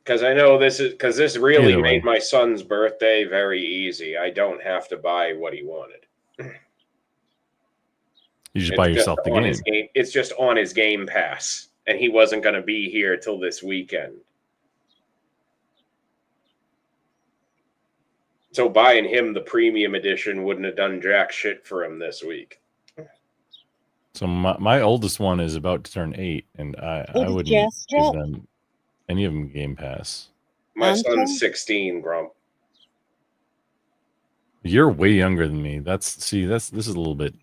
Because I know this really Either way. made my son's birthday very easy. I don't have to buy what he wanted. you just It's buy yourself the on game. his game. It's just on his Game Pass, and he wasn't going to be here till this weekend. So buying him the premium edition wouldn't have done jack shit for him this week. So my oldest one is about to turn 8, and I did wouldn't Jess give drop? them any of them Game Pass. My Anton? son's 16, Grump. You're way younger than me. This is a little bit.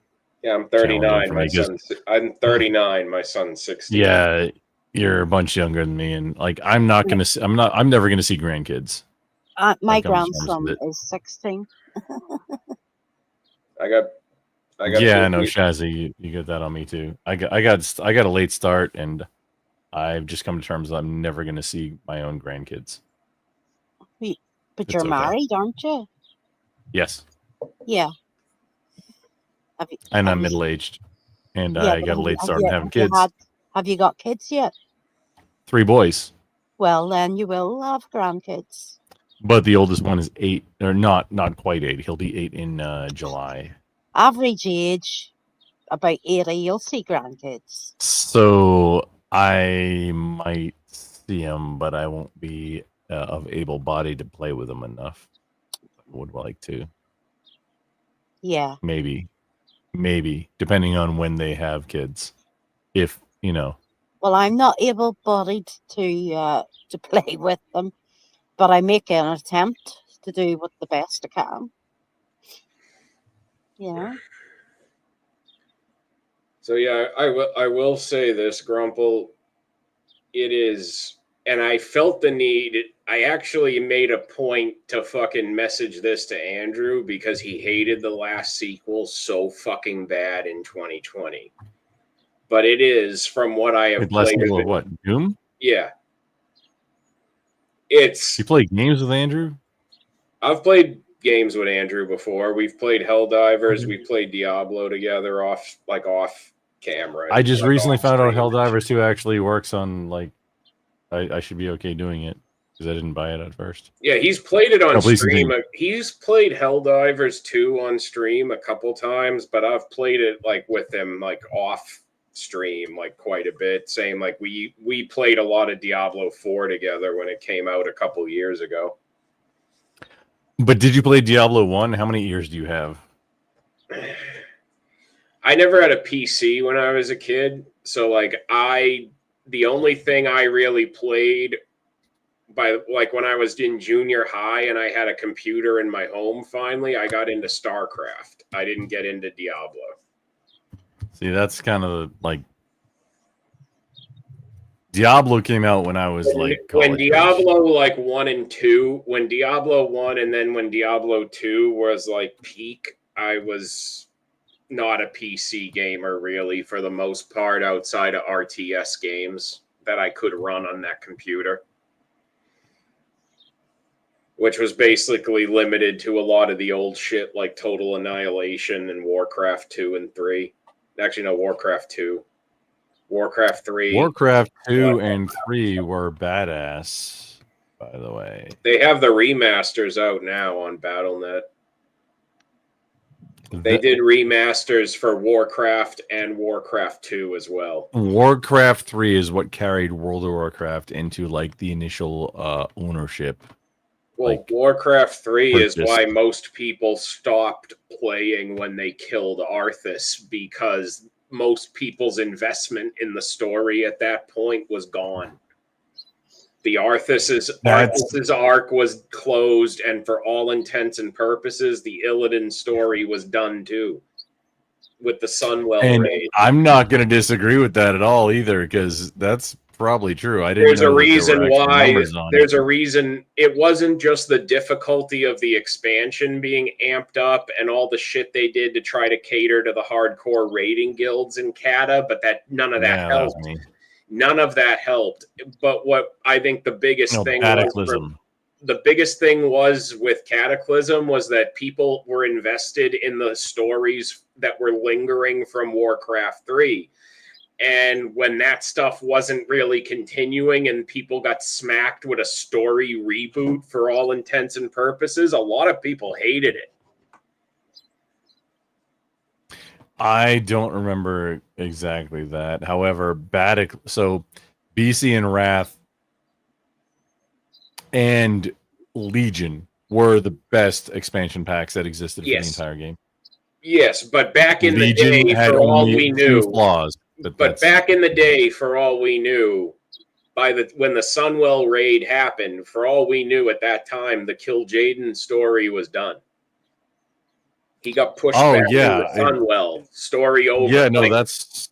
Yeah, I'm challenging 39. for My me 'cause- son's I'm 39. My son's 16. Yeah, you're a bunch younger than me, and like I'm never gonna see grandkids. My Like, I'm just grandson honest with is 16. I got Yeah, I two know, people- Shazzy. You get that on me too. I got a late start, and I've just come to terms that I'm never gonna see my own grandkids. But It's you're okay. married, aren't you? Yes, Yeah. Have you, and have I'm you- middle aged, and yeah, I but got a late have start you- in having have you kids. have you got kids yet? 3 boys, Well, then you will have grandkids. but the oldest one is 8, or not quite 8. He'll be 8 in July. Average age, about 80, you'll see grandkids. So I might see him, but I won't be of able body to play with him enough. I would like to. Yeah. Maybe, depending on when they have kids. If Well, I'm not able-bodied to play with them, but I make an attempt to do what the best I can. You know. So yeah, I will say this, Grumple. It is, and I felt the need. I actually made a point to fucking message this to Andrew because he hated the last sequel so fucking bad in 2020. But it is, from what I have Wait, last played. sequel of of it- what? Doom? Yeah. It's. You play games with Andrew? I've played games with Andrew before. We've played Helldivers. We've played Diablo together off camera. I just like, recently off found out stream. Helldivers 2 actually works on like. I should be okay doing it because I didn't buy it at first. Yeah, he's played it on No, please stream. continue. He's played Helldivers 2 on stream a couple times, but I've played it like with him like off stream like quite a bit. Same like we played a lot of Diablo 4 together when it came out a couple years ago. But did you play Diablo 1? How many years do you have? I never had a PC when I was a kid, so like the only thing I really played by like when I was in junior high and I had a computer in my home finally, I got into StarCraft. I didn't get into Diablo. See, that's kind of like Diablo came out when I was like when college age. Diablo like 1 and 2, when Diablo 1 and then when Diablo 2 was like peak, I was not a PC gamer really for the most part outside of RTS games that I could run on that computer, which was basically limited to a lot of the old shit like Total Annihilation and Warcraft 2 and 3. Actually, no, Warcraft 2. Warcraft 3. Warcraft 2 and 3 were badass, by the way. They have the remasters out now on Battle.net. They did remasters for Warcraft and Warcraft 2 as well. Warcraft 3 is what carried World of Warcraft into like the initial ownership. Well, Warcraft 3 is purchase. why most people stopped playing when they killed Arthas, because most people's investment in the story at that point was gone. The Arthas's arc was closed, and for all intents and purposes, the Illidan story was done too, with the Sunwell And raid. I'm not going to disagree with that at all either, because that's probably true. I didn't There's know a that there reason were actual why. numbers on There's it. a reason. It wasn't just the difficulty of the expansion being amped up and all the shit they did to try to cater to the hardcore raiding guilds in Kata, but that none of that Yeah, that was helped. me. None of that helped. But what I think the biggest No, thing Cataclysm. was with Cataclysm was that people were invested in the stories that were lingering from Warcraft 3. And when that stuff wasn't really continuing and people got smacked with a story reboot for all intents and purposes, a lot of people hated it. I don't remember exactly that. However, so BC and Wrath and Legion were the best expansion packs that existed for the Yes. entire game. Yes, but back in Legion the day, had for all only we a few knew, flaws, but back in the day, for all we knew, when the Sunwell raid happened, for all we knew at that time, the Kill Jaden story was done. He got pushed back into Sunwell. Story over. Yeah, no, Like, that's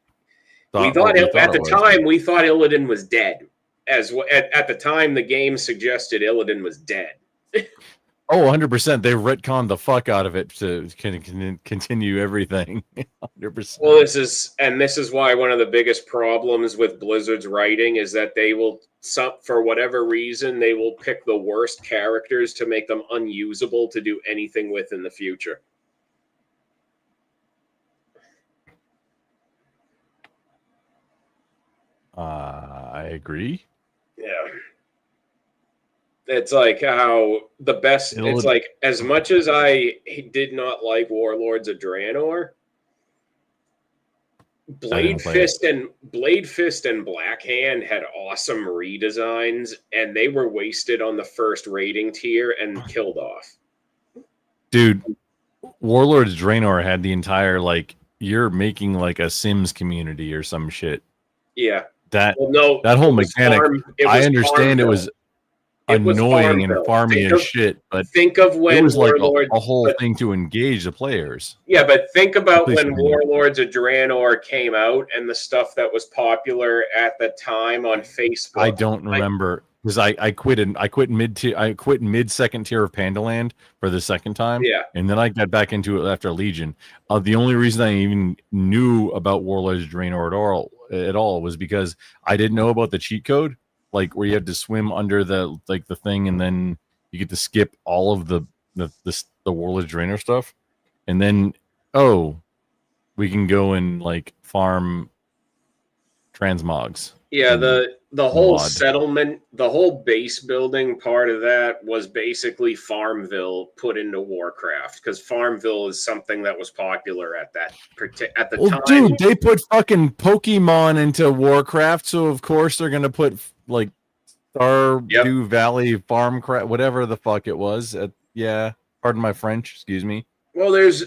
we thought at the time we thought Illidan was dead. At the time, the game suggested Illidan was dead. Oh, 100%. They retconned the fuck out of it to continue everything. 100%. Well, this is why one of the biggest problems with Blizzard's writing is that they will, for whatever reason, they will pick the worst characters to make them unusable to do anything with in the future. I agree. Yeah. It's like how the best. It's like as much as I did not like Warlords of Draenor, Blade Fist and Black Hand had awesome redesigns, and they were wasted on the first rating tier and killed off. Dude, Warlords Draenor had the entire you're making like a Sims community or some shit. Yeah. That no, that whole mechanic. I understand it was annoying and farmy as shit, but think of when it was like Warlords, a whole thing to engage the players. Yeah, but think about when Warlords of Draenor came out and the stuff that was popular at the time on Facebook. I don't remember because I quit mid second tier of Pandaland for the second time. Yeah, and then I got back into it after Legion. The only reason I even knew about Warlords of Draenor at all was because I didn't know about the cheat code, like where you had to swim under the thing and then you get to skip all of the Warlords of Draenor stuff, and then we can go and farm transmogs. Yeah, the whole settlement, the whole base building part of that was basically Farmville put into Warcraft, because Farmville is something that was popular at the time. Dude, they put fucking Pokemon into Warcraft, so of course they're gonna put Stardew Valley Farm crap, whatever the fuck it was. Yeah, pardon my French. Excuse me. Well, there's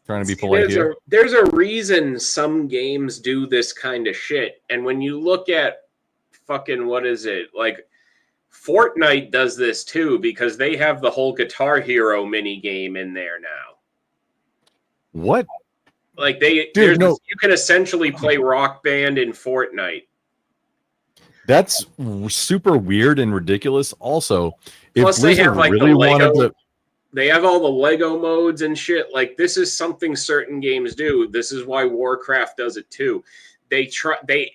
trying to be polite here. There's a reason some games do this kind of shit, and when you look at fucking Fortnite does this too, because they have the whole Guitar Hero mini game in there now. What? You can essentially play Rock Band in Fortnite. That's super weird and ridiculous. Also, if Plus, they Blizzard have like really the wanted Lego. to, They have all the Lego modes and shit. Like, this is something certain games do. This is why Warcraft does it too. They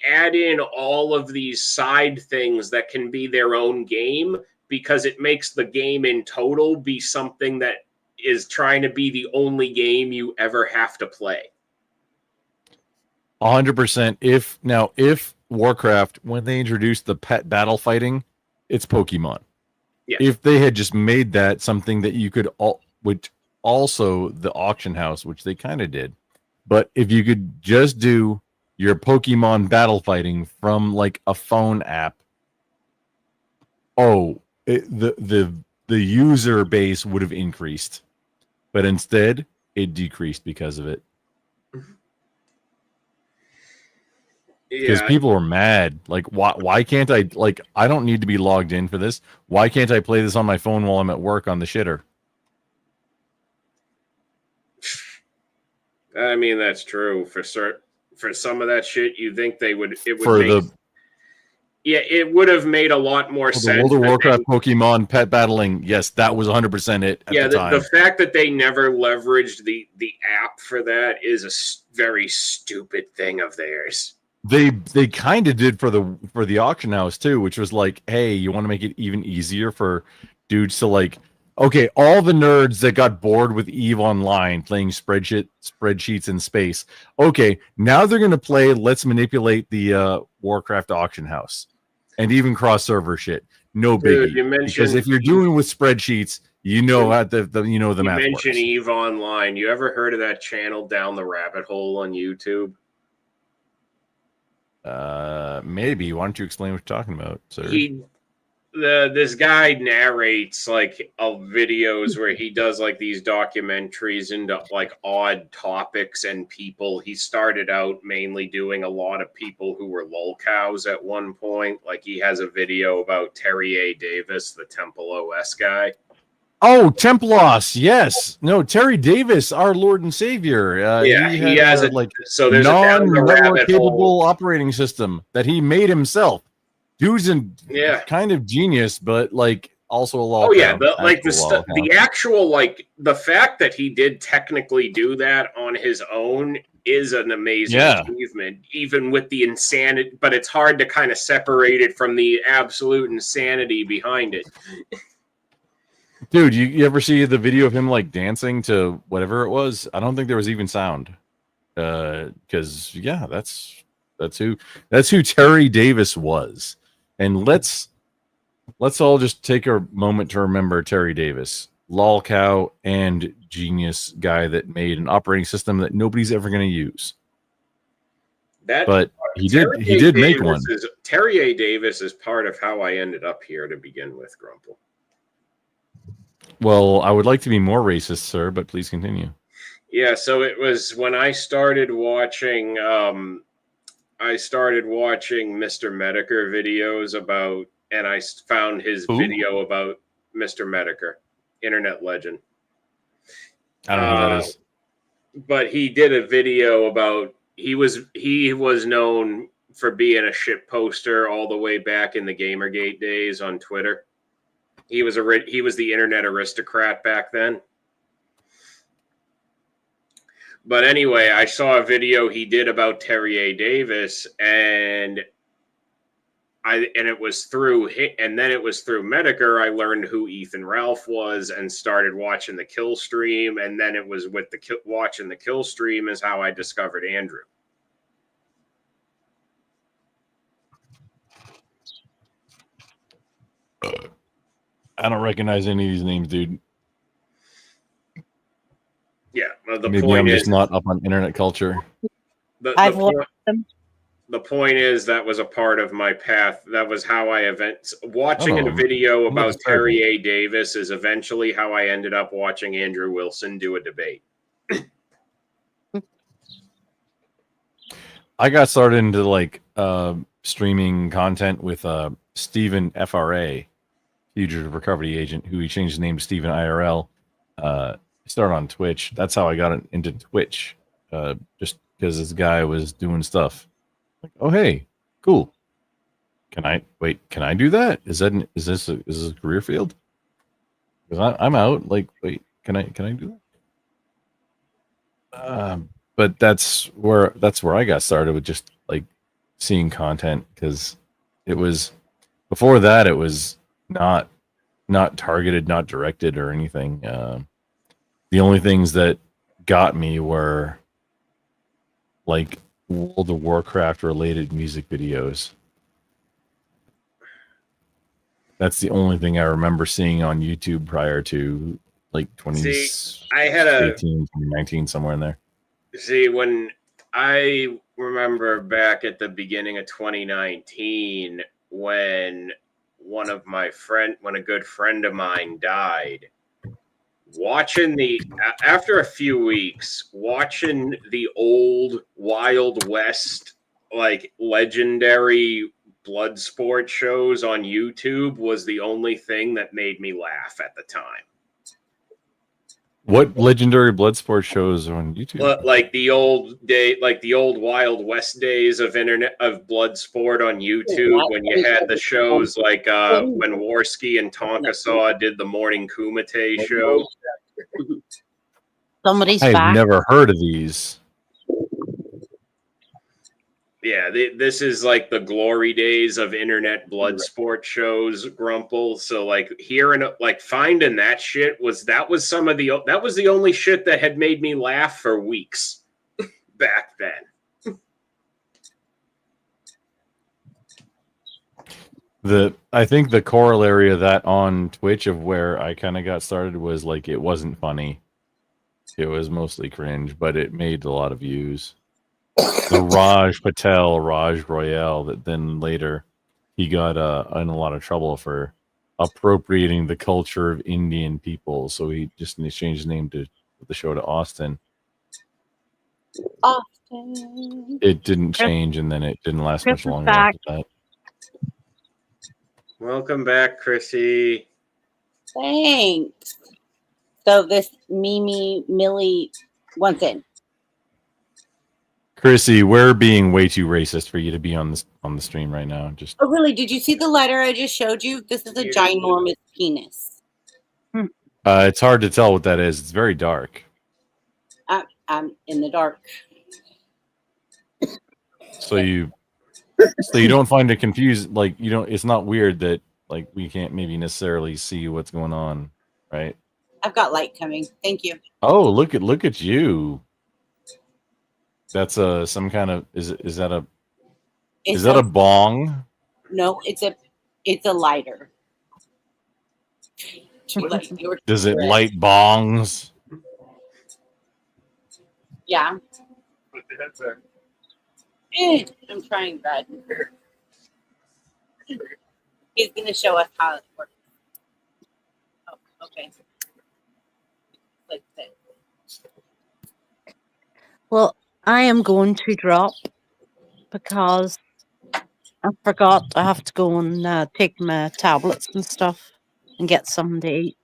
add in all of these side things that can be their own game because it makes the game in total be something that is trying to be the only game you ever have to play. 100%. If Warcraft, when they introduced the pet battle fighting, it's Pokemon. Yeah. If they had just made that something that you could which also the auction house, which they kind of did, but if you could just do your Pokemon battle fighting from like a phone app, the user base would have increased, but instead it decreased because of it. Because people are mad. Like, why can't I? Like, I don't need to be logged in for this. Why can't I play this on my phone while I'm at work on the shitter? I mean, that's true for some of that shit. You think they would? It would For make. Yeah, it would have made a lot more the sense. World of that Warcraft Pokemon pet battling. Yes, that was 100% it at the time. The fact that they never leveraged the app for that is a very stupid thing of theirs. They kind of did for the auction house too, which was like, hey, you want to make it even easier for dudes to like, okay, all the nerds that got bored with EVE Online playing spreadsheets in space. Okay, now they're gonna play Let's Manipulate the Warcraft auction house, and even cross server shit. No Dude, biggie. you mentioned Because if you're doing with spreadsheets, you know how the You math mentioned works. EVE Online. You ever heard of that channel Down the Rabbit Hole on YouTube? Maybe. Why don't you explain what you're talking about, sir? This guy narrates like videos where he does like these documentaries into like odd topics and people. He started out mainly doing a lot of people who were lol cows at one point. Like, he has a video about Terry A. Davis, the Temple OS guy. Oh, Templos, yes. No, Terry Davis, our Lord and Savior. He has so there's a Down the non-network Rabbit capable Hole. operating system that he made himself. Dude's kind of genius, but like also a law. Oh yeah, the actual like the fact that he did technically do that on his own is an amazing achievement, even with the insanity. But it's hard to kind of separate it from the absolute insanity behind it. Dude, you ever see the video of him like dancing to whatever it was? I don't think there was even sound. Because that's who Terry Davis was. And let's all just take a moment to remember Terry Davis, lolcow and genius guy that made an operating system that nobody's ever going to use. But he did make one. Terry A. Davis is part of how I ended up here to begin with, Grumple. Well, I would like to be more racist, sir, but please continue. Yeah, so it was when I started watching Mr. Medicare videos about, and I found his video about Mr. Medicare, internet legend. I don't know who that is. But he did a video about he was known for being a shit poster all the way back in the Gamergate days on Twitter. He was the internet aristocrat back then. But anyway, I saw a video he did about Terry A. Davis, and it was through Medicare I learned who Ethan Ralph was and started watching the kill stream, and then it was with watching the kill stream is how I discovered Andrew. I don't recognize any of these names, dude. Yeah, well, Maybe I'm just not up on internet culture. The point is that was a part of my path. That was how I watching a video about Terry A. Davis is eventually how I ended up watching Andrew Wilson do a debate. I got started into like streaming content with Stephen FRA, Fugitive Recovery Agent, who he changed his name to Stephen IRL. Started on Twitch. That's how I got into Twitch, just because this guy was doing stuff. Like, oh hey, cool. Can I wait? Can I do that? Is this a career field? Because I'm out. Like, wait, can I do that? But that's where I got started with just like seeing content, because it was before that it was not targeted, not directed or anything. The only things that got me were like World of Warcraft related music videos. That's the only thing I remember seeing on YouTube prior to like 2018, 2019, somewhere in there. See, when I remember back at the beginning of 2019, when when a good friend of mine died, after a few weeks, watching the old Wild West, like legendary blood sport shows on YouTube was the only thing that made me laugh at the time. What legendary blood sport shows on YouTube? Like the old Wild West days of blood sport on YouTube, when you had the shows like when Worski and Tonkasaw did the morning Kumite show. Somebody's I've back. never heard of these. Yeah, this is like the glory days of internet blood sport shows, Grumple. So like finding that shit was the only shit that had made me laugh for weeks back then. I think the corollary of that on Twitch of where I kind of got started was like it wasn't funny. It was mostly cringe, but it made a lot of views. The Raj Royale, that then later he got in a lot of trouble for appropriating the culture of Indian people, so he just changed his name to the show to Austin. Austin. It didn't change, and then it didn't last much longer after that. Welcome back, Chrissy. Thanks. So this Millie wants in. Chrissy, we're being way too racist for you to be on the stream right now. Just Oh, really? Did you see the letter I just showed you? This is a ginormous penis. it's hard to tell what that is. It's very dark. I'm in the dark. So you don't find it confused, like you don't. It's not weird that like we can't maybe necessarily see what's going on, right? I've got light coming. Thank you. Oh, look at you. That's some kind of is that a bong? No, it's a lighter. Does it light bongs? Yeah. I'm trying, bud. He's gonna show us how it works. Oh, okay. Like this. Well, I am going to drop because I forgot I have to go and take my tablets and stuff and get something to eat.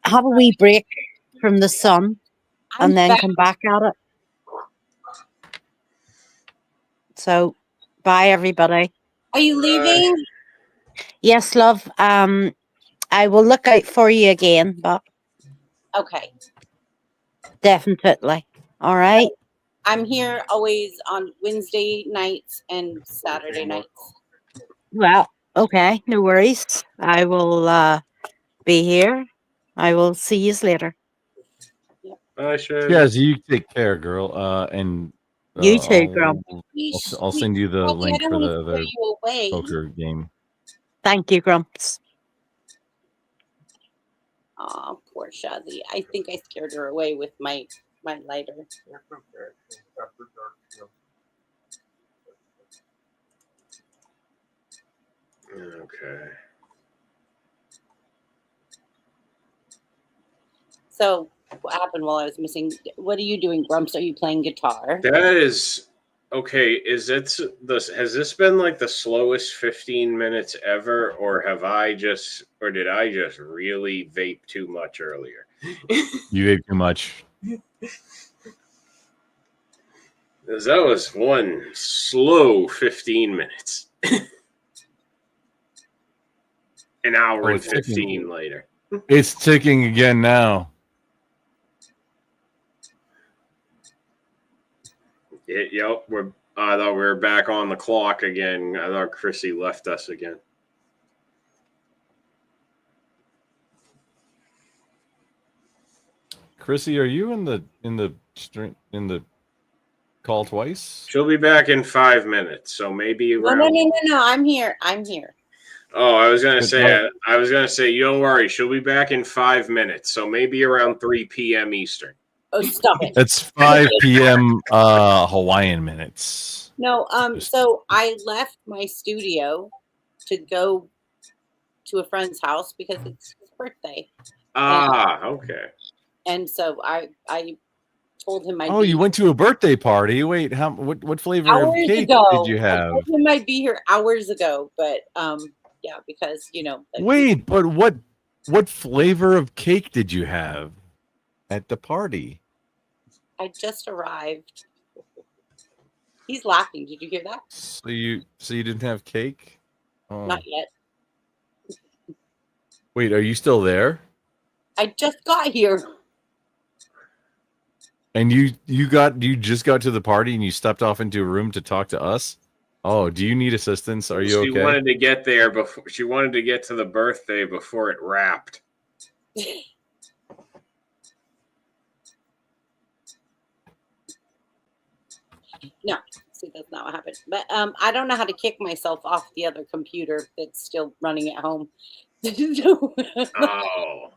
Have a wee break from the sun and then come back at it. So, bye everybody. Are you leaving? Yes, love. I will look out for you again, but okay. Definitely. All right. I'm here always on Wednesday nights and Saturday nights. Well, okay, no worries. I will be here. I will see you later. Yes, you take care, girl. And You too, girl. I'll send you the Well, I link don't for wanna the scare other you away. poker game. Thank you, Grumps. Oh, poor Shazzy. I think I scared her away with my lighter. Okay. So, what happened while I was missing? What are you doing, Grumps? Are you playing guitar? That is okay. Has this been like the slowest 15 minutes ever, or did I just really vape too much earlier? You ate too much. That was one slow 15 minutes. An hour and it's ticking. 15 later. It's ticking again now. Yep, I thought we were back on the clock again. I thought Chrissy left us again. Chrissy, are you in the call twice? She'll be back in 5 minutes, so maybe around. No. I'm here. Oh, I was gonna say, you don't worry. She'll be back in 5 minutes, so maybe around 3 p.m. Eastern. Oh, stop it. It's 5 p.m. Hawaiian minutes. No, so I left my studio to go to a friend's house because it's his birthday. Okay. And so I told him Oh, you went to a birthday party. Wait, what flavor of cake did you have? I told him I'd be here hours ago, but yeah, because Wait, but what flavor of cake did you have at the party? I just arrived. He's laughing. Did you hear that? So you didn't have cake? Oh. Not yet. Wait, are you still there? I just got here. And you just got to the party and you stepped off into a room to talk to us? Oh, do you need assistance? Are you okay? She wanted to get there before. She wanted to get to the birthday before it wrapped. No, see, that's not what happened. But I don't know how to kick myself off the other computer that's still running at home. Oh.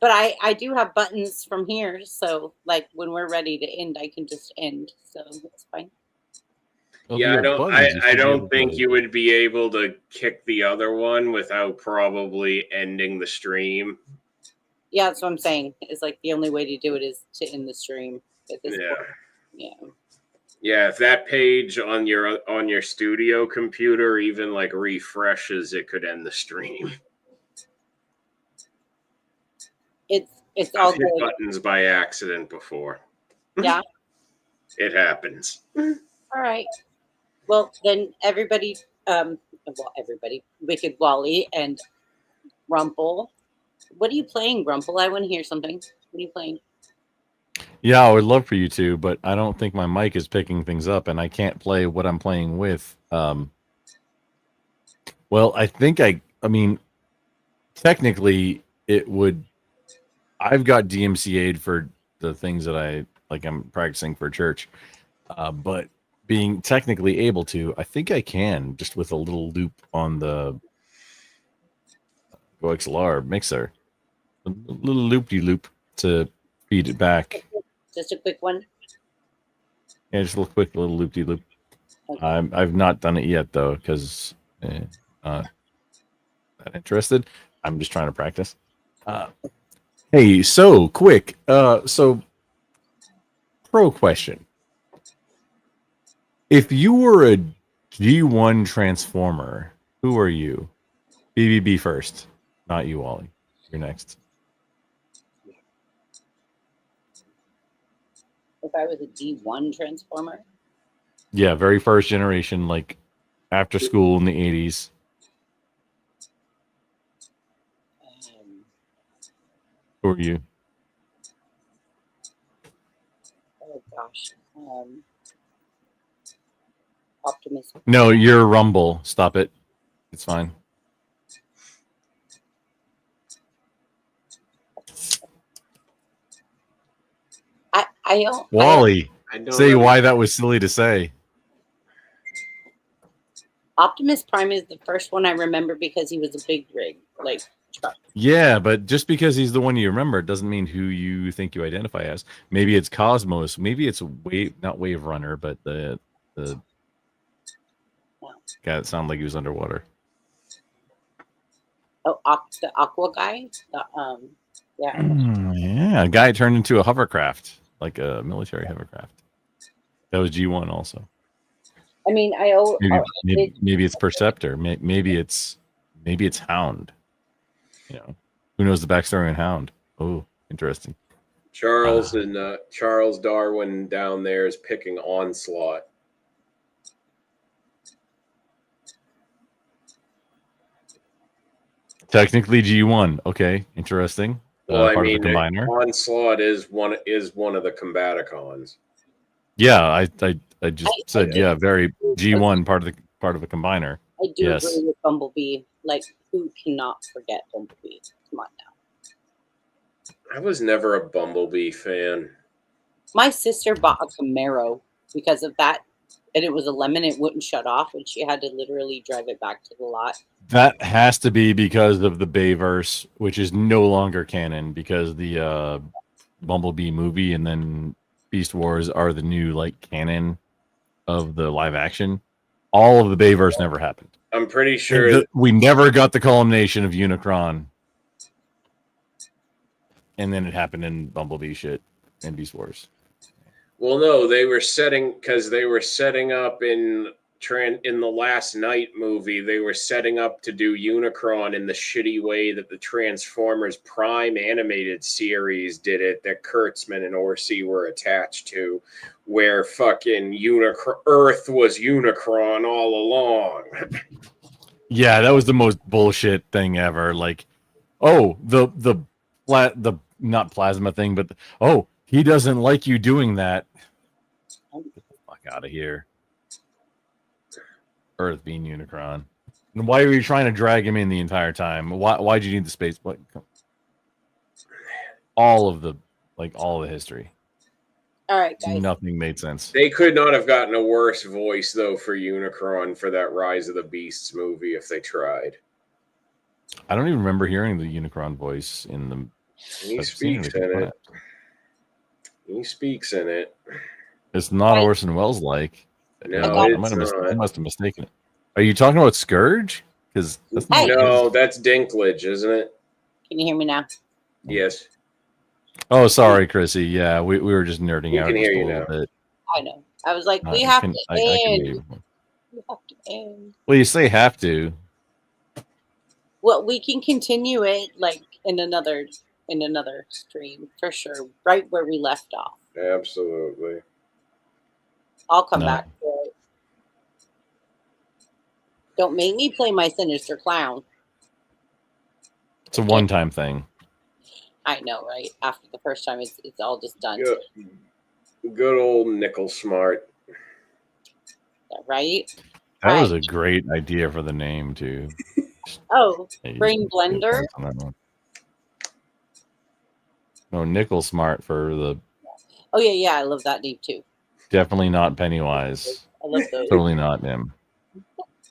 But I do have buttons from here, so like when we're ready to end, I can just end. So it's fine. Well, Yeah, I don't think you would be able to kick the other one without probably ending the stream. Yeah, that's what I'm saying. It's like the only way to do it is to end the stream at this Yeah. point. Yeah. Yeah, if that page on your studio computer even like refreshes, it could end the stream. It's all I've hit good. buttons by accident before. Yeah. It happens. All right. Well, then everybody, Wicked Wally and Rumple. What are you playing, Rumple? I want to hear something. What are you playing? Yeah, I would love for you to, but I don't think my mic is picking things up, and I can't play what I'm playing with. Well, I think I mean, technically, it would. I've got DMCA'd for the things that I'm practicing for church, but being technically able to, I think I can just with a little loop on the GoXLR mixer, a little loop-de-loop to feed it back. Just a quick one. Yeah, just a little quick little loop-de-loop. Okay. I've not done it yet though because not that interested. I'm just trying to practice. Hey, so quick. So pro question. If you were a G1 Transformer, who are you? BBB first, not you, Wally. You're next. If I was a D1 Transformer? Yeah, very first generation, like after school in the 80s. Who are you? Oh gosh. Optimus. No, you're Rumble. Stop it. It's fine. I don't. Wally, I don't say know. why that was silly to say. Optimus Prime is the first one I remember because he was a big rig, like truck. Yeah, but just because he's the one you remember doesn't mean who you think you identify as. Maybe it's Cosmos. Maybe it's not Wave Runner, but the guy that sounded like he was underwater. Oh, the Aqua guy. Yeah. Yeah, a guy turned into a hovercraft, like a military hovercraft. That was G1 also. I mean, Maybe it's Perceptor. Maybe it's Hound. You know, who knows the backstory on Hound? Oh, interesting. Charles and Charles Darwin down there is picking Onslaught. Technically G1. Okay, interesting. Well, I Part mean, of the combiner. Onslaught is one of the Combaticons. Yeah, I just said yeah, very G1 part of the combiner. I do Yes. agree with Bumblebee. Like, who cannot forget Bumblebee? Come on now. I was never a Bumblebee fan. My sister bought a Camaro because of that, and it was a lemon. It wouldn't shut off, and she had to literally drive it back to the lot. That has to be because of the Bayverse, which is no longer canon because the Bumblebee movie and then Beast Wars are the new like canon of the live action. All of the Bayverse never happened. I'm pretty sure We never got the culmination of Unicron. And then it happened in Bumblebee shit and Beast Wars. Well, no, they were setting up in the Last Night movie. They were setting up to do Unicron in the shitty way that the Transformers Prime animated series did it, that Kurtzman and Orsi were attached to, where fucking Earth was Unicron all along. Yeah, that was the most bullshit thing ever. Like, oh, the not plasma thing, but he doesn't like you doing that. Get the fuck out of here. Earth being Unicron. And why were you trying to drag him in the entire time? Why'd you need the space? What? All of the history. All right, guys. Nothing made sense. They could not have gotten a worse voice, though, for Unicron for that Rise of the Beasts movie if they tried. I don't even remember hearing the Unicron voice in the. He speaks in it. He speaks in it. It's not Orson Welles like. No, I must have mistaken it. Are you talking about Scourge? Because that's not no, that's Dinklage, isn't it? Can you hear me now? Yes. Oh, sorry, Chrissy. Yeah, we were just nerding We out can just hear a you little now. bit. I know. I was like, we I have can- to I can hear end. you. We have to end. Well, you say have to. Well, we can continue it like in another stream for sure, right where we left off. Absolutely. I'll come No. back to it. Don't make me play my sinister clown. It's a one-time thing. I know, right? After the first time, it's all just done. Good old Nickel Smart. Right? That was a great idea for the name too. Oh, Hey, brain blender. on that one. No, Nickel Smart for the Oh yeah, I love that name too. definitely not Pennywise. I love those. Totally not him.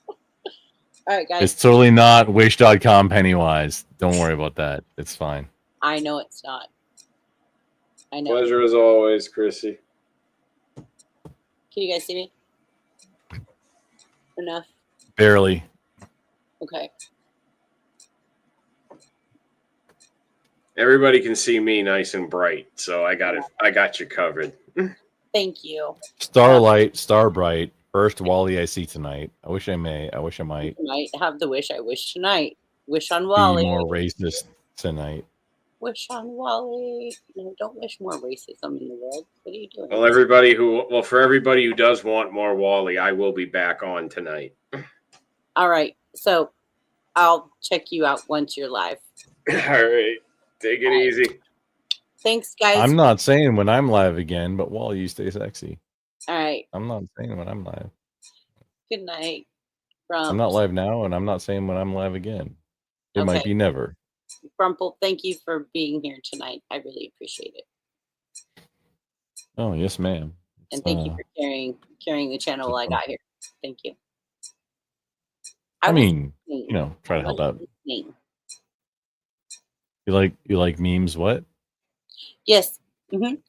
All right, guys. It's totally not Wish.com Pennywise. Don't worry about that. It's fine. I know it's not. I know. Pleasure as always, Chrissy. Can you guys see me? Enough. Barely. Okay. Everybody can see me nice and bright, so I got you covered. Thank you. Starlight, Starbright, first Wally I see tonight. I wish I might I might have the wish I wish tonight. Wish on be Wally. more racist tonight. Wish on Wally. No, don't wish more racism in the world. What are you doing? Well, for everybody who does want more Wally, I will be back on tonight. All right. So I'll check you out once you're live. All right. Take it easy. Thanks, guys. I'm not saying when I'm live again, but Wally, you stay sexy. All right. I'm not saying when I'm live. Good night. I'm not live now, and I'm not saying when I'm live again. It might Okay. be never. Brumple, thank you for being here tonight. I really appreciate it. Oh, yes, ma'am. And thank you for carrying the channel while I got here. Thank you. I was mean, listening. try to help out. Listening. You like memes? What? Yes.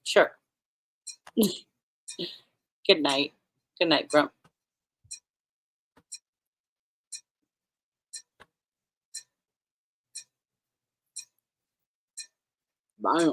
Sure. Good night. Good night, Grump. Bye.